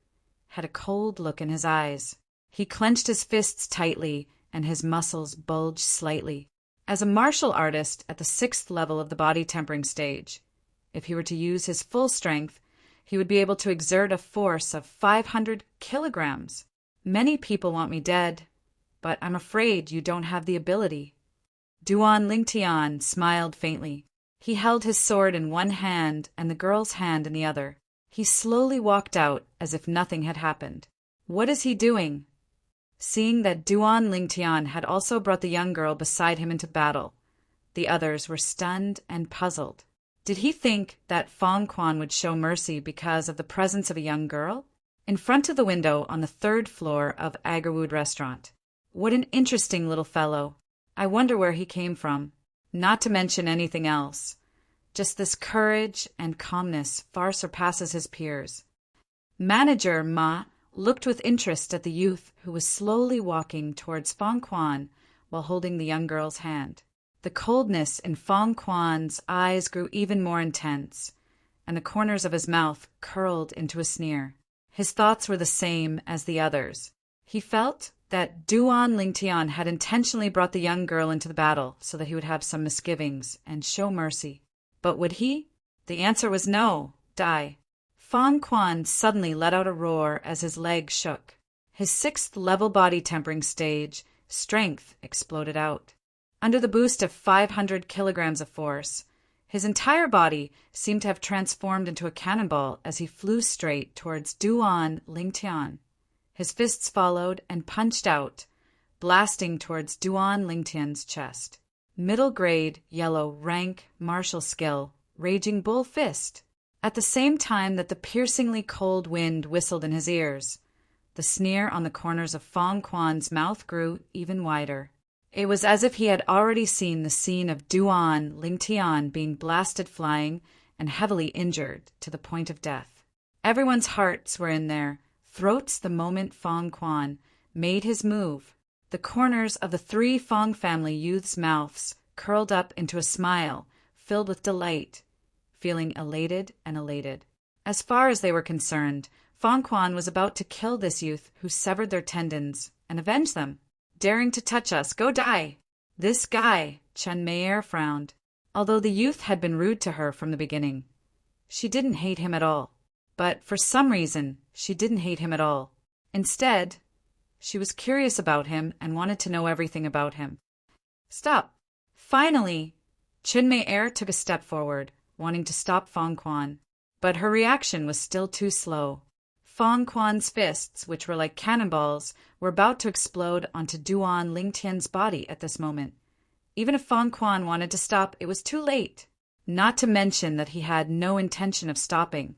had a cold look in his eyes. He clenched his fists tightly, and his muscles bulged slightly. As a martial artist at the 6th level of the body tempering stage, if he were to use his full strength, he would be able to exert a force of 500 kilograms. Many people want me dead, but I'm afraid you don't have the ability. Duan Lingtian smiled faintly. He held his sword in one hand and the girl's hand in the other. He slowly walked out as if nothing had happened. What is he doing? Seeing that Duan Lingtian had also brought the young girl beside him into battle, the others were stunned and puzzled. Did he think that Fong Quan would show mercy because of the presence of a young girl? In front of the window on the 3rd floor of Agarwood Restaurant. What an interesting little fellow. I wonder where he came from. Not to mention anything else. Just this courage and calmness far surpasses his peers. Manager Ma looked with interest at the youth who was slowly walking towards Fong Quan while holding the young girl's hand. The coldness in Fong Quan's eyes grew even more intense, and the corners of his mouth curled into a sneer. His thoughts were the same as the others. He felt that Duan Lingtian had intentionally brought the young girl into the battle so that he would have some misgivings and show mercy. But would he? The answer was no. Die. Fong Quan suddenly let out a roar as his legs shook. His 6th level body tempering stage, strength, exploded out. Under the boost of 500 kilograms of force, his entire body seemed to have transformed into a cannonball as he flew straight towards Duan Lingtian. His fists followed and punched out, blasting towards Duan Lingtian's chest. Middle grade, yellow, rank, martial skill, raging bull fist. At the same time that the piercingly cold wind whistled in his ears, the sneer on the corners of Fong Quan's mouth grew even wider. It was as if he had already seen the scene of Duan Lingtian being blasted flying and heavily injured to the point of death. Everyone's hearts were in their throats the moment Fong Quan made his move. The corners of the 3 Fong family youths' mouths curled up into a smile filled with delight, feeling elated and elated. As far as they were concerned, Fong Quan was about to kill this youth who severed their tendons and avenge them. Daring to touch us, go die! This guy, Chen Meier frowned. Although the youth had been rude to her from the beginning, she didn't hate him at all. But for some reason, she didn't hate him at all. Instead, she was curious about him and wanted to know everything about him. Stop! Finally, Chen Meier took a step forward, wanting to stop Fong Quan. But her reaction was still too slow. Fong Quan's fists, which were like cannonballs, were about to explode onto Duan Lingtian's body at this moment. Even if Fong Quan wanted to stop, it was too late. Not to mention that he had no intention of stopping.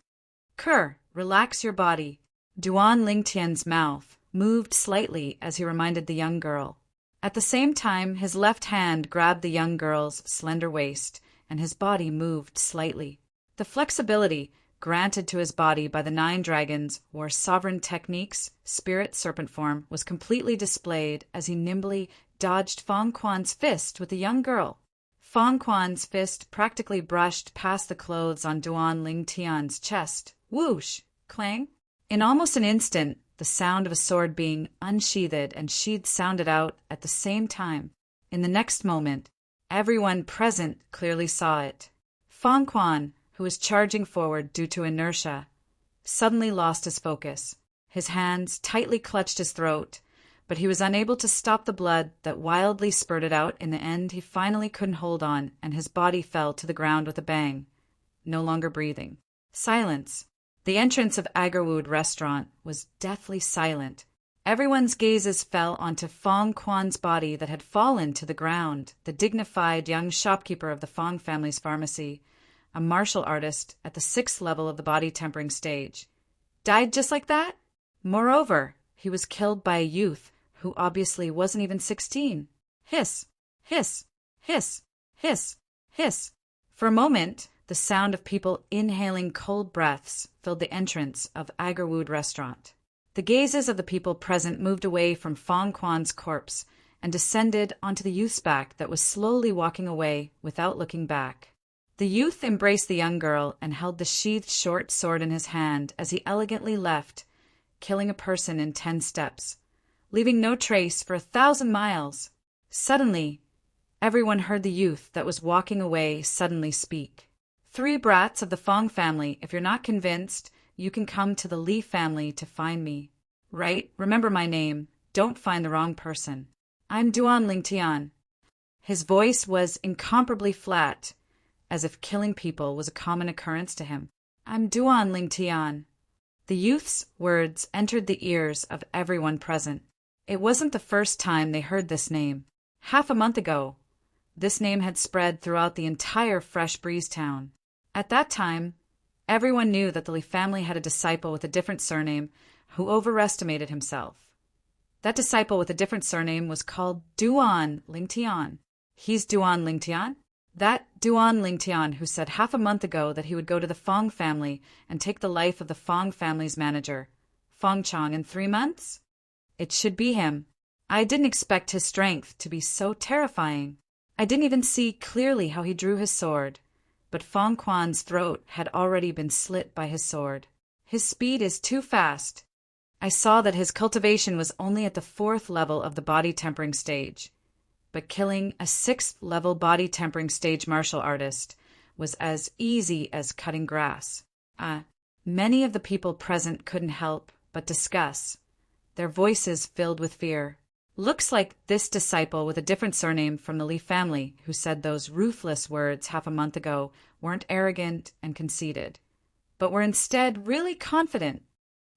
Kerr, relax your body. Duan Lingtian's mouth moved slightly as he reminded the young girl. At the same time, his left hand grabbed the young girl's slender waist, and his body moved slightly. The flexibility granted to his body by the 9 dragons or sovereign techniques, spirit serpent form, was completely displayed as he nimbly dodged Fong Quan's fist with the young girl. Fong Quan's fist practically brushed past the clothes on Duan Lingtian's chest. Whoosh! Clang! In almost an instant, the sound of a sword being unsheathed and sheathed sounded out at the same time. In the next moment, everyone present clearly saw it. Fong Quan, who was charging forward due to inertia, suddenly lost his focus. His hands tightly clutched his throat, but he was unable to stop the blood that wildly spurted out. In the end, he finally couldn't hold on, and his body fell to the ground with a bang, no longer breathing. Silence. The entrance of Agarwood Restaurant was deathly silent. Everyone's gazes fell onto Fong Quan's body that had fallen to the ground, the dignified young shopkeeper of the Fong family's pharmacy, a martial artist at the 6th level of the body tempering stage. Died just like that? Moreover, he was killed by a youth who obviously wasn't even 16. Hiss, hiss, hiss, hiss, hiss. For a moment, the sound of people inhaling cold breaths filled the entrance of Agarwood restaurant. The gazes of the people present moved away from Fong Quan's corpse and descended onto the youth's back that was slowly walking away without looking back. The youth embraced the young girl and held the sheathed short sword in his hand as he elegantly left, killing a person in 10 steps, leaving no trace for 1,000 miles. Suddenly, everyone heard the youth that was walking away suddenly speak. 3 brats of the Fong family, if you're not convinced, you can come to the Li family to find me. Right? Remember my name. Don't find the wrong person. I'm Duan Lingtian. His voice was incomparably flat, as if killing people was a common occurrence to him. I'm Duan Lingtian. The youth's words entered the ears of everyone present. It wasn't the first time they heard this name. Half a month ago, this name had spread throughout the entire Fresh Breeze town. At that time, everyone knew that the Li family had a disciple with a different surname who overestimated himself. That disciple with a different surname was called Duan Lingtian. He's Duan Lingtian? That Duan Lingtian who said half a month ago that he would go to the Fong family and take the life of the Fong family's manager, Fong Chong, in 3 months? It should be him. I didn't expect his strength to be so terrifying. I didn't even see clearly how he drew his sword, but Fong Quan's throat had already been slit by his sword. His speed is too fast. I saw that his cultivation was only at the 4th level of the body tempering stage, but killing a 6th level body tempering stage martial artist was as easy as cutting grass. Many of the people present couldn't help but discuss, their voices filled with fear. Looks like this disciple with a different surname from the Li family who said those ruthless words half a month ago weren't arrogant and conceited, but were instead really confident.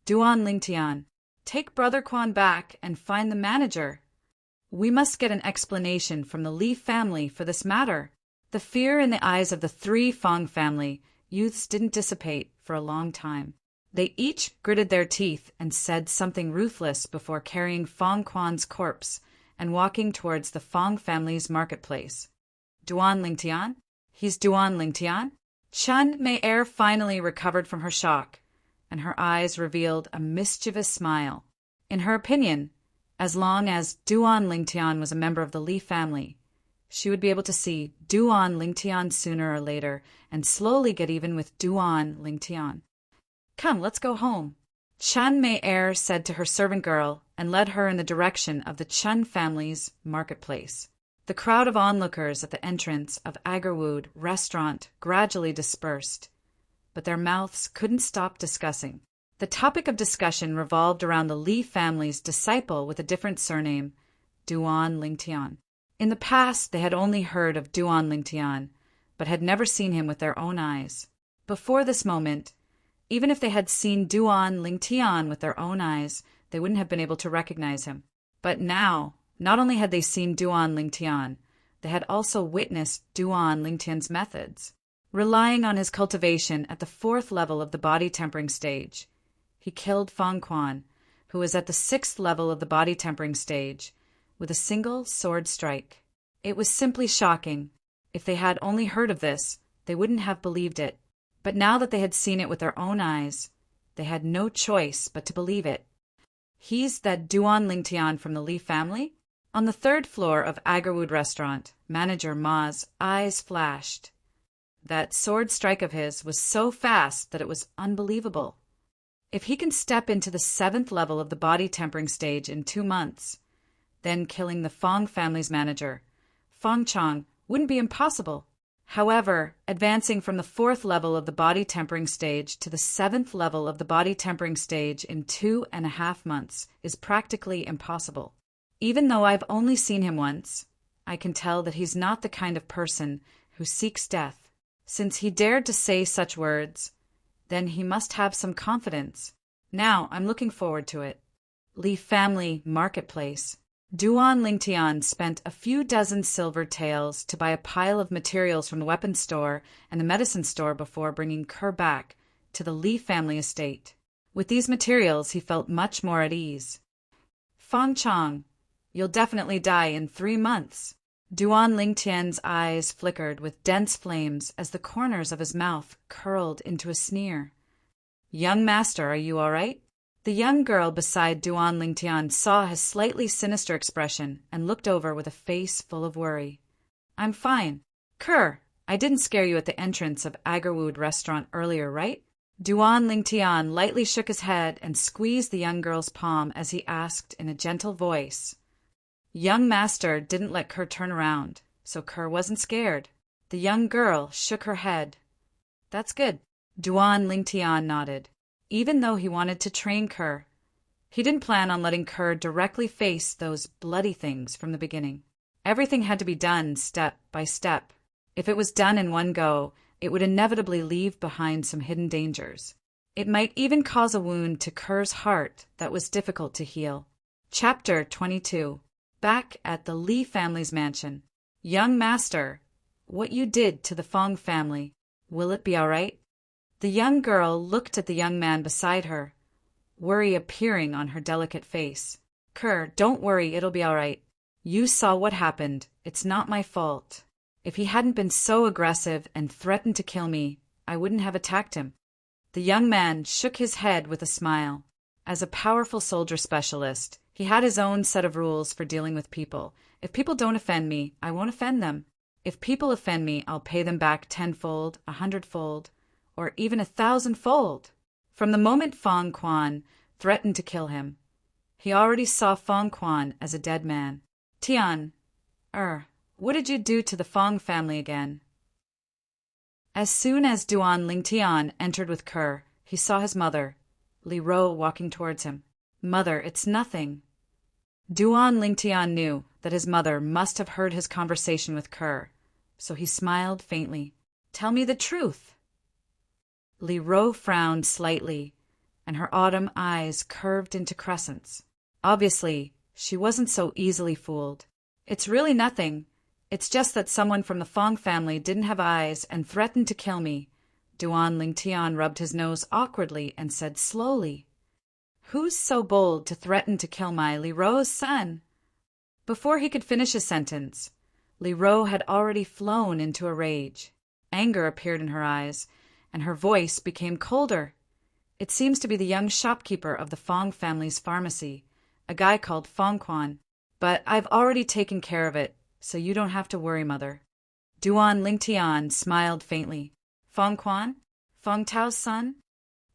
Duan Lingtian, take Brother Quan back and find the manager. We must get an explanation from the Li family for this matter. The fear in the eyes of the 3 Fong family youths didn't dissipate for a long time. They each gritted their teeth and said something ruthless before carrying Fong Quan's corpse and walking towards the Fong family's marketplace. Duan Lingtian? He's Duan Lingtian? Chun Mei finally recovered from her shock, and her eyes revealed a mischievous smile. In her opinion, as long as Duan Lingtian was a member of the Li family, she would be able to see Duan Lingtian sooner or later and slowly get even with Duan Lingtian. Come, let's go home, Chun Mei said to her servant girl and led her in the direction of the Chun family's marketplace. The crowd of onlookers at the entrance of Agarwood restaurant gradually dispersed, but their mouths couldn't stop discussing. The topic of discussion revolved around the Li family's disciple with a different surname, Duan Lingtian. In the past, they had only heard of Duan Lingtian, but had never seen him with their own eyes. Before this moment, even if they had seen Duan Lingtian with their own eyes, they wouldn't have been able to recognize him. But now, not only had they seen Duan Lingtian, they had also witnessed Duan Lingtian's methods. Relying on his cultivation at the 4th level of the body tempering stage, he killed Fong Quan, who was at the 6th level of the body tempering stage, with a single sword strike. It was simply shocking. If they had only heard of this, they wouldn't have believed it. But now that they had seen it with their own eyes, they had no choice but to believe it. He's that Duan Lingtian from the Li family? On the 3rd floor of Agarwood restaurant, manager Ma's eyes flashed. That sword strike of his was so fast that it was unbelievable. If he can step into the 7th level of the body tempering stage in 2 months, then killing the Fong family's manager, Fong Chong, wouldn't be impossible. However, advancing from the 4th level of the body tempering stage to the 7th level of the body tempering stage in 2.5 months is practically impossible. Even though I've only seen him once, I can tell that he's not the kind of person who seeks death. Since he dared to say such words, then he must have some confidence. Now I'm looking forward to it. Li Family Marketplace. Duan Lingtian spent a few dozen silver taels to buy a pile of materials from the weapons store and the medicine store before bringing Kerr back to the Li family estate. With these materials, he felt much more at ease. Fang Chong, you'll definitely die in 3 months. Duan Lingtian's eyes flickered with dense flames as the corners of his mouth curled into a sneer. Young master, are you all right? The young girl beside Duan Lingtian saw his slightly sinister expression and looked over with a face full of worry. I'm fine. Kerr, I didn't scare you at the entrance of Agarwood restaurant earlier, right? Duan Lingtian lightly shook his head and squeezed the young girl's palm as he asked in a gentle voice. Young master didn't let Kerr turn around, so Kerr wasn't scared. The young girl shook her head. That's good. Duan Lingtian nodded. Even though he wanted to train Kerr, he didn't plan on letting Kerr directly face those bloody things from the beginning. Everything had to be done step by step. If it was done in one go, it would inevitably leave behind some hidden dangers. It might even cause a wound to Kerr's heart that was difficult to heal. Chapter 22. Back at the Li family's mansion. Young master, what you did to the Fong family, will it be all right? The young girl looked at the young man beside her, worry appearing on her delicate face. Kerr, don't worry, it'll be all right. You saw what happened. It's not my fault. If he hadn't been so aggressive and threatened to kill me, I wouldn't have attacked him. The young man shook his head with a smile. As a powerful soldier specialist, he had his own set of rules for dealing with people. If people don't offend me, I won't offend them. If people offend me, I'll pay them back 10-fold, 100-fold, or even 1,000-fold. From the moment Fong Quan threatened to kill him, he already saw Fong Quan as a dead man. Tian, what did you do to the Fong family again? As soon as Duan Lingtian entered with Kerr, he saw his mother, Li Ro, walking towards him. Mother, it's nothing. Duan Lingtian knew that his mother must have heard his conversation with Kerr, so he smiled faintly. Tell me the truth. Li Ro frowned slightly, and her autumn eyes curved into crescents. Obviously, she wasn't so easily fooled. It's really nothing. It's just that someone from the Fong family didn't have eyes and threatened to kill me. Duan Lingtian rubbed his nose awkwardly and said slowly, Who's so bold to threaten to kill my Li Ro's son? Before he could finish his sentence, Li Ro had already flown into a rage. Anger appeared in her eyes, and her voice became colder. It seems to be the young shopkeeper of the Fong family's pharmacy, a guy called Fong Quan. But I've already taken care of it, so you don't have to worry, Mother. Duan Lingtian smiled faintly. Fong Quan? Fong Tao's son?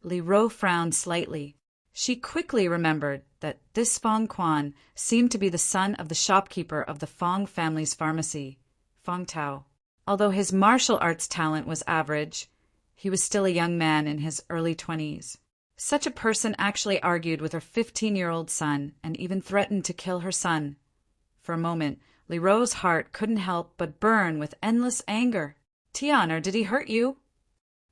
Li Ro frowned slightly. She quickly remembered that this Fong Quan seemed to be the son of the shopkeeper of the Fong family's pharmacy, Fong Tao. Although his martial arts talent was average, he was still a young man in his early 20s. Such a person actually argued with her 15-year-old son and even threatened to kill her son. For a moment, Li Ro's heart couldn't help but burn with endless anger. Tian, did he hurt you?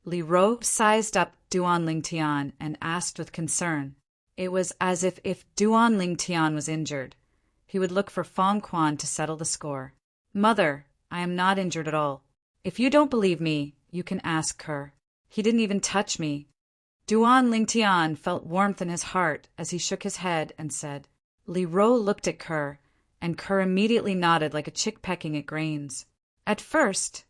Li Ro sized up Duan Lingtian and asked with concern. It was as if Duan Lingtian was injured, he would look for Fong Quan to settle the score. Mother, I am not injured at all. If you don't believe me, you can ask her. He didn't even touch me. Duan Lingtian felt warmth in his heart as he shook his head and said. Li Ro looked at Kerr, and Kerr immediately nodded like a chick pecking at grains. At first,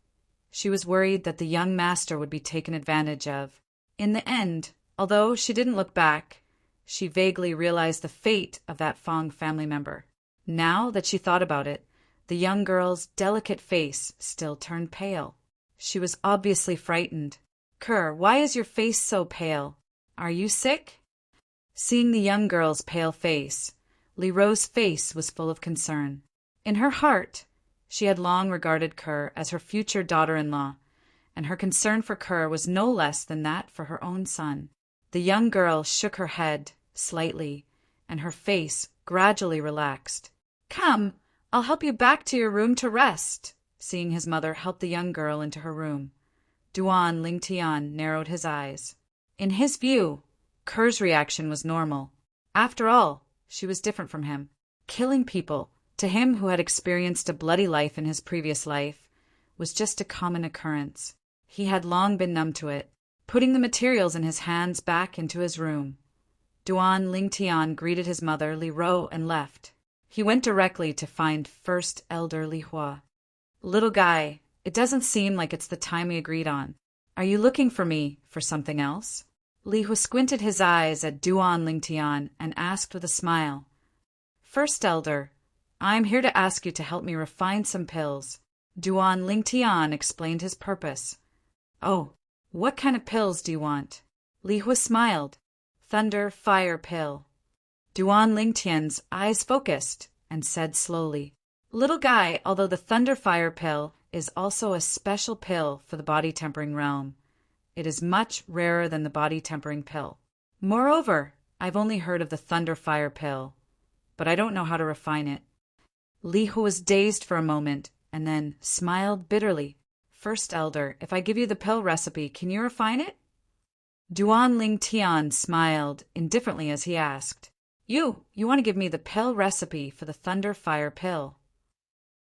she was worried that the young master would be taken advantage of. In the end, although she didn't look back, she vaguely realized the fate of that Fong family member. Now that she thought about it, the young girl's delicate face still turned pale. She was obviously frightened. Kerr, why is your face so pale? Are you sick? Seeing the young girl's pale face, Li Ro's face was full of concern. In her heart, she had long regarded Kerr as her future daughter-in-law, and her concern for Kerr was no less than that for her own son. The young girl shook her head slightly, and her face gradually relaxed. Come, I'll help you back to your room to rest. Seeing his mother help the young girl into her room, Duan Lingtian narrowed his eyes. In his view, Kerr's reaction was normal. After all, She was different from him. Killing people, to him who had experienced a bloody life in his previous life, was just a common occurrence. He had long been numb to it. Putting the materials in his hands back into his room, Duan Lingtian greeted his mother, Li Ro, and left. He went directly to find First Elder Li Hua. "Little guy, it doesn't seem like it's the time we agreed on. Are you looking for me for something else?" Li Hua squinted his eyes at Duan Lingtian and asked with a smile, "First Elder, I'm here to ask you to help me refine some pills." Duan Lingtian explained his purpose. "Oh, what kind of pills do you want?" Li Hua smiled. "Thunder Fire Pill." Duan Lingtian's eyes focused and said slowly, "Little guy, although the Thunder Fire Pill is also a special pill for the body tempering realm, it is much rarer than the body tempering pill. Moreover, I've only heard of the Thunder Fire Pill, but I don't know how to refine it." Li Hua was dazed for a moment and then smiled bitterly. "First Elder, if I give you the pill recipe, can you refine it?" Duan Lingtian smiled indifferently as he asked, You want to give me the pill recipe for the Thunder Fire Pill?"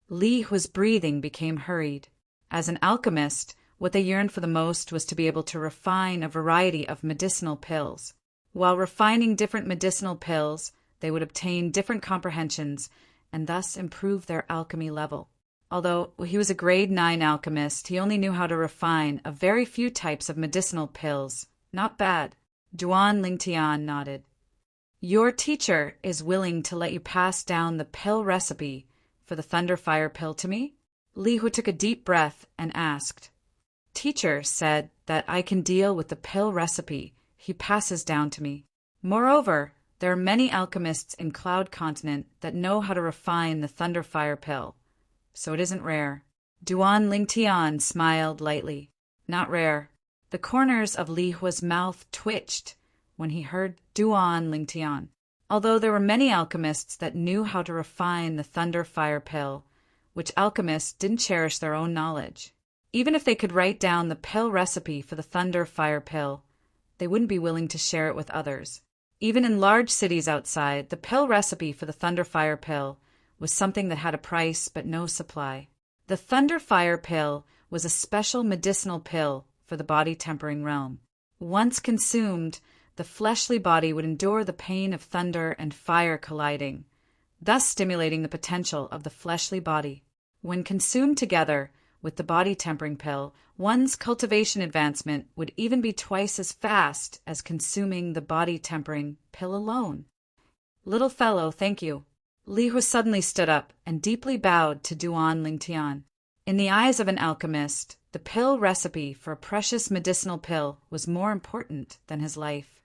Li Hua's breathing became hurried. As an alchemist, what they yearned for the most was to be able to refine a variety of medicinal pills. While refining different medicinal pills, they would obtain different comprehensions and thus improve their alchemy level. Although he was a grade 9 alchemist, he only knew how to refine a very few types of medicinal pills. Not bad. Duan Lingtian nodded. "Your teacher is willing to let you pass down the pill recipe for the Thunder Fire Pill to me?" Li Hua took a deep breath and asked. "Teacher said that I can deal with the pill recipe he passes down to me. Moreover, there are many alchemists in Cloud Continent that know how to refine the Thunder Fire Pill, so it isn't rare." Duan Lingtian smiled lightly. "Not rare." The corners of Li Hua's mouth twitched when he heard Duan Lingtian. Although there were many alchemists that knew how to refine the Thunder Fire Pill, which alchemists didn't cherish their own knowledge. Even if they could write down the pill recipe for the Thunder Fire Pill, they wouldn't be willing to share it with others. Even in large cities outside, the pill recipe for the Thunder Fire Pill was something that had a price but no supply. The Thunder Fire Pill was a special medicinal pill for the body tempering realm. Once consumed, the fleshly body would endure the pain of thunder and fire colliding, thus stimulating the potential of the fleshly body. When consumed together with the body tempering pill, one's cultivation advancement would even be twice as fast as consuming the body tempering pill alone. "Little fellow, thank you." Li Hua suddenly stood up and deeply bowed to Duan Lingtian. In the eyes of an alchemist, the pill recipe for a precious medicinal pill was more important than his life.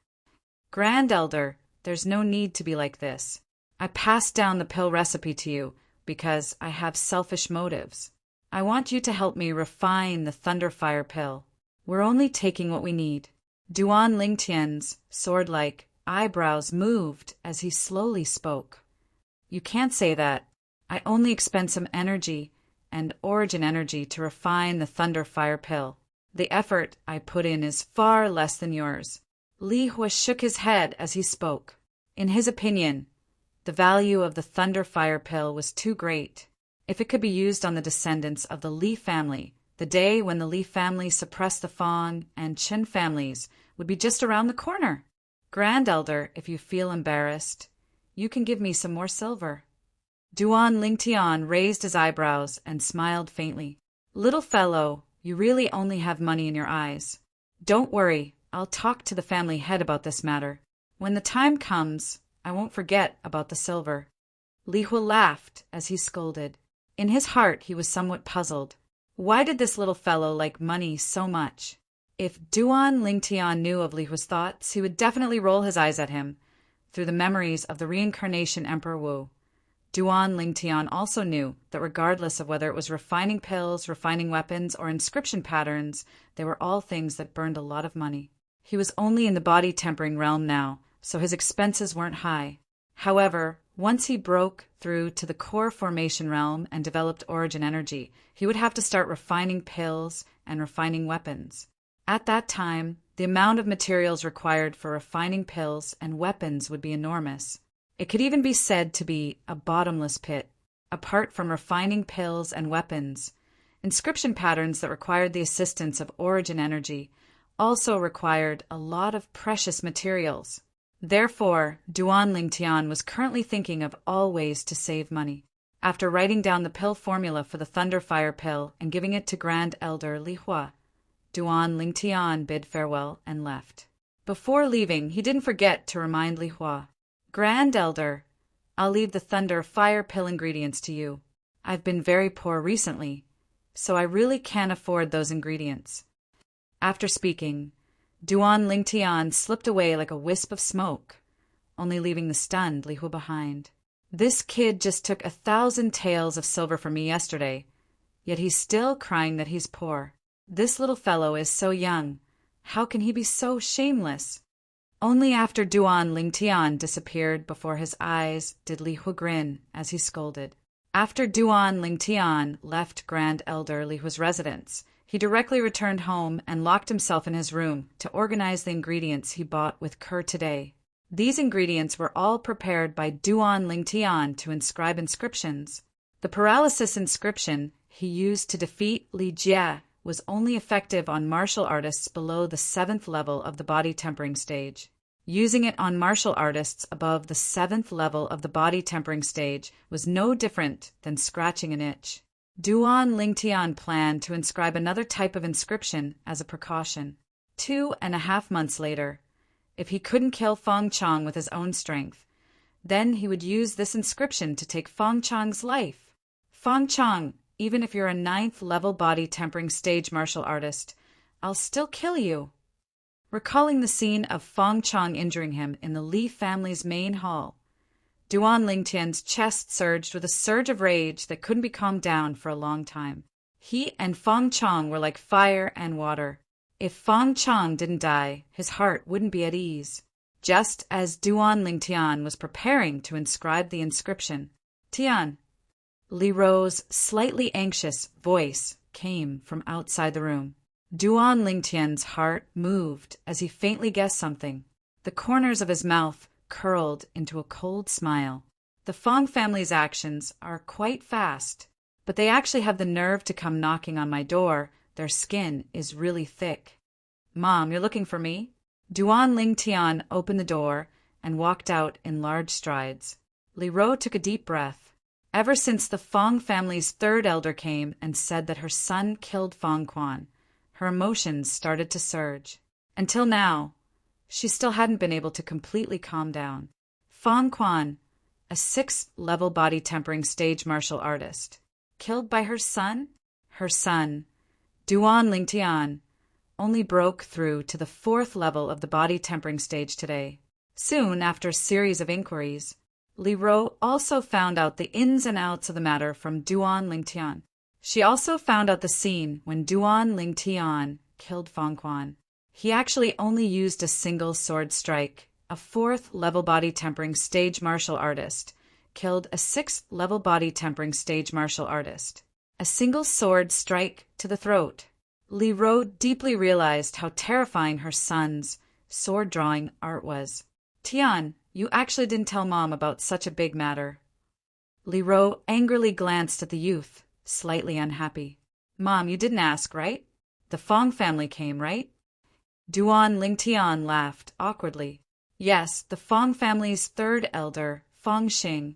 "Grand Elder, there's no need to be like this. I passed down the pill recipe to you because I have selfish motives. I want you to help me refine the Thunder Fire Pill. We're only taking what we need." Duan Lingtian's sword-like eyebrows moved as he slowly spoke. "You can't say that. I only expend some energy and origin energy to refine the Thunder Fire Pill. The effort I put in is far less than yours." Li Hua shook his head as he spoke. In his opinion, the value of the Thunder Fire Pill was too great. If it could be used on the descendants of the Li family, the day when the Li family suppressed the Fang and Chen families would be just around the corner. "Grand Elder, if you feel embarrassed, you can give me some more silver." Duan Lingtian raised his eyebrows and smiled faintly. "Little fellow, you really only have money in your eyes. Don't worry, I'll talk to the family head about this matter. When the time comes, I won't forget about the silver." Li Hua laughed as he scolded. In his heart, he was somewhat puzzled. Why did this little fellow like money so much? If Duan Lingtian knew of Li Hua's thoughts, he would definitely roll his eyes at him through the memories of the reincarnation Emperor Wu. Duan Lingtian also knew that regardless of whether it was refining pills, refining weapons, or inscription patterns, they were all things that burned a lot of money. He was only in the body tempering realm now, so his expenses weren't high. However, once he broke through to the core formation realm and developed origin energy, he would have to start refining pills and refining weapons. At that time, the amount of materials required for refining pills and weapons would be enormous. It could even be said to be a bottomless pit. Apart from refining pills and weapons, inscription patterns that required the assistance of origin energy also required a lot of precious materials. Therefore, Duan Lingtian was currently thinking of all ways to save money. After writing down the pill formula for the Thunderfire pill and giving it to Grand Elder Li Hua, Duan Lingtian bid farewell and left. Before leaving, he didn't forget to remind Li Hua, "Grand Elder, I'll leave the Thunder Fire pill ingredients to you. I've been very poor recently, so I really can't afford those ingredients." After speaking, Duan Lingtian slipped away like a wisp of smoke, only leaving the stunned Li Hua behind. "This kid just took 1,000 taels of silver from me yesterday, yet he's still crying that he's poor. This little fellow is so young. How can he be so shameless?" Only after Duan Lingtian disappeared before his eyes did Li Hua grin as he scolded. After Duan Lingtian left Grand Elder Li Hua's residence, he directly returned home and locked himself in his room to organize the ingredients he bought with Kerr today. These ingredients were all prepared by Duan Lingtian to inscribe inscriptions. The paralysis inscription he used to defeat Li Jie was only effective on martial artists below the 7th level of the body tempering stage. Using it on martial artists above the 7th level of the body tempering stage was no different than scratching an itch. Duan Lingtian planned to inscribe another type of inscription as a precaution. 2.5 months later, if he couldn't kill Feng Chang with his own strength, then he would use this inscription to take Feng Chang's life. "Feng Chang, even if you're a 9th level body tempering stage martial artist, I'll still kill you." Recalling the scene of Feng Chang injuring him in the Li family's main hall, Duan Lingtian's chest surged with a surge of rage that couldn't be calmed down for a long time. He and Feng Chang were like fire and water. If Feng Chang didn't die, his heart wouldn't be at ease. Just as Duan Lingtian was preparing to inscribe the inscription, "Tian," Li Ro's slightly anxious voice came from outside the room. Duan Lingtian's heart moved as he faintly guessed something. The corners of his mouth curled into a cold smile. The Feng family's actions are quite fast, but they actually have the nerve to come knocking on my door. Their skin is really thick. "Mom, you're looking for me?" Duan Lingtian opened the door and walked out in large strides. Li Ro took a deep breath. Ever since the Feng family's 3rd elder came and said that her son killed Feng Quan, her emotions started to surge. Until now, she still hadn't been able to completely calm down. Feng Quan, a 6th level body tempering stage martial artist, killed by her son? Her son, Duan Lingtian, only broke through to the 4th level of the body tempering stage today. Soon after a series of inquiries, Li Ro also found out the ins and outs of the matter from Duan Lingtian. She also found out the scene when Duan Lingtian killed Feng Quan. He actually only used a single sword strike. A 4th level body tempering stage martial artist killed a 6th level body tempering stage martial artist. A single sword strike to the throat. Li Ro deeply realized how terrifying her son's sword-drawing art was. "Tian, you actually didn't tell Mom about such a big matter." Li Ro angrily glanced at the youth, slightly unhappy. "Mom, you didn't ask, right? The Feng family came, right?" Duan Lingtian laughed awkwardly. "Yes, the Feng family's 3rd elder, Feng Xing,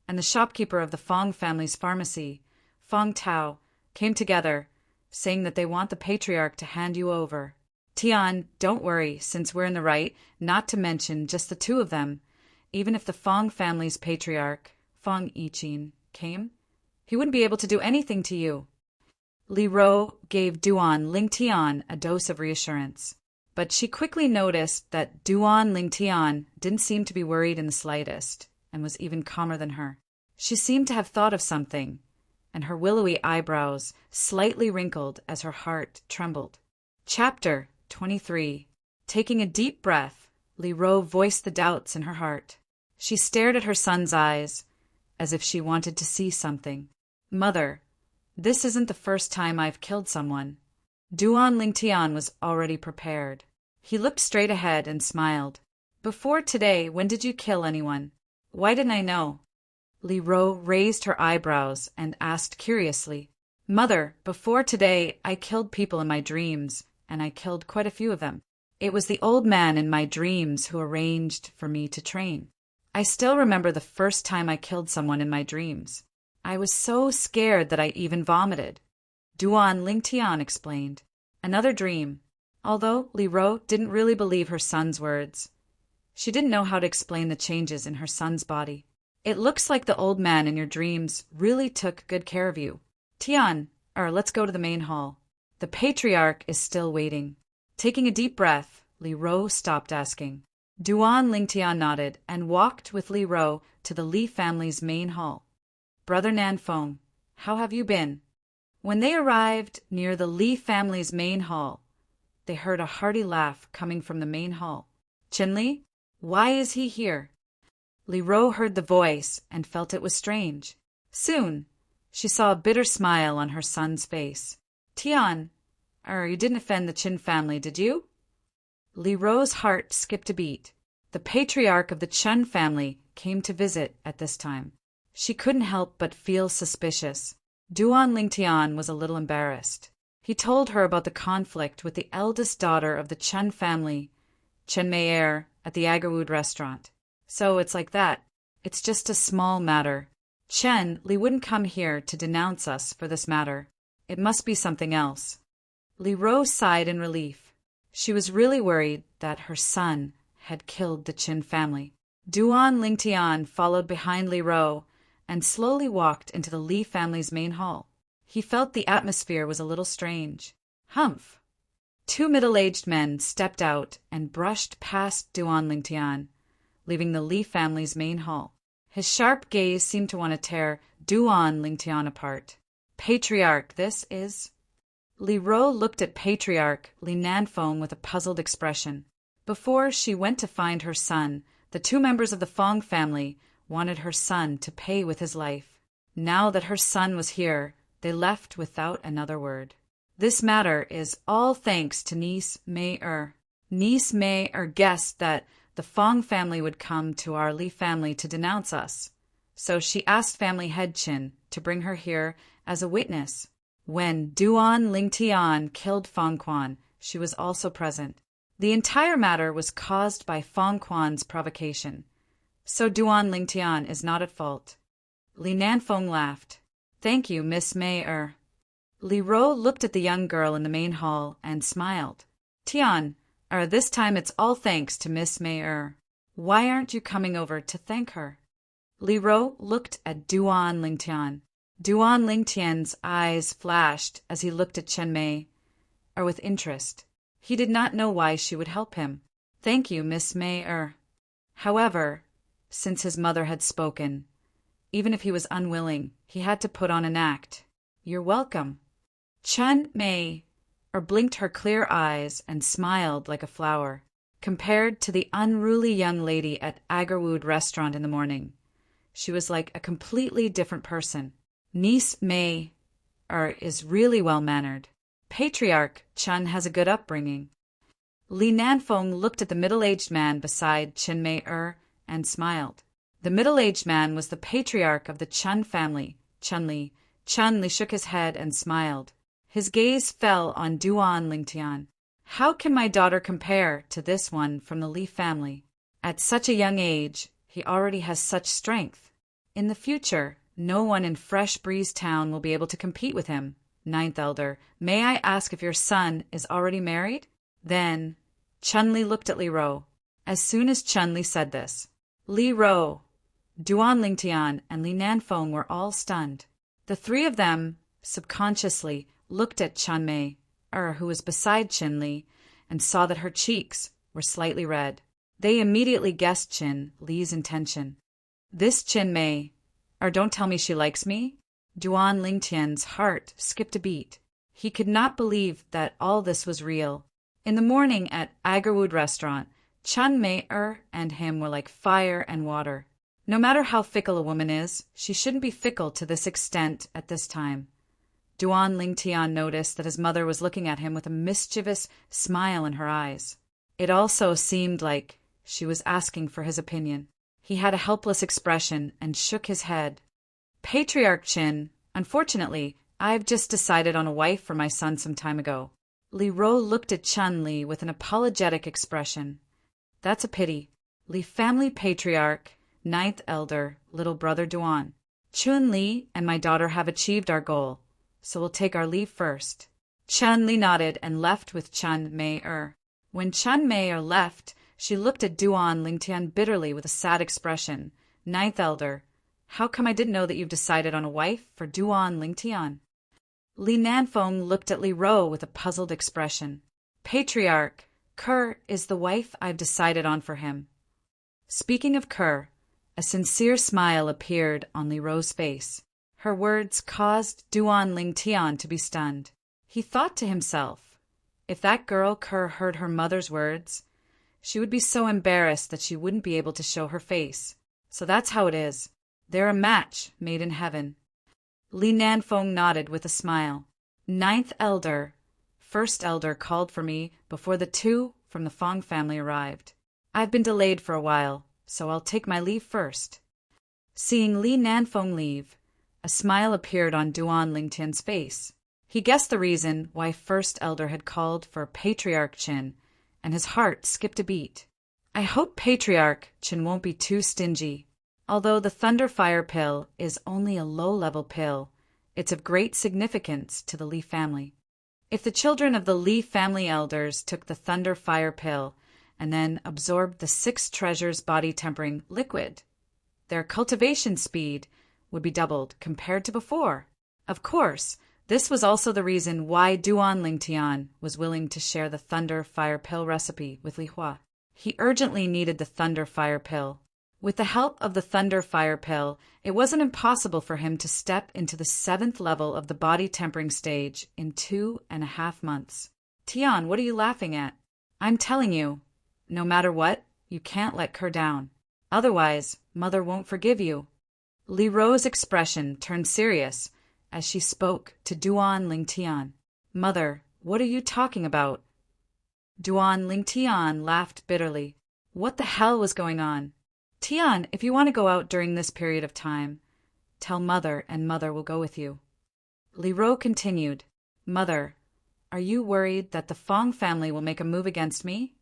and the shopkeeper of the Feng family's pharmacy, Feng Tao, came together, saying that they want the patriarch to hand you over. Tian, don't worry, since we're in the right, not to mention just the 2 of them. Even if the Feng family's patriarch, Feng Yichin, came, he wouldn't be able to do anything to you." Li Ro gave Duan Lingtian a dose of reassurance, but she quickly noticed that Duan Lingtian didn't seem to be worried in the slightest, and was even calmer than her. She seemed to have thought of something, and her willowy eyebrows slightly wrinkled as her heart trembled. Chapter 23. Taking a deep breath, Li Ro voiced the doubts in her heart. She stared at her son's eyes, as if she wanted to see something. "Mother, this isn't the first time I've killed someone." Duan Lingtian was already prepared. He looked straight ahead and smiled. "Before today, when did you kill anyone?" Why didn't I know? Li Ro raised her eyebrows and asked curiously. Mother, before today, I killed people in my dreams, and I killed quite a few of them. It was the old man in my dreams who arranged for me to train. I still remember the first time I killed someone in my dreams. I was so scared that I even vomited. Duan Lingtian explained. Another dream. Although Li Ro didn't really believe her son's words. She didn't know how to explain the changes in her son's body. It looks like the old man in your dreams really took good care of you. Tian, let's go to the main hall. The patriarch is still waiting. Taking a deep breath, Li Ro stopped asking. Duan Lingtian nodded and walked with Li Ro to the Li family's main hall. Brother Nanfeng, how have you been? When they arrived near the Li family's main hall, they heard a hearty laugh coming from the main hall. Qinli, why is he here? Li Ro heard the voice and felt it was strange. Soon, she saw a bitter smile on her son's face. Tian, you didn't offend the Qin family, did you? Li Ro's heart skipped a beat. The patriarch of the Chen family came to visit at this time. She couldn't help but feel suspicious. Duan Lingtian was a little embarrassed. He told her about the conflict with the eldest daughter of the Chen family, Chen Mei at the Agarwood restaurant. So it's like that. It's just a small matter. Chen Li wouldn't come here to denounce us for this matter. It must be something else. Li Ro sighed in relief. She was really worried that her son had killed the Qin family. Duan Lingtian followed behind Li Ro and slowly walked into the Li family's main hall. He felt the atmosphere was a little strange. Humph! Two middle-aged men stepped out and brushed past Duan Lingtian, leaving the Li family's main hall. His sharp gaze seemed to want to tear Duan Lingtian apart. Patriarch, this is... Li Ro looked at Patriarch Li Nanfeng with a puzzled expression. Before she went to find her son, the two members of the Fong family wanted her son to pay with his life. Now that her son was here, they left without another word. This matter is all thanks to niece Mei Er. Niece Mei Er guessed that the Fong family would come to our Li family to denounce us. So she asked family head Qin to bring her here as a witness. When Duan Lingtian killed Fong Quan, she was also present. The entire matter was caused by Fong Quan's provocation. So Duan Lingtian is not at fault. Li Nanfeng laughed. Thank you, Miss Mei Er. Li Ro looked at the young girl in the main hall and smiled. Tian, this time it's all thanks to Miss Mei Er. Why aren't you coming over to thank her? Li Ro looked at Duan Lingtian. Duan Lingtian's eyes flashed as he looked at Chen Mei Er with interest. He did not know why she would help him. Thank you, Miss Mei Er. However, since his mother had spoken, even if he was unwilling, he had to put on an act. You're welcome. Chen Mei Er blinked her clear eyes and smiled like a flower. Compared to the unruly young lady at Agarwood restaurant in the morning, she was like a completely different person. Niece Mei Er is really well-mannered. Patriarch Chen has a good upbringing. Li Nanfeng looked at the middle-aged man beside Chen Mei Er and smiled. The middle-aged man was the patriarch of the Chen family, Chen Li. Chen Li shook his head and smiled. His gaze fell on Duan Lingtian. How can my daughter compare to this one from the Li family? At such a young age, he already has such strength. In the future, no one in Fresh Breeze Town will be able to compete with him. Ninth Elder, may I ask if your son is already married? Then, Chun-Li looked at Li Ro. As soon as Chun-Li said this, Li Ro, Duan Lingtian, and Li Nanfeng were all stunned. The three of them, subconsciously, looked at Chen Mei Er, who was beside Qin-Li, and saw that her cheeks were slightly red. They immediately guessed Qin-Li's intention. This Qin Mei Er, don't tell me she likes me? Duan Lingtian's heart skipped a beat. He could not believe that all this was real. In the morning at Agarwood restaurant, Chen Mei Er and him were like fire and water. No matter how fickle a woman is, she shouldn't be fickle to this extent at this time. Duan Lingtian noticed that his mother was looking at him with a mischievous smile in her eyes. It also seemed like she was asking for his opinion. He had a helpless expression and shook his head. Patriarch Qin, unfortunately, I've just decided on a wife for my son some time ago. Li Ro looked at Chun Li with an apologetic expression. That's a pity. Li family patriarch, ninth elder, little brother Duan. Chun Li and my daughter have achieved our goal, so we'll take our leave first. Chun Li nodded and left with Chun Mei-er. When Chun Mei-er left, she looked at Duan Lingtian bitterly with a sad expression. Ninth elder, how come I didn't know that you've decided on a wife for Duan Lingtian? Li Nanfeng looked at Li Ro with a puzzled expression. Patriarch, Ker is the wife I've decided on for him. Speaking of Ker, a sincere smile appeared on Li Ro's face. Her words caused Duan Lingtian to be stunned. He thought to himself, if that girl Ker heard her mother's words, she would be so embarrassed that she wouldn't be able to show her face. So that's how it is. They're a match made in heaven. Li Nanfeng nodded with a smile. Ninth elder, first elder called for me before the two from the Fong family arrived. I've been delayed for a while, so I'll take my leave first. Seeing Li Nanfeng leave, a smile appeared on Duan Lingtian's face. He guessed the reason why first elder had called for Patriarch Qin, and his heart skipped a beat. I hope Patriarch Qin won't be too stingy. Although the Thunder Fire pill is only a low-level pill, it's of great significance to the Li family. If the children of the Li family elders took the Thunder Fire pill and then absorbed the 6 treasures body-tempering liquid, their cultivation speed would be doubled compared to before. Of course, this was also the reason why Duan Lingtian was willing to share the Thunder Fire pill recipe with Li Hua. He urgently needed the Thunder Fire pill. With the help of the Thunder Fire pill, it wasn't impossible for him to step into the 7th level of the body tempering stage in 2.5 months. Tian, what are you laughing at? I'm telling you, no matter what, you can't let Ker down. Otherwise, Mother won't forgive you. Li Ro's expression turned serious as she spoke to Duan Lingtian. Mother, what are you talking about? Duan Lingtian laughed bitterly. What the hell was going on? Tian, if you want to go out during this period of time, tell Mother and Mother will go with you. Li Ro continued, Mother, are you worried that the Fong family will make a move against me?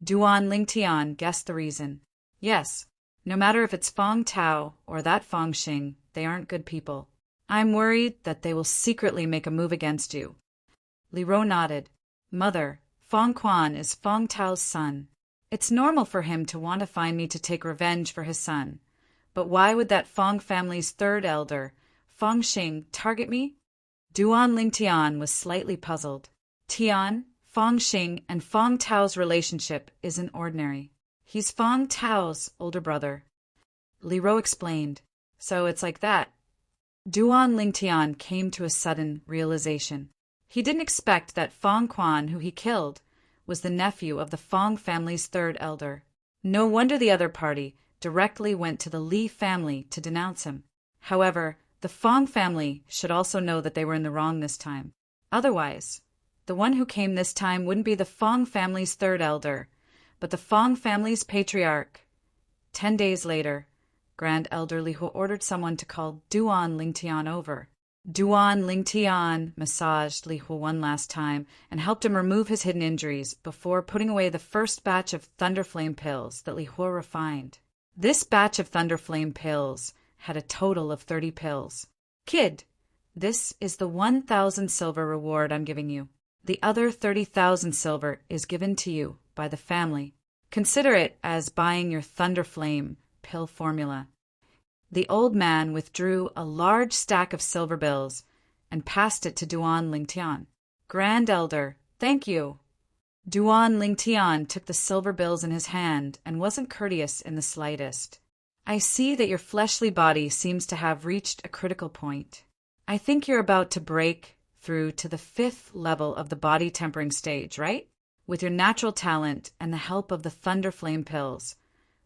Duan Lingtian guessed the reason. Yes, no matter if it's Fong Tao or that Fong Xing, they aren't good people. I'm worried that they will secretly make a move against you. Li Ro nodded. Mother, Fong Quan is Fong Tao's son. It's normal for him to want to find me to take revenge for his son. But why would that Fong family's 3rd elder, Fong Xing, target me? Duan Lingtian was slightly puzzled. Tian, Fong Xing, and Fong Tao's relationship isn't ordinary. He's Fong Tao's older brother. Li Ro explained. So it's like that. Duan Lingtian came to a sudden realization. He didn't expect that Fong Quan, who he killed, was the nephew of the Fong family's 3rd elder. No wonder the other party directly went to the Li family to denounce him. However, the Fong family should also know that they were in the wrong this time. Otherwise, the one who came this time wouldn't be the Fong family's 3rd elder, but the Fong family's patriarch. 10 days later, Grand Elder Li Hua ordered someone to call Duan Lingtian over. Duan Lingtian massaged Li Hua one last time and helped him remove his hidden injuries before putting away the first batch of Thunderflame pills that Li Hua refined. This batch of Thunderflame pills had a total of 30 pills. Kid, this is the 1,000 silver reward I'm giving you. The other 30,000 silver is given to you by the family. Consider it as buying your Thunderflame pill formula. The old man withdrew a large stack of silver bills and passed it to Duan Lingtian. Grand Elder, thank you. Duan Lingtian took the silver bills in his hand and wasn't courteous in the slightest. I see that your fleshly body seems to have reached a critical point. I think you're about to break through to the 5th level of the body tempering stage, right? With your natural talent and the help of the Thunderflame pills.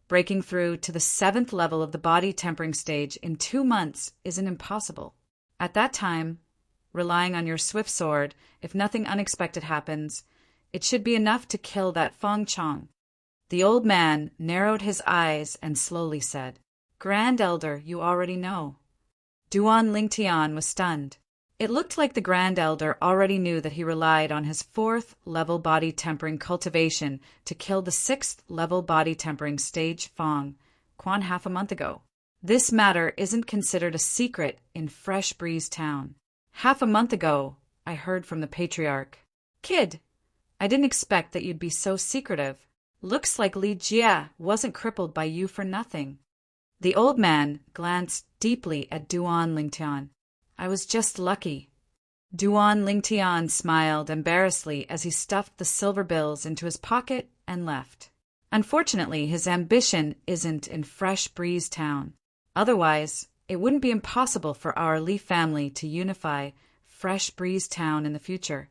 Breaking through to the 7th level of the body tempering stage in 2 months isn't impossible. At that time, relying on your swift sword, if nothing unexpected happens, it should be enough to kill that Fong Chong. The old man narrowed his eyes and slowly said, "Grand Elder, you already know." Duan Lingtian was stunned. It looked like the Grand Elder already knew that he relied on his 4th-level body tempering cultivation to kill the 6th-level body tempering stage Fong Quan half a month ago. This matter isn't considered a secret in Fresh Breeze Town. Half a month ago, I heard from the patriarch. Kid, I didn't expect that you'd be so secretive. Looks like Li Jia wasn't crippled by you for nothing. The old man glanced deeply at Duan Lingtian. I was just lucky. Duan Lingtian smiled embarrassedly as he stuffed the silver bills into his pocket and left. Unfortunately, his ambition isn't in Fresh Breeze Town. Otherwise, it wouldn't be impossible for our Li family to unify Fresh Breeze Town in the future.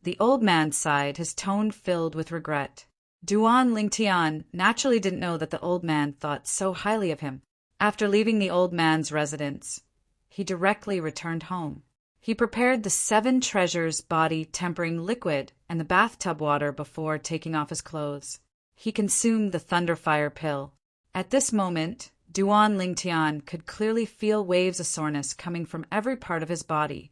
The old man sighed, his tone filled with regret. Duan Lingtian naturally didn't know that the old man thought so highly of him. After leaving the old man's residence, he directly returned home. He prepared the 7 treasures body tempering liquid and the bathtub water before taking off his clothes. He consumed the Thunderfire pill. At this moment, Duan Lingtian could clearly feel waves of soreness coming from every part of his body.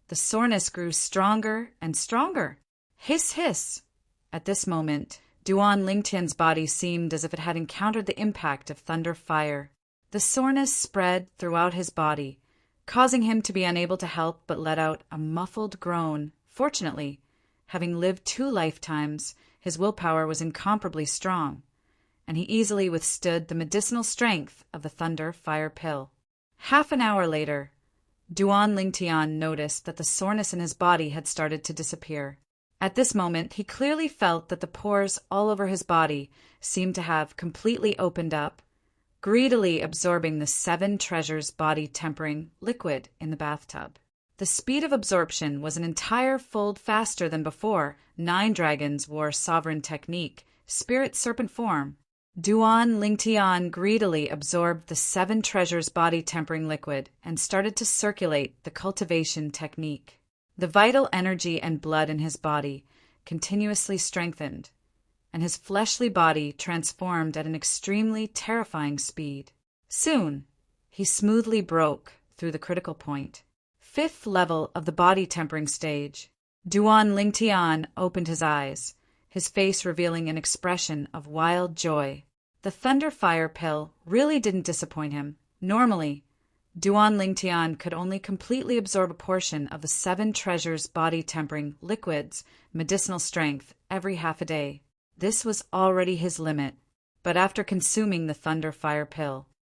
The soreness grew stronger and stronger. Hiss, hiss! At this moment, Duan Lingtian's body seemed as if it had encountered the impact of thunder fire. The soreness spread throughout his body, causing him to be unable to help but let out a muffled groan. Fortunately, having lived 2 lifetimes, his willpower was incomparably strong, and he easily withstood the medicinal strength of the thunder fire pill. Half an hour later, Duan Lingtian noticed that the soreness in his body had started to disappear. At this moment, he clearly felt that the pores all over his body seemed to have completely opened up, greedily absorbing the 7 treasures body tempering liquid in the bathtub. The speed of absorption was an entire fold faster than before 9 dragons wore sovereign technique, spirit serpent form. Duan Lingtian greedily absorbed the 7 treasures body tempering liquid and started to circulate the cultivation technique. The vital energy and blood in his body continuously strengthened, and his fleshly body transformed at an extremely terrifying speed. Soon, he smoothly broke through the critical point. 5th level of the body tempering stage. Duan Lingtian opened his eyes, his face revealing an expression of wild joy. The thunder fire pill really didn't disappoint him. Normally, Duan Lingtian could only completely absorb a portion of the 7 treasures body tempering liquids medicinal strength every half a day. This was already his limit, but after consuming the thunder fire pill,